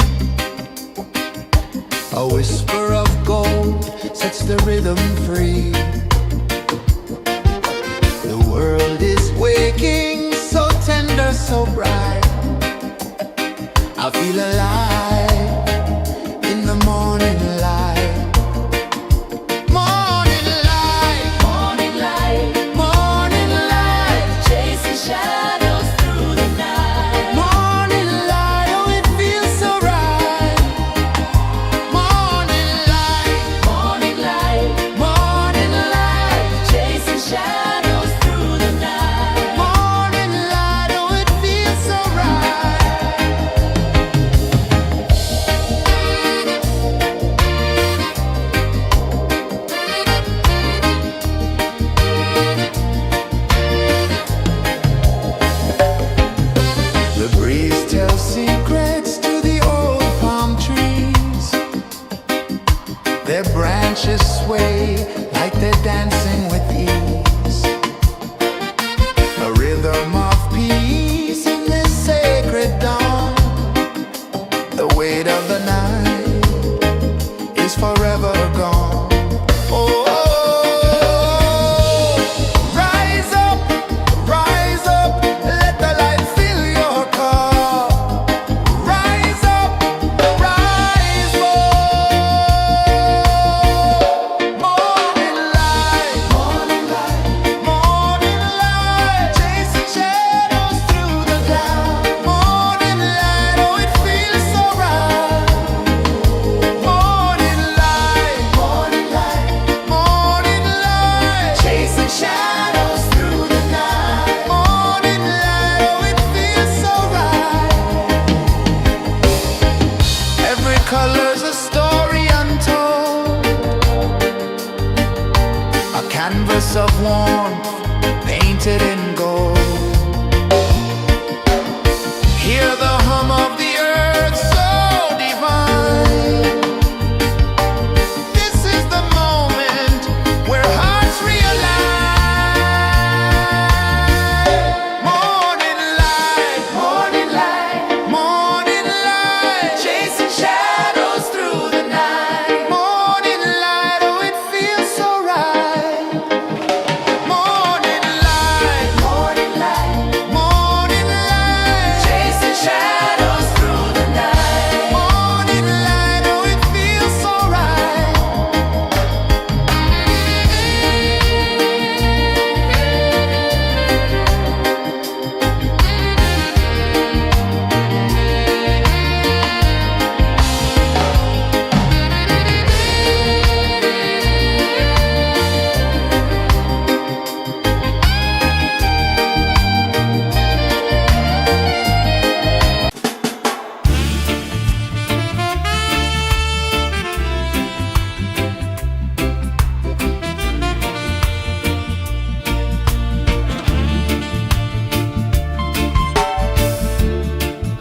A whisper of gold sets the rhythm free. The world is waking, so tender, so bright. I feel alive in the morning light. Morning light, Morning light, morning light, chasing shadows through the night. morning light, oh it feels so right. Morning light, Morning light, morning light, chasing shadows through the night. morning light, oh it feels so right. The breeze tells secrets to the old palm trees. Their branches sway like they're dancing with ease. A rhythm of peace in this sacred dawn. The weight of the night is forever gone. Oh, rise up, let the light fill your cup. Rise up, rise up. Morning light, morning light, morning light, chasing shadows through the cloud. Morning light, oh it feels so right. Morning light, morning light, morning light, chasing shadows through the night. Morning light, oh it feels so right. Every color's a story untold, a canvas of warmth painted in gold. Hear the hum of the earth so divine. This is the moment where hearts realign. Morning light, morning light, morning light, chasing shadows through the night. Morning light, oh it feels so right. Morning light, morning light, morning light, chasing shadows through the night. Morning light, oh it feels so right.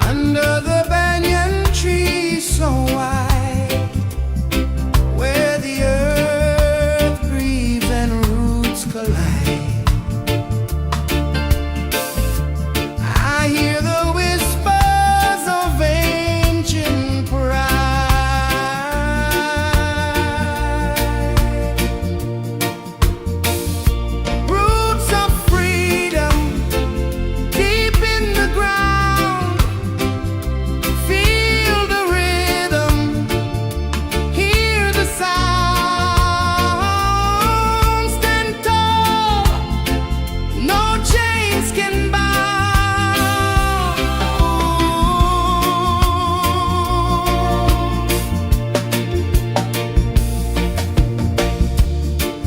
Under the banyan tree so wide, where the earth breathes and roots collide, I hear the whispers of ancient pride. Roots of freedom deep in the ground. Feel the rhythm, hear the sound. Stand tall, no chains can bound.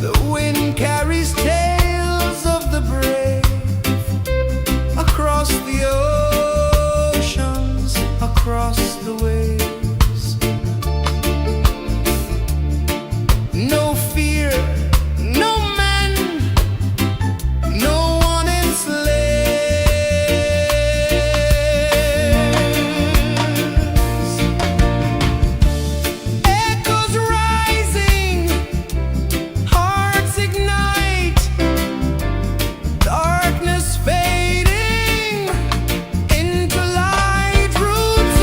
The wind carries tales of the brave across the oceans, across the waves. No fear, no man, no one enslaves. Echoes rising, hearts ignite, darkness fading into light. Roots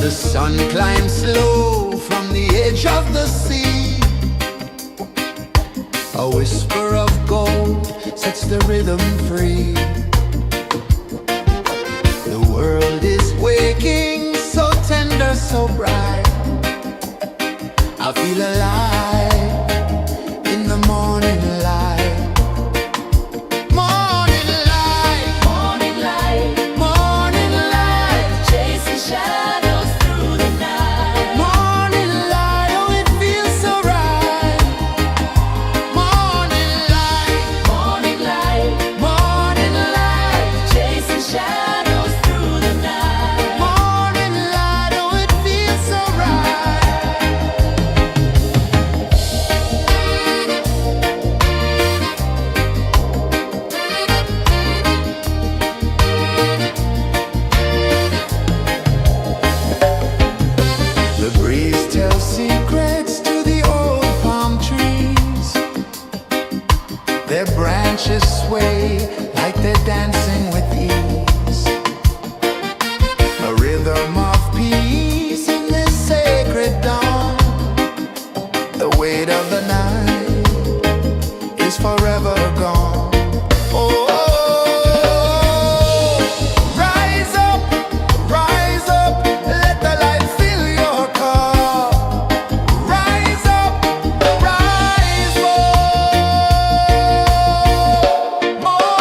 The sun climbs slow from the edge of the sea. A whisper of gold sets the rhythm free. The world is waking, so tender, so bright. I feel alive in the morning light. Morning light, Morning light, morning light, chasing shadows through the night. morning light. Oh, it feels so right. Morning light, Morning light, morning light, chasing shadows through the night. morning light. Oh, it feels so right. The breeze tells secrets to the old palm trees. Their branches sway like they're dancing with ease. A rhythm of peace in this sacred dawn. The weight of the night is forever gone. Oh, rise up, let the light fill your cup. Rise up, rise more.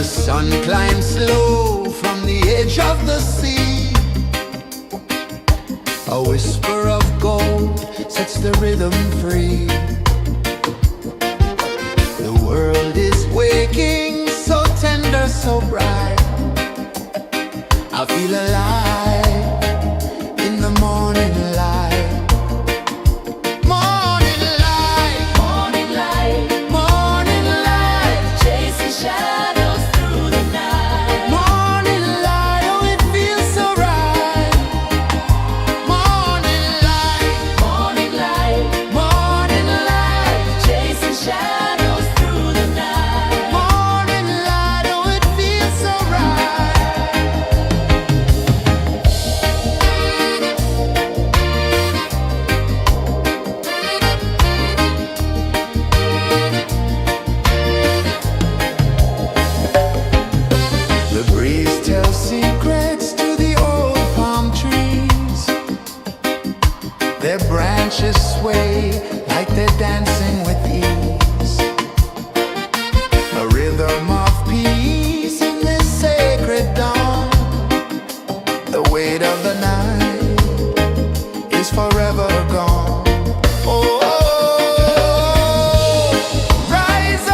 The sun climbs slow from the edge of the sea. A whisper of gold sets the rhythm free. The world is waking, so tender, so bright. I feel alive in the morning light. Morning light, Morning light, morning light, chasing shadows through the night. morning light, oh it feels so right. Morning light, Morning light, morning light, chasing shadows through the night. morning light, oh it feels so right. The breeze tells secrets to the old palm trees. Their branches sway like they're dancing with ease. A rhythm of peace in this sacred dawn. The weight of the night is forever gone. Oh, rise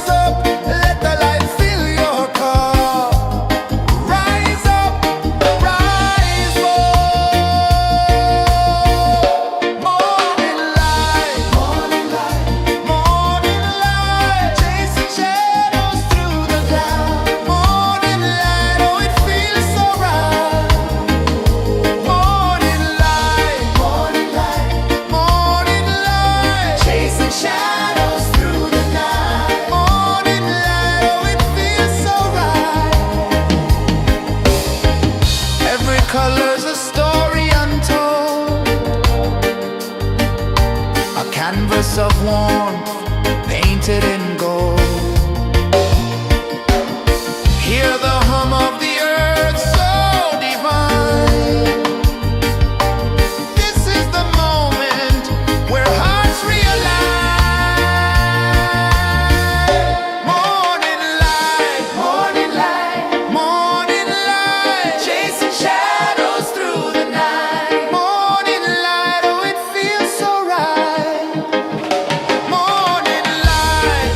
up, let the light fill your cup. Rise up, rise up. Morning light, morning light, chasing shadows through the cloud. Morning light, oh it feels so right. Morning light, chasing shadows through the night. Morning light, oh it feels so right. Every color's a story untold, a canvas of warmth painted in gold. Hear the hum of the earth so divine. This is the moment where hearts realign. Morning light, morning light, chasing shadows through the night. Morning light, oh it feels so right. Morning light,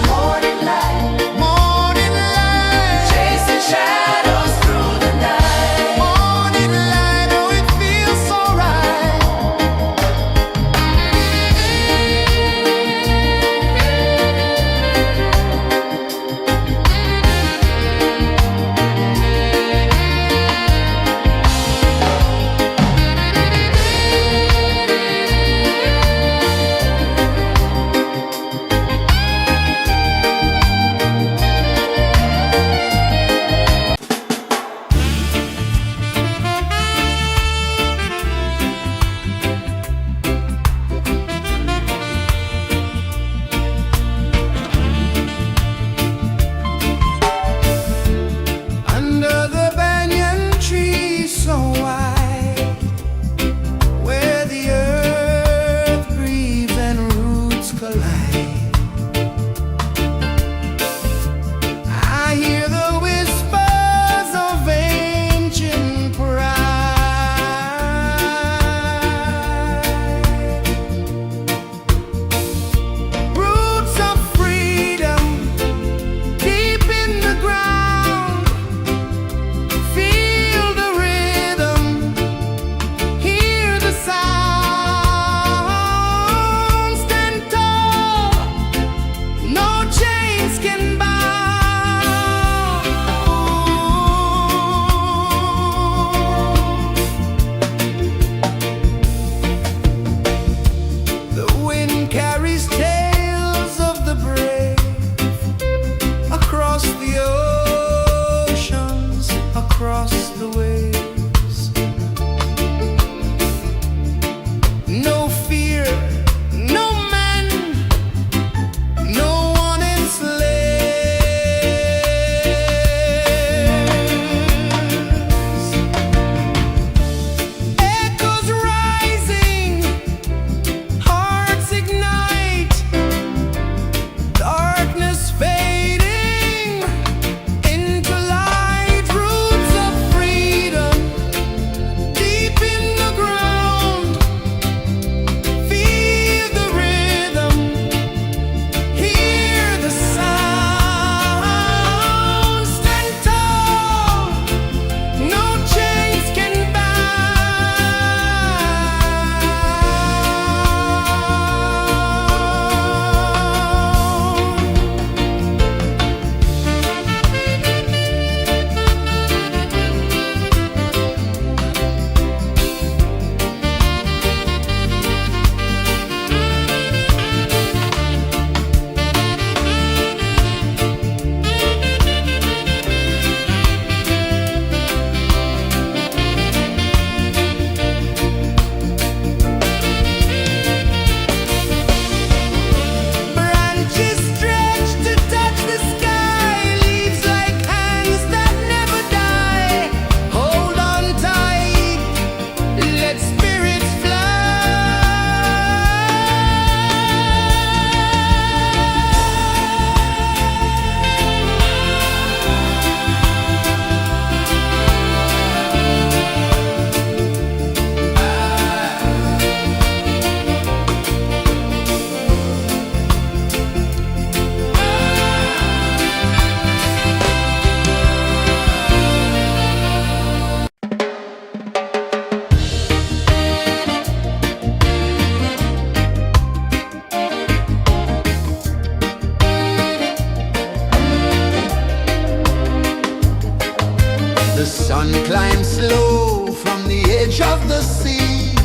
The sun climbs slow from the edge of the sea.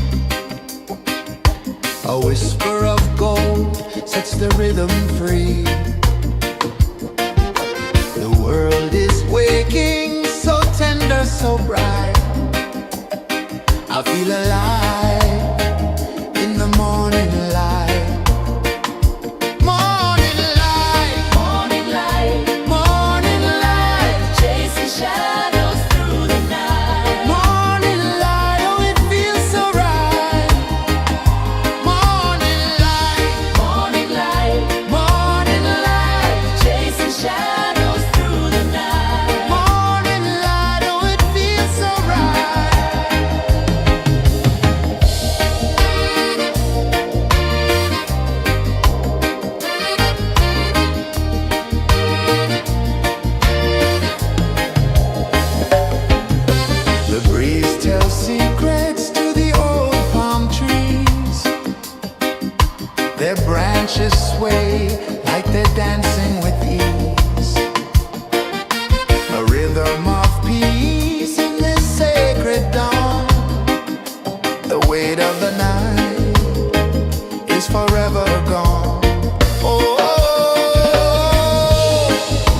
A whisper of gold sets the rhythm free. The world is waking, so tender, so bright. I feel alive in the morning light. Morning light, Morning light, morning light, chasing shadows through the night. morning light, oh it feels so right. Morning light, Morning light, morning light, chasing shadows through the night. morning light, oh it feels so right. The breeze tells secrets to the old palm trees. Their branches sway like they're dancing with ease. A rhythm of peace in this sacred dawn. The weight of the night is forever gone. Oh,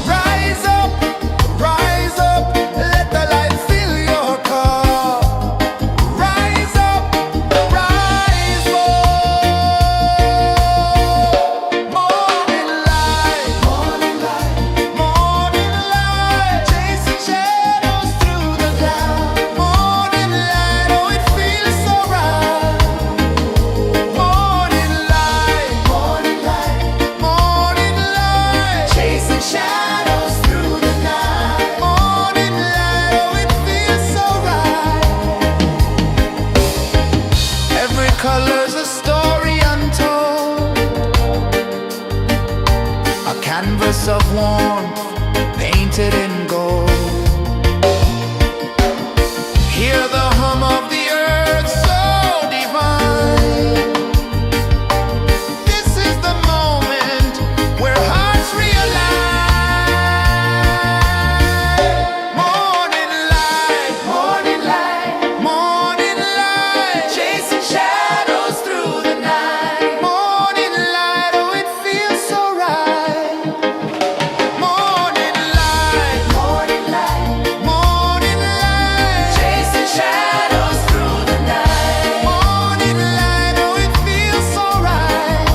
rise up, let the light fill your cup. Rise up, rise up. Morning light, morning light, morning light, chasing shadows through the cloud. Morning light, oh it feels so right. Morning light, morning light, morning light, chasing shadows through the night. Morning light, oh it feels so right. Every color's a story untold, a canvas of warmth painted in gold. Hear the hum of the earth so divine. This is the moment where hearts realign. Morning light, morning light, morning light, chasing shadows through the night. Morning light, oh it feels so right. Morning light, morning light, morning light, chasing shadows through the night. Morning light, oh it feels so right.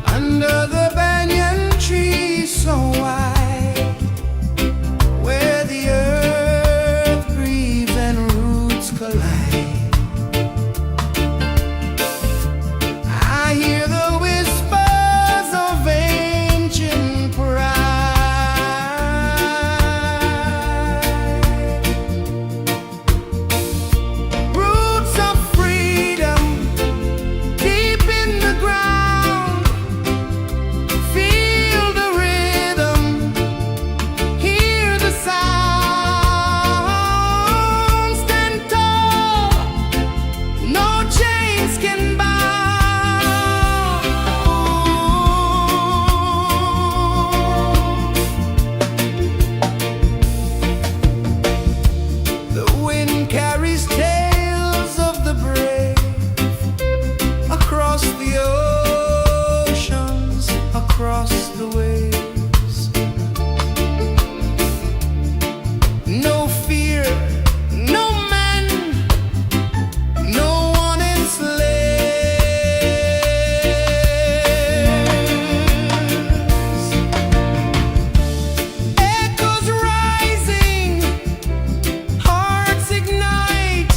Under the banyan tree so wide, where the earth breathes and roots collide, I hear the whispers of ancient pride. Roots of freedom deep in the ground. Feel the rhythm, hear the sound. Stand tall, no chains can bound. The wind carries tales of the brave across the oceans, across the waves. No fear, no man, no one enslaves. Echoes rising, hearts ignite.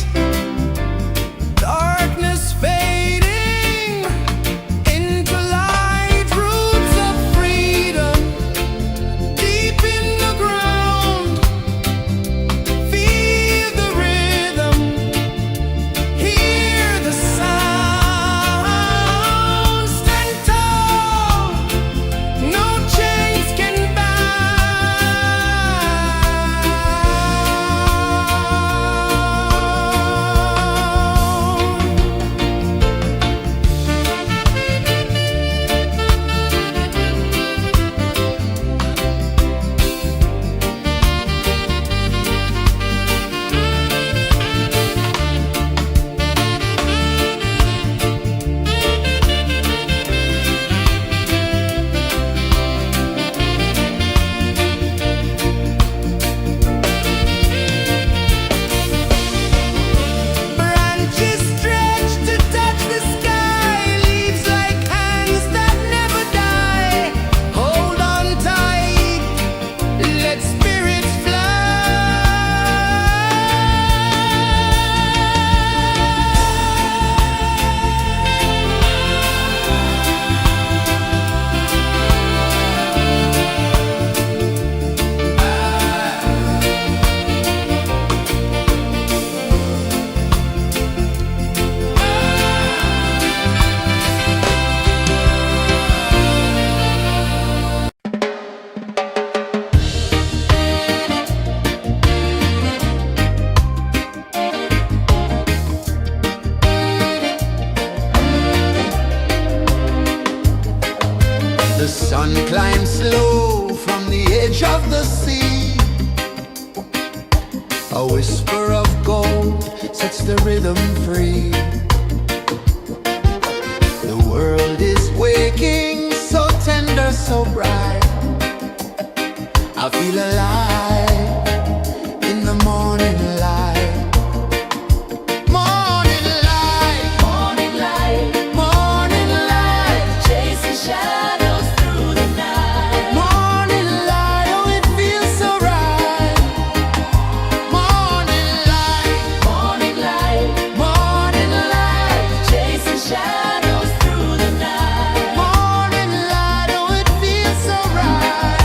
of the sea. A whisper of gold sets the rhythm free. The world is waking, so tender, so bright. I feel alive in the morning light. Morning light, Morning light, morning light, chasing shadows through the night. morning light, oh it feels so right. Morning light, Morning light, morning light, chasing shadows through the night. morning light, oh it feels so right.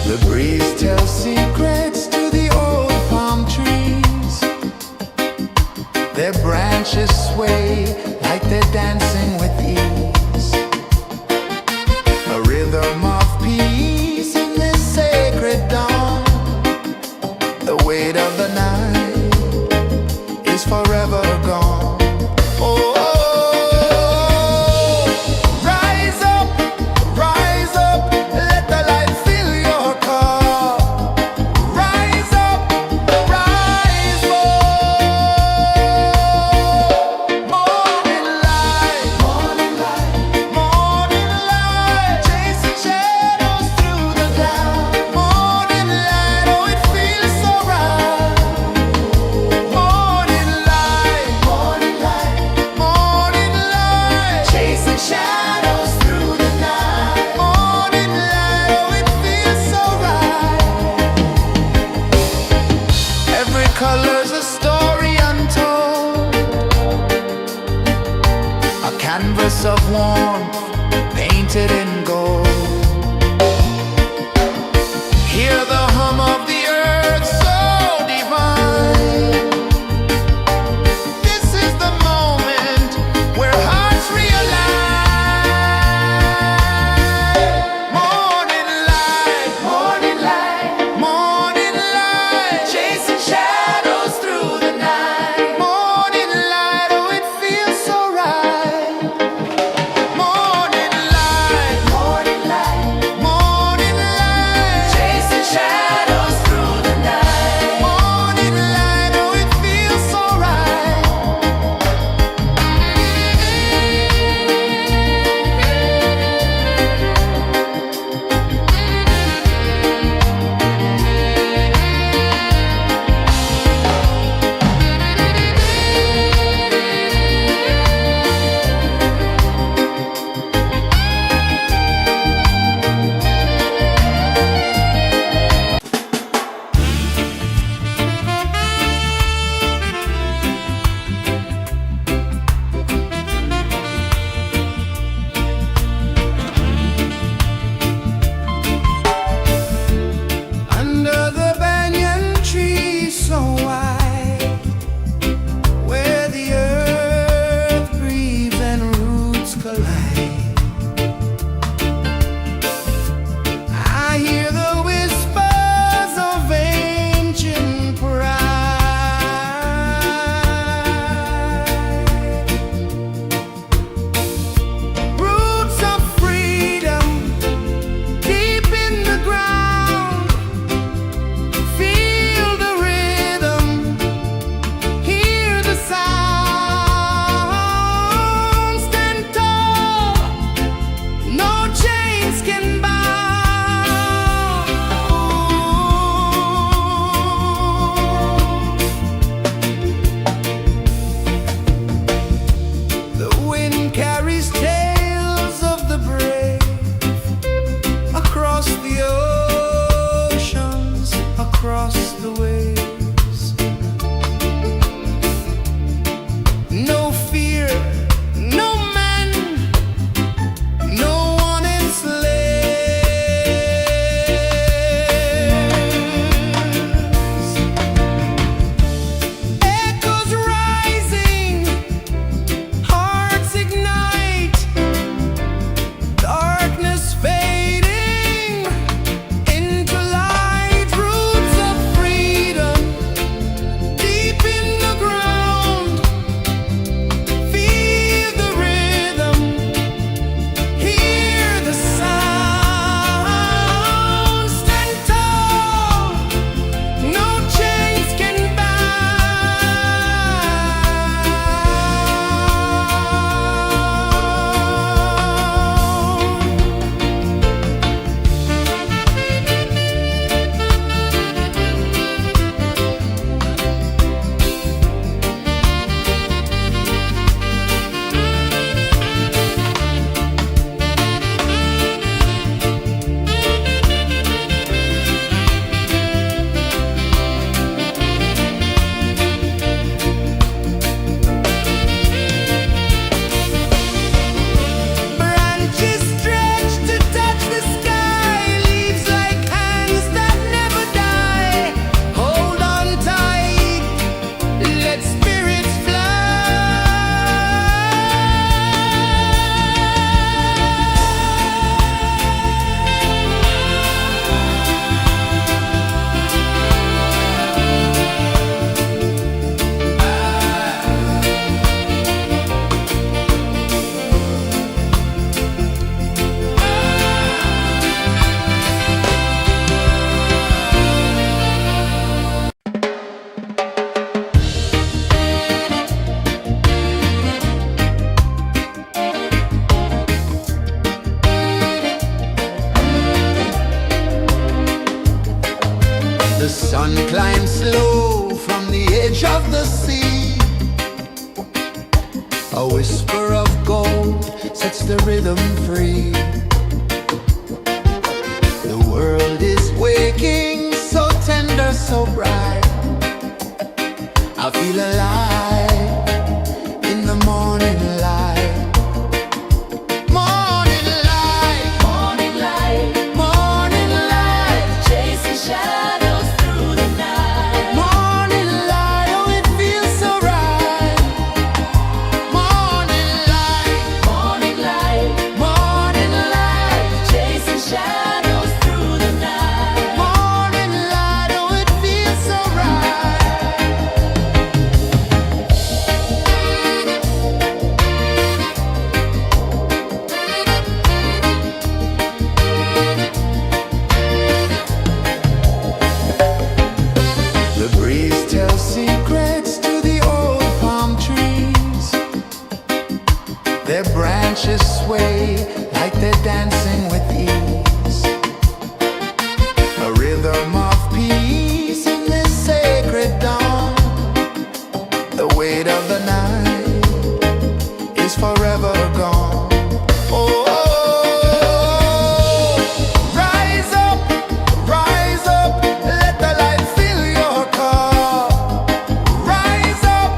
The breeze tells secrets to the old palm trees. Their branches sway like they're dancing with ease. A rhythm of peace in this sacred dawn. The weight of the night is forever gone. Oh, rise up, let the light fill your cup. Rise up, rise up. Morning light, morning light, morning light, chasing shadows through the cloud. Morning light, oh it feels so right. Morning light, morning light, morning light, chasing shadows through the night. Morning light, oh it feels so right. Every color's a story untold, a canvas of warmth painted in gold. Hear the hum of the earth so divine. This is the moment where hearts realign. Morning light, morning light, morning light, chasing shadows through the night. Morning light, oh it feels so right. A whisper of gold sets the rhythm free. The world is waking, so tender, so bright. I feel alive in the morning light. Morning light, Morning light, morning light, chasing shadows through the night. morning light, oh it feels so right. Morning light, Morning light, morning light, chasing shadows through the night. morning light, oh it feels so right. The breeze tells secrets to the old palm trees. Their branches sway like they're dancing with ease. A rhythm of peace in this sacred dawn. The weight of the night is forever gone. Oh, rise up, let the light fill your cup. Rise up,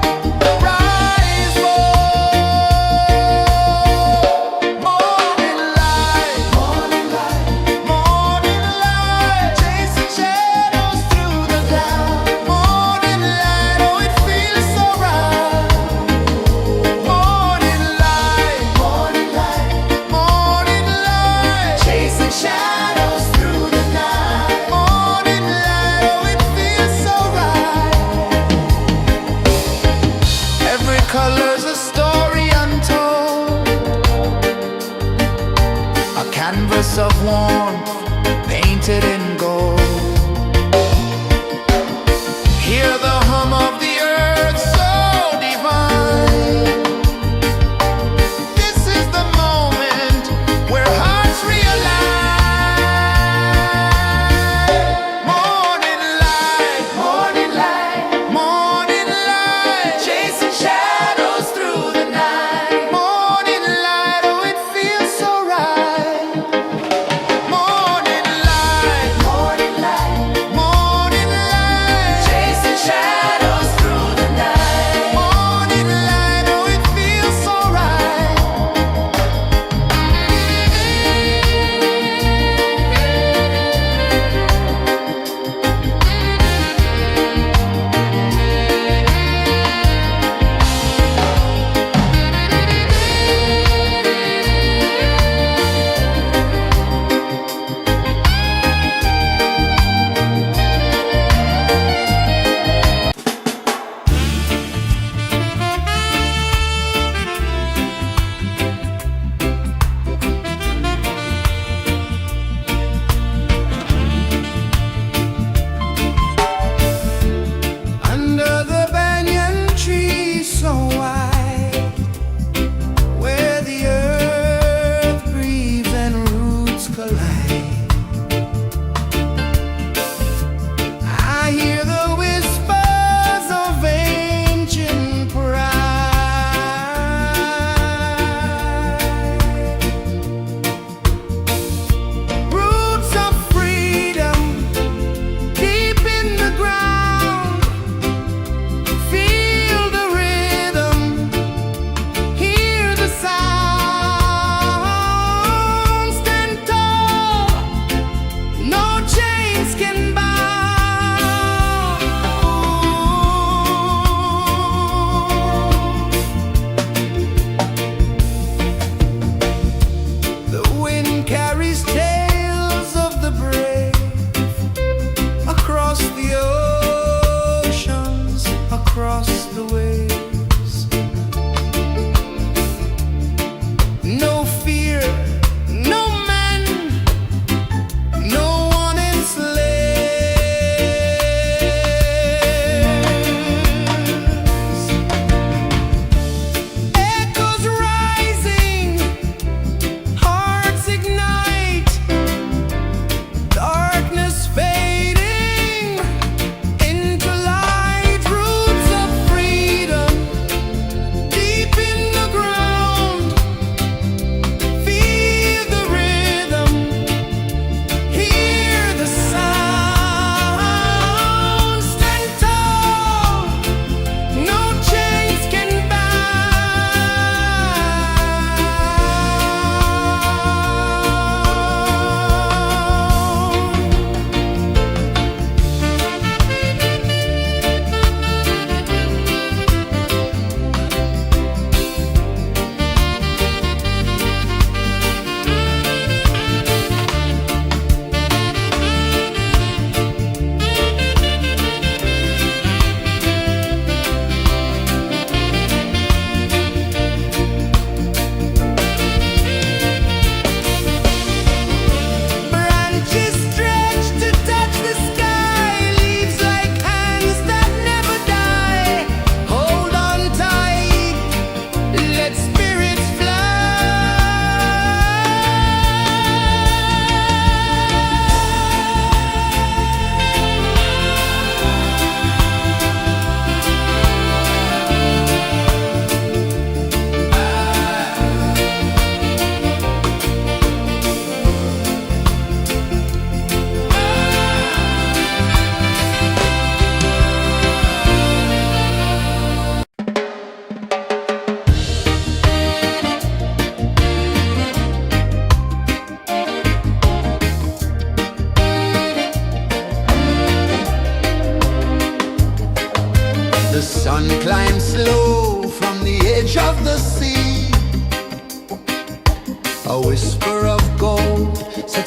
rise up. Morning light, morning light, morning light, chasing shadows through the cloud. Morning light, oh it feels so right. Morning light, morning light, morning light, chasing shadows through the night. Morning light, oh it feels so right. Every color's a story untold, a canvas of warmth painted in gold. Hear the hum of the earth so divine. This is the moment where hearts realign. Morning light, morning light, morning light, chasing shadows through the night. Morning light, oh it feels so right. Morning light,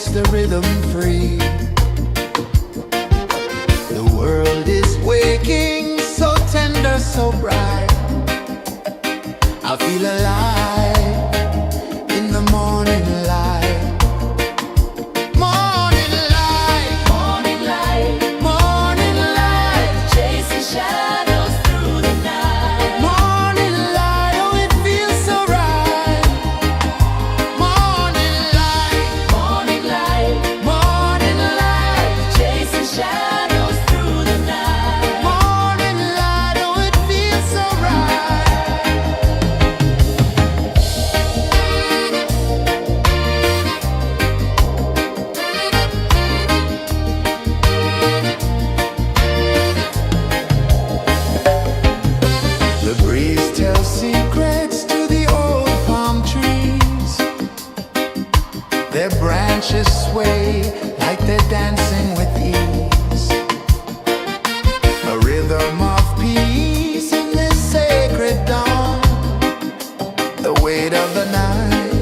sets the rhythm free. The world is waking, so tender, so bright. I feel alive in the morning light. Morning light, Morning light, morning light, chasing shadows through the night. morning light, oh it feels so right. Morning light, Morning light, morning light, chasing shadows through the night. morning light, oh it feels so right. The breeze tells secrets to the old palm trees. Their branches sway like they're dancing with ease. A rhythm of peace in this sacred dawn. The weight of the night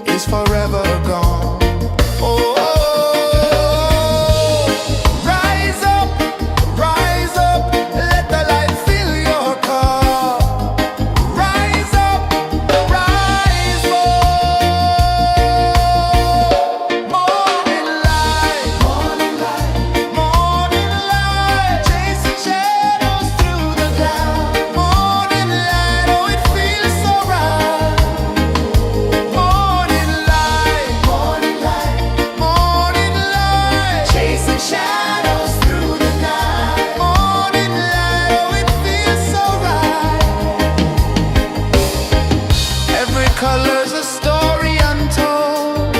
is forever gone. Oh, rise up, let the light fill your car. Rise up, rise up. Morning light, morning light, morning light, chasing shadows through the cloud. Morning light, oh it feels so right. Morning light, morning light, morning light, chasing shadows through the night. Morning light, oh it feels so right. Every color's a story untold,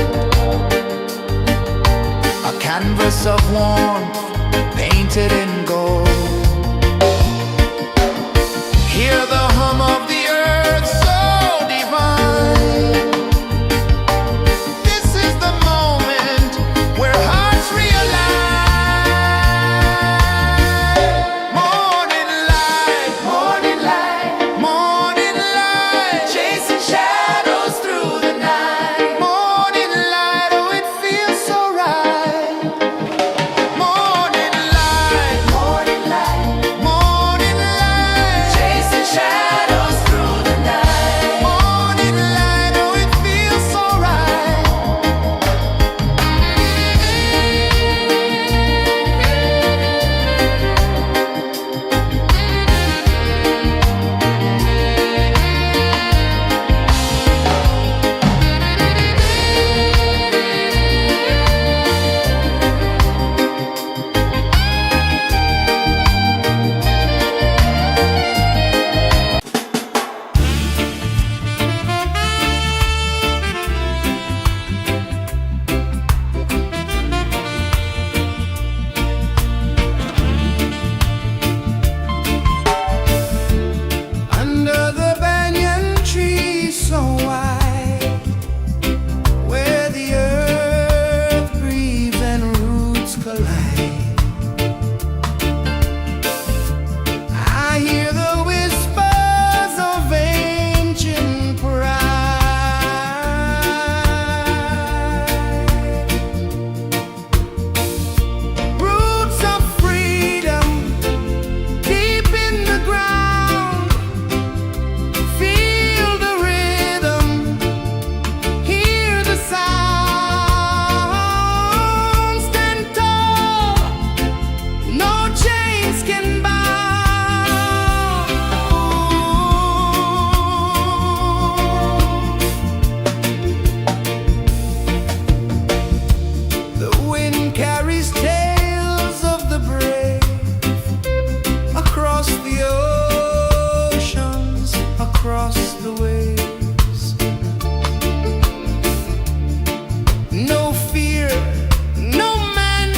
a canvas of warmth painted in gold. Hear the hum of the earth so divine. This is the moment where hearts realign. Morning light, morning light, morning light, chasing shadows through the night. Morning light, oh it feels so right. Morning light, morning light, morning light, chasing shadows through the night. Morning light, oh it feels so right. Under the banyan tree so wide, where the earth breathes and roots collide, I hear the whispers of ancient pride. Roots of freedom deep in the ground. Feel the rhythm, hear the sound. Stand tall, no chains can bound. The wind carries tales of the brave across the oceans, across the waves. No fear, no man,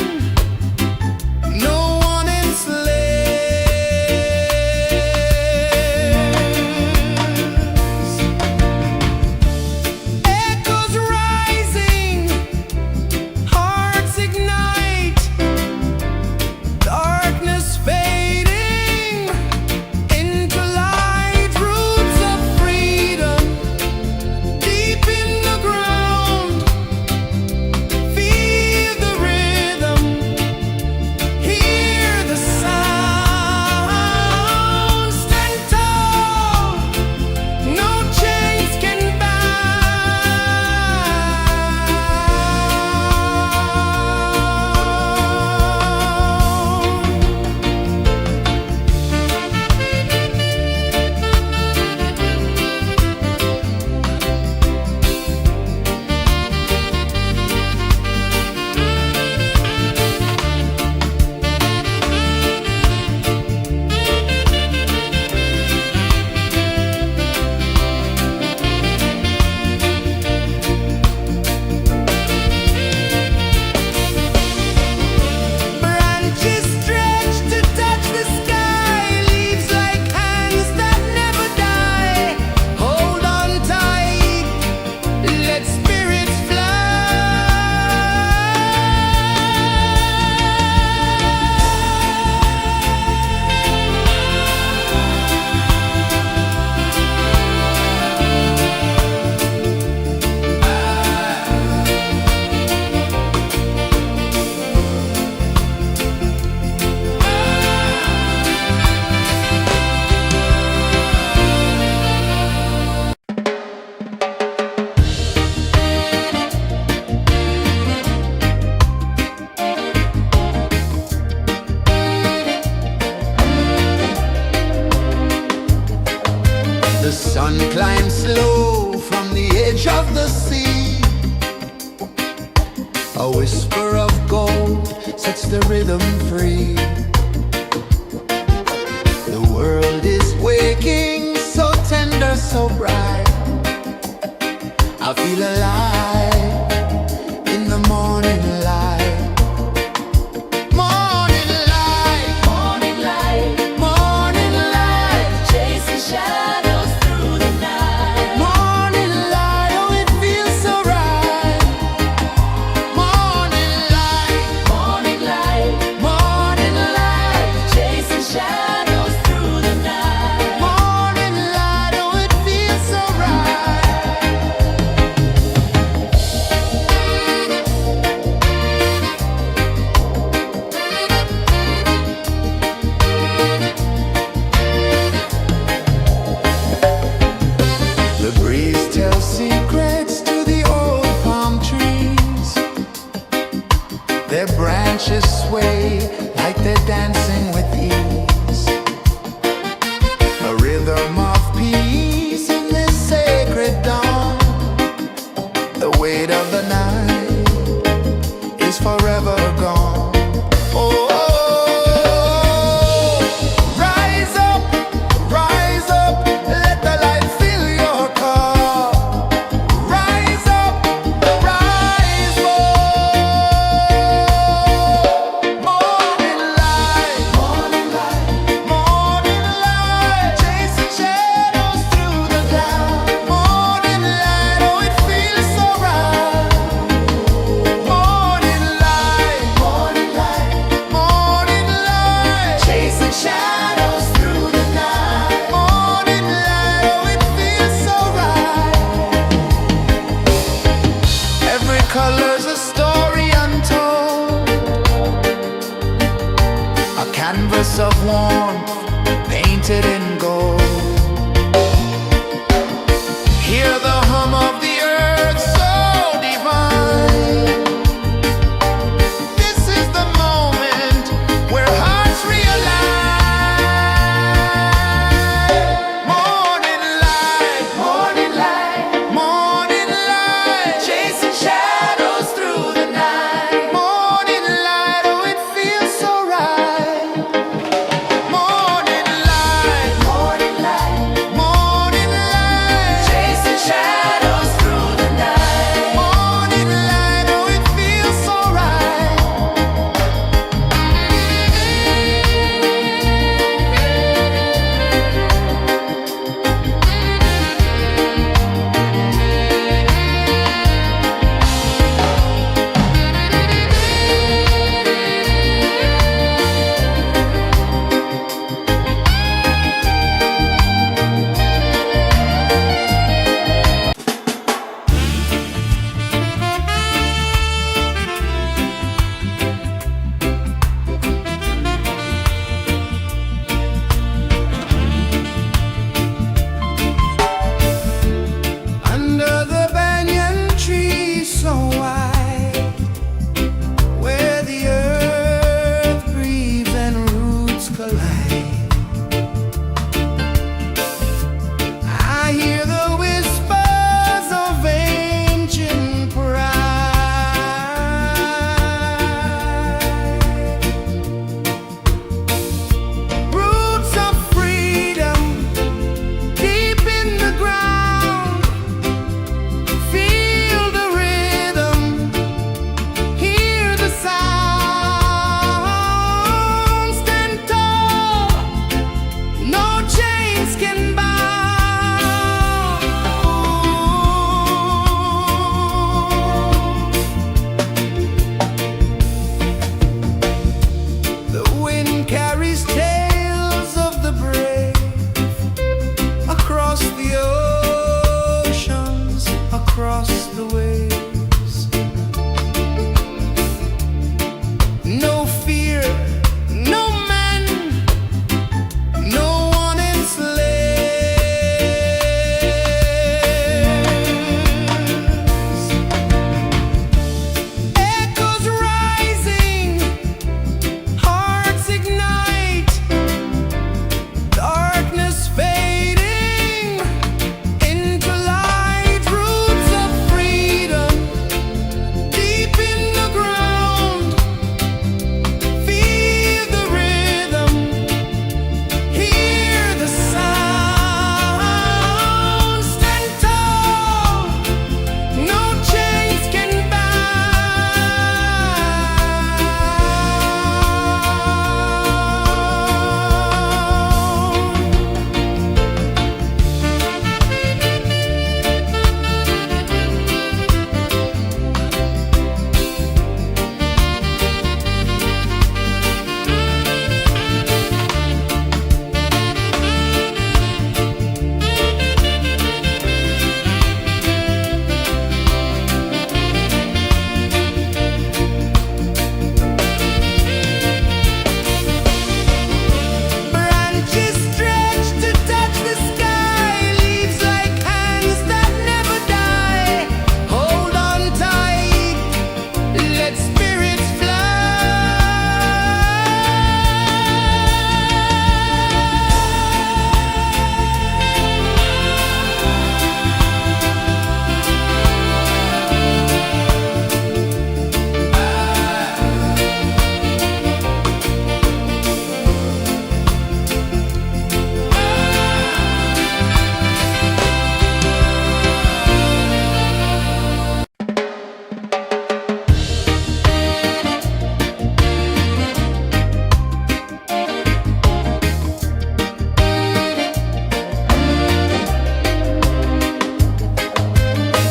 no one enslaves. Echoes rising, hearts ignite, darkness fading into light. Roots of freedom The sun climbs slow from the edge of the sea. A whisper of gold sets the rhythm free. The world is waking, so tender, so bright. I feel alive in the morning light. Morning light, Morning light, morning light, chasing shadows through the night. morning light, oh it feels so right. Morning light, Morning light, morning light, chasing shadows through the night. morning light, oh it feels so right.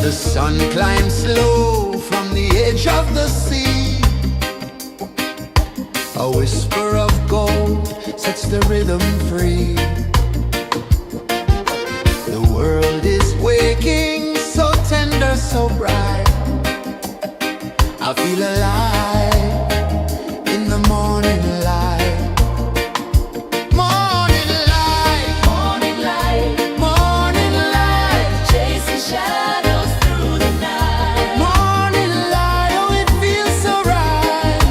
The sun climbs slow from the edge of the sea. A whisper of gold sets the rhythm free. The world is waking, so tender, so bright. I feel alive in the morning light. Morning light, Morning light, morning light, chasing shadows through the night. morning light, oh it feels so right.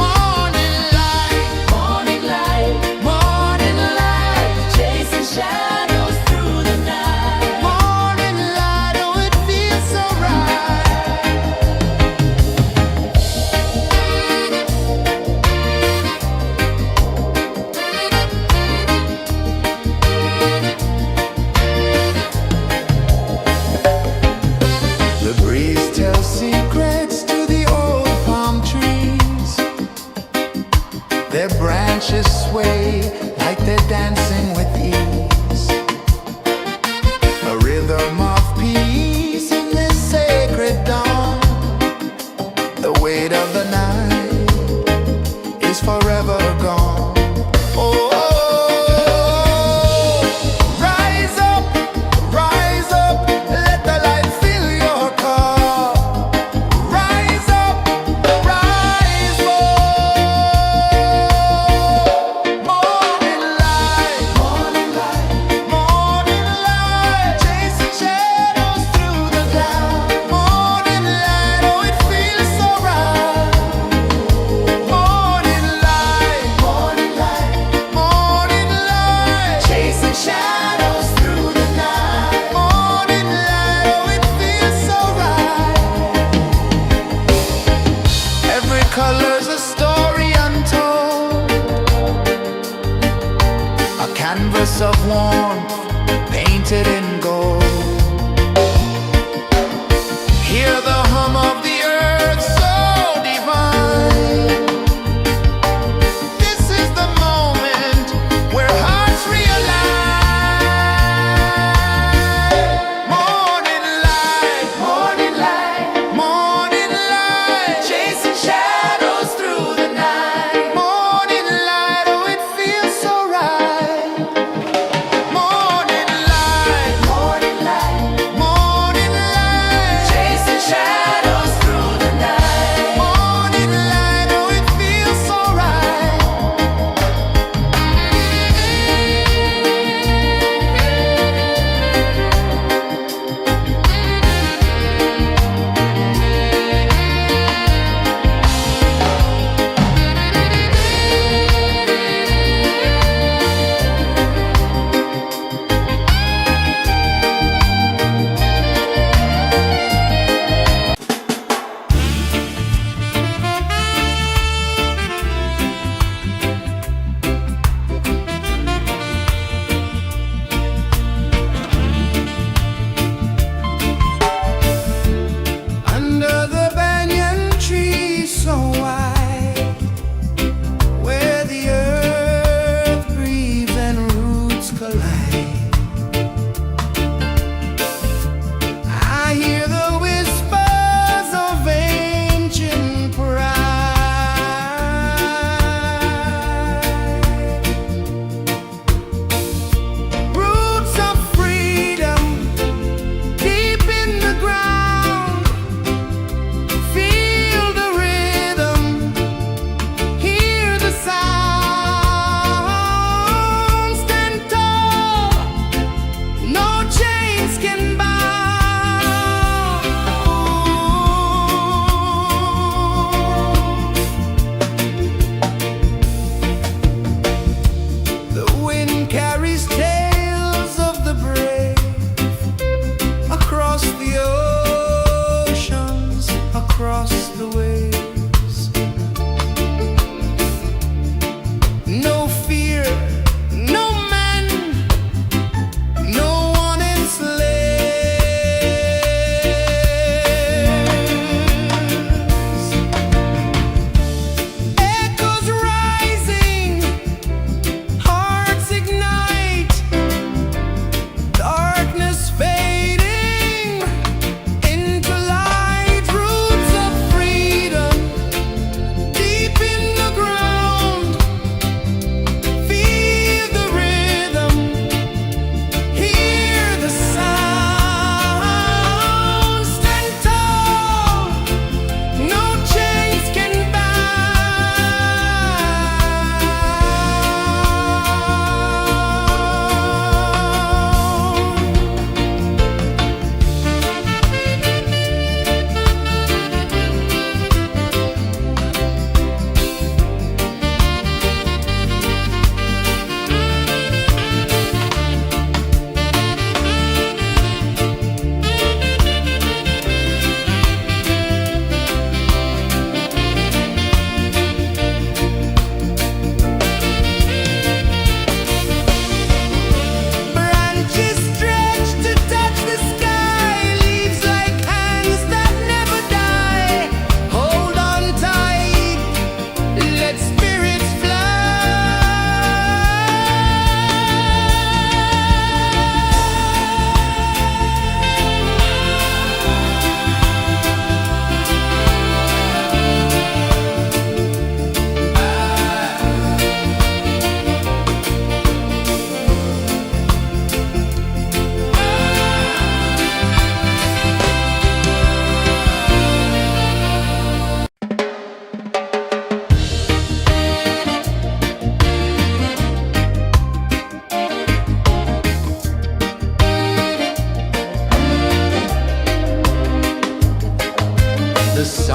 Morning light, Morning light, morning light, chasing shadows through the night. morning light, oh it feels so right.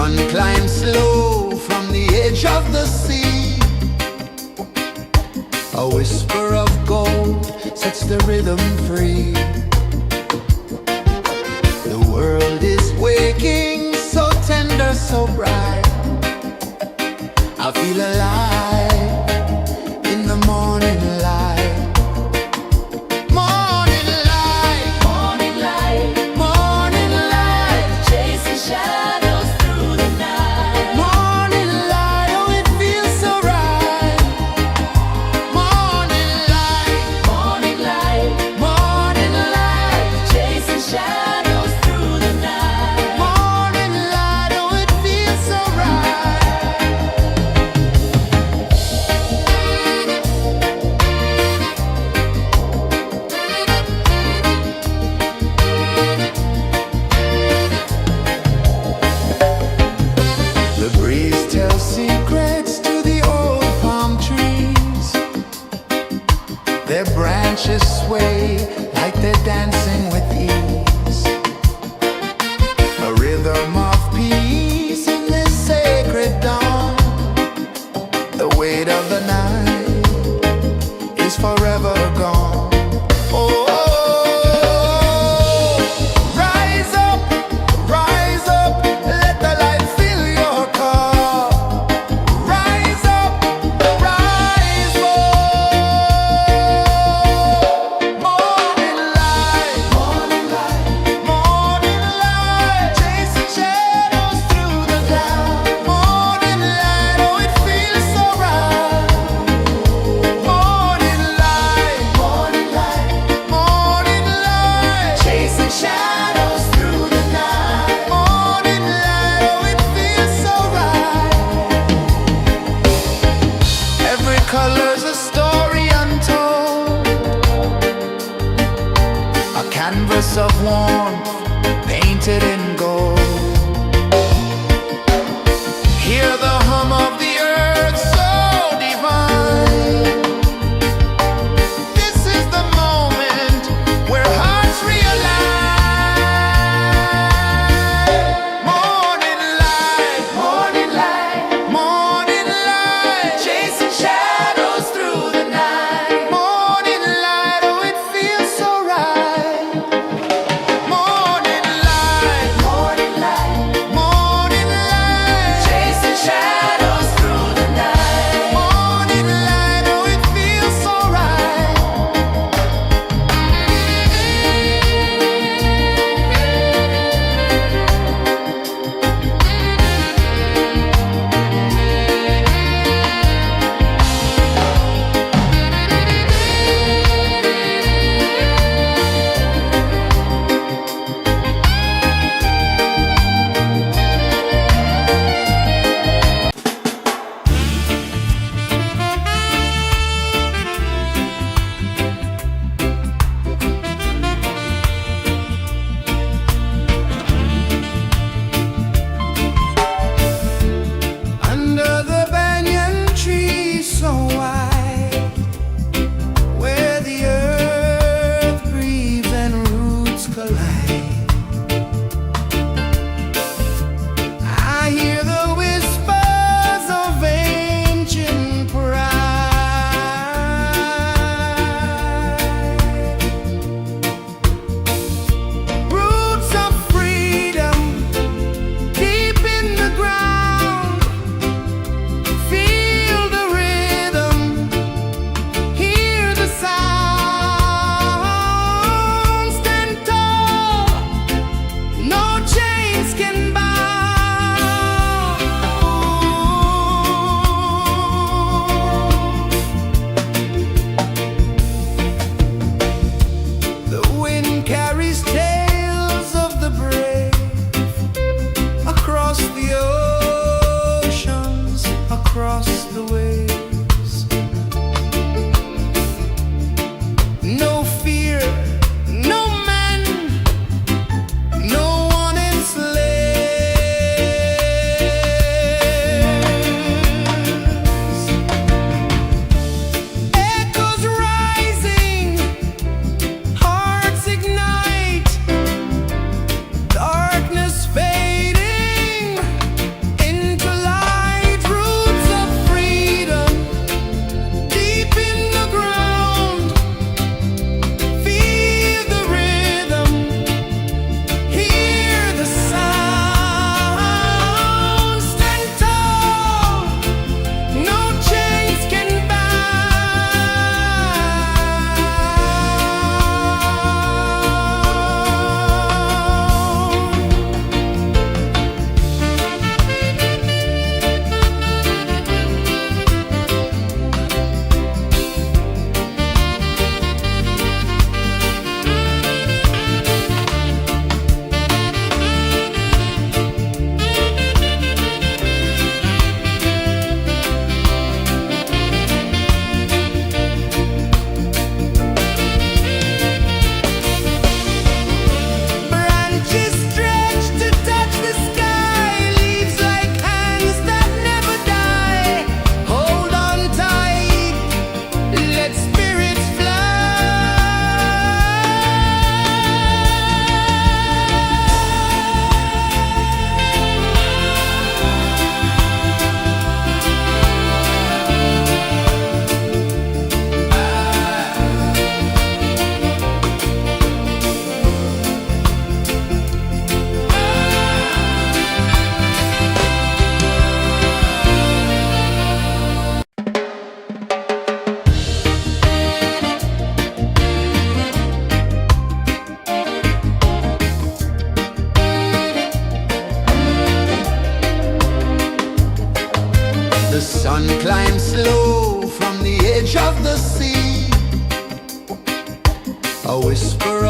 sun climbs slow from the edge of the sea. A whisper of gold sets the rhythm free. The world is waking, so tender, so bright. I feel alive in the morning light. Morning light, Morning light, morning light, chasing shadows through the night. morning light, oh it feels so right. Morning light, Morning light, morning light, chasing shadows through the night. morning light, oh it feels so right. The breeze tells secrets to the old palm trees. Their branches sway like they're dancing with ease. A rhythm of peace in this sacred dawn. The weight of the night is forever gone. Oh, rise up, let the light fill your cup. Rise up, rise up. Morning light, morning light, morning light, chasing shadows through the cloud. Morning light, oh it feels so right. Morning light, morning light, morning light, chasing shadows through the night. Morning light, oh it feels so right. Every color's a story untold, a canvas of warmth painted in gold. Hear the hum of the earth so divine. This is the moment where hearts realign. Morning light, morning light, morning light, chasing shadows through the night. Morning light, oh it feels so right. Morning light, morning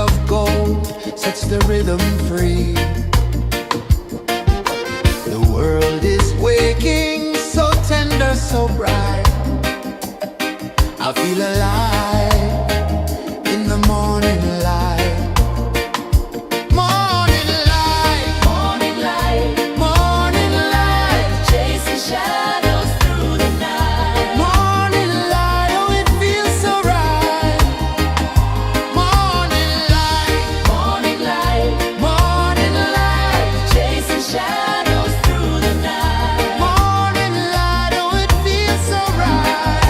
of gold sets the rhythm free. The world is waking, so tender, so bright. I feel alive in the morning light. Morning light, Morning light, morning light, chasing shadows through the night. morning light, oh it feels so right. Morning light, Morning light, morning light, chasing shadows through the night. morning light, oh it feels so right.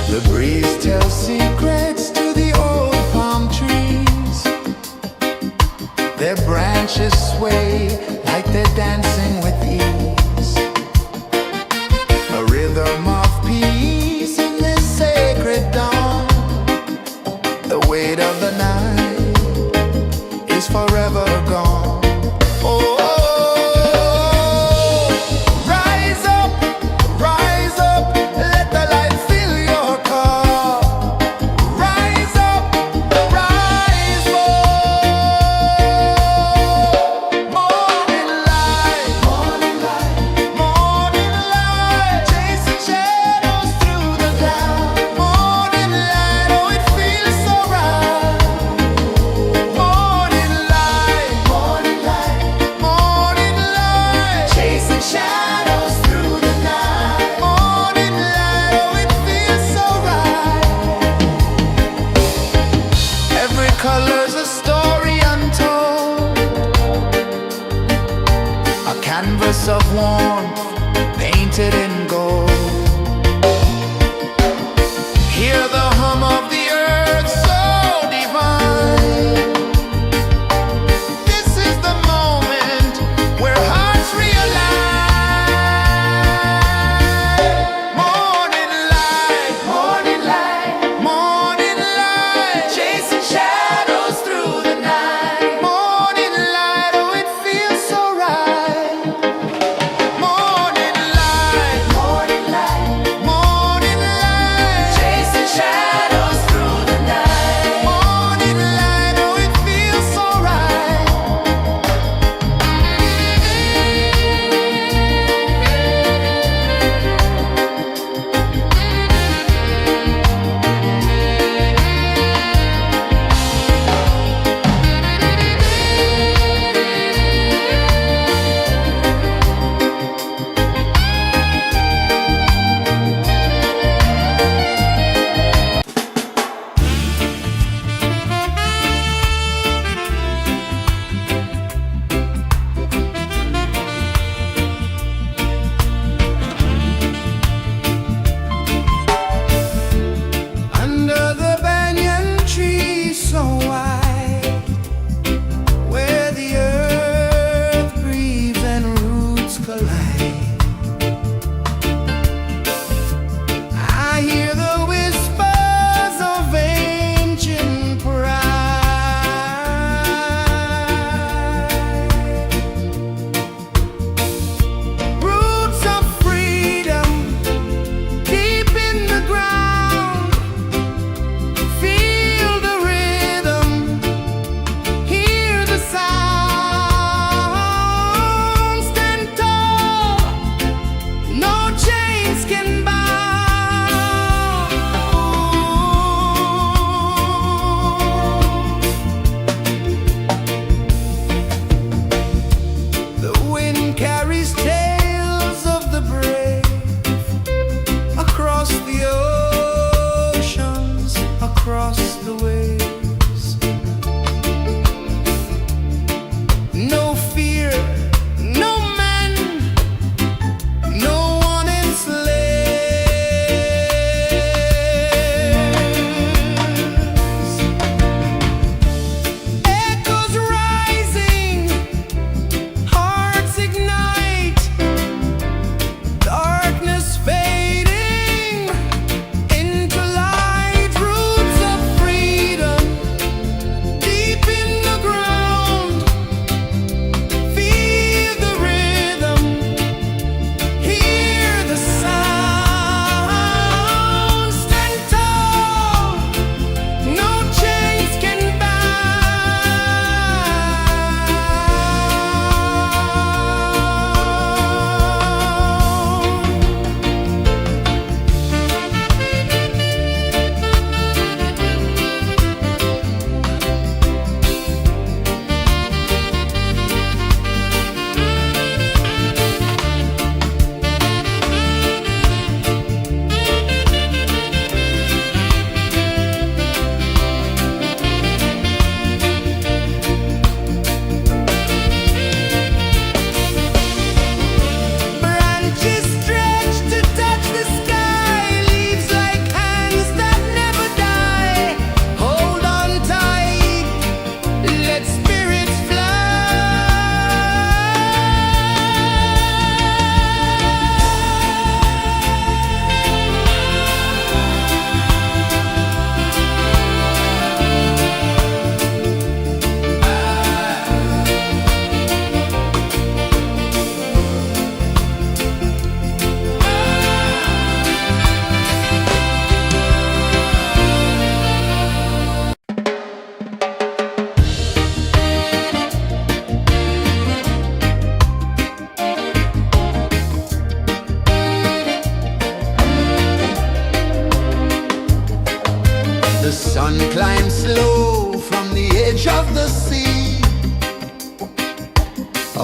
The breeze tells secrets to the old palm trees. Their branches sway like they're dancing with ease. A rhythm of peace in this sacred dawn. The weight of the night is forever gone. Oh, rise up, let the light fill your cup. Rise up, rise up. Morning light, morning light, chasing shadows through the cloud. Morning light, oh it feels so right. Morning light, morning light, chasing shadows through the night. Morning light, oh it feels so right. Every color's a story untold, a canvas of warmth painted in gold. Hear the hum of the earth so divine. This is the moment where hearts realign. Morning light, morning light, chasing shadows through the night. Morning light, oh it feels so right. Morning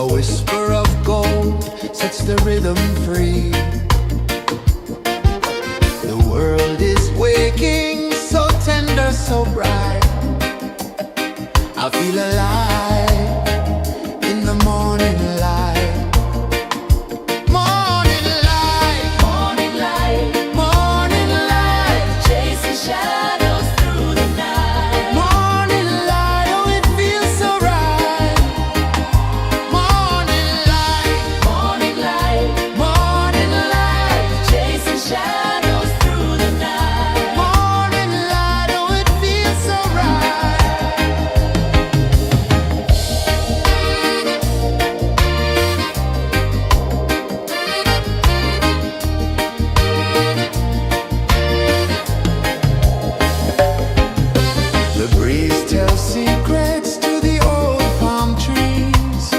A whisper of gold sets the rhythm free. The world is waking, so tender, so bright. I feel alive in the morning light. Morning light, Morning light, morning light, chasing shadows through the night. morning light, oh it feels so right. Morning light, Morning light, morning light, chasing shadows through the night. morning light, oh it feels so right. The breeze tells secrets to the old palm trees.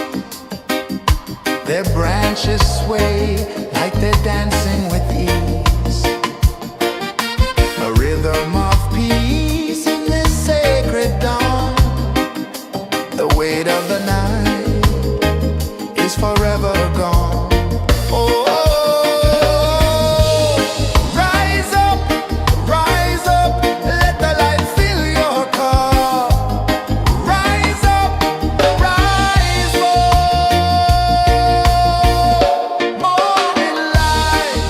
Their branches sway like they're dancing with ease. A rhythm of peace in this sacred dawn. The weight of the night is forever gone. Oh, rise up, let the light fill your cup. Rise up, rise up. Morning light,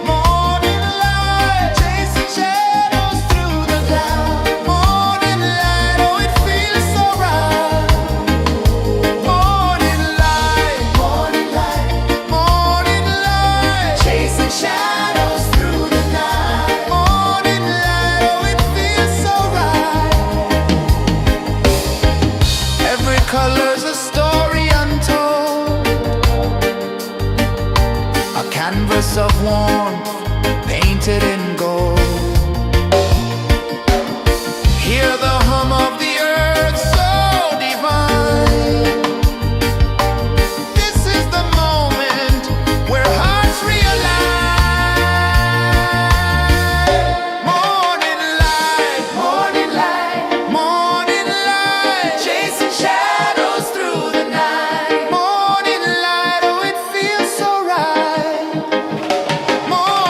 morning light, chasing shadows through the cloud. Morning light, oh it feels so right. Morning light, morning light, chasing shadows through the night. Morning light, oh it feels so right. Every color's a story untold, a canvas of warmth painted in gold. Hear the hum of the earth so divine. This is the moment where hearts realize. Morning light, morning light, chasing shadows through the night. Morning light, oh it feels so right. Morning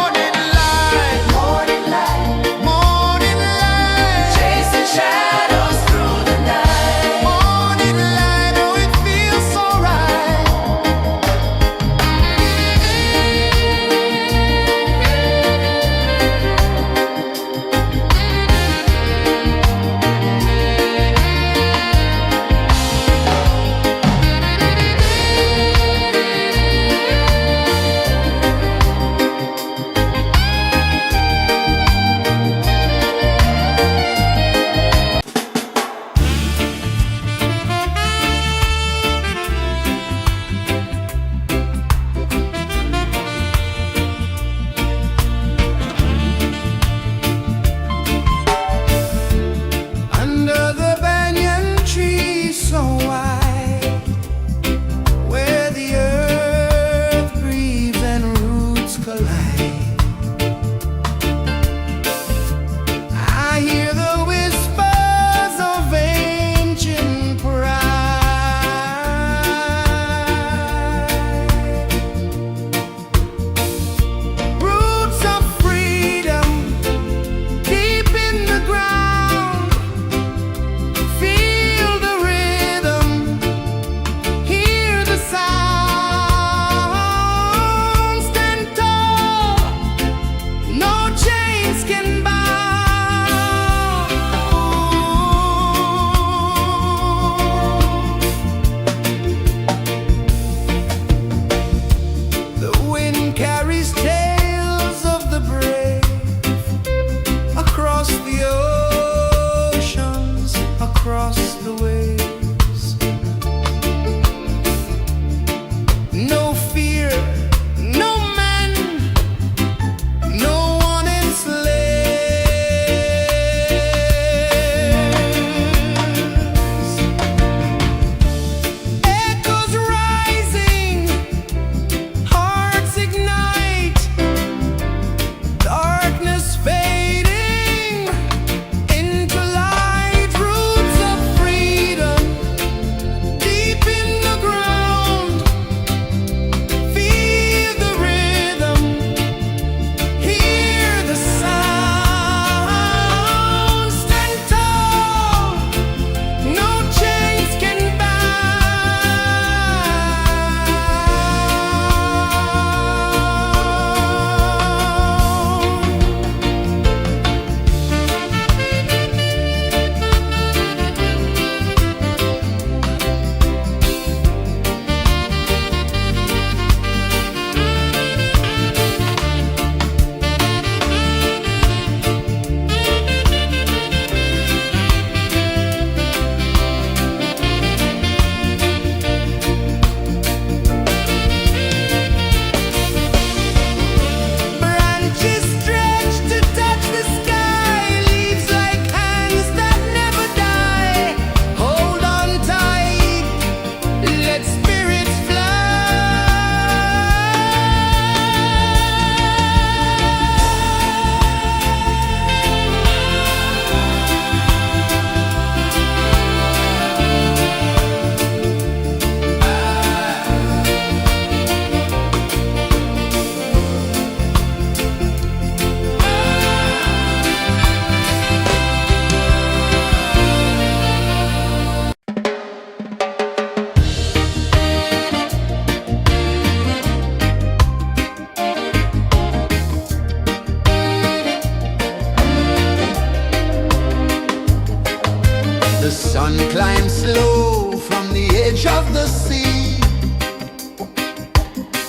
edge of the sea.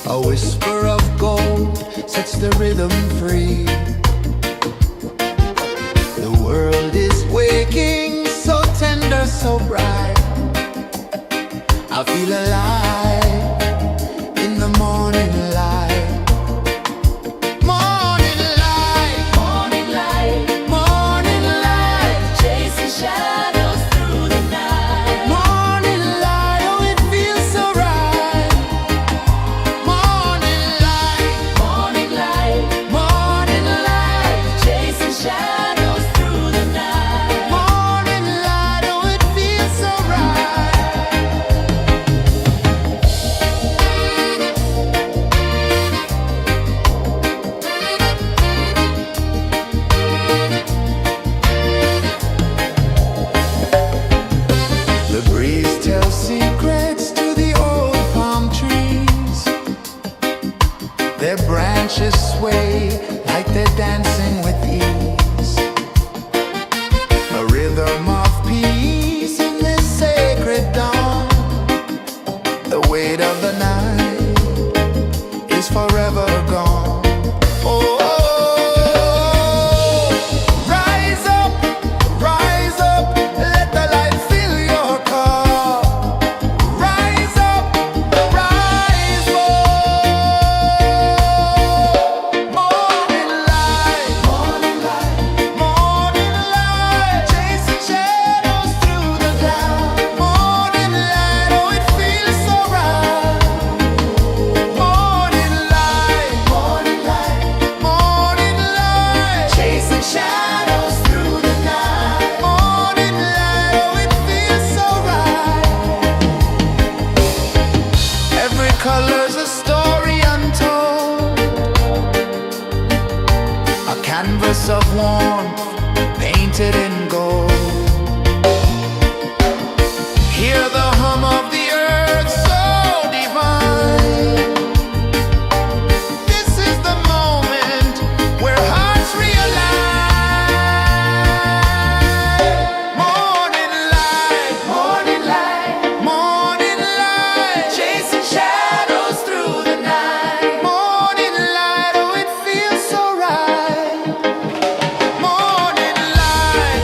A whisper of gold sets the rhythm free. The world is waking, so tender, so bright. I feel alive in the morning light. Morning light, Morning light, morning light, chasing shadows through the night. morning light, oh it feels so right. Morning light, Morning light, morning light, chasing shadows through the night. morning light, oh it feels so right. The breeze tells secrets to the old palm trees. Their branches sway like they're dancing with ease. A rhythm of peace in this sacred dawn. The weight of the night is forever gone. Oh, rise up, let the light fill your cup. Rise up, rise up. Morning light, morning light, chasing shadows through the cloud. Morning light, oh it feels so right. Morning light, morning light, chasing shadows through the night. Morning light, oh it feels so right. Every color's a story untold, a canvas of warmth painted in gold. Hear the hum of the earth so divine. This is the moment where hearts realign. Morning light, morning light, chasing shadows through the night. Morning light, oh it feels so right. Morning light,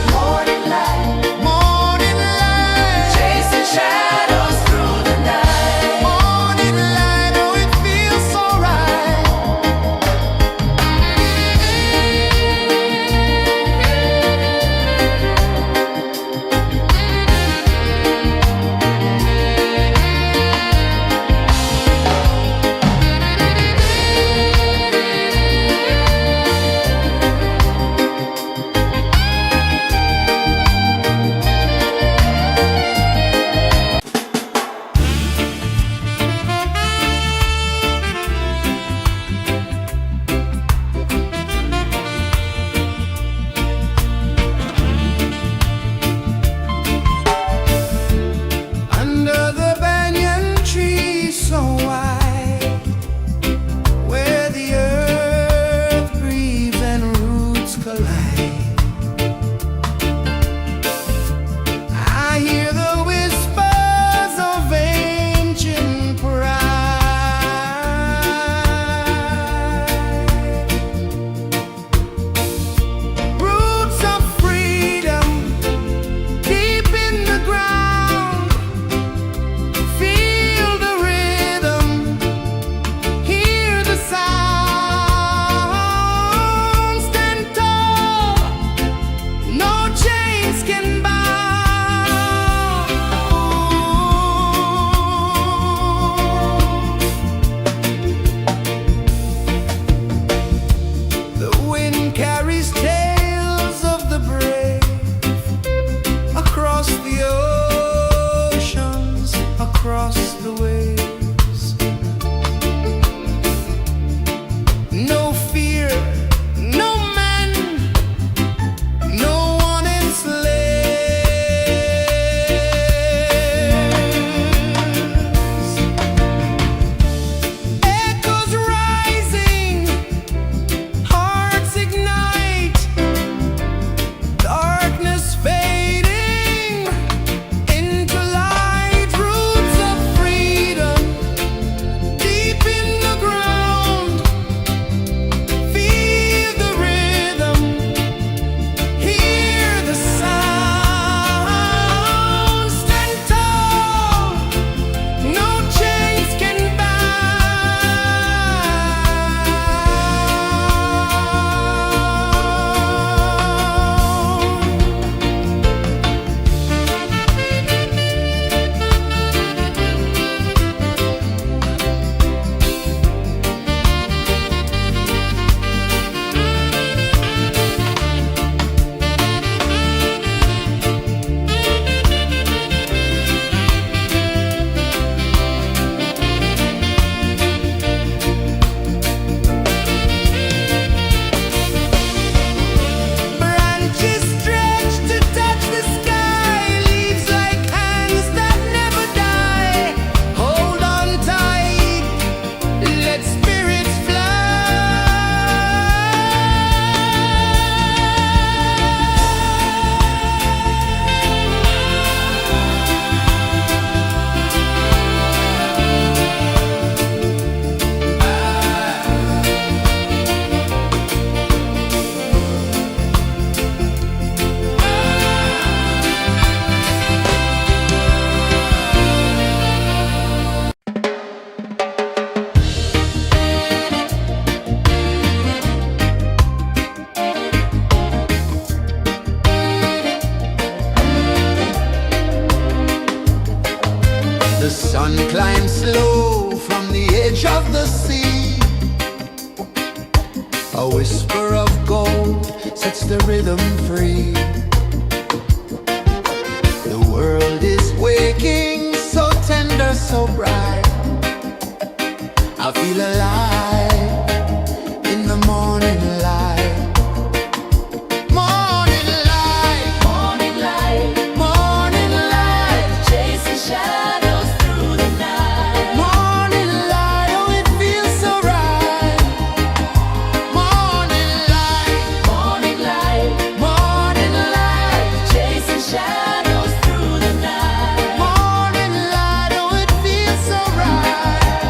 The sun climbs slow from the edge of the sea. A whisper of gold sets the rhythm free. The world is waking, so tender, so bright. I feel alive in the morning light. Morning light, Morning light, morning light, chasing shadows through the night. morning light, oh it feels so right. Morning light, Morning light, morning light, chasing shadows through the night. morning light, oh it feels so right.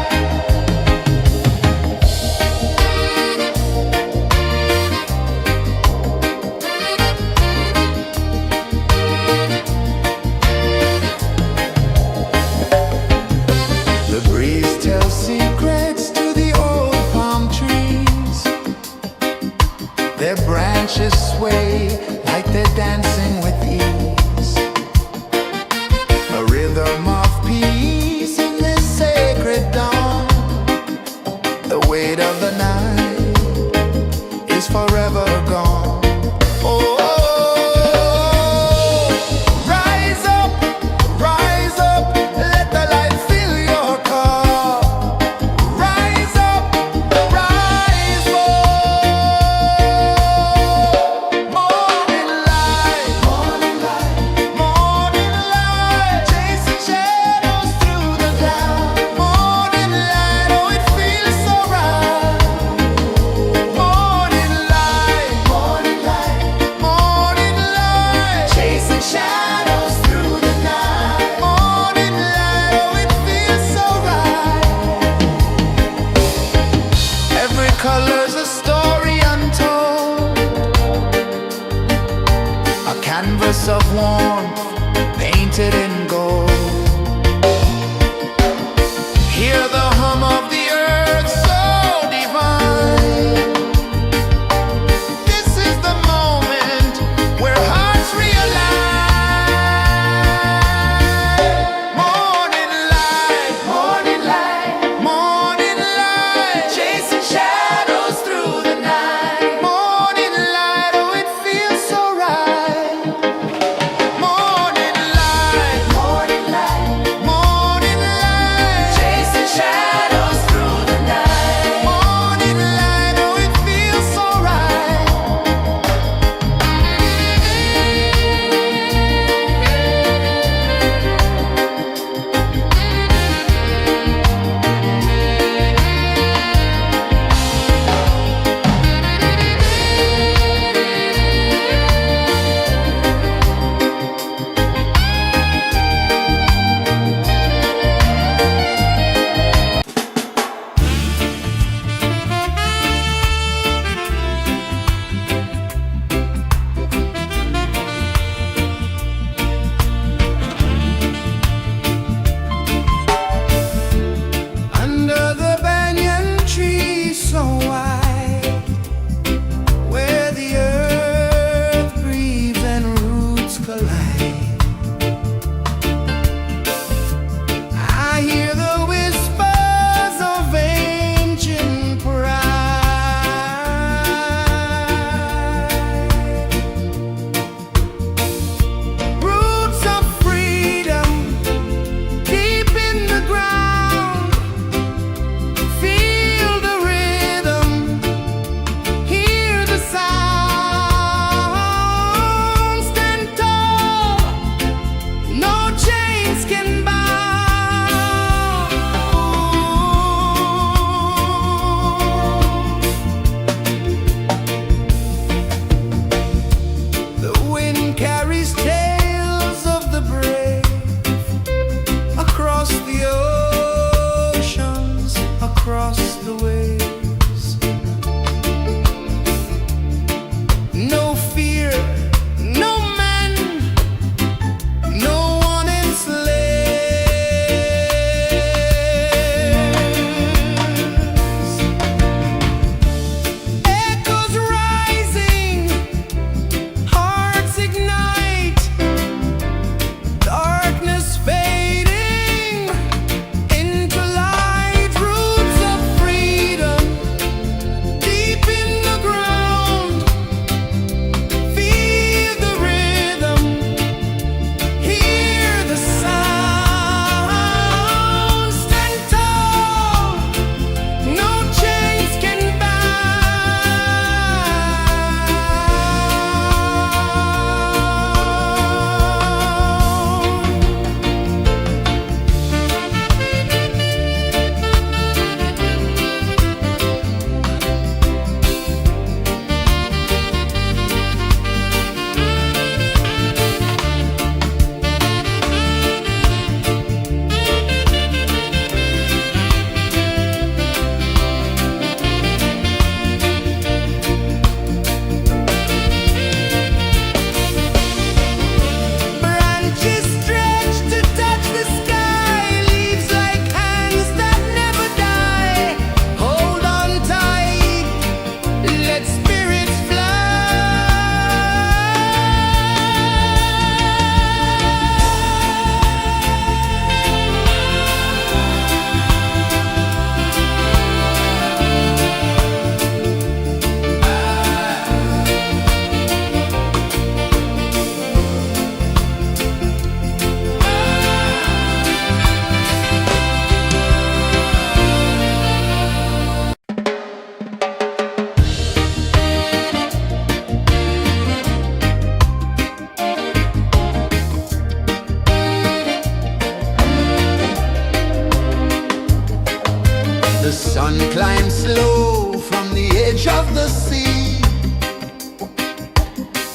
sun climbs slow from the edge of the sea.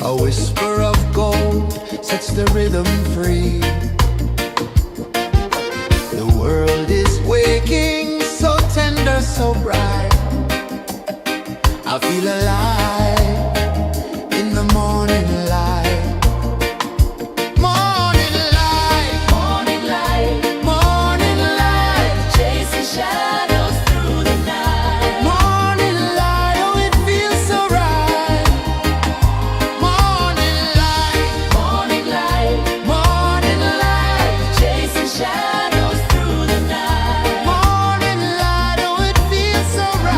A whisper of gold sets the rhythm free. The world is waking, so tender, so bright. I feel alive in the morning light. Morning light, Morning light, morning light, chasing shadows through the night. morning light, oh it feels so right. Morning light, Morning light, morning light, chasing shadows through the night. morning light, oh it feels so right.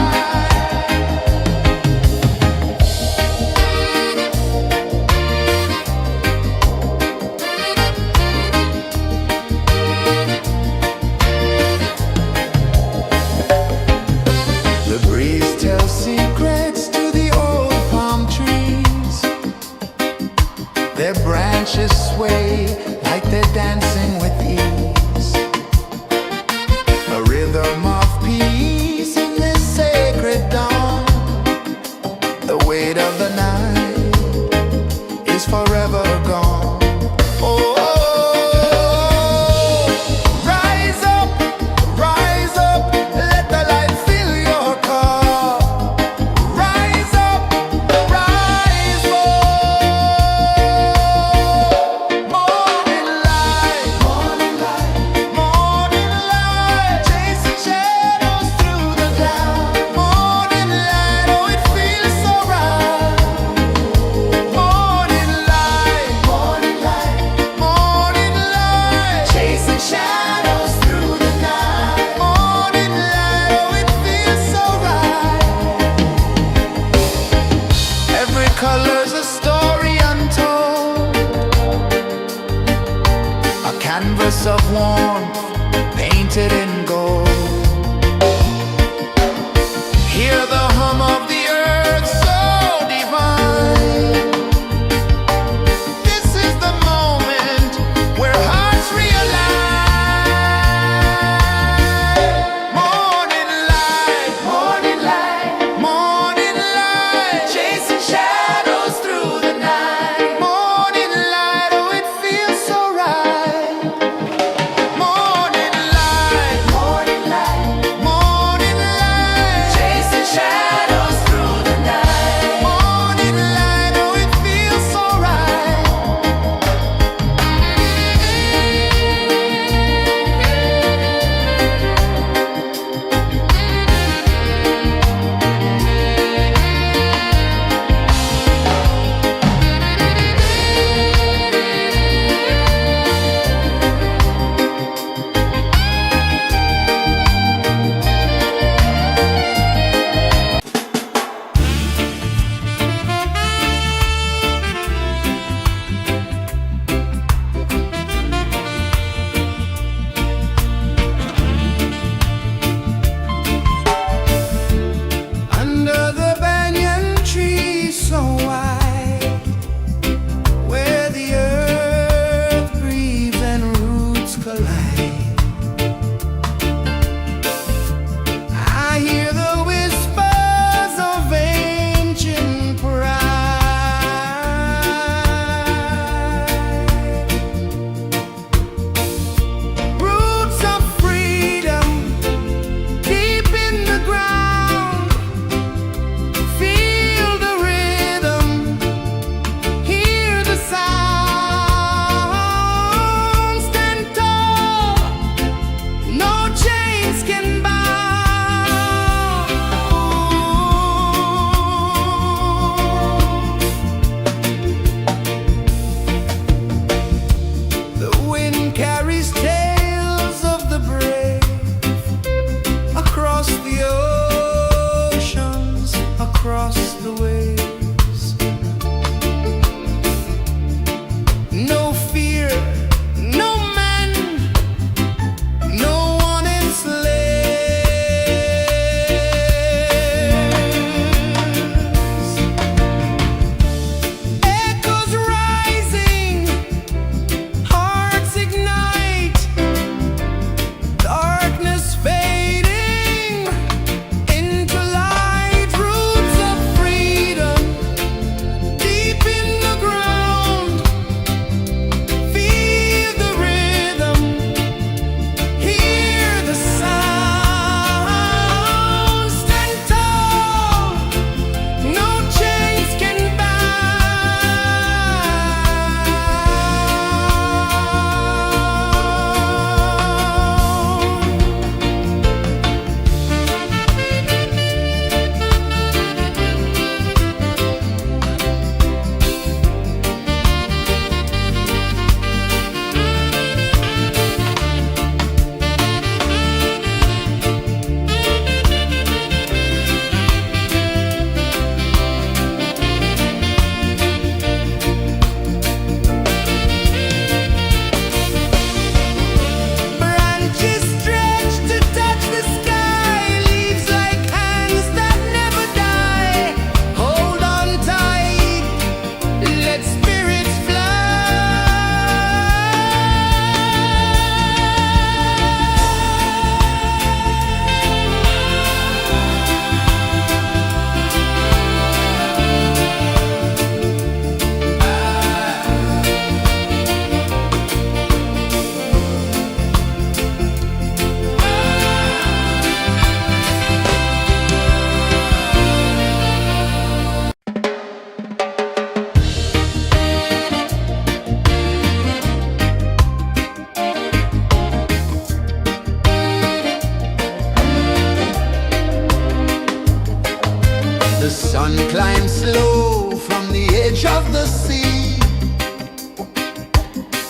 The sun climbs slow from the edge of the sea.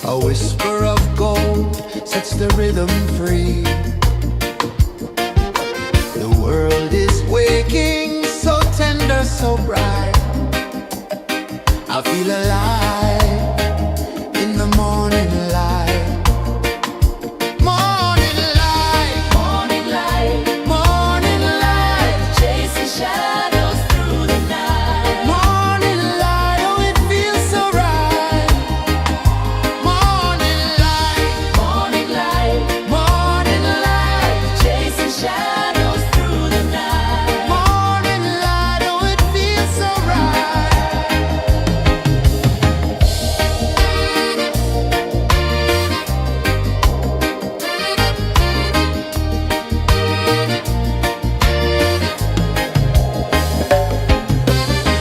A whisper of gold sets the rhythm free. The world is waking, so tender, so bright. I feel alive in the morning light. Morning light, Morning light, morning light, chasing shadows through the night. morning light, oh it feels so right. Morning light, Morning light, morning light, chasing shadows through the night. morning light, oh it feels so right.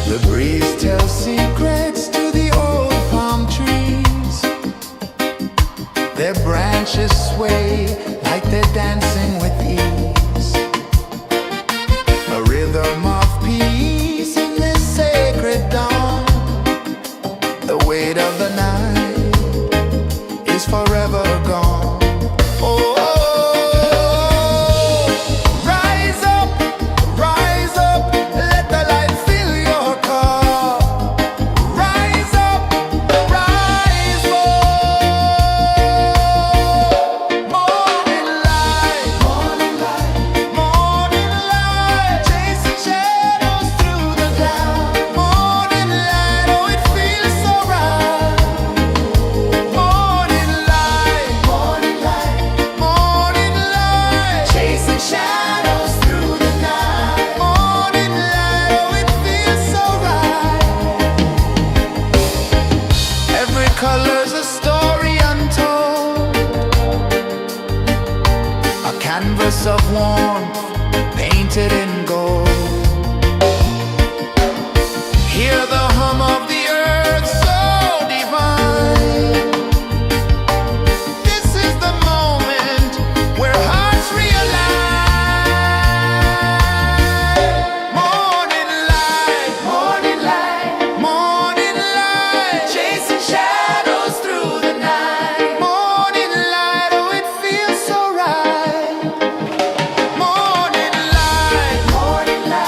The breeze tells secrets to the old palm trees. Their branches sway like they're dancing with ease. A rhythm of peace in this sacred dawn. The weight of the night is forever gone. Oh, rise up, let the light fill your cup. Rise up, rise up. Morning light, morning light, morning light, chasing shadows through the cloud. Morning light, oh it feels so right. Morning light, morning light, morning light, chasing shadows through the night. Morning light, oh it feels so right. Every color's a story untold, a canvas of warmth painted in gold. Hear the hum of the earth so divine. This is the moment where hearts realign. Morning light, morning light, morning light, chasing shadows through the night. Morning light, oh it feels so right. Morning light, morning light.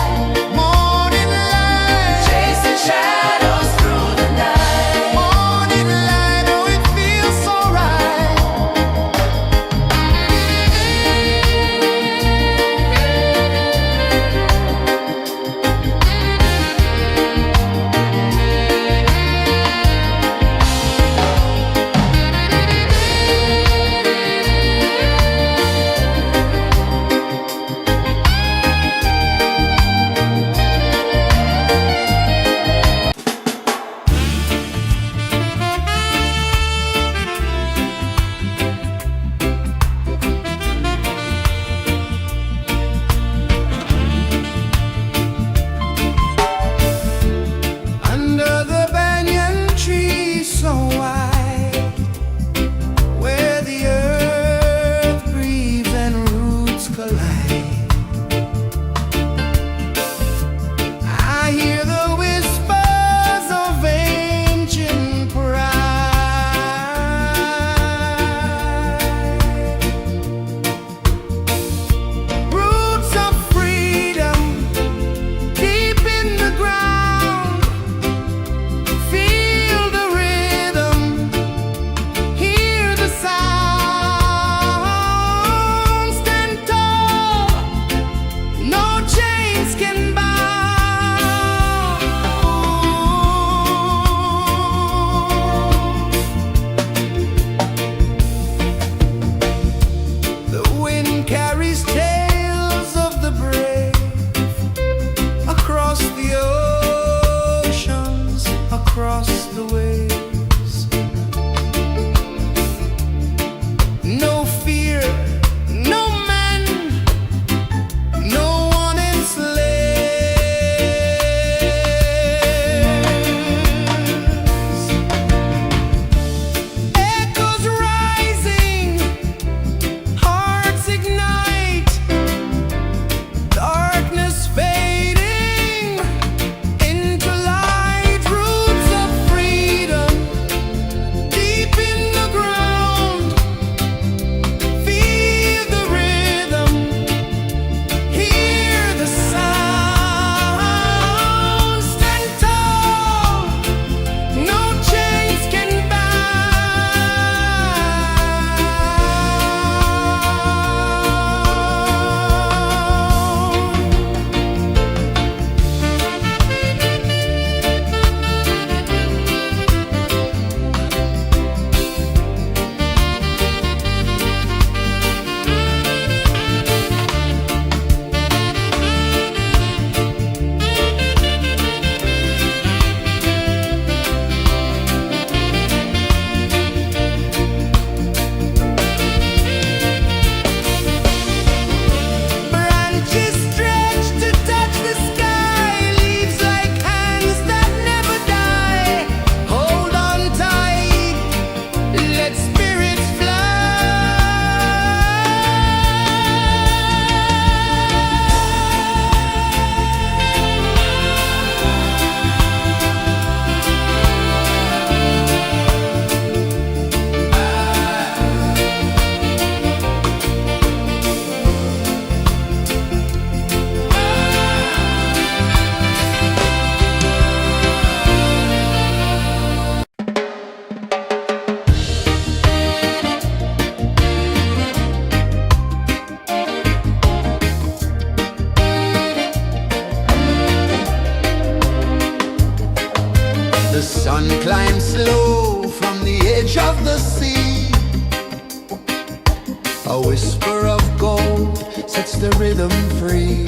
whisper of gold sets the rhythm free.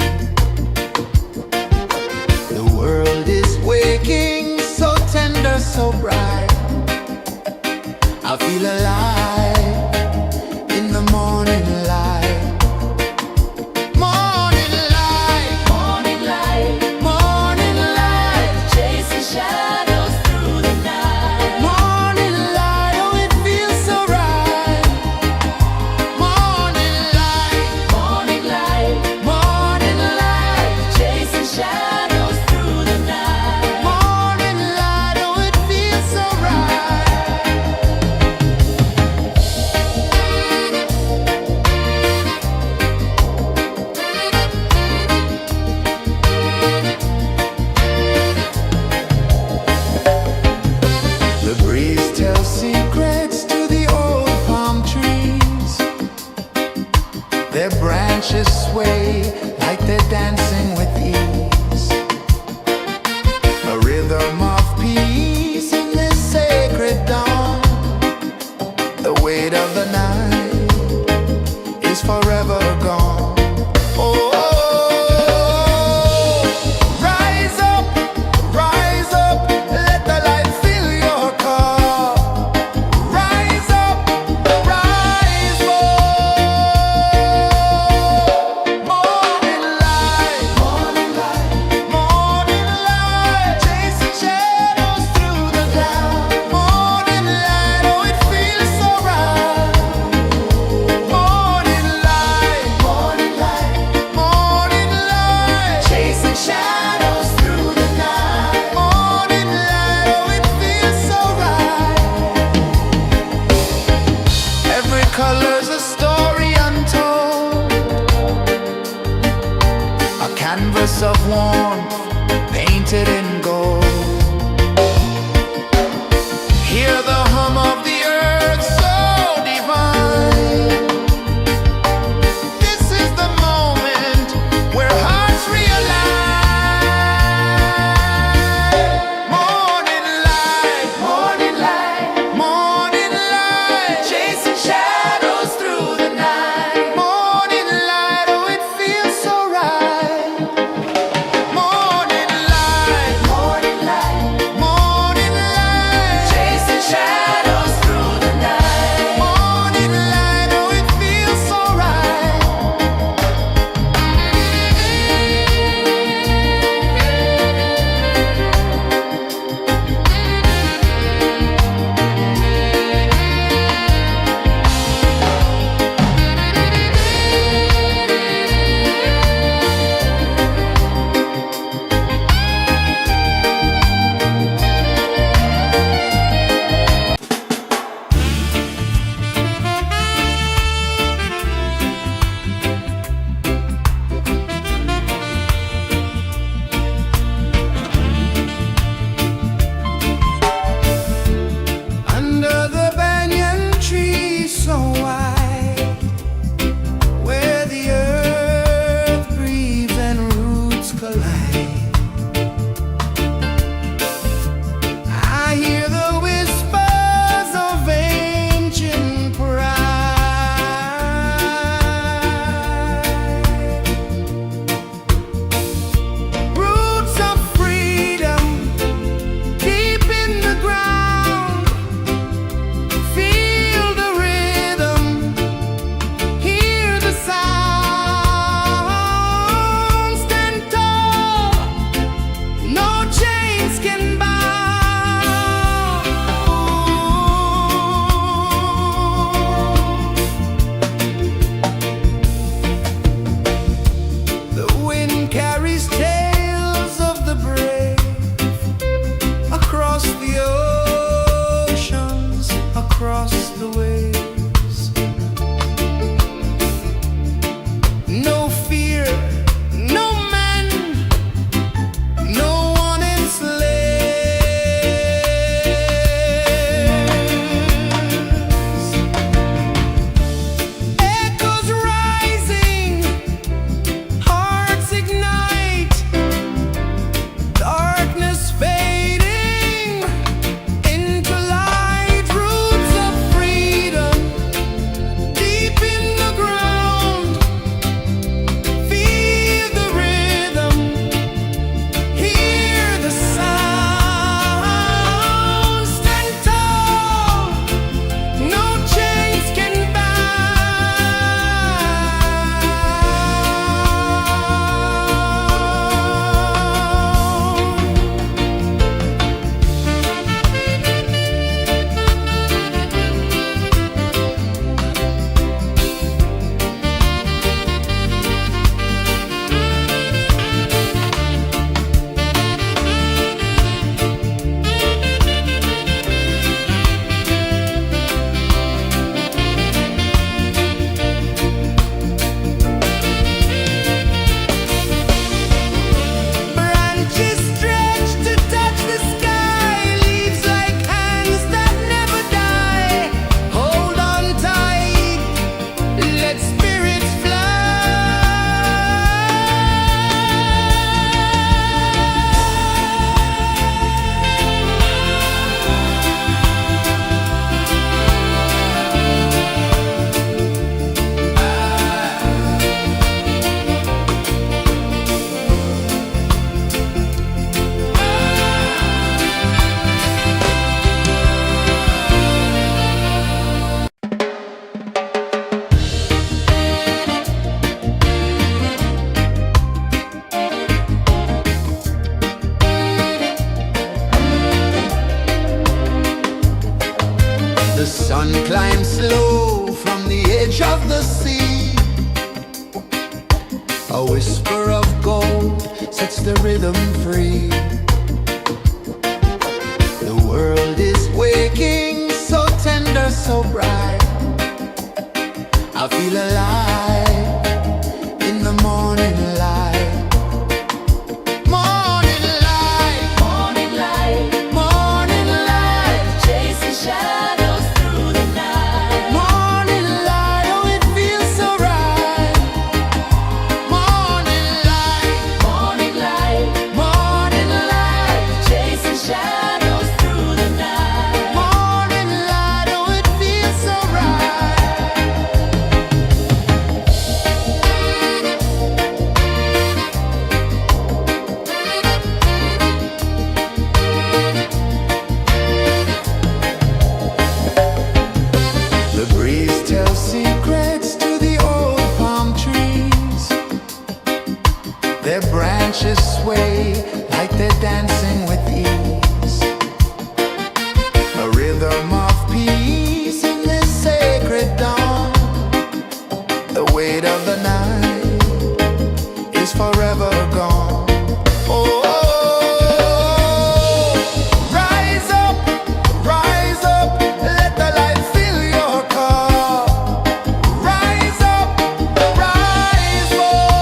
The world is waking, so tender, so bright. I feel alive in the morning light. Morning light, Morning light, morning light, chasing shadows through the night. morning light, oh it feels so right. Morning light, Morning light, morning light, chasing shadows through the night. morning light, oh it feels so right. The breeze tells secrets to the old palm trees. Their branches sway like they're dancing with ease. A rhythm of peace in this sacred dawn. The weight of the night is forever gone. Oh, rise up, let the light fill your car. Rise up, rise up. Morning light, morning light, morning light, chasing shadows through the cloud. Morning light, oh it feels so right. Morning light, morning light, morning light, chasing shadows through the night. Morning light, oh it feels so right. Every color's a story untold, a canvas of warmth painted in gold. Hear the hum of the earth so divine. This is the moment where hearts realign. Morning light, morning light, morning light, chasing shadows through the night. Morning light, oh it feels so right. Morning light, A whisper of gold sets the rhythm free. The world is waking, so tender, so bright. I feel alive in the morning light. Morning light, Morning light, morning light, chasing shadows through the night. morning light, oh it feels so right. Morning light, Morning light, morning light, chasing shadows through the night. morning light, oh it feels so right. The breeze tells secrets to the old palm trees. Their branches sway like they're dancing with ease. A rhythm of peace in this sacred dawn. The weight of the night is forever gone. Oh, rise up, let the light fill your cup. Rise up, rise up.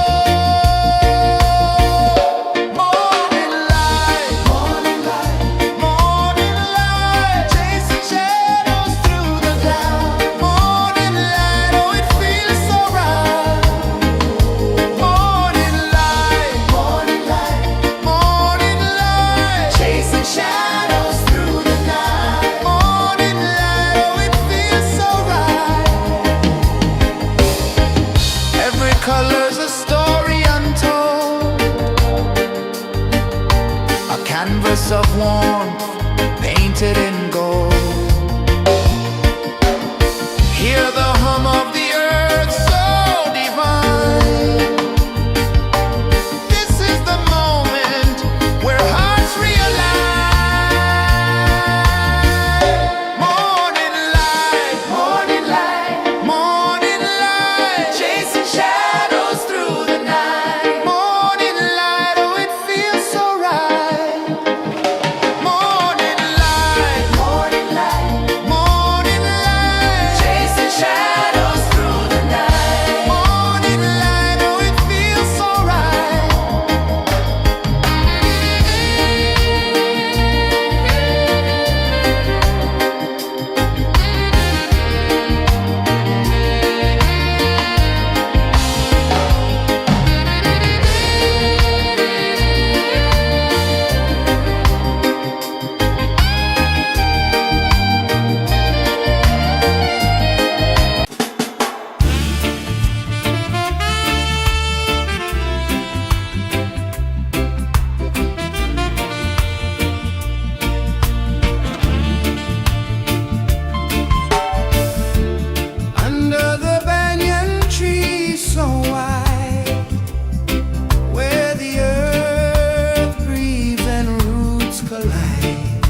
Morning light, morning light, morning light, chasing shadows through the cloud. Morning light, oh it feels so right. Morning light, morning light, morning light, chasing shadows through the night. Morning light, oh it feels so right. Every color's a story untold, a canvas of warmth painted in gold. Hear the hum of the earth so divine. This is the moment where hearts realign. Morning light, morning light, morning light, chasing shadows through the night. Morning light, oh it feels so right. Morning light, morning light, morning light, chasing shadows through the night. Morning light, oh it feels so right. Under the banyan tree so wide, where the earth breathes and roots collide,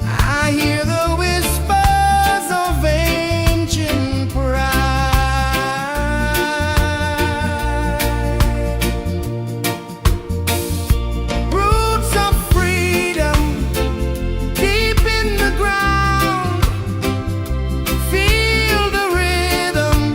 I hear the whispers of ancient pride. Roots of freedom deep in the ground. Feel the rhythm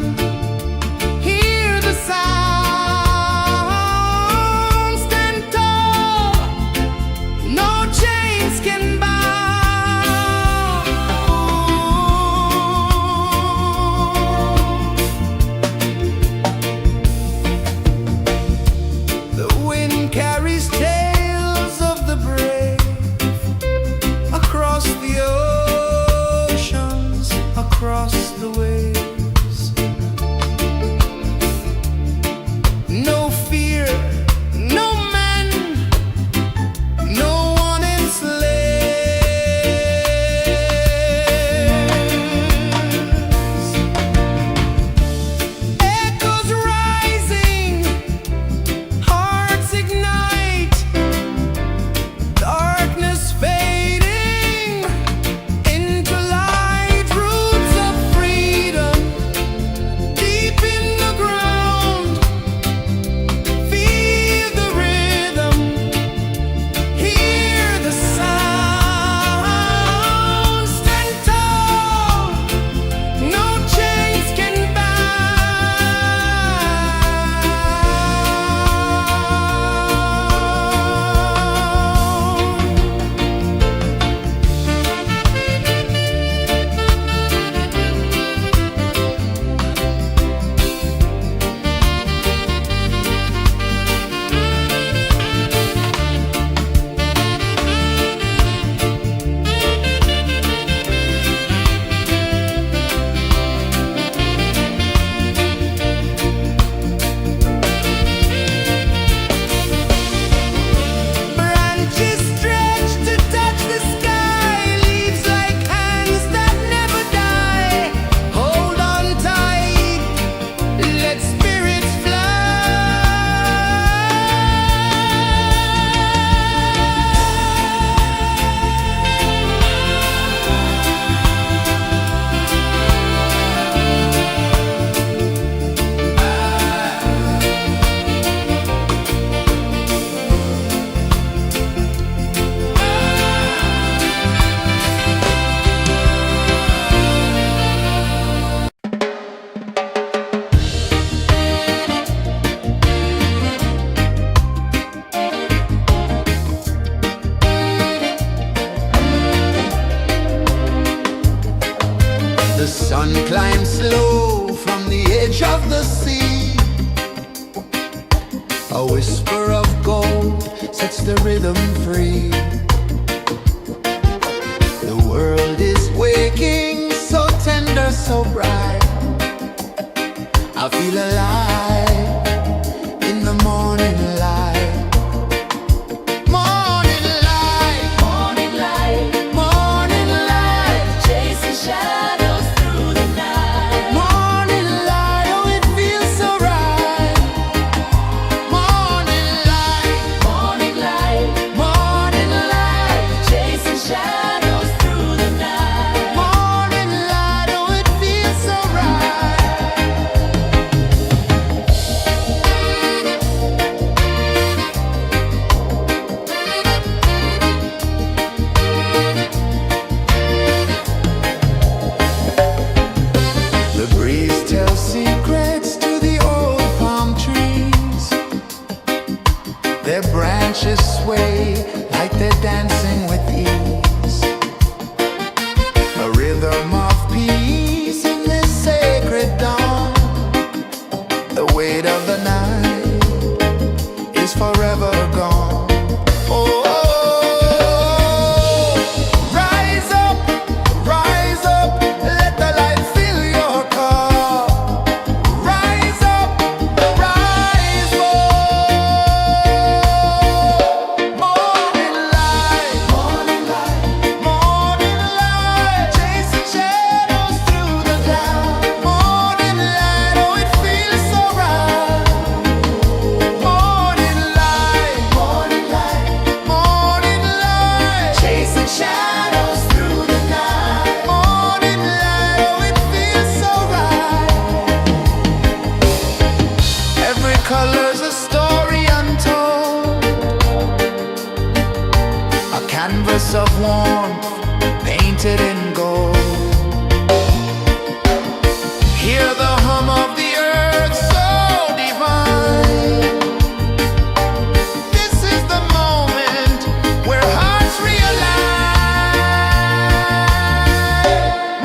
of the sea. A whisper of gold sets the rhythm free. The world is waking, so tender, so bright. I feel alive in the morning light. Morning light, Morning light, morning light, chasing shadows through the night. morning light, oh it feels so right. Morning light, Morning light, morning light, chasing shadows through the night. morning light, oh it feels so right. The breeze tells secrets to the old palm trees. Their branches sway like they're dancing with ease. A rhythm of peace in this sacred dawn. The weight of the night is forever gone. Oh, rise up, let the light fill your cup. Rise up, rise up. Morning light, morning light, morning light, chasing shadows through the cloud. Morning light, oh it feels so right. Morning light, morning light, morning light, chasing shadows through the night. Morning light, oh it feels so right. Every color's a story untold, a canvas of warmth painted in gold. Hear the hum of the earth so divine. This is the moment where hearts realign.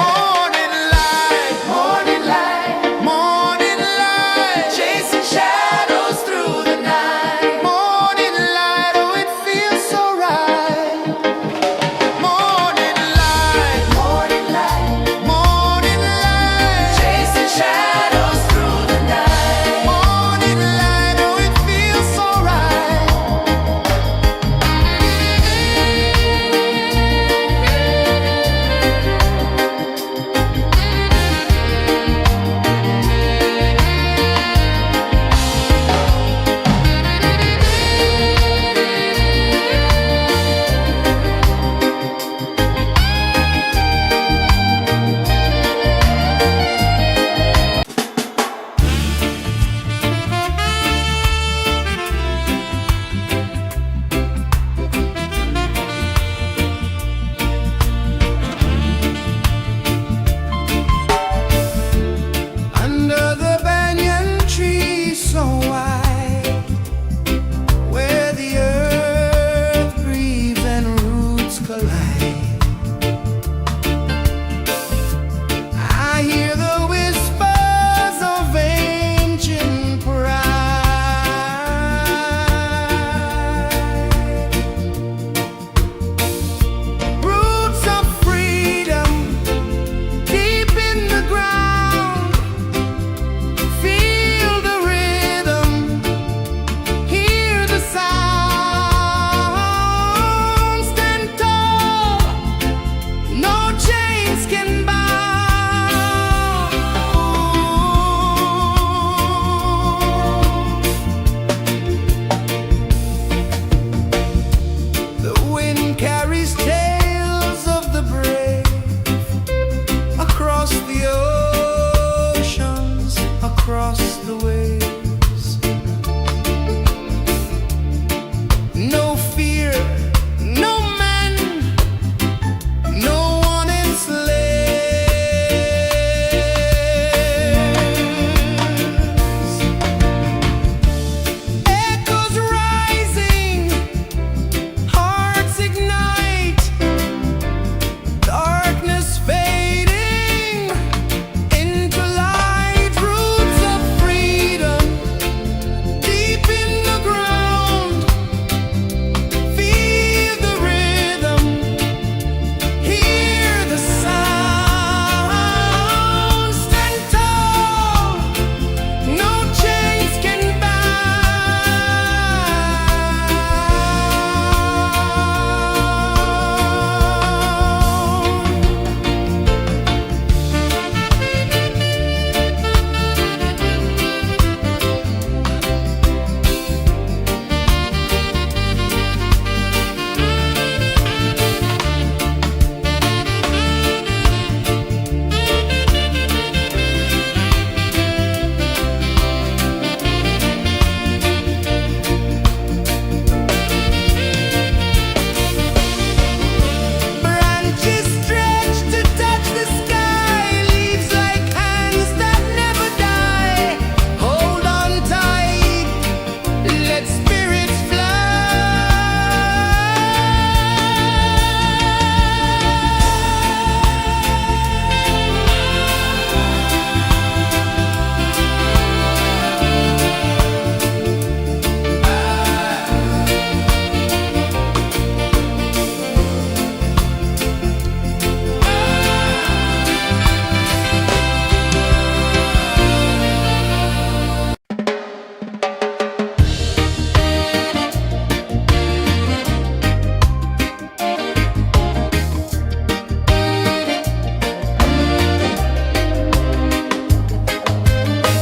Morning light, morning light, morning light, chasing shadows through the night. Morning light, oh it feels so right. Morning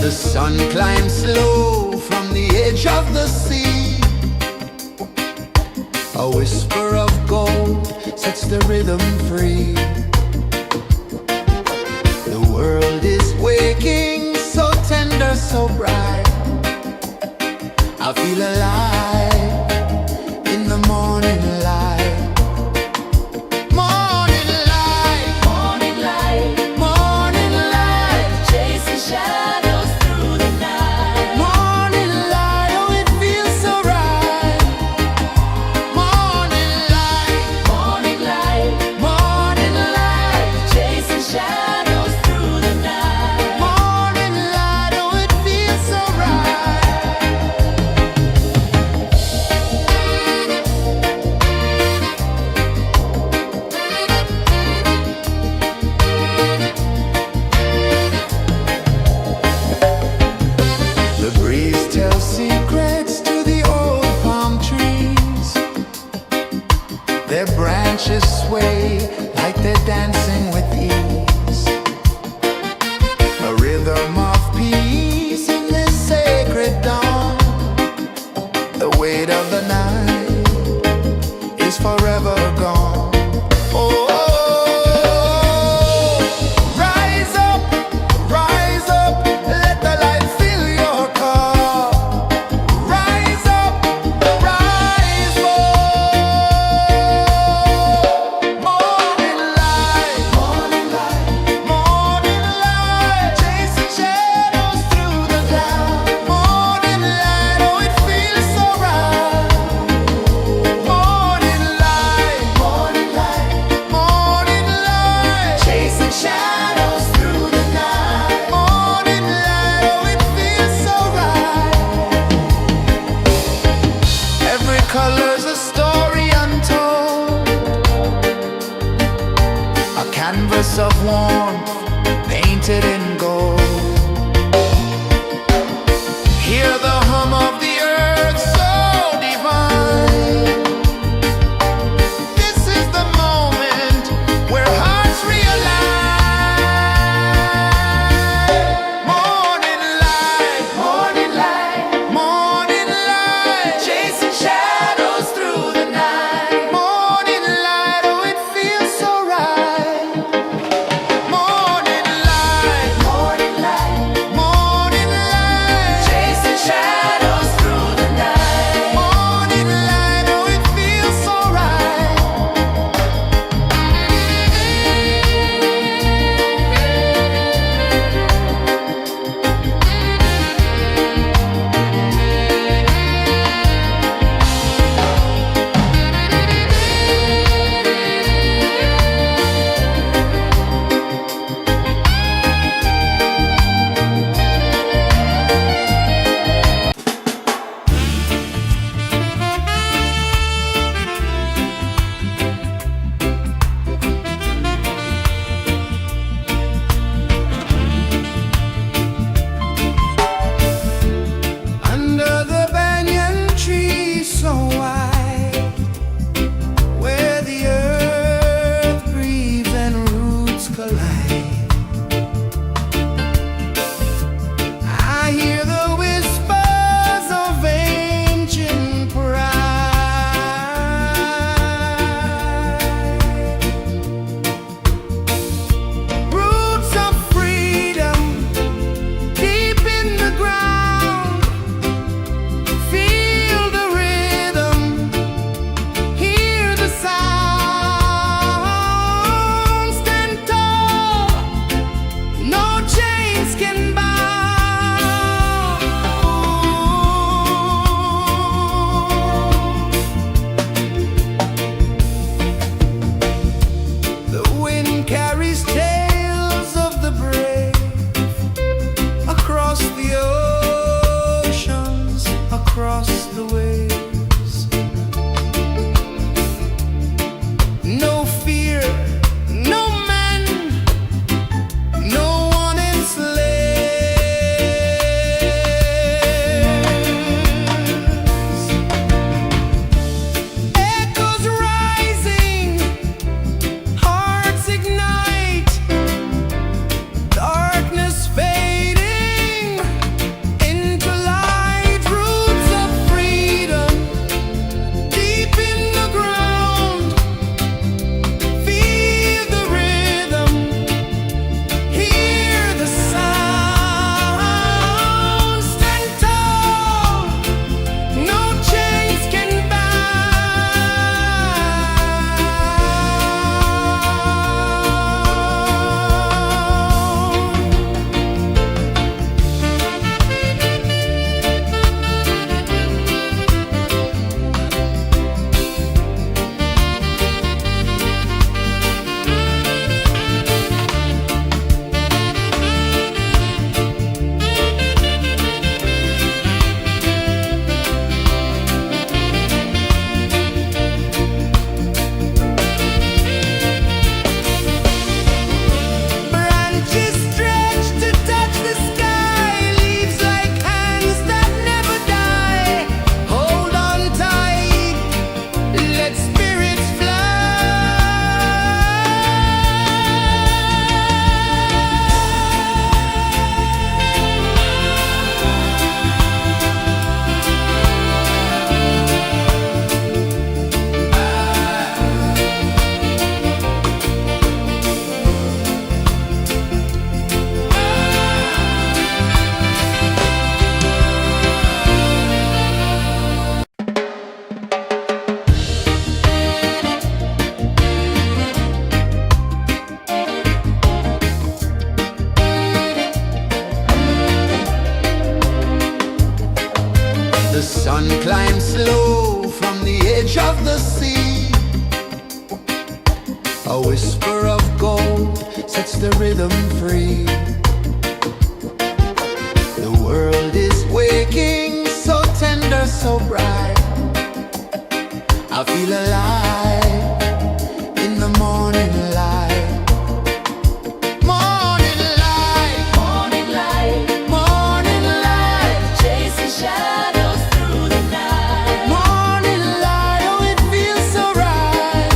The sun climbs slow from the edge of the sea. A whisper of gold sets the rhythm free. The world is waking, so tender, so bright. I feel alive in the morning light. Morning light, Morning light, morning light, chasing shadows through the night. morning light, oh it feels so right. Morning light, Morning light, morning light, chasing shadows through the night. morning light, oh it feels so right. The breeze tells secrets to the old palm trees. Their branches sway like they're dancing with ease. A rhythm of peace in this sacred dawn. The weight of the night is forever gone. Oh, rise up, let the light fill your cup. Rise up, rise up. Morning light, morning light, morning light, chasing shadows through the cloud. Morning light, oh it feels so right. Morning light, morning light, morning light, chasing shadows through the night. Morning light, oh it feels so right. Every color's a story untold, a canvas of warmth painted in gold. Hear the hum of the earth so divine. This is the moment where hearts realign. Morning light, morning light, morning light, chasing shadows through the night. Morning light, oh it feels so right. Morning light, The sun climbs slow from the edge of the sea. A whisper of gold sets the rhythm free. The world is waking, so tender, so bright. I feel alive in the morning light. Morning light, Morning light, morning light, chasing shadows through the night. morning light, oh it feels so right.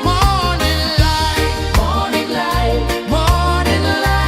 Morning light, Morning light, morning light.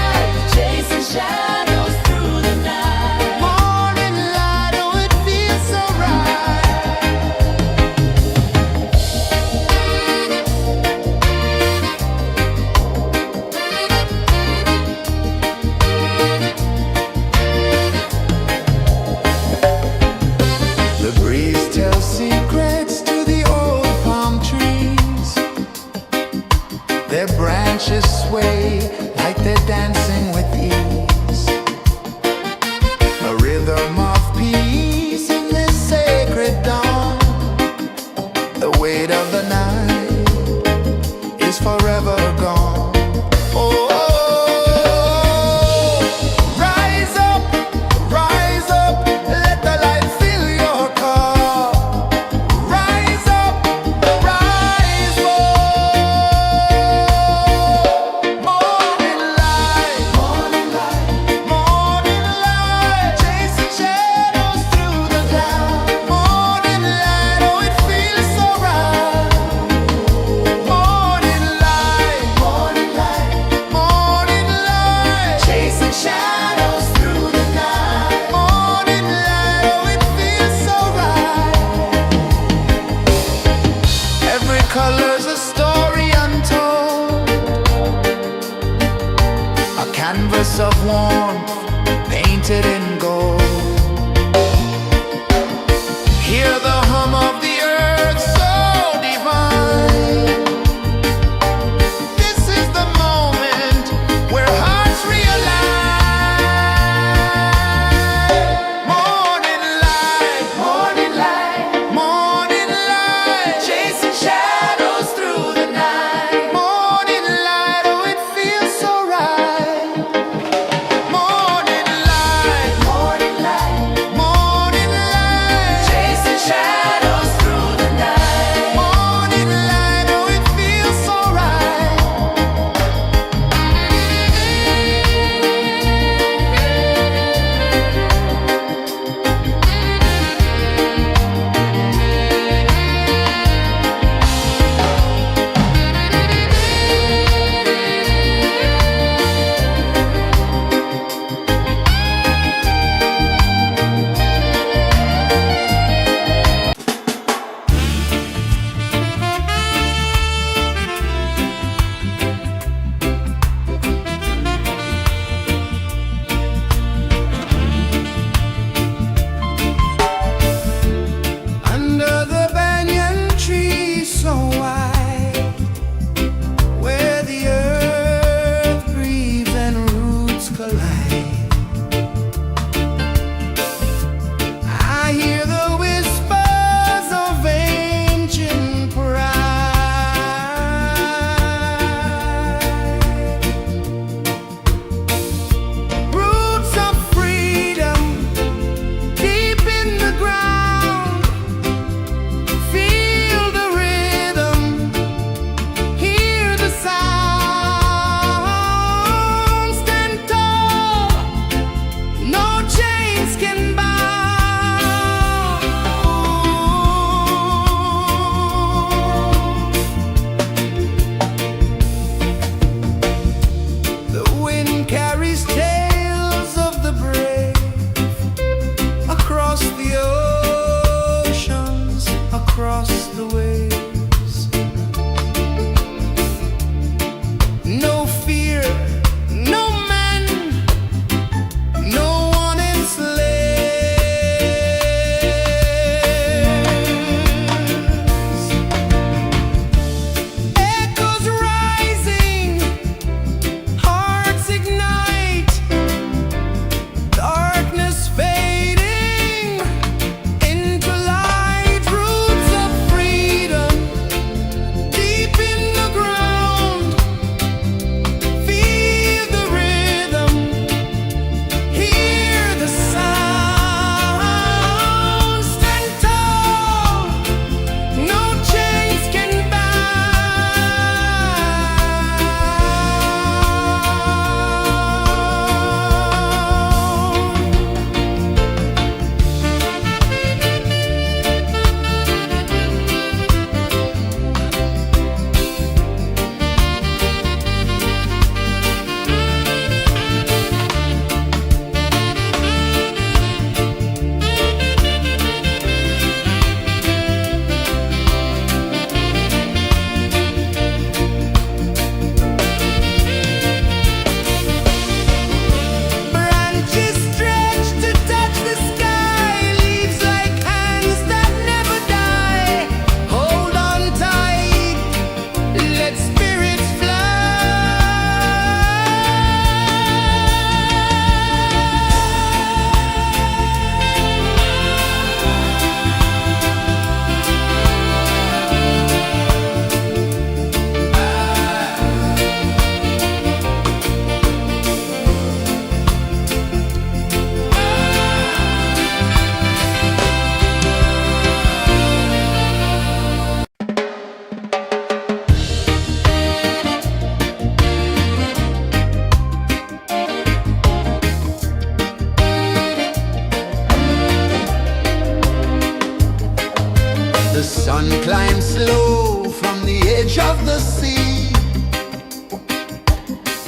The sun climbs slow from the edge of the sea.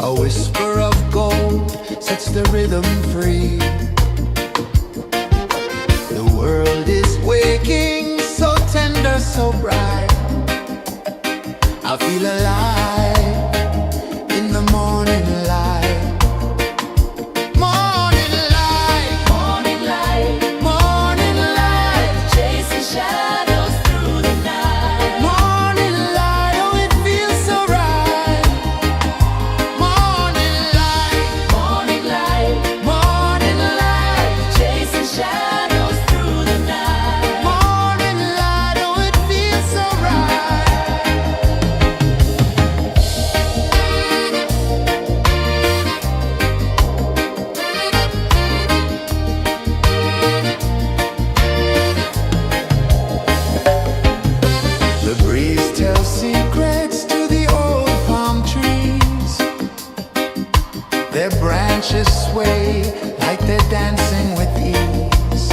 A whisper of gold sets the rhythm free. The world is waking, so tender, so bright. I feel alive in the morning light. Morning light, Morning light, morning light, chasing shadows through the night. morning light, oh it feels so right. Morning light, Morning light, morning light, chasing shadows through the night. morning light, oh it feels so right. The breeze tells secrets to the old palm trees. Their branches sway like they're dancing with ease.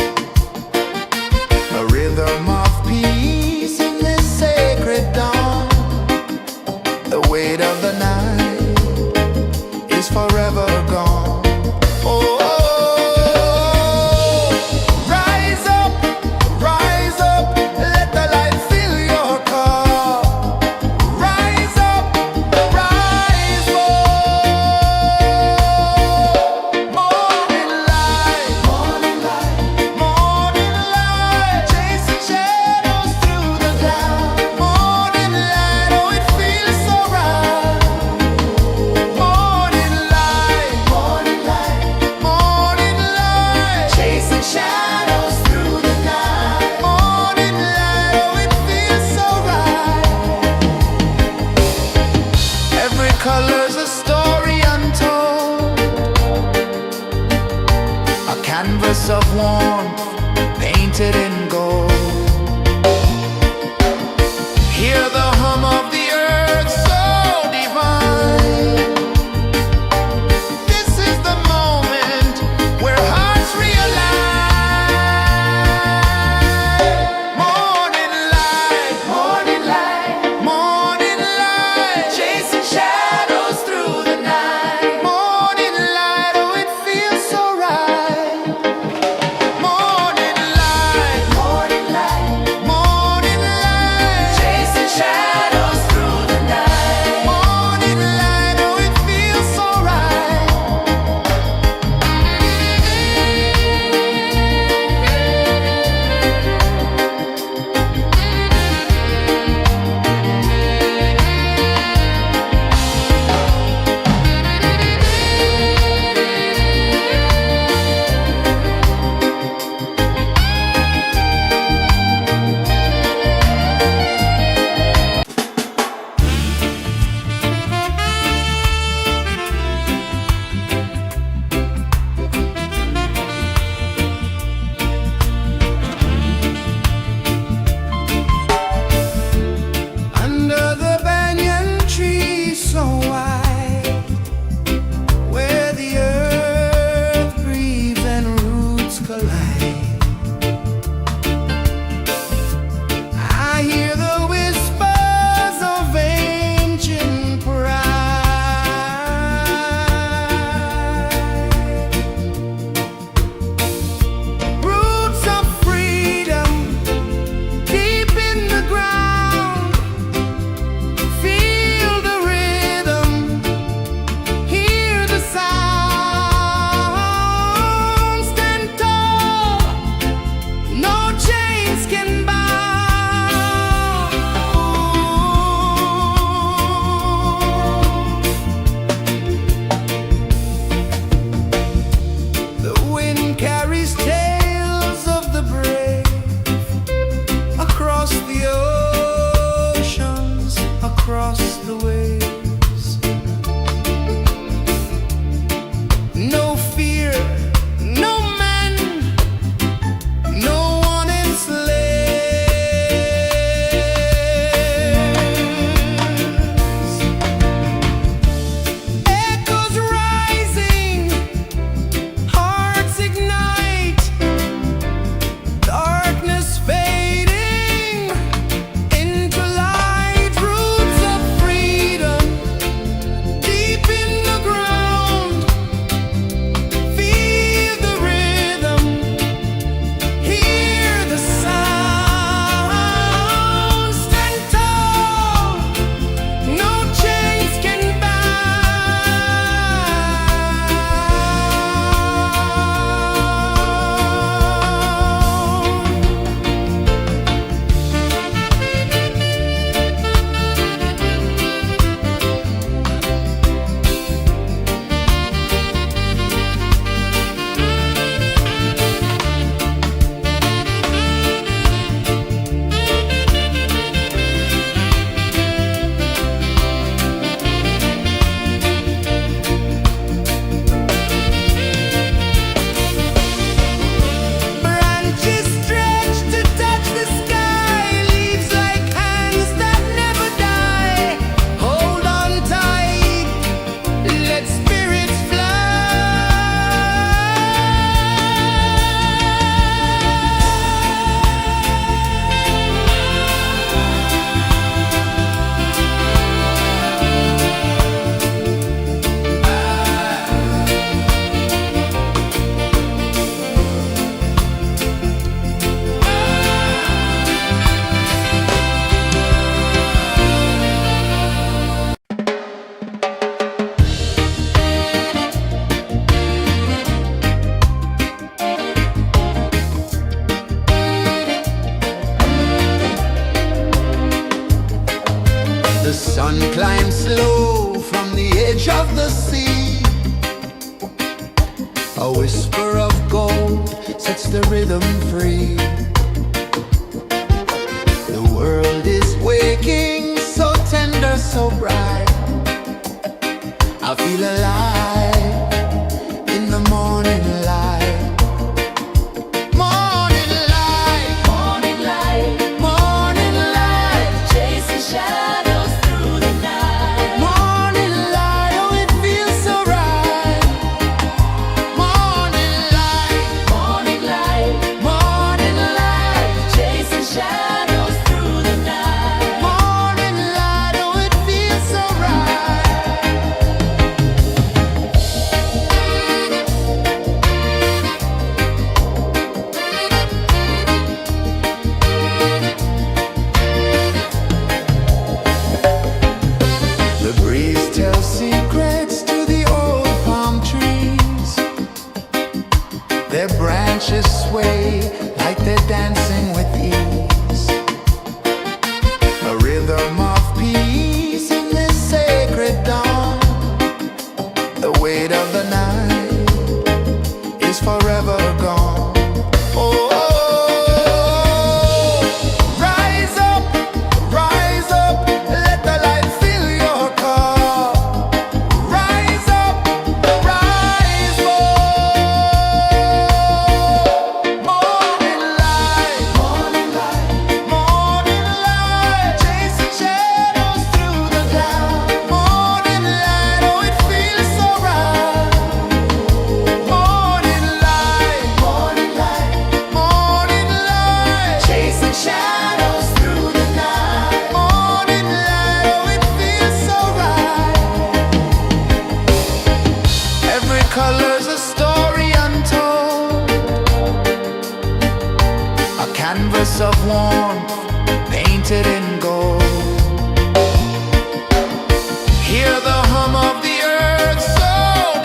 A rhythm of peace in this sacred dawn. The weight of the night is forever gone. Oh, rise up, let the light fill your cup. Rise up, rise up. Morning light, morning light, chasing shadows through the cloud. Morning light, oh it feels so right. Morning light, morning light, chasing shadows through the night. Morning light, oh it feels so right. Every color's a story untold, a canvas of warmth painted in gold. Hear the hum of the earth so divine. This is the moment where hearts realign. Morning light, morning light, chasing shadows through the night. Morning light, oh it feels so right. Morning light, morning light, Chasing shadows through the night. morning light, oh it feels so right. Under the banyan tree so wide, where the earth breathes and roots collide, I hear the whispers of ancient pride. Roots of freedom deep in the ground. Feel the rhythm, hear the sound. Stand tall, no chains can bound. The wind carries tales of the brave across the oceans, across the waves. No fear, no man, no one enslaves. Echoes rising, hearts ignite. Sun climbs slow from the edge of the sea. A whisper of gold sets the rhythm free. The world is waking, so tender, so bright. I feel alive in the morning light. Morning light, Morning light, morning light, chasing shadows through the night. morning light, oh it feels so right. Morning light, Morning light, morning light, chasing shadows through the night. morning light, oh it feels so right. The breeze tells secrets to the old palm trees. Their branches sway like they're dancing with ease. A rhythm of peace in this sacred dawn. The weight of the night is forever gone. Oh, rise up, let the light fill your cup. Rise up, rise up. Morning light, morning light, chasing shadows through the cloud. Morning light, oh it feels so right. Morning light, morning light, chasing shadows through the night. Morning light, oh it feels so right. Every color's a story untold, a canvas of warmth painted in gold. Hear the hum of the earth so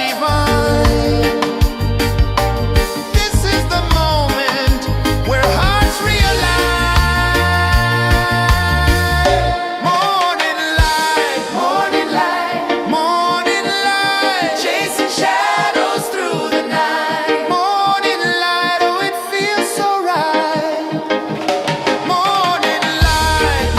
divine. This is the moment where hearts realign. Morning light, morning light, chasing shadows through the night. Morning light, oh it feels so right. Morning light,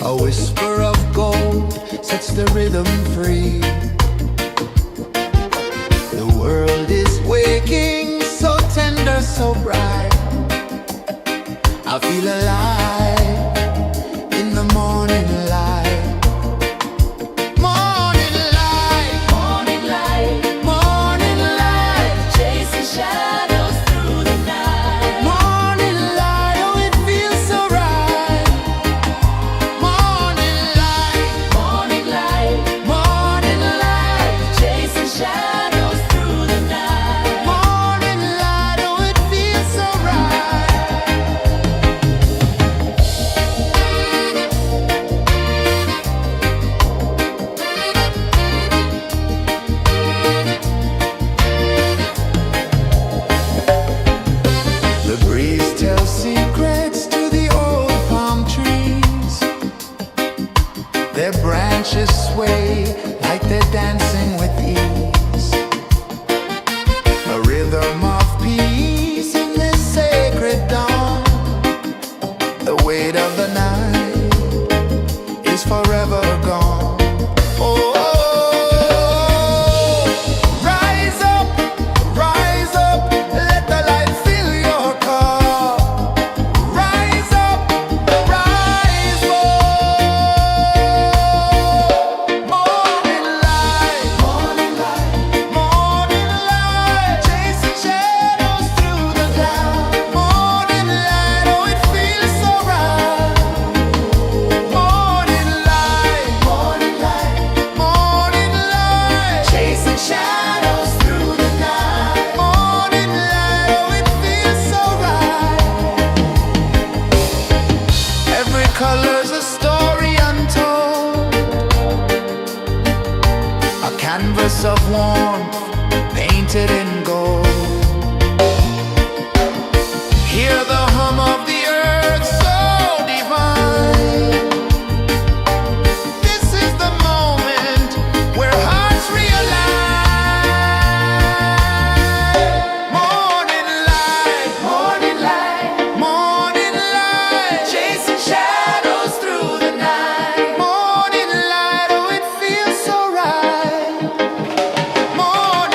A whisper of gold sets the rhythm free. The world is waking, so tender, so bright. I feel alive in the morning light. Morning light, Morning light, morning light, chasing shadows through the night. morning light, oh it feels so right. Morning light, Morning light, morning light, chasing shadows through the night. morning light, oh it feels so right. The breeze tells secrets to the old palm trees. Their branches sway like they're dancing with ease. A rhythm of peace in this sacred dawn. The weight of the night is forever gone. Oh, rise up, let the light fill your cup. Rise up, rise up. Morning light, morning light, morning light, chasing shadows through the cloud. Morning light, oh it feels so right. Morning light, morning light, morning light, chasing shadows through the night. Morning light, oh it feels so right. Every color's a story untold, a canvas of warmth painted in gold. Hear the hum of the earth so divine. This is the moment where hearts realign. Morning light, morning light, morning light, chasing shadows through the night. Morning light, oh it feels so right. Morning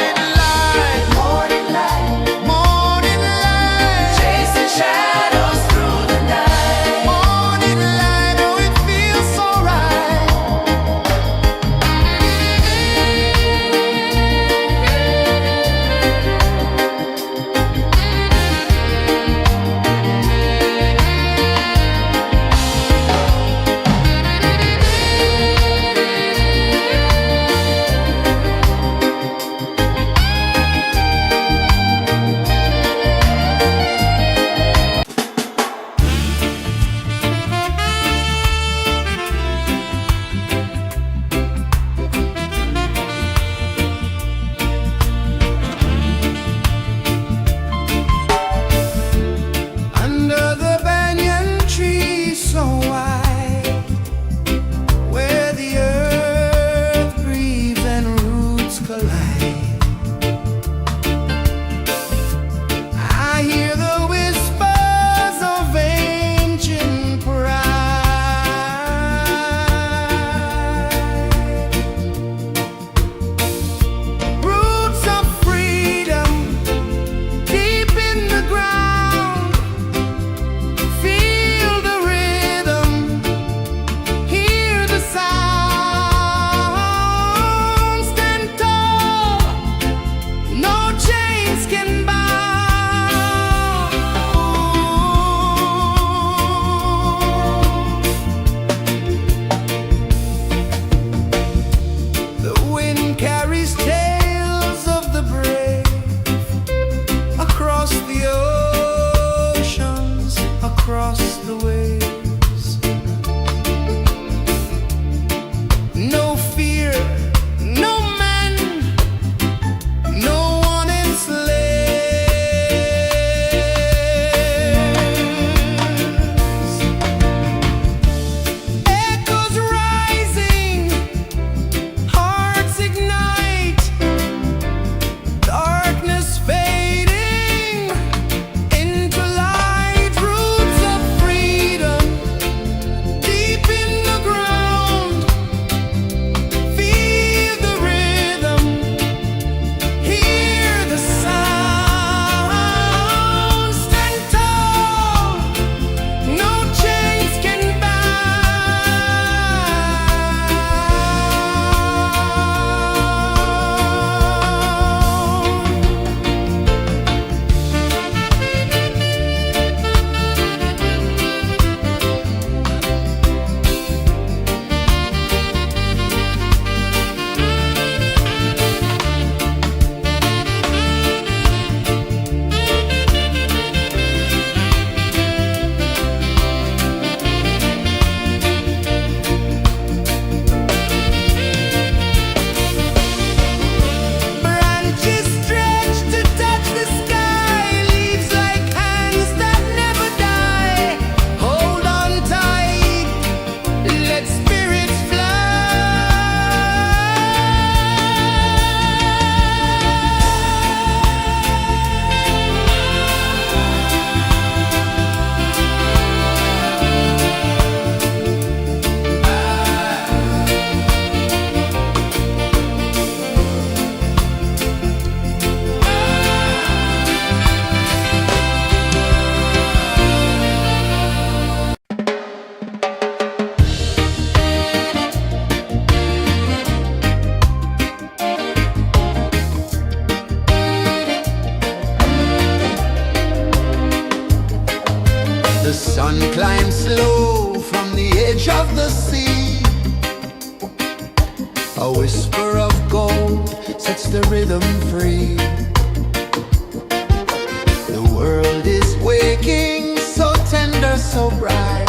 so bright.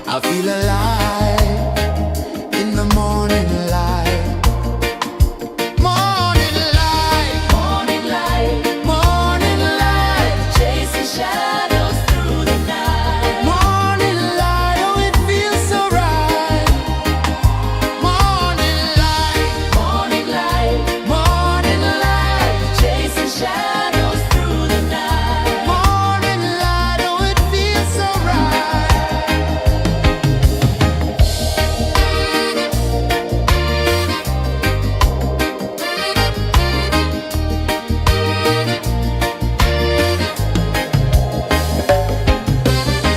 I feel alive in the morning light. Morning light, Morning light, morning light, chasing shadows through the night. morning light. Oh, it feels so right. Morning light, Morning light, morning light, chasing shadows through the night. morning light. Oh, it feels so right.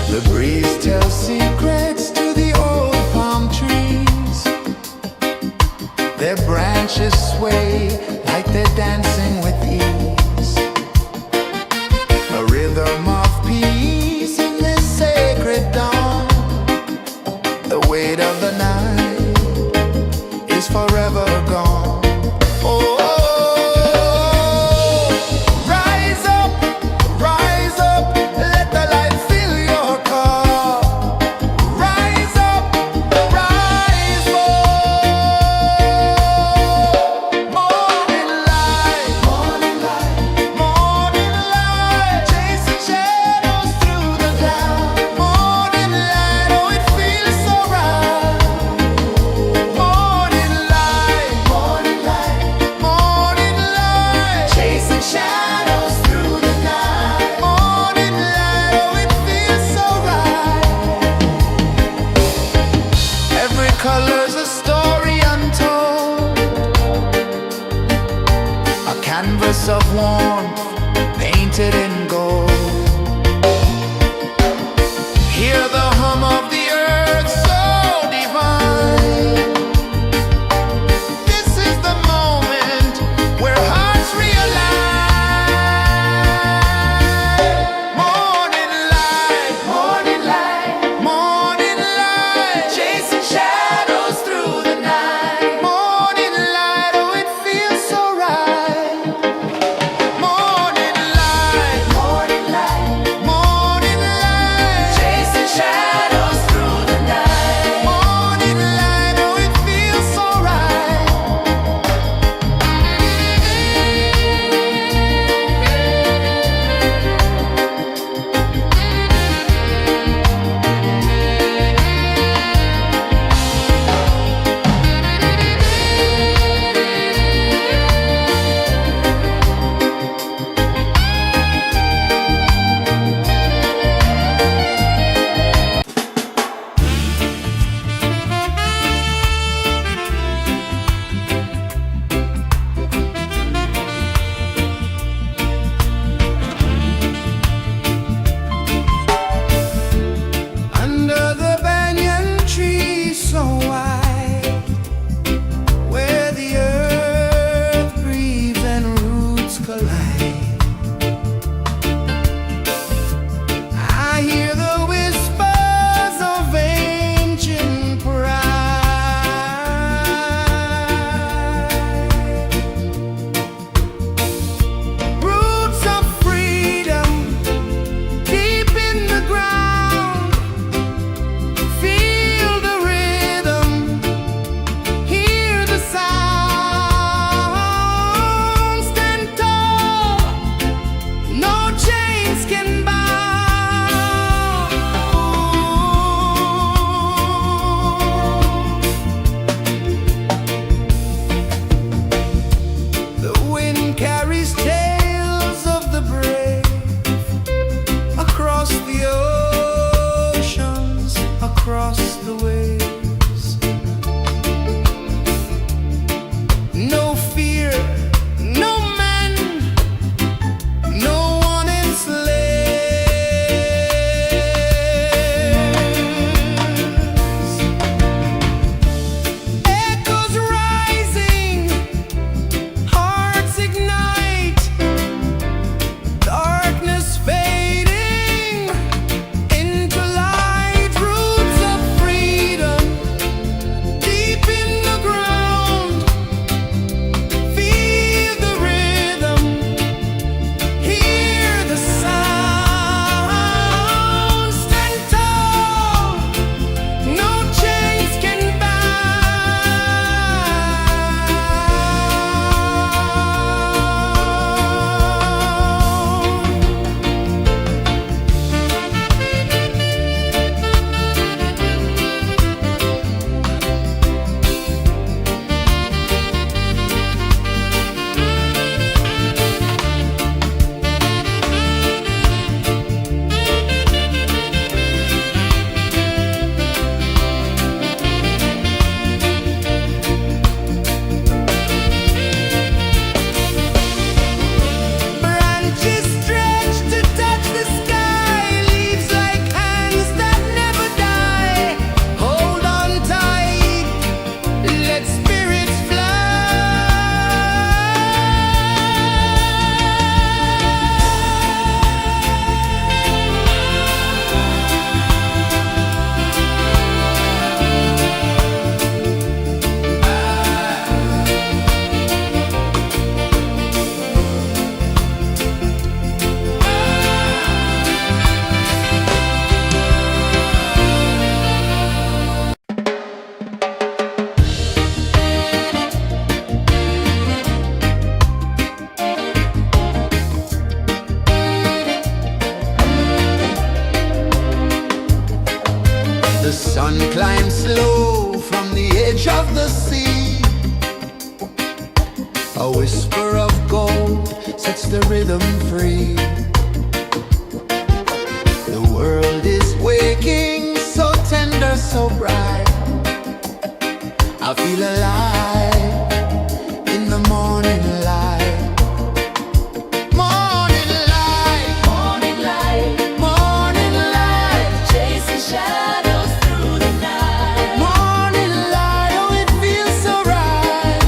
The breeze tells secrets to the old palm trees. Their branches sway like they're dancing with ease. A rhythm of peace in this sacred dawn. The weight of the night is forever gone. Oh, rise up, let the light fill your car. Rise up, rise up. Morning light, morning light, morning light, chasing shadows through the cloud. Morning light, oh, it feels so right. Morning light, morning light, morning light, chasing shadows through the night. Morning light, oh, it feels so right. Every color's a story untold, a canvas of warmth painted in gold. Hear the hum of the earth so divine. This is the moment where hearts realign. Morning light, morning light, morning light, chasing shadows through the night. Morning light, oh, it feels so right. The sun climbs slow from the edge of the sea. A whisper of gold sets the rhythm free. The world is waking, so tender, so bright. I feel alive in the morning light. Morning light, Morning light, morning light, chasing shadows through the night. morning light, oh it feels so right.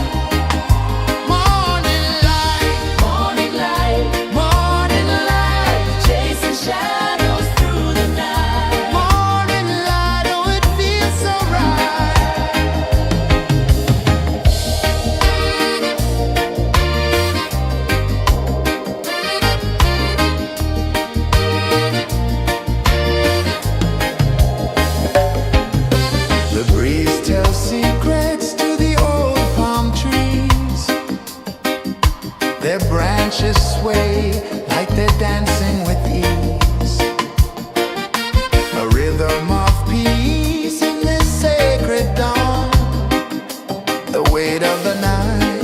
Morning light, Morning light, morning light, chasing shadows through the night. morning light, oh it feels so right. The breeze tells secrets to the old palm trees. Their branches sway like they're dancing with ease. A rhythm of peace in this sacred dawn. The weight of the night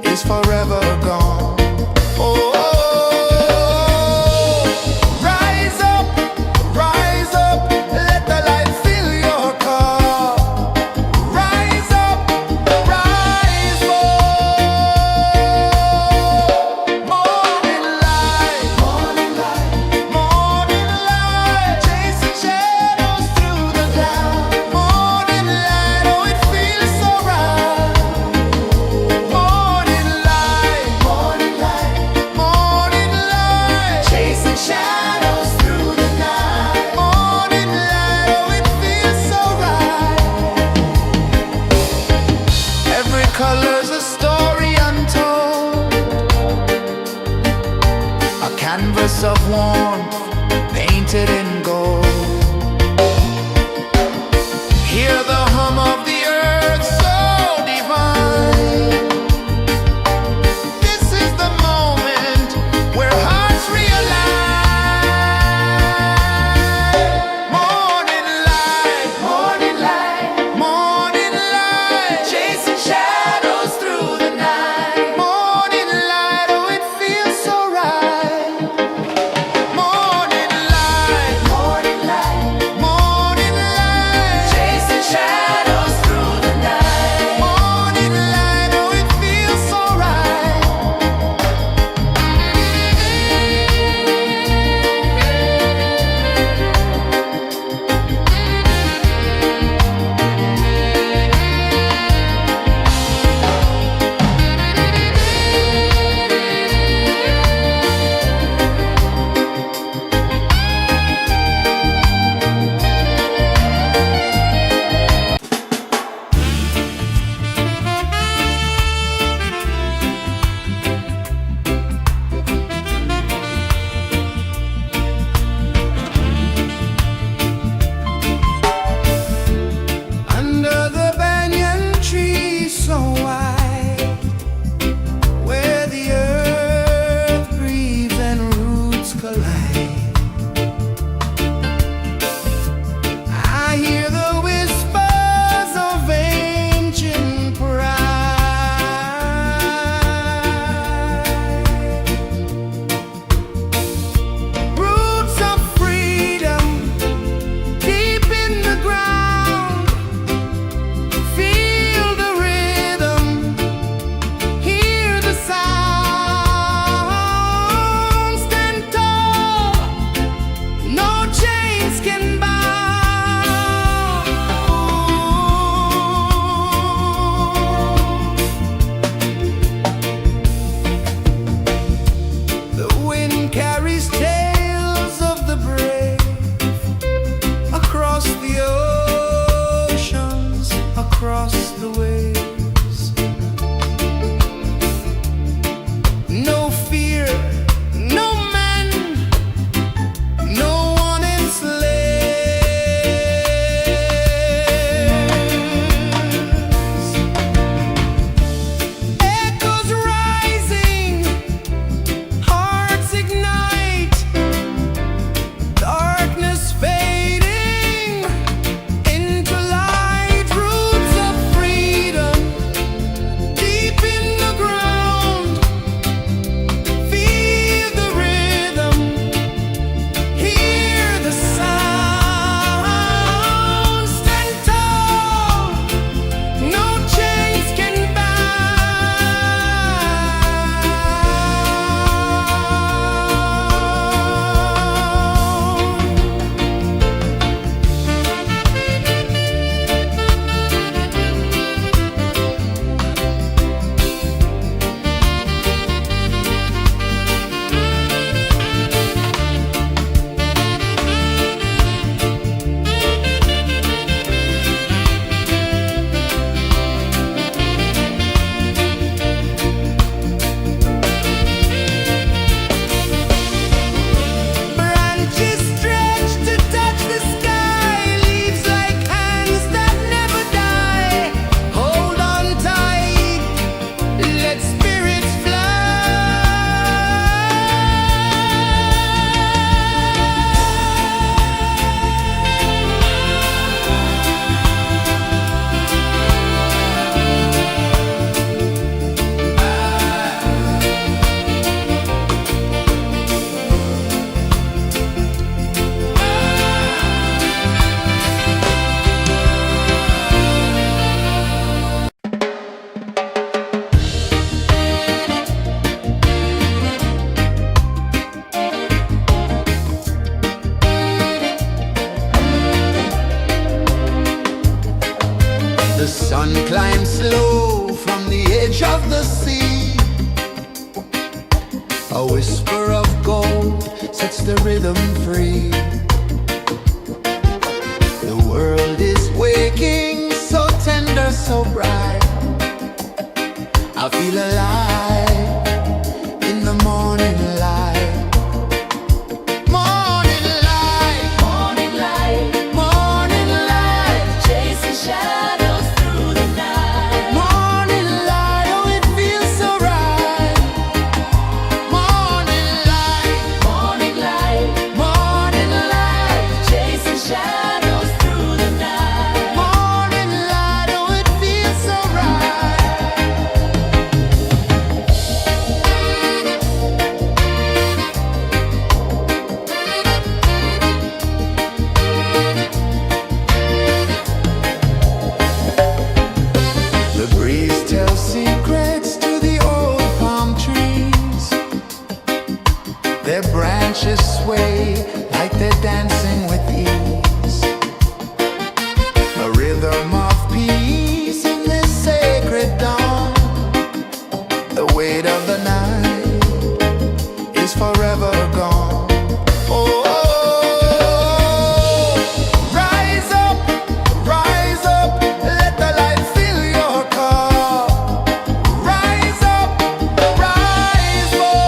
is forever gone. Oh, rise up, let the light fill your car. Rise up, rise up. Morning light, morning light, morning light, chasing shadows through the cloud. Morning light, oh it feels so right. Morning light, morning light, morning light, chasing shadows through the night. Morning light, oh it feels so right. Every color's a story untold, a canvas of warmth painted in gold. Hear the hum of the earth so divine. This is the moment where hearts realign. Morning light, morning light, morning light, chasing shadows through the night. Morning light, oh it feels so right. Morning light, The sun climbs slow from the edge of the sea. A whisper of gold sets the rhythm free. The world is waking, so tender, so bright. I feel alive in the morning light. Morning light, Morning light, morning light, chasing shadows through the night. morning light, oh it feels so right. Morning light, Morning light, morning light, chasing shadows through the night. morning light, oh it feels so right. The breeze tells secrets to the old palm trees. Their branches sway like they're dancing with ease. A rhythm of peace in this sacred dawn. The weight of the night is forever gone. Oh, rise up, let the light fill your cup. Rise up, rise up.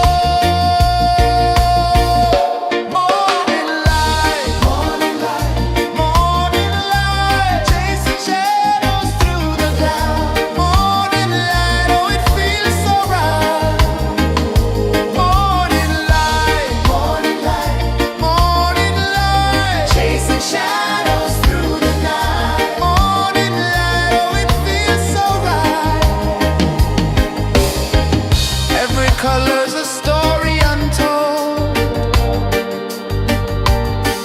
Morning light, morning light, morning light, chasing shadows through the cloud. Morning light, oh it feels so right. Morning light, morning light, morning light, chasing shadows through the night. Morning light, oh it feels so right. Every color's a story untold,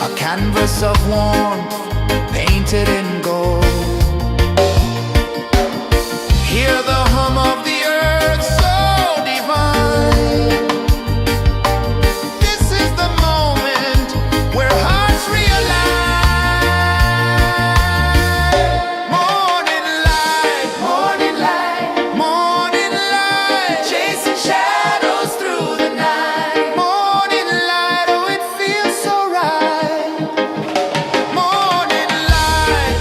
a canvas of warmth painted in gold. Hear the hum of the earth so divine. This is the moment where hearts realign. Morning light, morning light, morning light, chasing shadows through the night. Morning light, oh it feels so right. Morning light,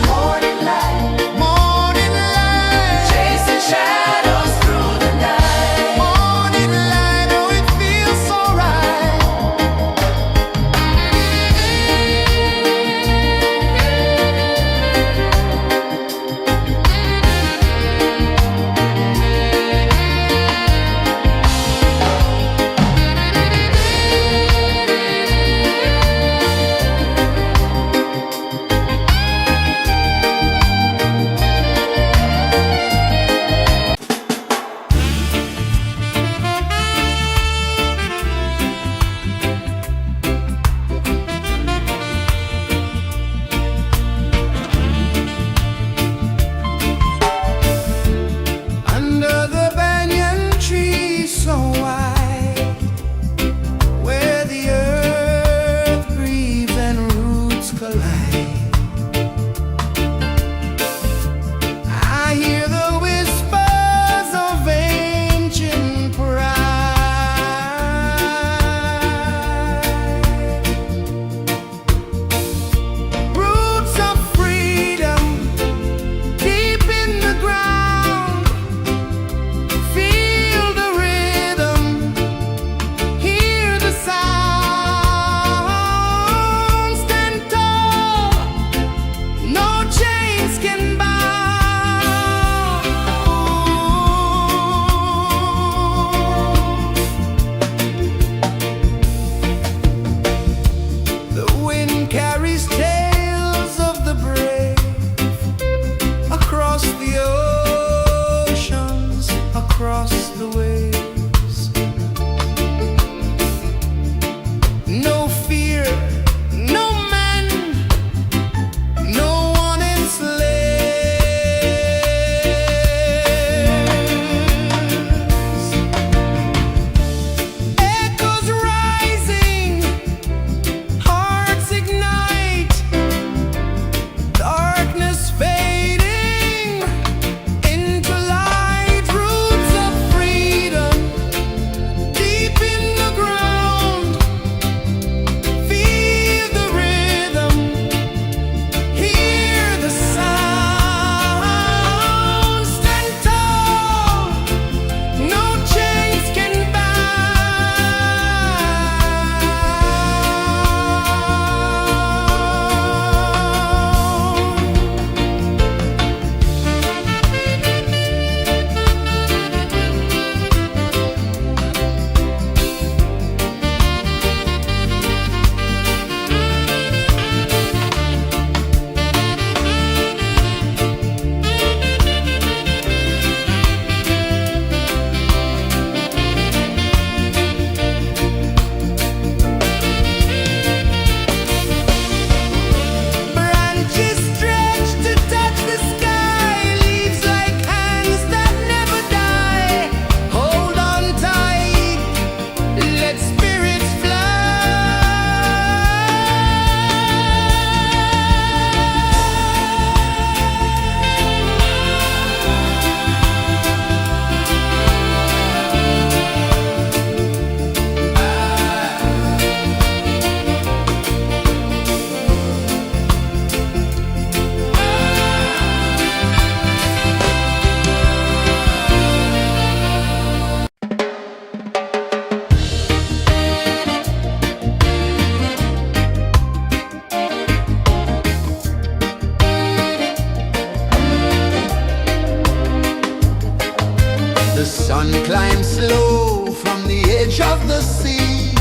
sun climbs slow from the edge of the sea.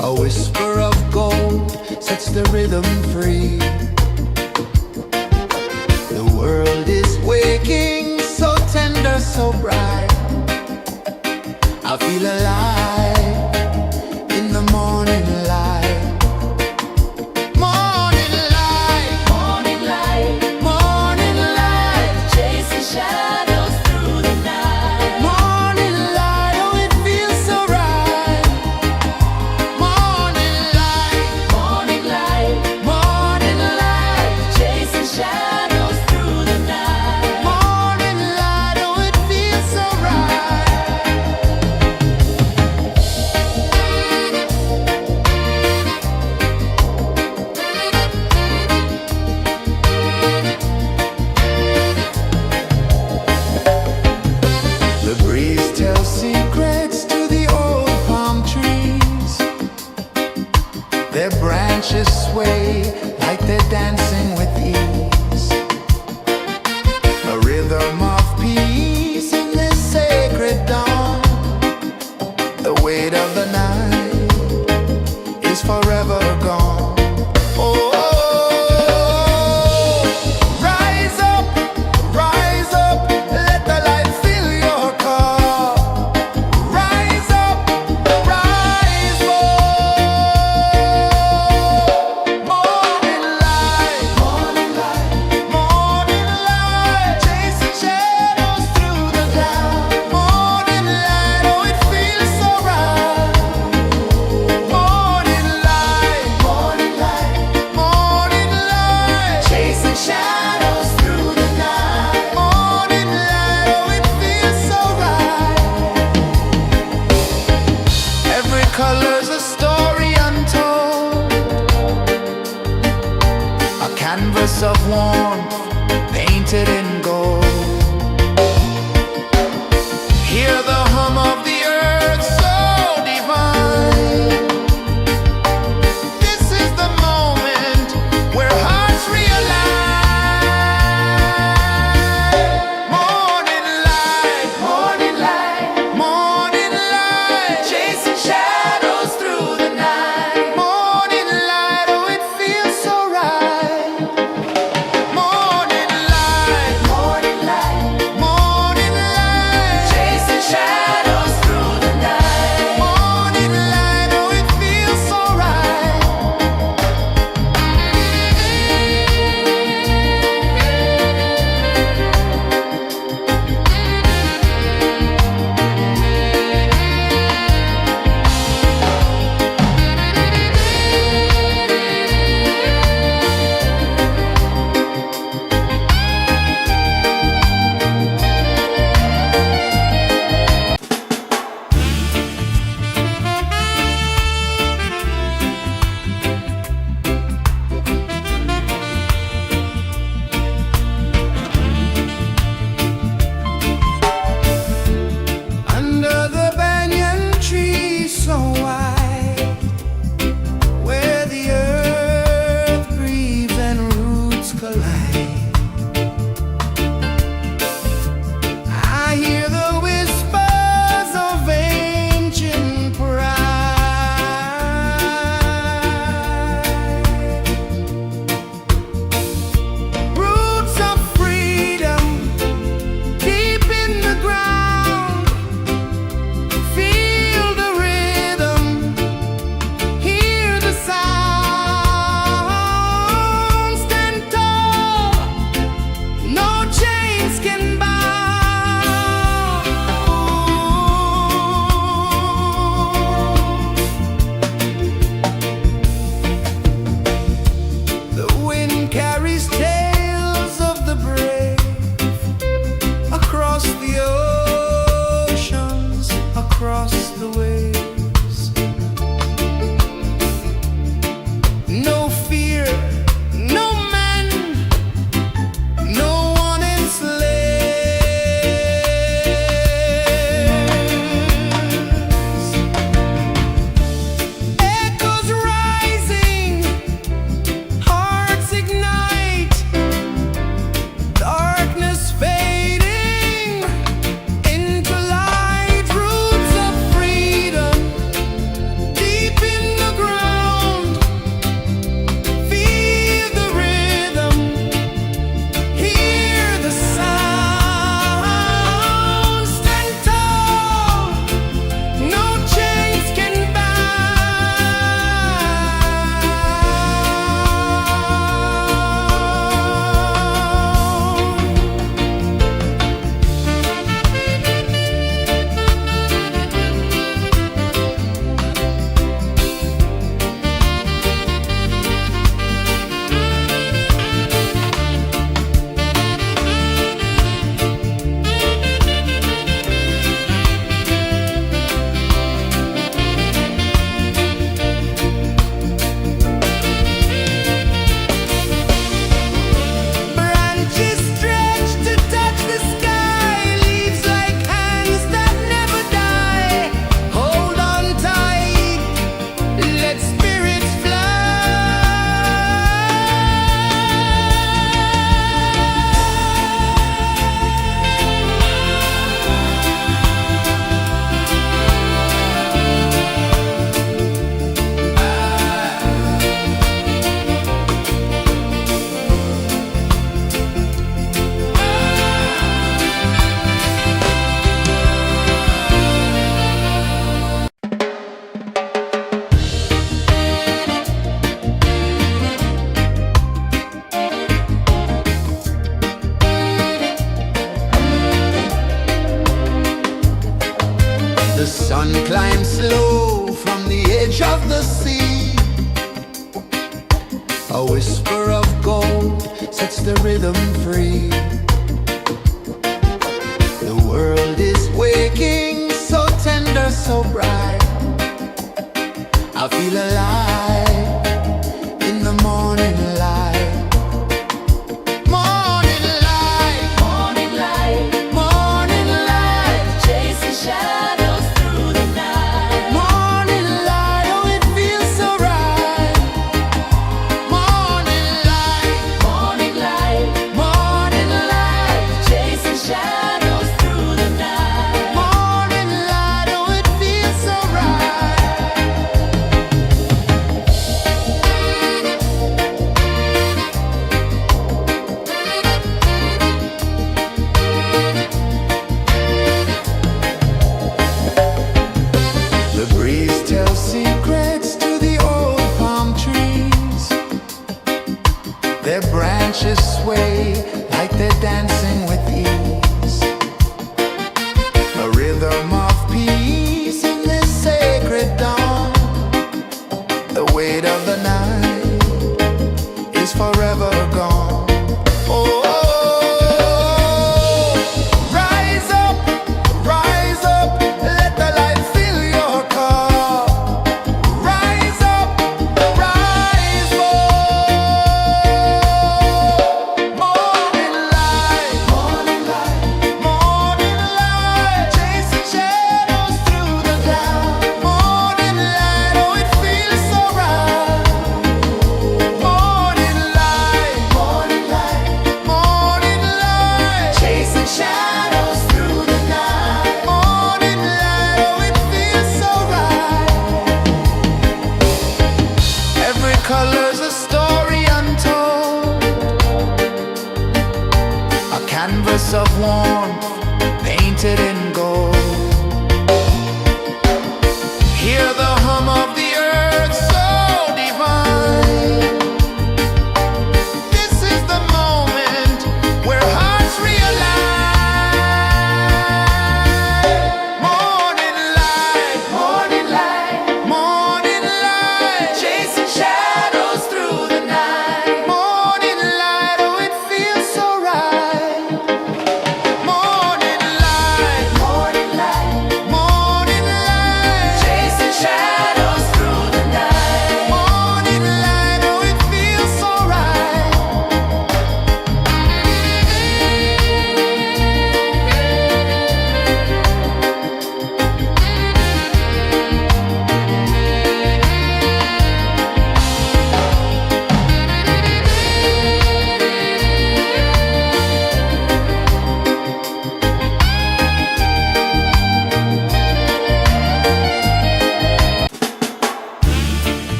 A whisper of gold sets the rhythm free. The world is waking, so tender, so bright. I feel alive in the morning light. Morning light, Morning light, morning light, chasing shadows through the night. morning light, oh it feels so right. Morning light, Morning light, morning light, chasing shadows through the night. morning light, oh it feels so right. The breeze tells secrets to the old palm trees. Their branches sway like they're dancing with ease. A rhythm of peace in this sacred dawn. The weight of the night is forever gone. Oh, rise up, let the light fill your cup. Rise up, rise up. Morning light, morning light, morning light, chasing shadows through the cloud. Morning light, oh it feels so right. Morning light, morning light, morning light, chasing shadows through the night. Morning light, oh it feels so right. Every color's a story untold, a canvas of warmth painted in gold. Hear the hum of the earth so divine. This is the moment where hearts realign. Morning light, morning light, morning light, chasing shadows through the night. Morning light, oh it feels so right. Morning light, morning light, morning light, chasing shadows through the night. Morning light, oh it feels so right. Under the banyan tree so wide, where the earth breathes and roots collide, I hear the whispers of ancient pride. Roots of freedom deep in the ground. Feel the rhythm, hear the sound. Stand tall, no chains can bound. The wind carries tales of the brave across the oceans, across the waves. No fear, no man, no one enslaves. Echoes rising, hearts ignite. slow from the edge of the sea. A whisper of gold sets the rhythm free. The world is waking, so tender, so bright. I feel alive in the morning light. Morning light, Morning light, morning light, chasing shadows through the night. morning light, oh it feels so right. Morning light, Morning light, morning light, chasing shadows through the night. morning light, oh it feels so right. The breeze tells secrets to the old palm trees. Their branches sway like they're dancing with ease. A rhythm of peace in this sacred dawn. The weight of the night is forever gone. Oh, rise up, let the light fill your cup. Rise up, rise up. Morning light, morning light, morning light, chasing shadows through the cloud. Morning light, oh it feels so right. Morning light, morning light, morning light, chasing shadows through the night. Morning light, oh it feels so right. Every color's a story untold, a canvas of warmth painted in gold. Hear the hum of the earth so divine. This is the moment where hearts realign. Morning light, morning light, morning light, chasing shadows through the night. Morning light, oh it feels so right. Morning light,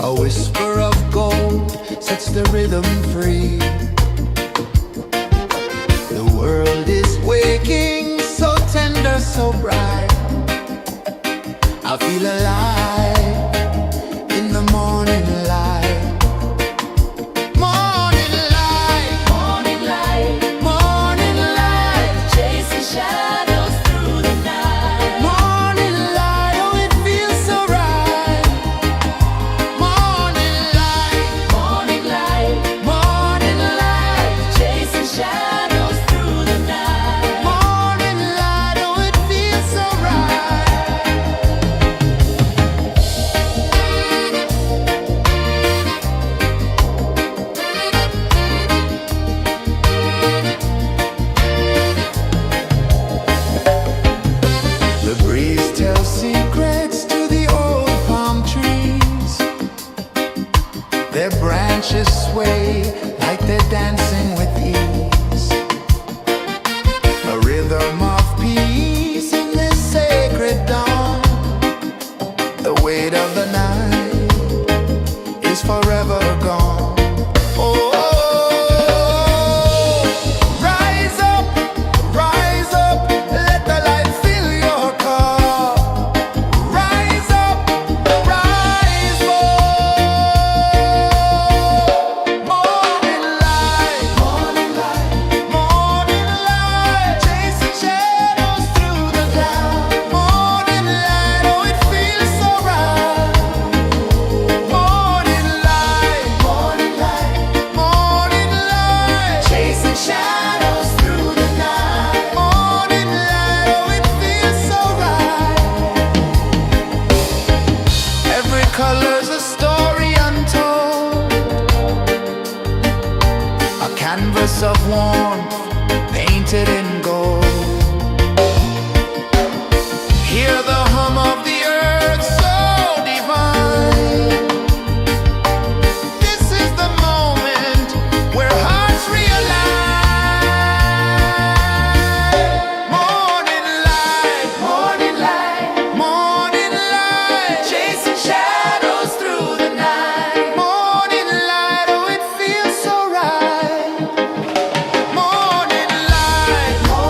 A whisper of gold sets the rhythm free. The world is waking, so tender, so bright. I feel alive in the morning light. Morning light, Morning light, morning light, chasing shadows through the night. morning light. Oh, it feels so right. Morning light, Morning light, morning light, chasing shadows through the night. morning light. Oh, it feels so right. The breeze tells secrets to the old palm trees. Their branches sway like they're dancing with ease. A rhythm of peace in this sacred dawn. The weight of the night is forever gone. Oh, rise up, let the light fill your cup. Rise up, rise more. Morning light, morning light, morning light, chasing shadows through the cloud. Morning light, oh, it feels so right. Morning light, morning light, morning light, chasing shadows through the night. Morning light, oh, it feels so right. Every color's a story untold, a canvas of warmth painted in gold. Hear the hum of the earth so divine. This is the moment where hearts realign. Morning light, morning light, morning light, chasing shadows through the night. Morning light, oh, it feels so right. Morning light, morning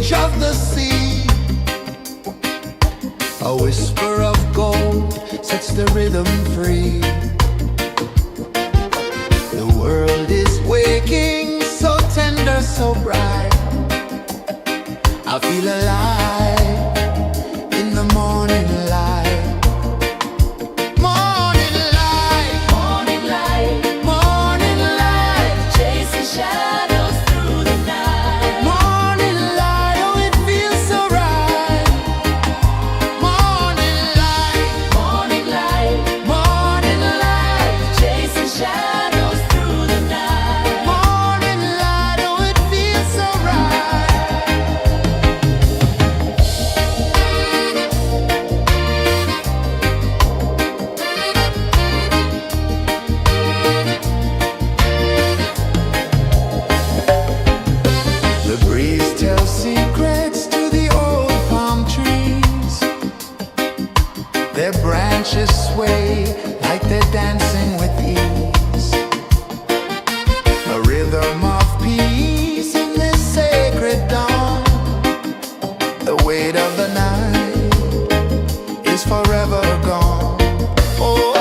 change of the sea. A whisper of gold sets the rhythm free. The world is waking, so tender, so bright. I feel alive in the morning light. Morning light, Morning light, morning light, chasing shadows through the night. morning light, oh it feels so right. Morning light, Morning light, morning light, chasing shadows through the night. morning light, oh it feels so right. The breeze tells secrets to the old palm trees. Their branches sway like they're dancing with ease. A rhythm of peace in this sacred dawn. The weight of the night is forever gone. Oh,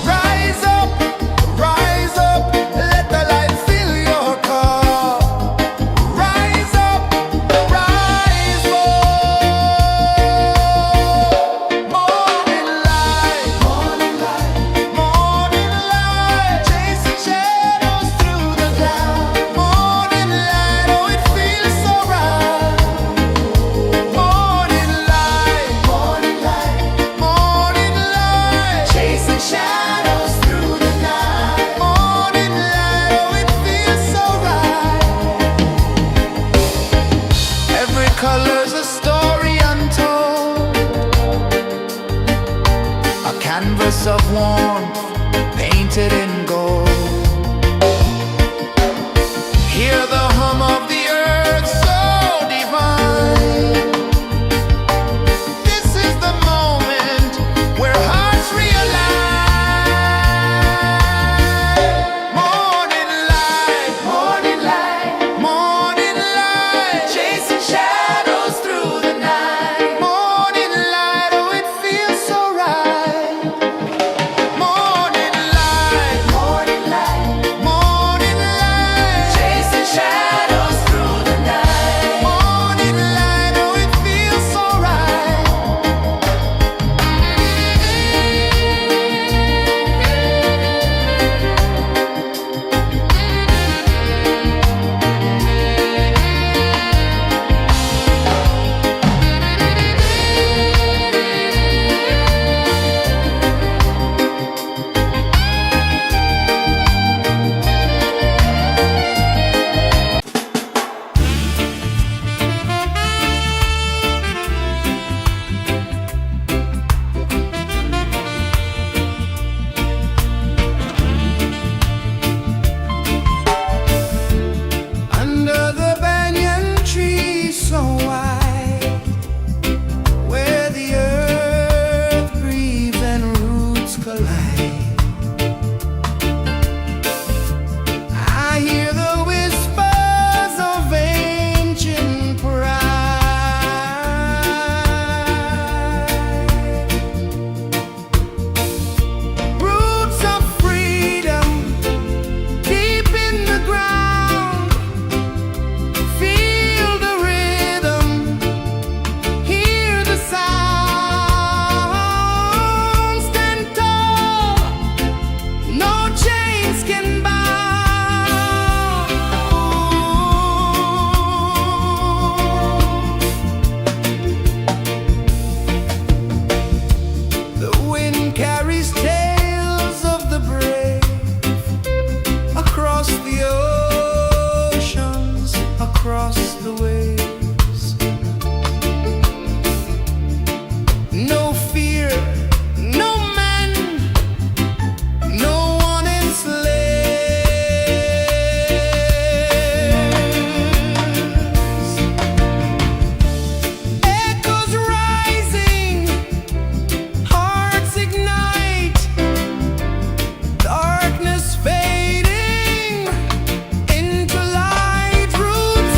rise up, let the light fill your cup. Rise up, rise up. Morning light, morning light, morning light, chasing shadows through the cloud. Morning light, oh it feels so right. Morning light, morning light, morning light, chasing shadows through the night. Morning light, oh it feels so right. Every color's a story untold, a canvas of warmth painted in gold. Hear the hum of the earth so divine. This is the moment where hearts realign. Morning light, morning light, morning light, chasing shadows through the night. Morning light, oh it feels so right. Morning light, morning light, morning light, chasing shadows through the night. Morning light, oh it feels so right. Under the banyan tree so wide, where the earth breathes and roots collide, I hear the whispers of ancient pride. Roots of freedom deep in the ground. Feel the rhythm, hear the sound. Stand tall, no chains can bound. The wind carries tales of the brave across the oceans, across the waves. No fear, no man, no one enslaves. Echoes rising, hearts ignite, darkness fading into light. Roots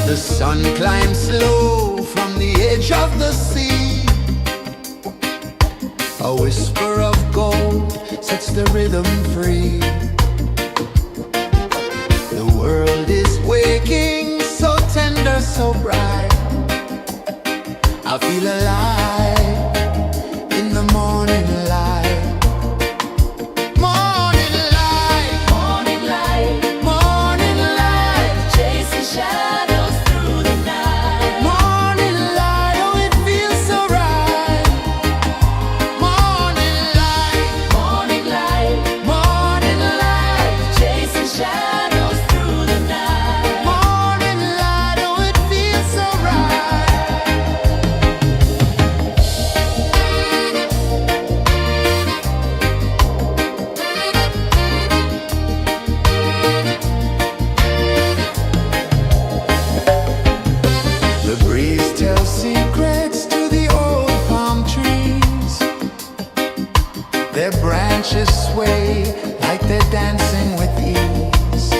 The sun climbs slow from the edge of the sea. A whisper of gold sets the rhythm free. The world is waking, so tender, so bright. I feel alive in the morning light. Morning light, Morning light, morning light, chasing shadows through the night. morning light, oh it feels so right. Morning light, Morning light, morning light, chasing shadows through the night. morning light, oh it feels so right. The breeze tells secrets to the old palm trees. Their branches sway like they're dancing with ease.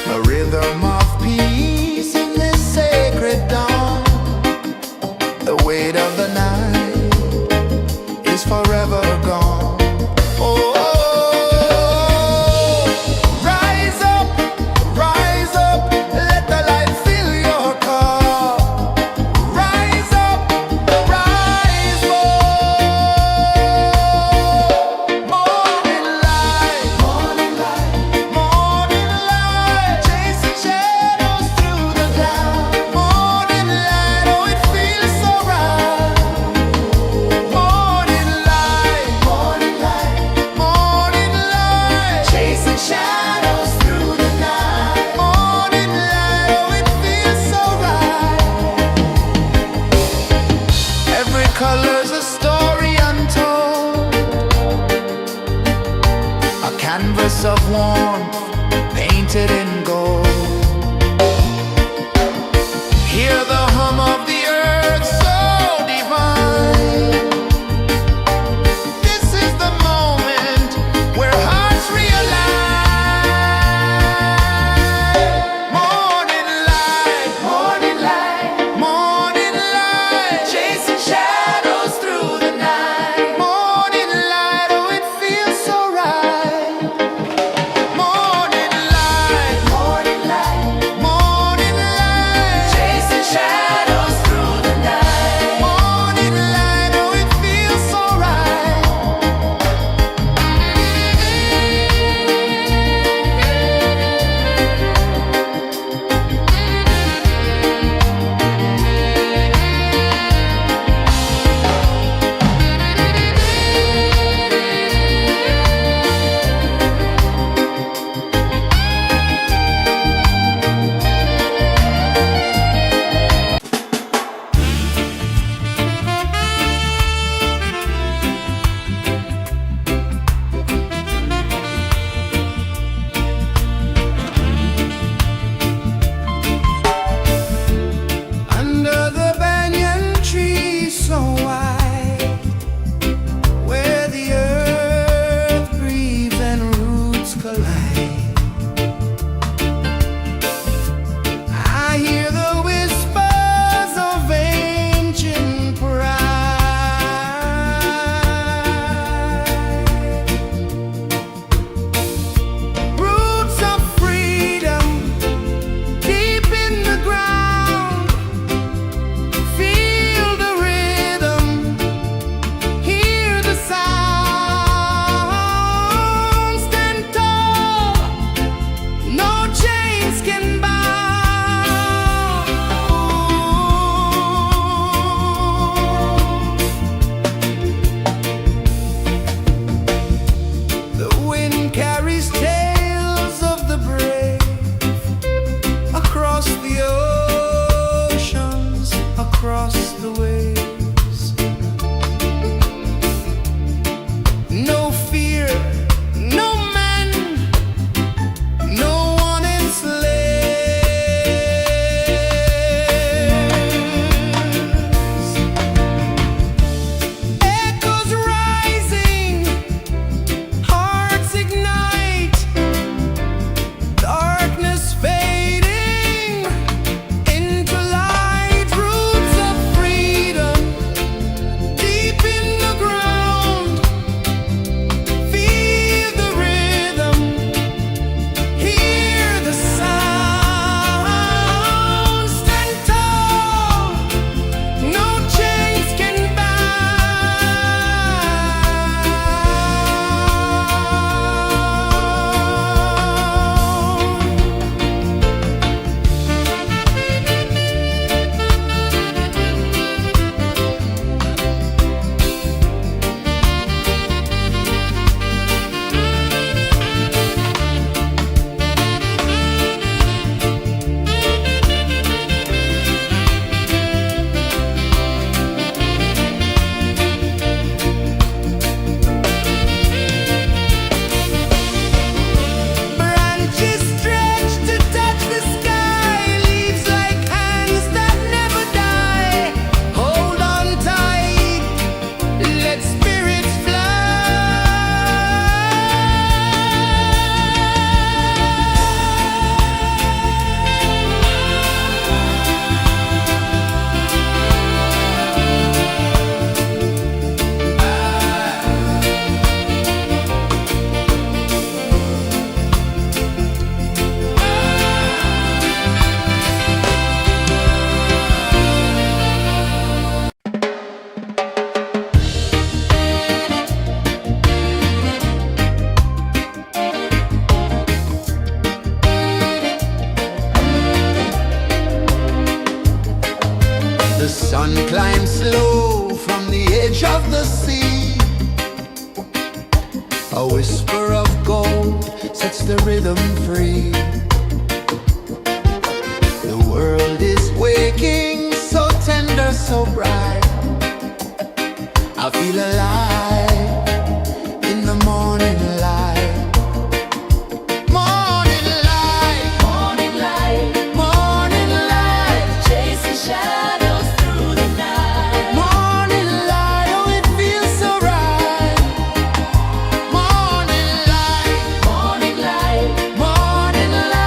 A rhythm of peace in this sacred dawn. The weight of the night is forever gone. Oh, rise up, let the light fill your cup. Rise up, rise up. Morning light, morning light, morning light, chasing shadows through the cloud. Morning light, oh it feels so right. Morning light, morning light, morning light, chasing shadows through the night. Morning light, oh it feels so right. Every color's a story untold, a canvas of warmth painted in gold. Hear the hum of the earth so divine. This is the moment where hearts realign. Morning light, morning light, morning light, chasing shadows through the night. Morning light, oh it feels so right. Morning The sun climbs slow from the edge of the sea. A whisper of gold sets the rhythm free. The world is waking, so tender, so bright. I feel alive in the morning light. Morning light, Morning light, morning light, chasing shadows through the night. morning light, oh it feels so right. Morning light, Morning light, morning light.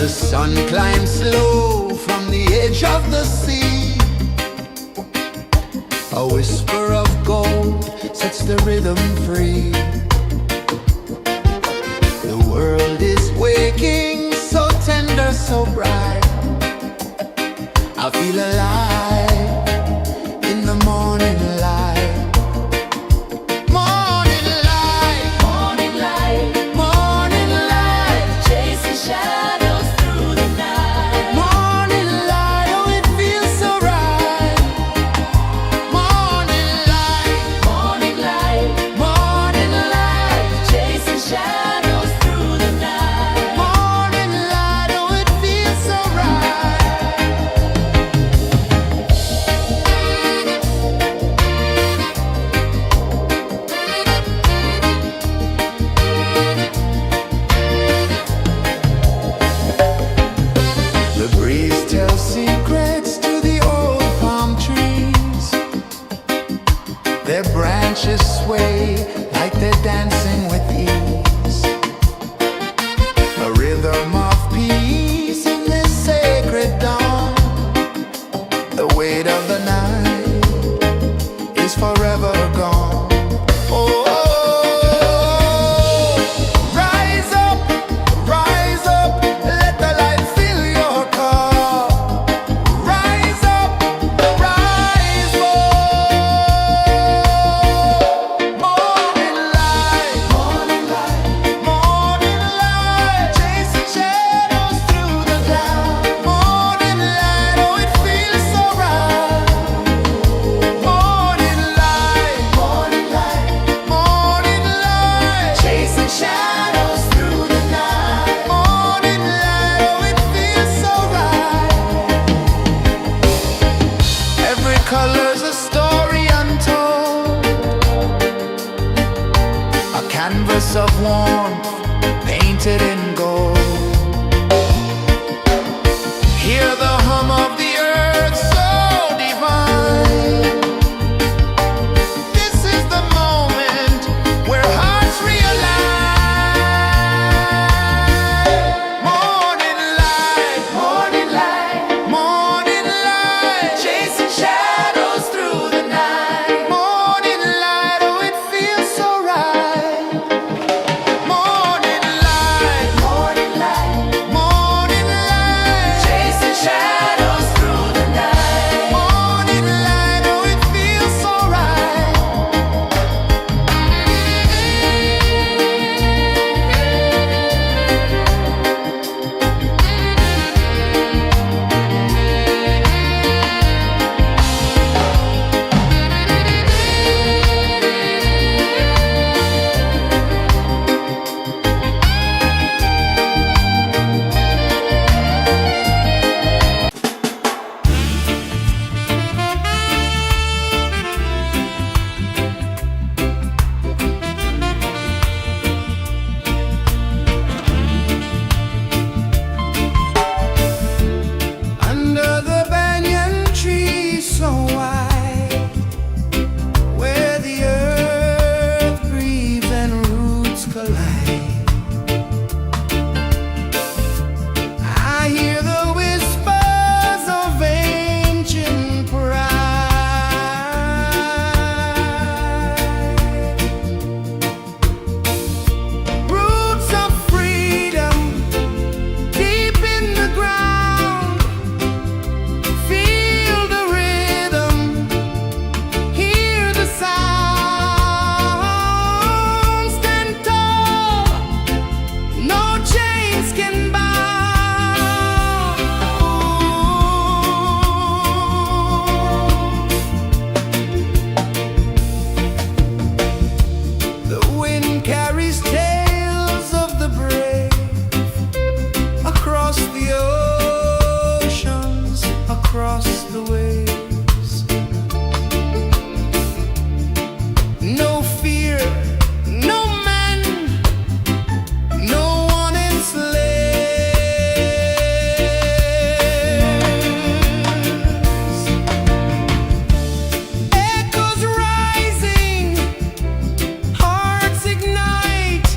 The sun climbs slow from the edge of the sea. A whisper of gold sets the rhythm free. The world is waking, so tender, so bright. I feel alive in the morning light. Morning light, Morning light, morning light, chasing shadows through the night. morning light, oh it feels so right. Morning light, Morning light, morning light, chasing shadows through the night. morning light, oh it feels so right. The breeze tells secrets to the old palm trees. Their branches sway like they're dancing with ease. A rhythm of peace in this sacred dawn. The weight of the night is forever gone. Oh, rise up, let the light fill your cup. Rise up, rise up. Morning light, morning light, morning light, chasing shadows through the cloud. Morning light, oh it feels so right. Morning light, morning light, morning light, chasing shadows through the night. Morning light, oh it feels so right. Every color's a story untold, a canvas of warmth painted in gold. Hear the hum of the earth so divine. This is the moment where hearts realign. Morning light, morning light, morning light, chasing shadows through the night. Morning light, oh it feels so right. Morning light, morning light, morning light, chasing shadows through the night. Morning light, oh it feels so right. Under the banyan tree so wide, where the earth breathes and roots collide, I hear the whispers of ancient pride. Roots of freedom deep in the ground. Feel the rhythm, hear the sound. Stand tall, no chains can bound. The wind carries tales of the brave across the oceans, across the waves. No fear, no man, no one enslaves. Echoes rising, hearts ignite.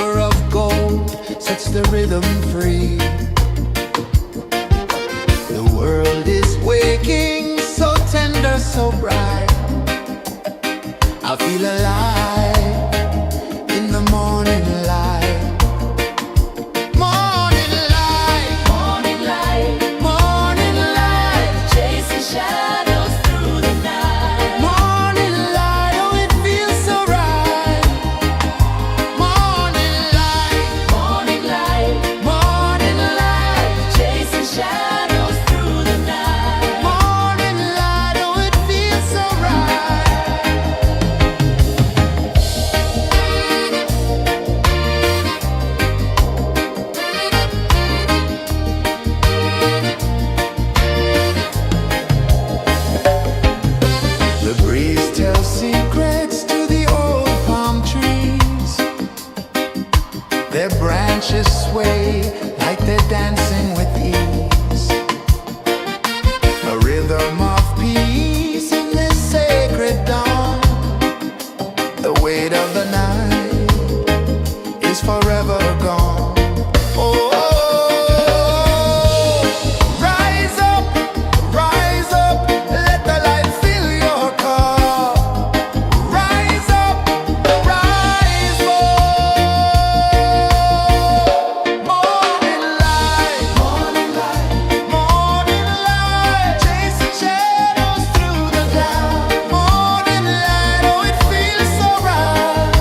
river of gold sets the rhythm free. The world is waking, so tender, so bright. I feel alive in the morning light. Morning light, Morning light, morning light, chasing shadows through the night. morning light, oh it feels so right. Morning light, Morning light, morning light, chasing shadows through the night. morning light, oh it feels so right. The breeze tells secrets to the old palm trees. Their branches sway like they're dancing with ease. A rhythm of peace in this sacred dawn. The weight of the night is forever gone. Oh, rise up, let the light fill your cup. Rise up, rise up. Morning light, morning light, morning light, chasing shadows through the cloud. Morning light, oh it feels so right.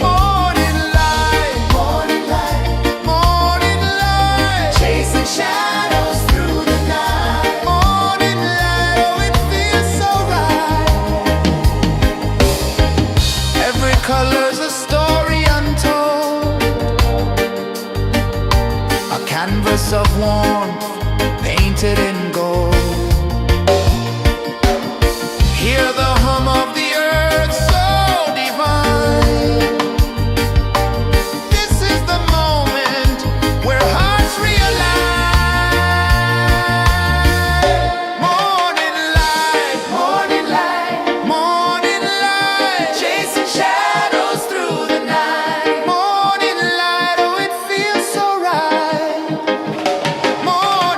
Morning light, morning light, morning light, chasing shadows through the night. Morning light, oh it feels so right. Every color's a story untold, a canvas of warmth painted in gold. Hear the hum of the earth so divine. This is the moment where hearts realign. Morning light, morning light, morning light, chasing shadows through the night. Morning light, oh it feels so right. Morning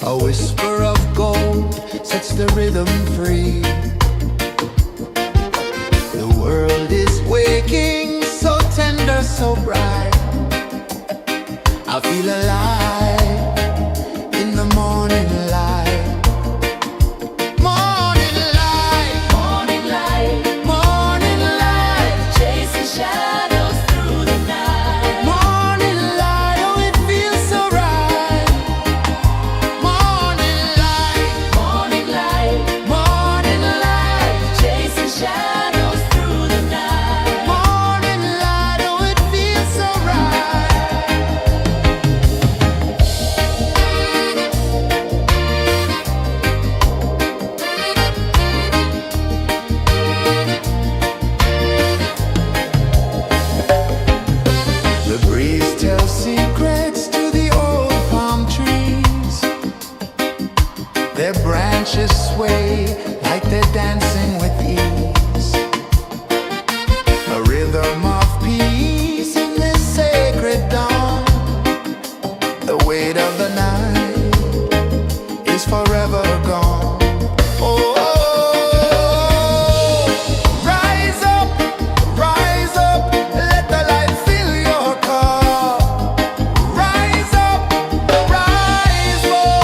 A whisper of gold sets the rhythm free. The world is waking, so tender, so bright. I feel alive in the morning light. Morning light, Morning light, morning light, chasing shadows through the night. morning light, oh it feels so right. Morning light, Morning light, morning light, chasing shadows through the night. morning light, oh it feels so right. The breeze tells secrets to the old palm trees. Their branches sway like they're dancing with ease. A rhythm of peace in this sacred dawn. The weight of the night is forever gone. Oh, rise up, let the light fill your car. Rise up, rise up.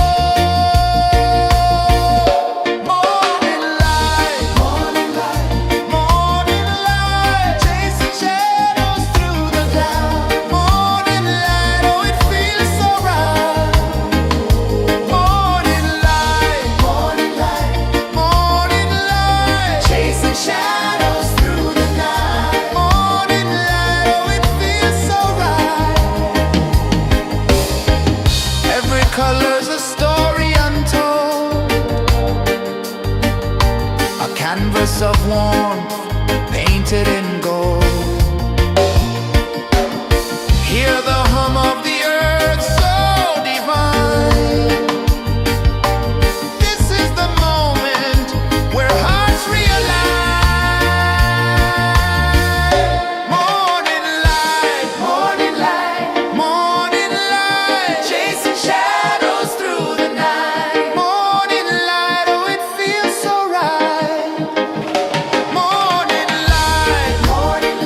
Morning light, morning light, morning light, chasing shadows through the cloud. Morning light, oh it feels so right. Morning light, morning light, morning light, chasing shadows through the night. Morning light, oh it feels so right. Every color's a story untold, a canvas of warmth painted in gold. Hear the hum of the earth so divine. This is the moment where hearts realign. Morning light, morning light, morning light, chasing shadows through the night. Morning light, oh it feels so right. Morning light, morning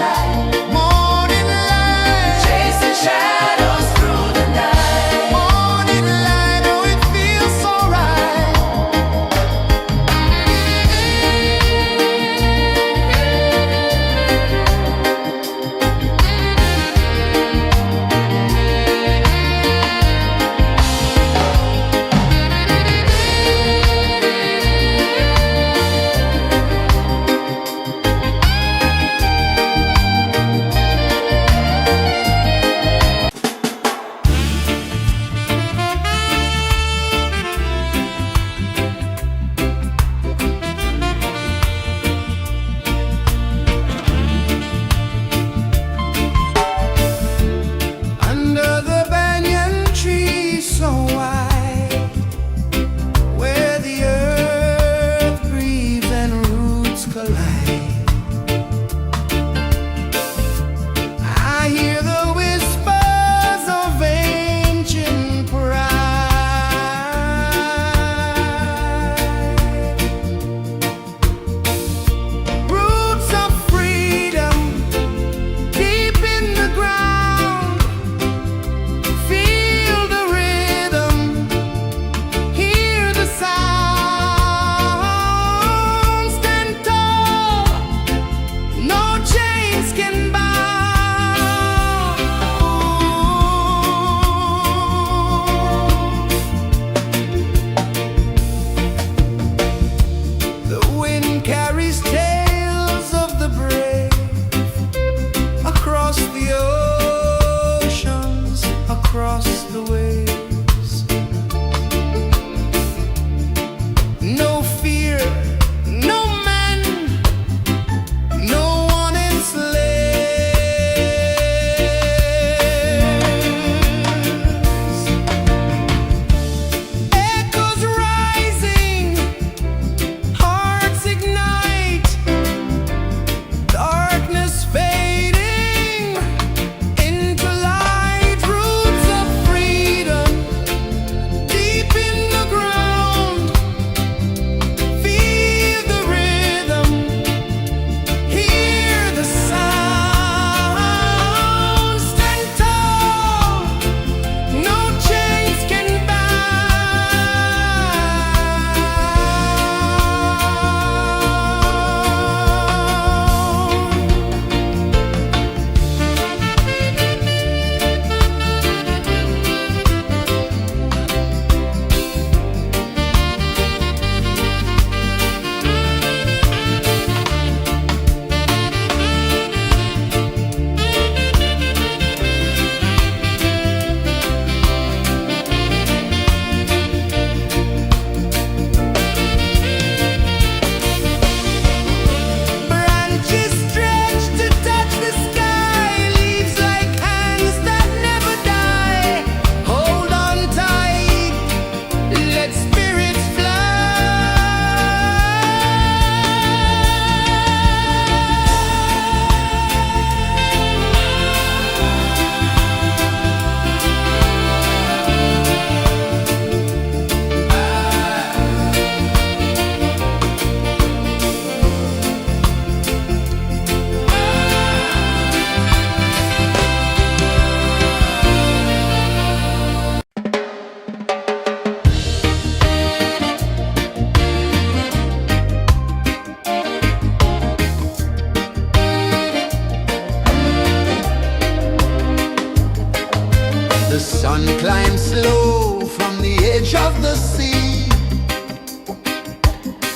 edge of the sea.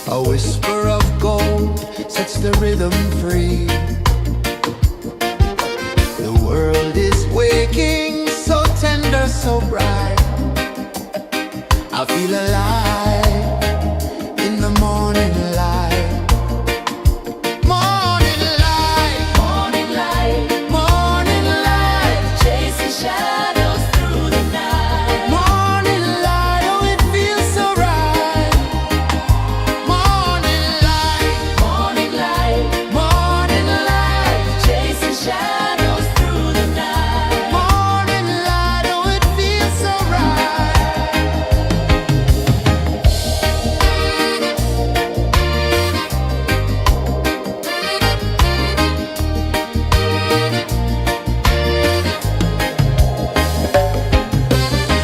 A whisper of gold sets the rhythm free. The world is waking, so tender, so bright. I feel alive in the morning light. Morning light, Morning light, morning light, chasing shadows through the night. morning light, oh it feels so right. Morning light, Morning light, morning light, chasing shadows through the night. morning light, oh it feels so right.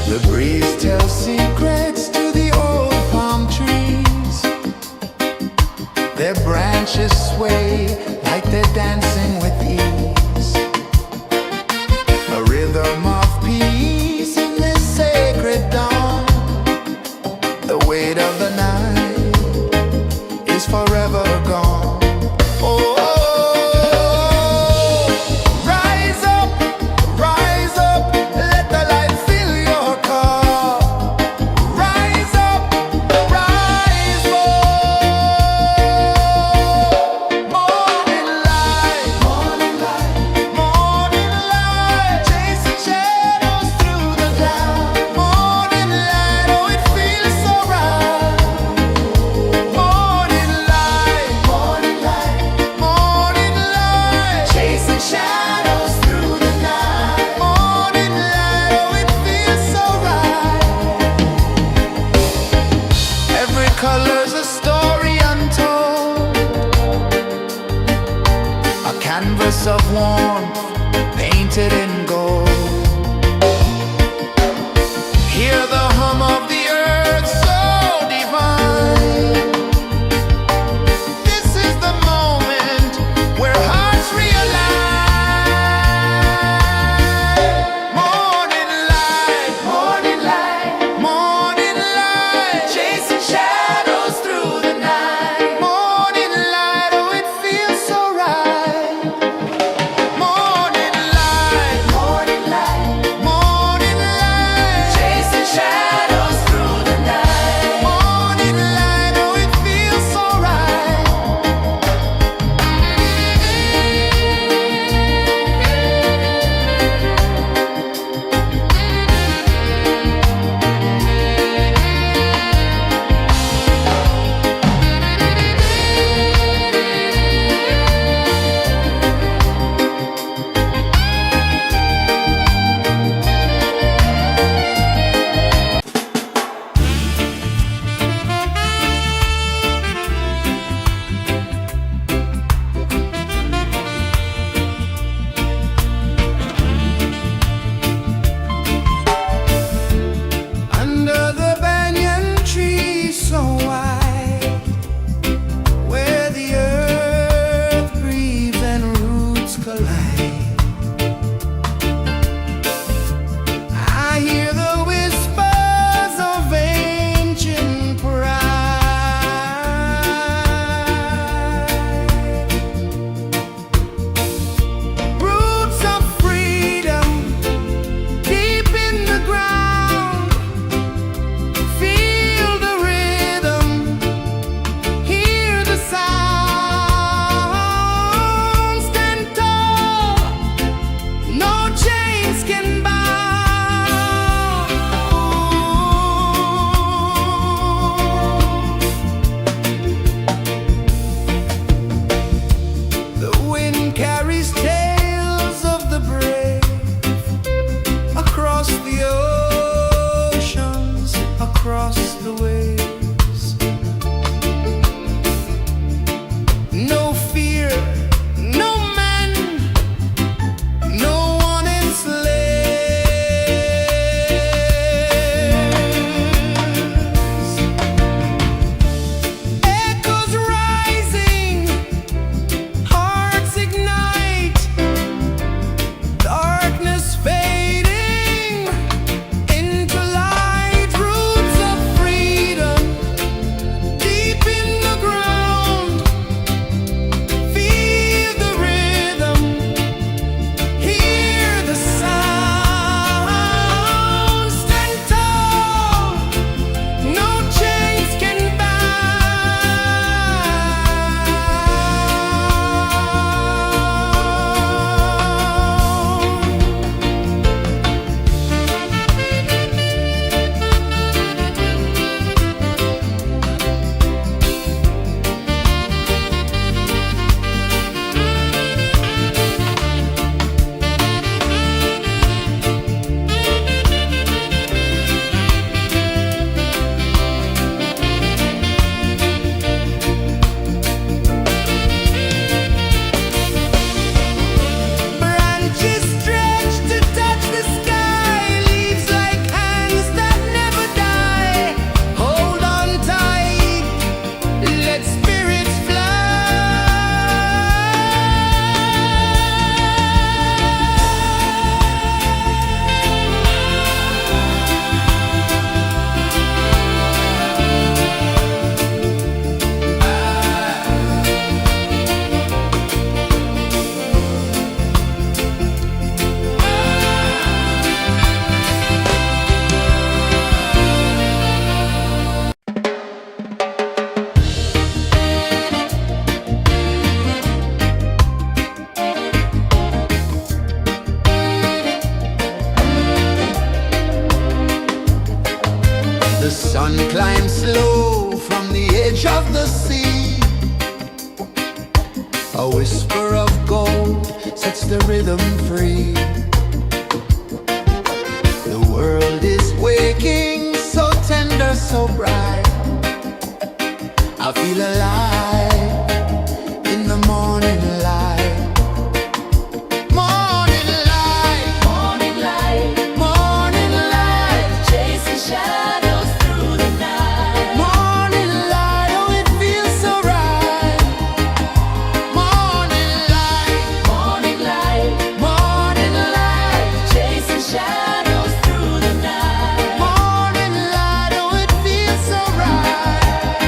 The breeze tells secrets to the old palm trees. Their branches sway like they're dancing with ease. A rhythm of peace in this sacred dawn. The weight of the night is forever gone. Oh, rise up, let the light fill your cup. Rise up, rise up. Morning light, morning light, morning light, chasing shadows through the cloud. Morning light, oh it feels so right. Morning light, morning light, morning light, chasing shadows through the night. Morning light, oh it feels so right. Every color's a story untold, a canvas of warmth painted in gold. Hear the hum of the earth so divine. This is the moment where hearts realign. Morning light, morning light, morning light, chasing shadows through the night. Morning light, oh it feels so right. Morning The sun climbs slow from the edge of the sea. A whisper of gold sets the rhythm free. The world is waking, so tender, so bright. I feel alive in the morning light. Morning light, Morning light, morning light, chasing shadows through the night. morning light, oh it feels so right. Morning light, Morning light, morning light, chasing shadows through the night. morning light, oh it feels so right.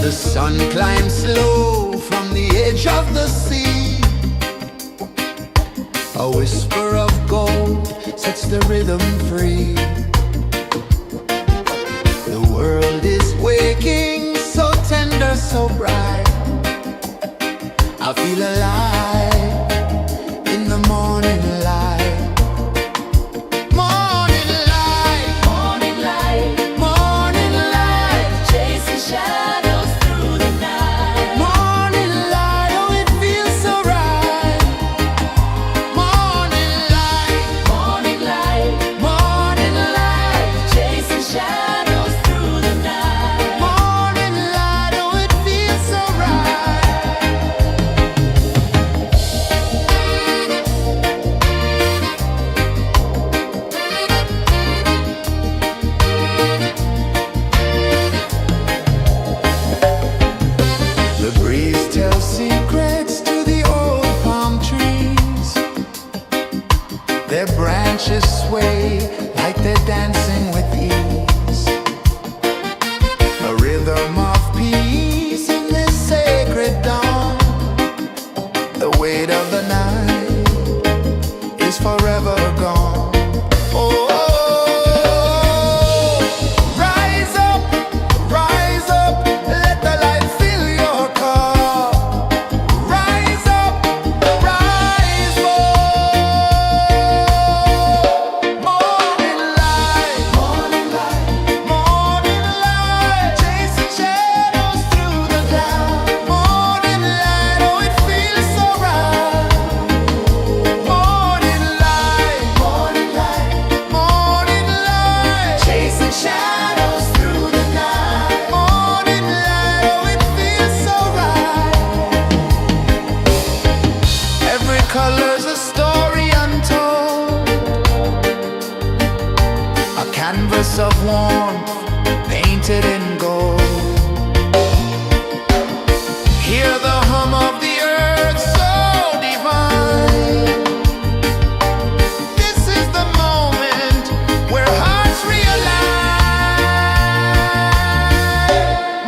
The sun climbs slow from the edge of the sea. A whisper of gold sets the rhythm free. The world is waking, so tender, so bright. I feel alive in the morning light. Morning light, Morning light, morning light, chasing shadows through the night. morning light, oh it feels so right. Morning light, Morning light, morning light, chasing shadows through the night. morning light, oh it feels so right. The breeze tells secrets to the old palm trees. Their branches sway like they're dancing with ease. A rhythm of peace in this sacred dawn. The weight of the night is forever gone. Oh, rise up, let the light fill your cup. Rise up, rise more. Morning light, morning light, chasing shadows through the cloud. Morning light, oh it feels so right. Morning light, chasing shadows through the night. Morning light, oh it feels so right. Every color's a story untold, a canvas of warmth painted in gold. Hear the hum of the earth so divine. This is the moment where hearts realign.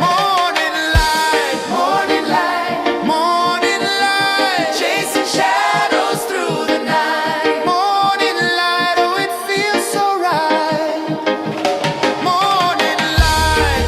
Morning light, morning light, chasing shadows through the night. Morning light, oh it feels so right. Morning light,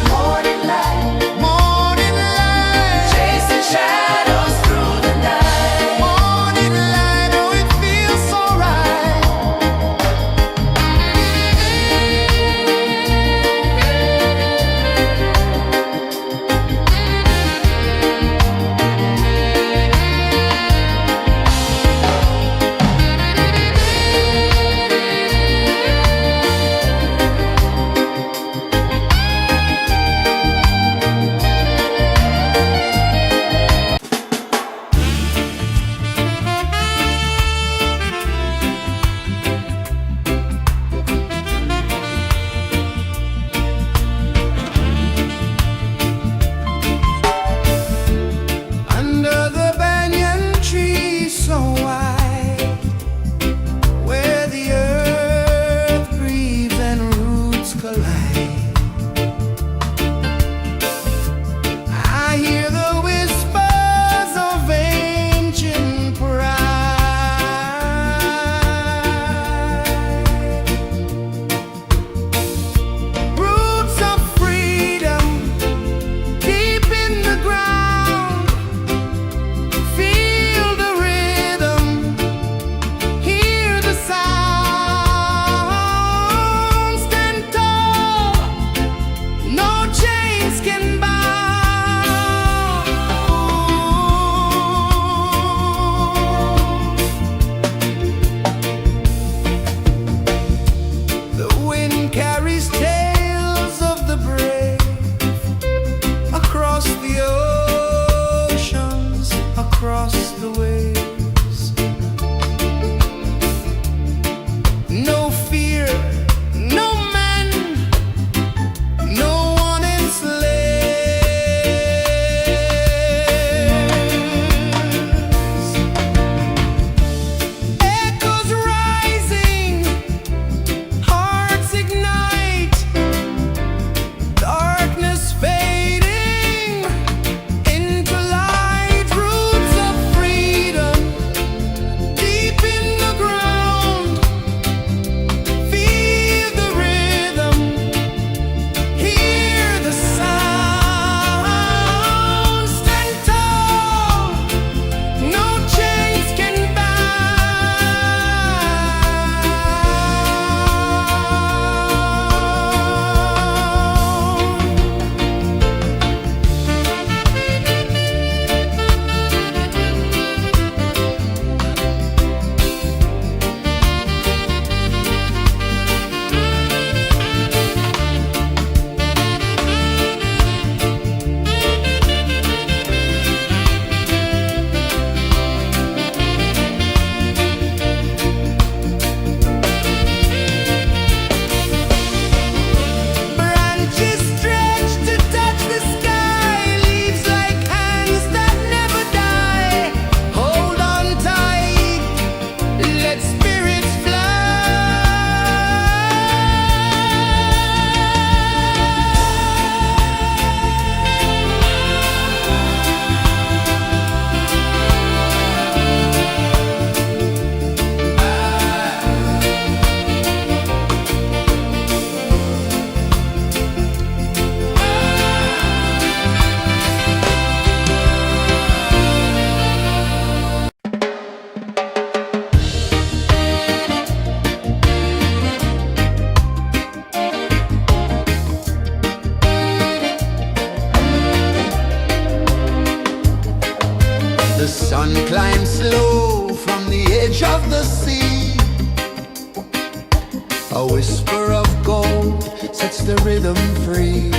whisper of gold sets the rhythm free.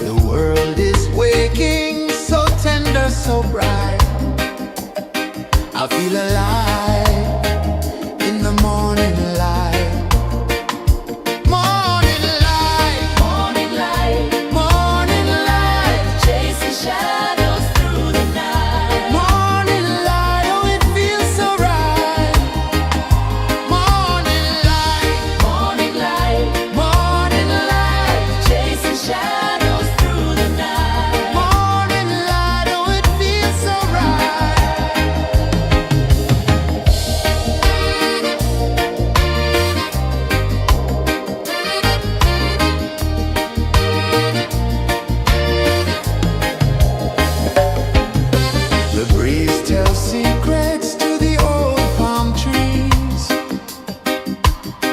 The world is waking, so tender, so bright. I feel alive in the morning light. Morning light, Morning light, morning light, chasing shadows through the night. morning light, oh it feels so right. Morning light, Morning light, morning light, chasing shadows through the night. morning light, oh it feels so right. The breeze tells secrets to the old palm trees.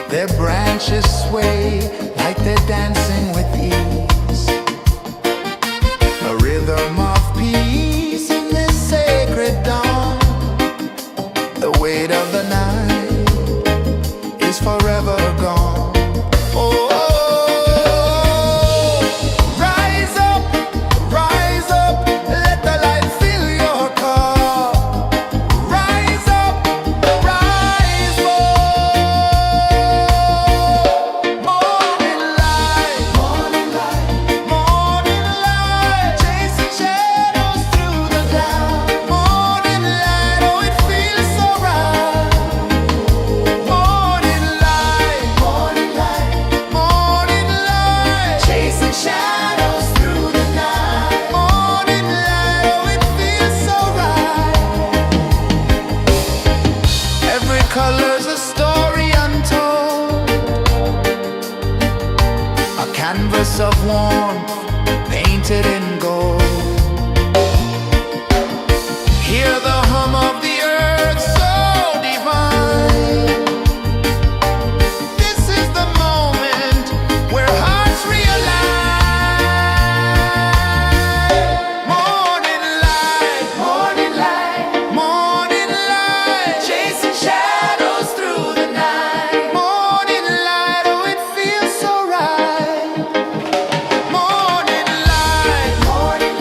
Their branches sway like they're dancing with ease. A rhythm of peace in this sacred dawn. The weight of the night is forever gone. Oh, rise up, let the light fill your cup. Rise up, rise up. Morning light, morning light, morning light, chasing shadows through the cloud. Morning light, oh it feels so right. Morning light, morning light, morning light, chasing shadows through the night. Morning light, oh it feels so right. Every color's a story untold, a canvas of warmth painted in gold. Hear the hum of the earth so divine. This is the moment where hearts realign. Morning light, morning light, morning light, chasing shadows through the night. Morning light, oh it feels so right. Morning light, morning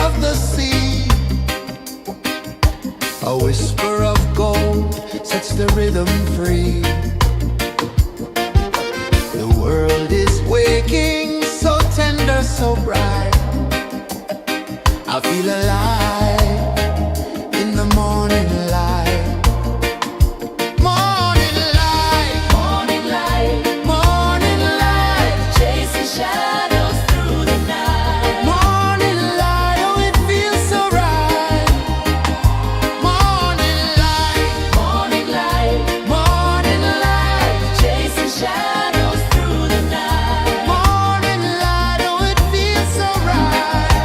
of the sea. A whisper of gold sets the rhythm free. The world is waking, so tender, so bright. I feel alive in the morning light. Morning light, Morning light, morning light, chasing shadows through the night. morning light. Oh, it feels so right. Morning light, Morning light, morning light, chasing shadows through the night. morning light. Oh, it feels so right.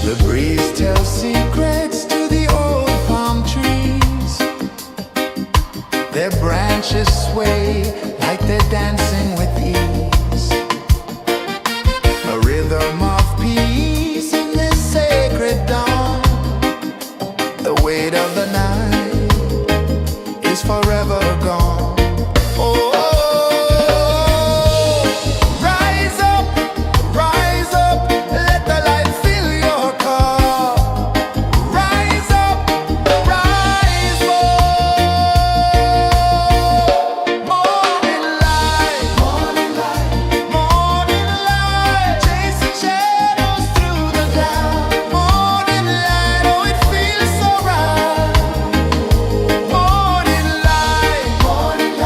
The breeze tells secrets to the old palm trees. Their branches sway like they're dancing with ease. A rhythm of peace in this sacred dawn. The weight of the night is forever gone. Oh, rise up, let the light fill your cup. Rise up, rise more. Morning light, morning light, morning light, chasing shadows through the cloud. Morning light, oh, it feels so right. Morning light, morning light,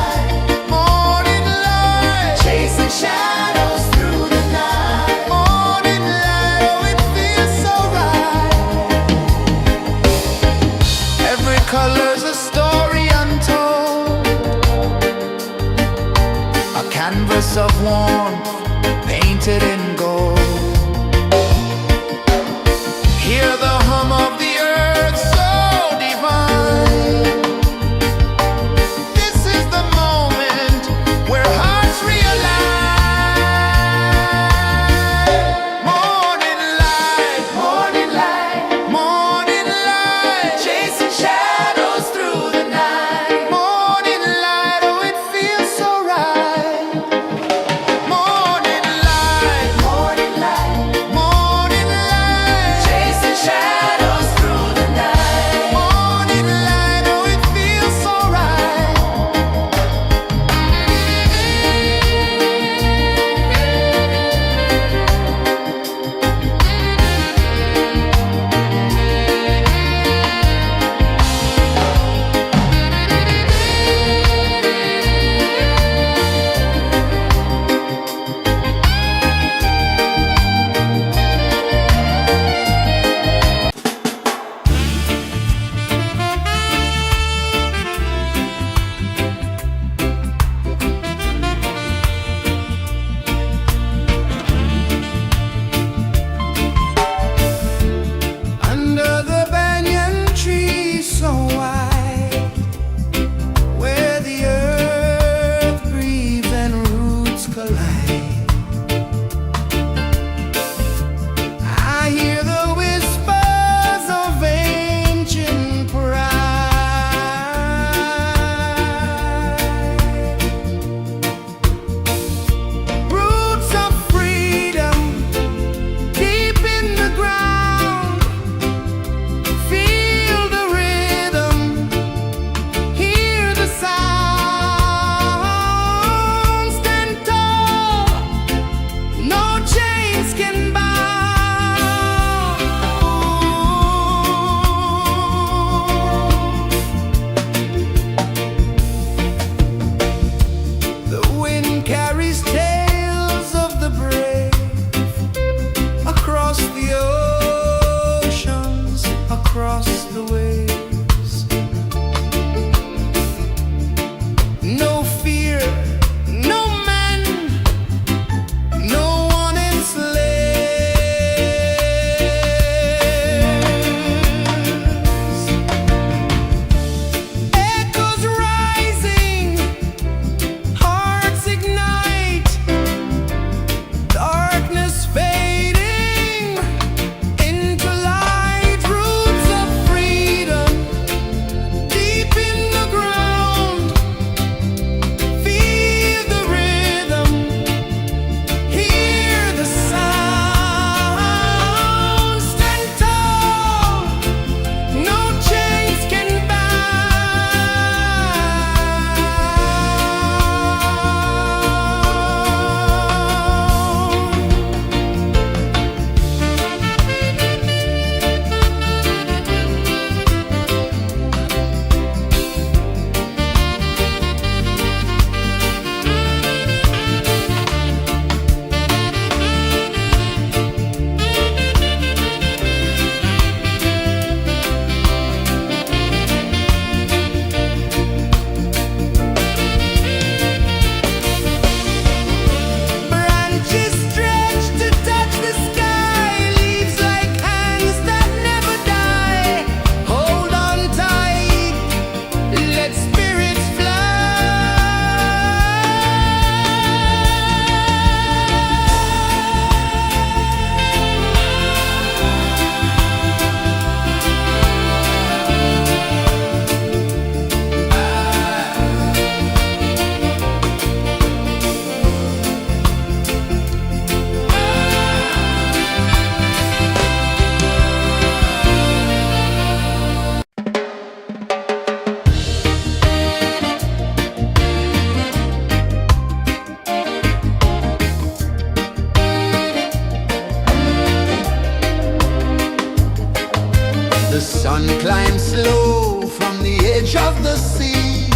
sea.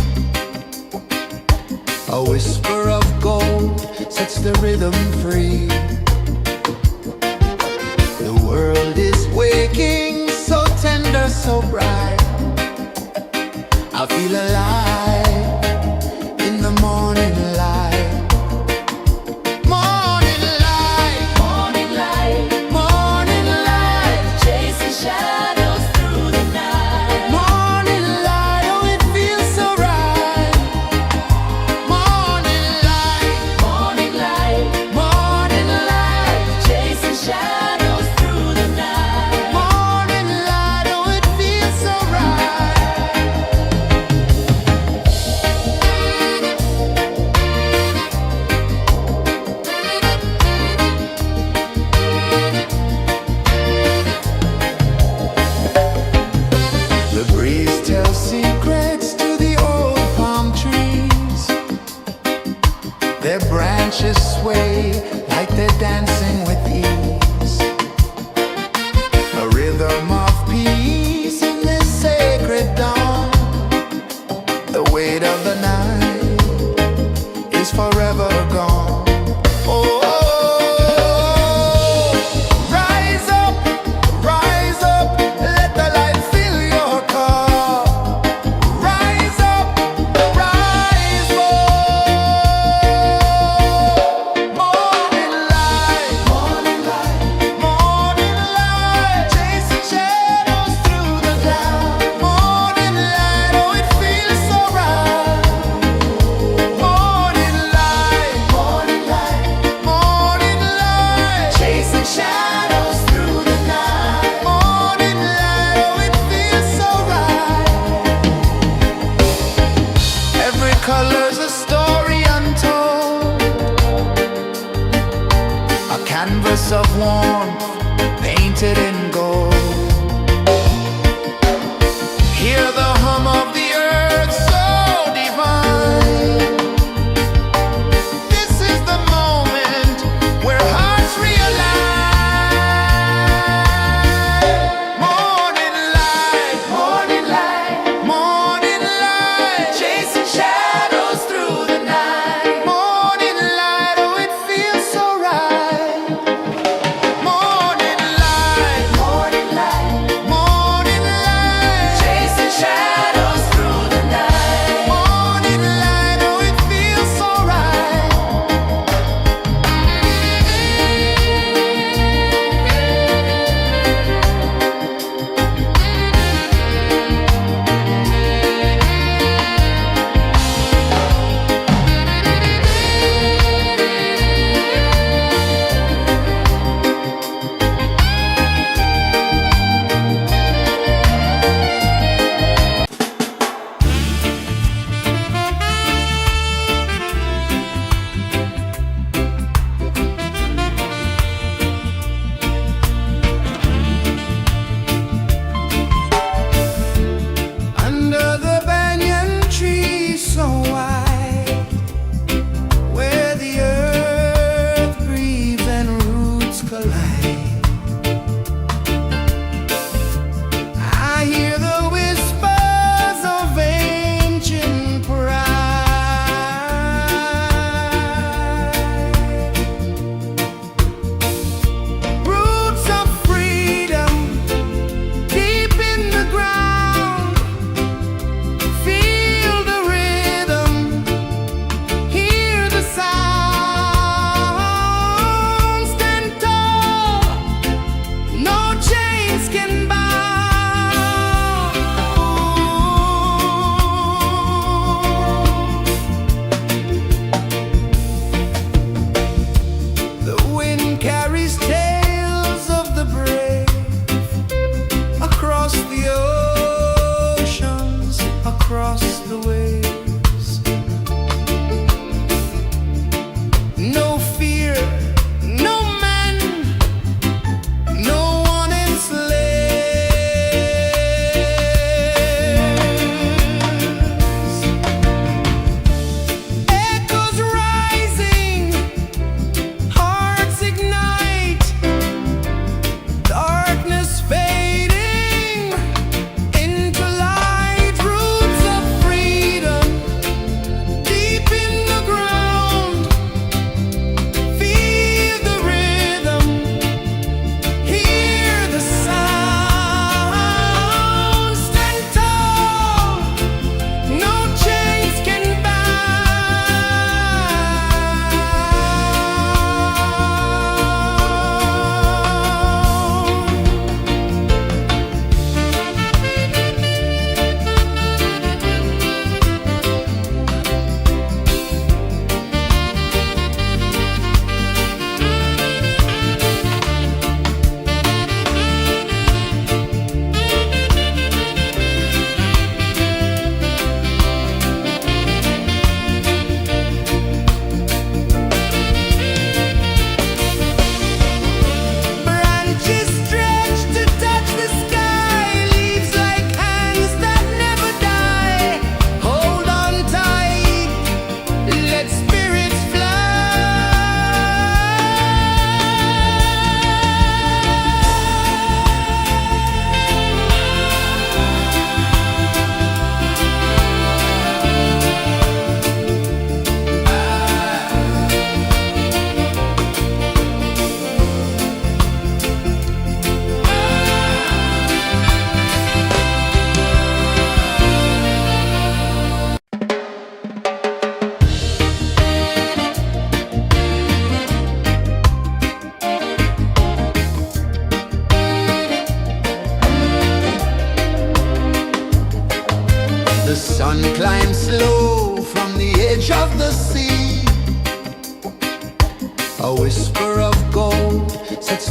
A whisper of gold sets the rhythm free. The world is waking, so tender, so bright. I feel alive in the morning light. Morning light, Morning light, morning light, chasing shadows through the night. morning light, oh it feels so right. Morning light, Morning light, morning light, chasing shadows through the night. morning light, oh it feels so right. The breeze tells secrets to the old palm trees. Their branches sway like they're dancing with ease. A rhythm of peace in this sacred dawn. The weight of the night is forever gone. Oh, rise up, let the light fill your cup. Rise up, rise up. Morning light, morning light, chasing shadows through the cloud. Morning light, oh it feels so right. Morning light, morning light, chasing shadows through the night. Morning light, oh it feels so right. Every color's a story untold, a canvas of warmth painted in gold. Hear the hum of the earth so divine. This is the moment where hearts realign. Morning light, morning light, chasing shadows through the night. Morning light, oh it feels so right. Morning light,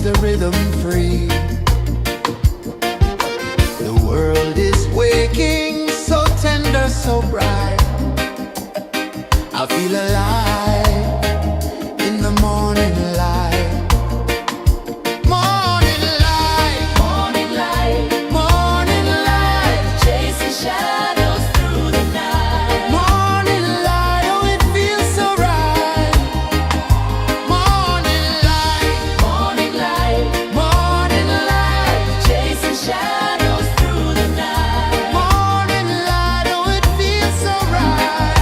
the rhythm free. The world is waking, so tender, so bright. I feel alive in the morning light. Morning light, Morning light, morning light, chasing shadows through the night. morning light. Oh, it feels so right. Morning light, Morning light, morning light, chasing shadows through the night. morning light. Oh, it feels so right.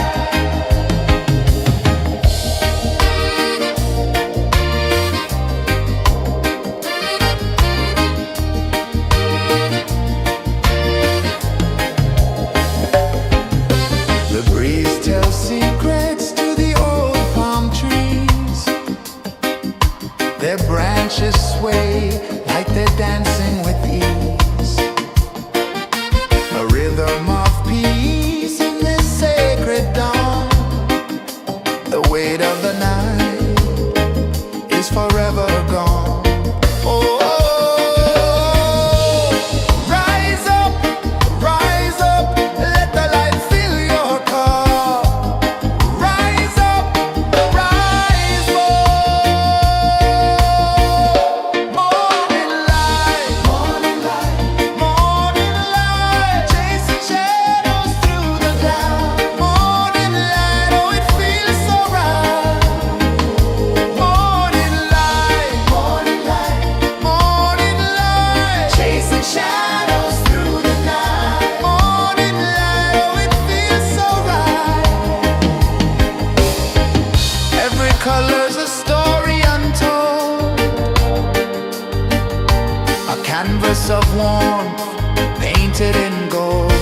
The breeze tells secrets to the old palm trees. Their branches sway like they're dancing with ease. A rhythm of peace in this sacred dawn. The weight of the night is forever gone. Oh, rise up, let the light fill your cup. Rise up, rise more. Morning light, morning light, chasing shadows through the cloud. Morning light, oh, it feels so right. Morning light, morning light, chasing shadows through the night. Morning light, oh, it feels so right. Every color's a story untold, a canvas of warmth painted in gold.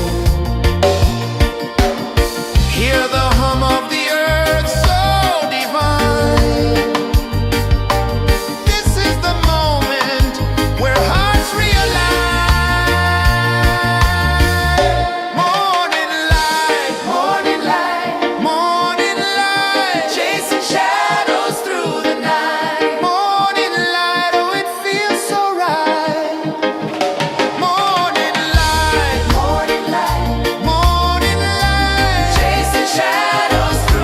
Hear the hum of the earth so divine. This is the moment where hearts realign. Morning light, morning light, chasing shadows through the night. Morning light, oh, it feels so right. Morning light, chasing shadows through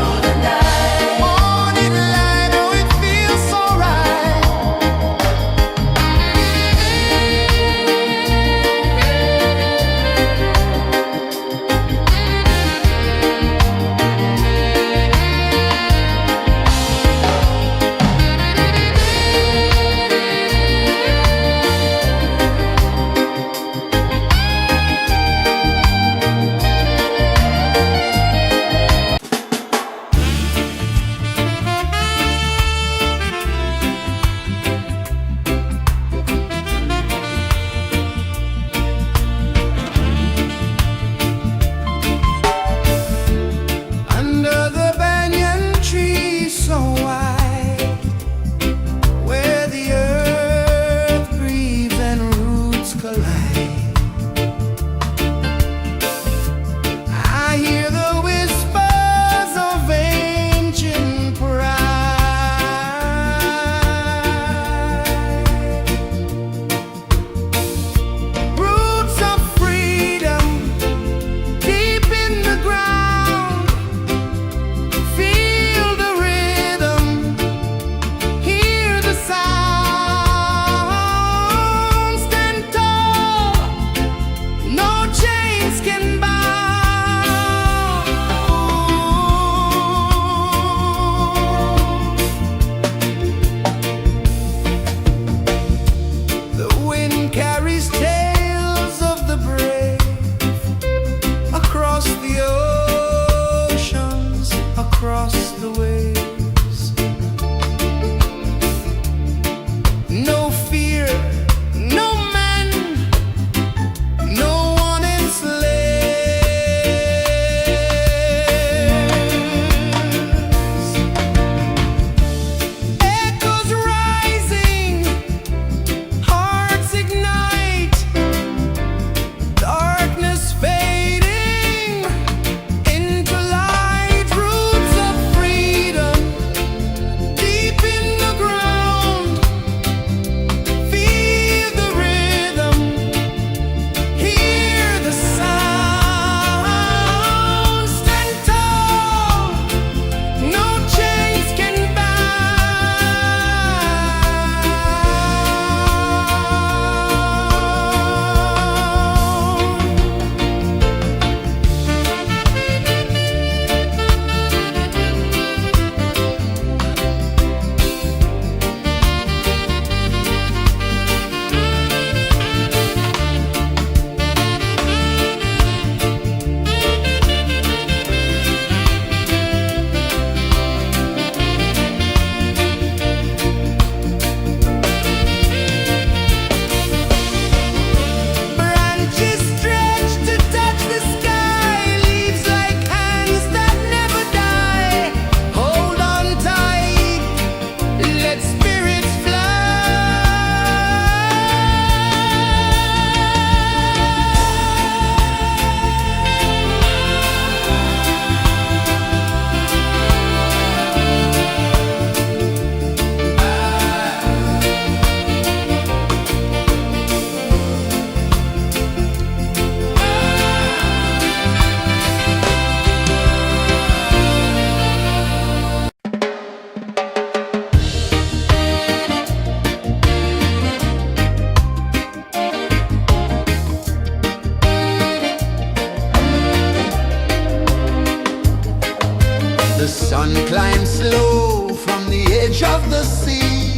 The sun climbs slow from the edge of the sea.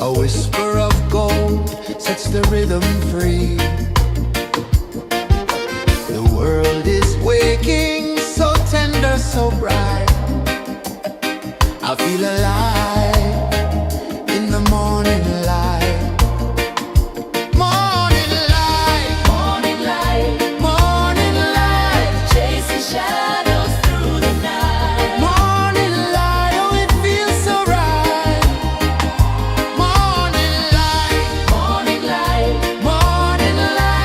A whisper of gold sets the rhythm free. The world is waking, so tender, so bright. I feel alive in the morning light. Morning light, Morning light, morning light, chasing shadows through the night. morning light, oh it feels so right. Morning light, Morning light, morning light.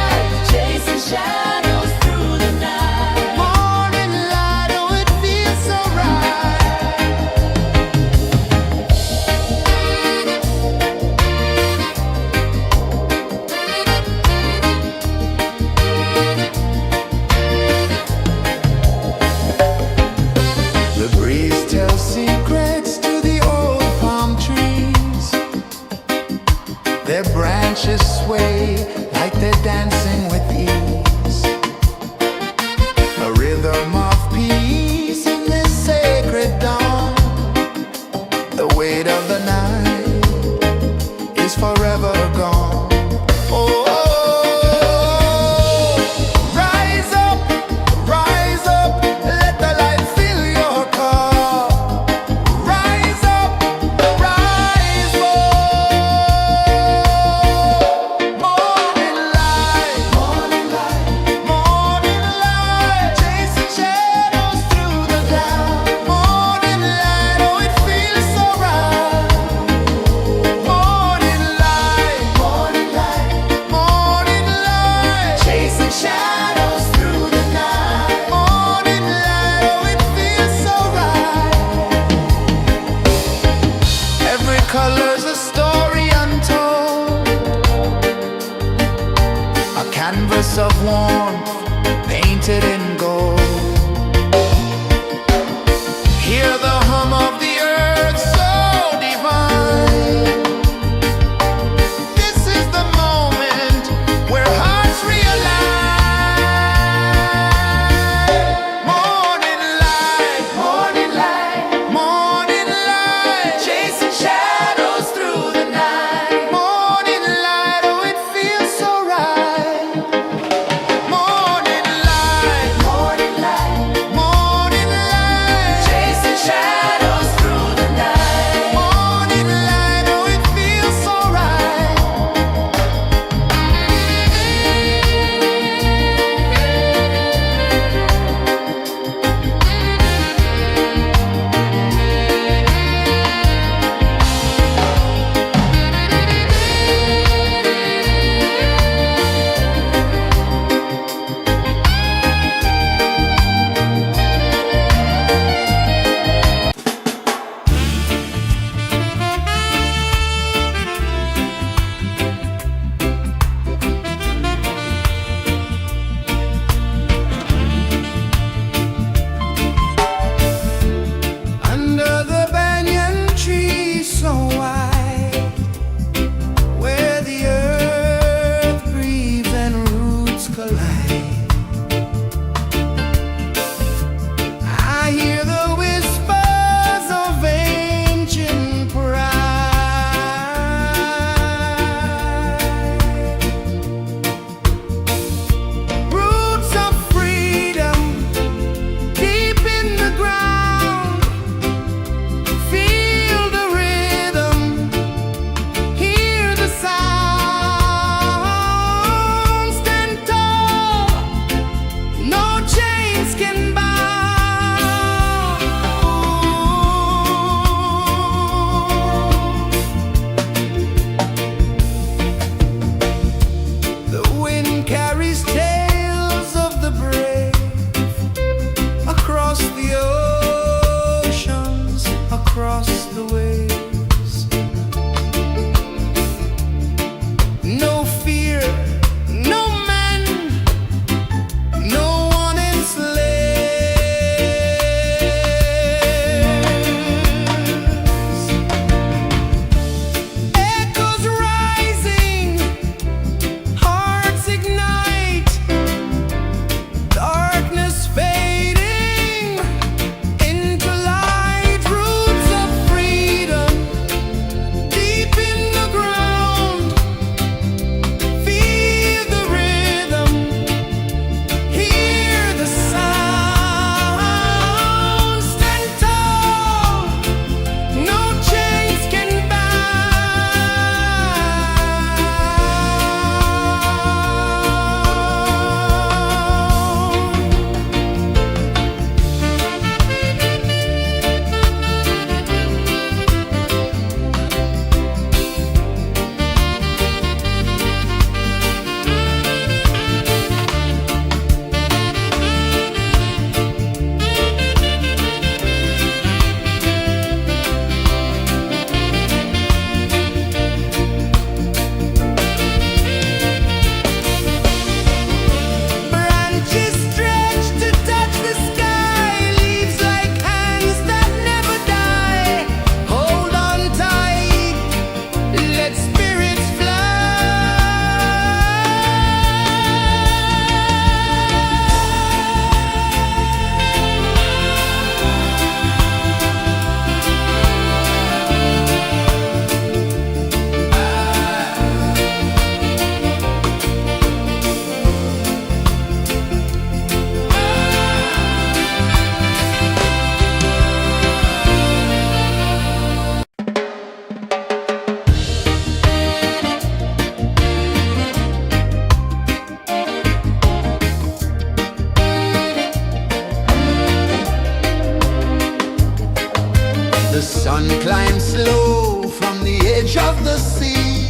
The sun climbs slow from the edge of the sea.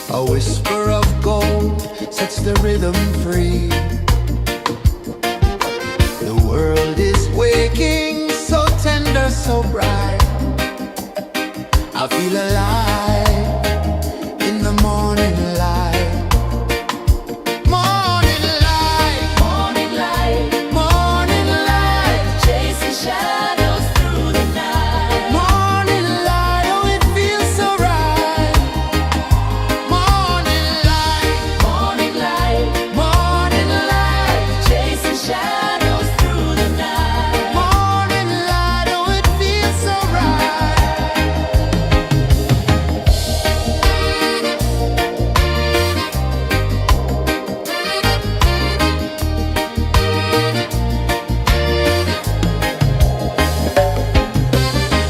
A whisper of gold sets the rhythm free. The world is waking, so tender, so bright. I feel alive in the morning light. Morning light, Morning light, morning light, chasing shadows through the night. morning light, oh it feels so right. Morning light, Morning light, morning light, chasing shadows through the night. morning light, oh it feels so right.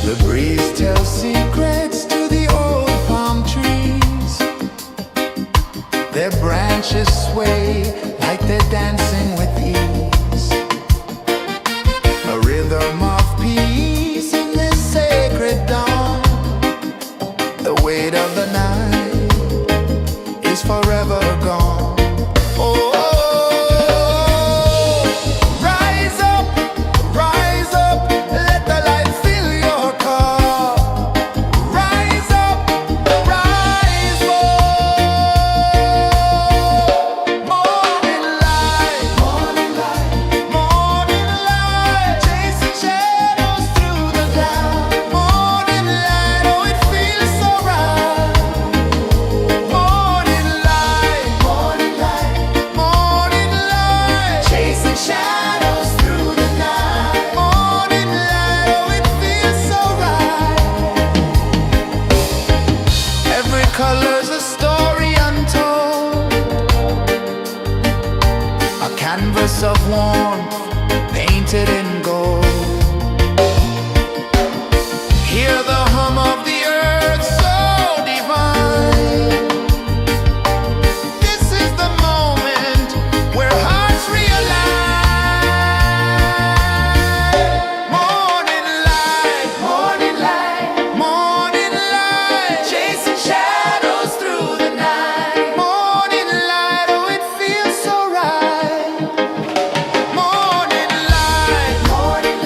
The breeze tells secrets to the old palm trees. Their branches sway like they're dancing with ease. A rhythm of peace in this sacred dawn. The weight of the night is forever gone. Oh, rise up, let the light fill your cup. Rise up, rise up. Morning light, morning light, morning light, chasing shadows through the cloud. Morning light, oh it feels so right. Morning light, morning light, morning light, chasing shadows through the night. Morning light, oh it feels so right. Every color's a story untold, a canvas of warmth painted in gold. Hear the hum of the earth so divine. This is the moment where hearts realign. Morning light, morning light, morning light, chasing shadows through the night. Morning light, oh it feels so right. Morning light, morning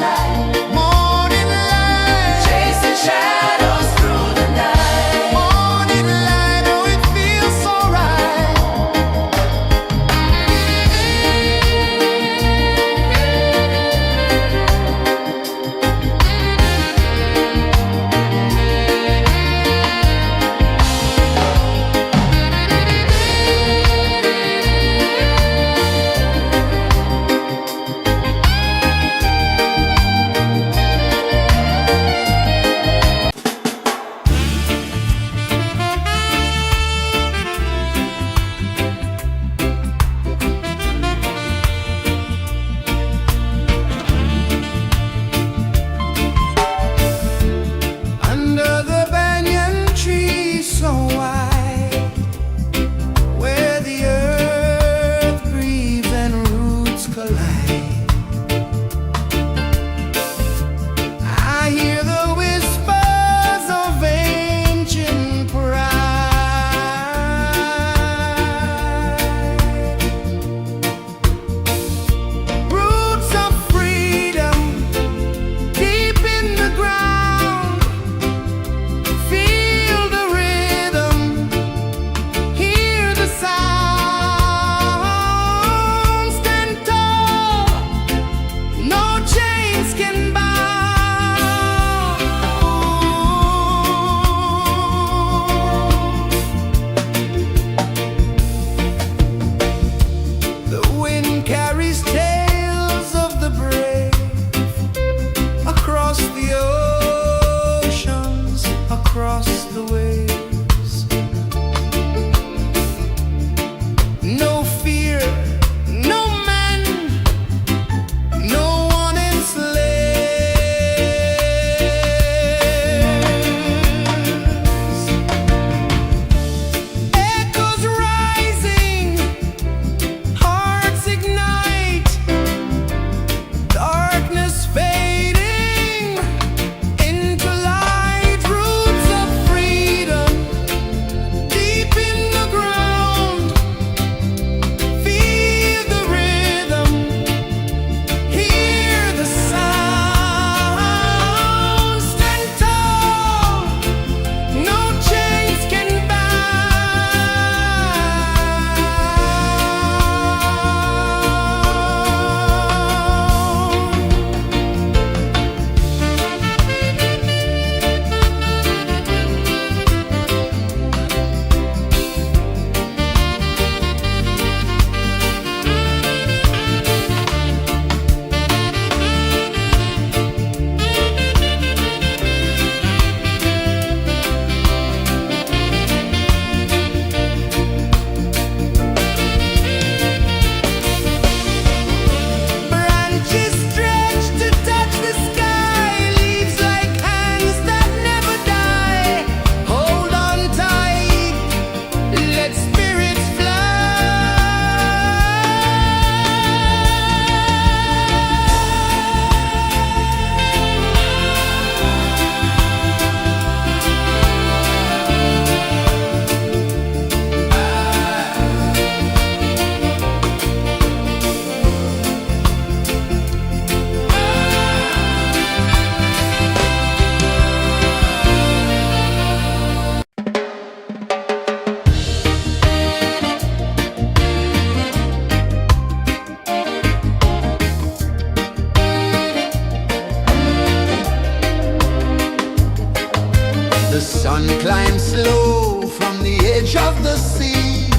The sun climbs slow from the edge of the sea.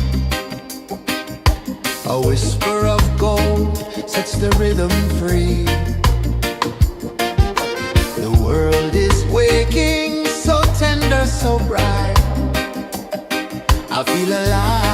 A whisper of gold sets the rhythm free. The world is waking, so tender, so bright. I feel alive.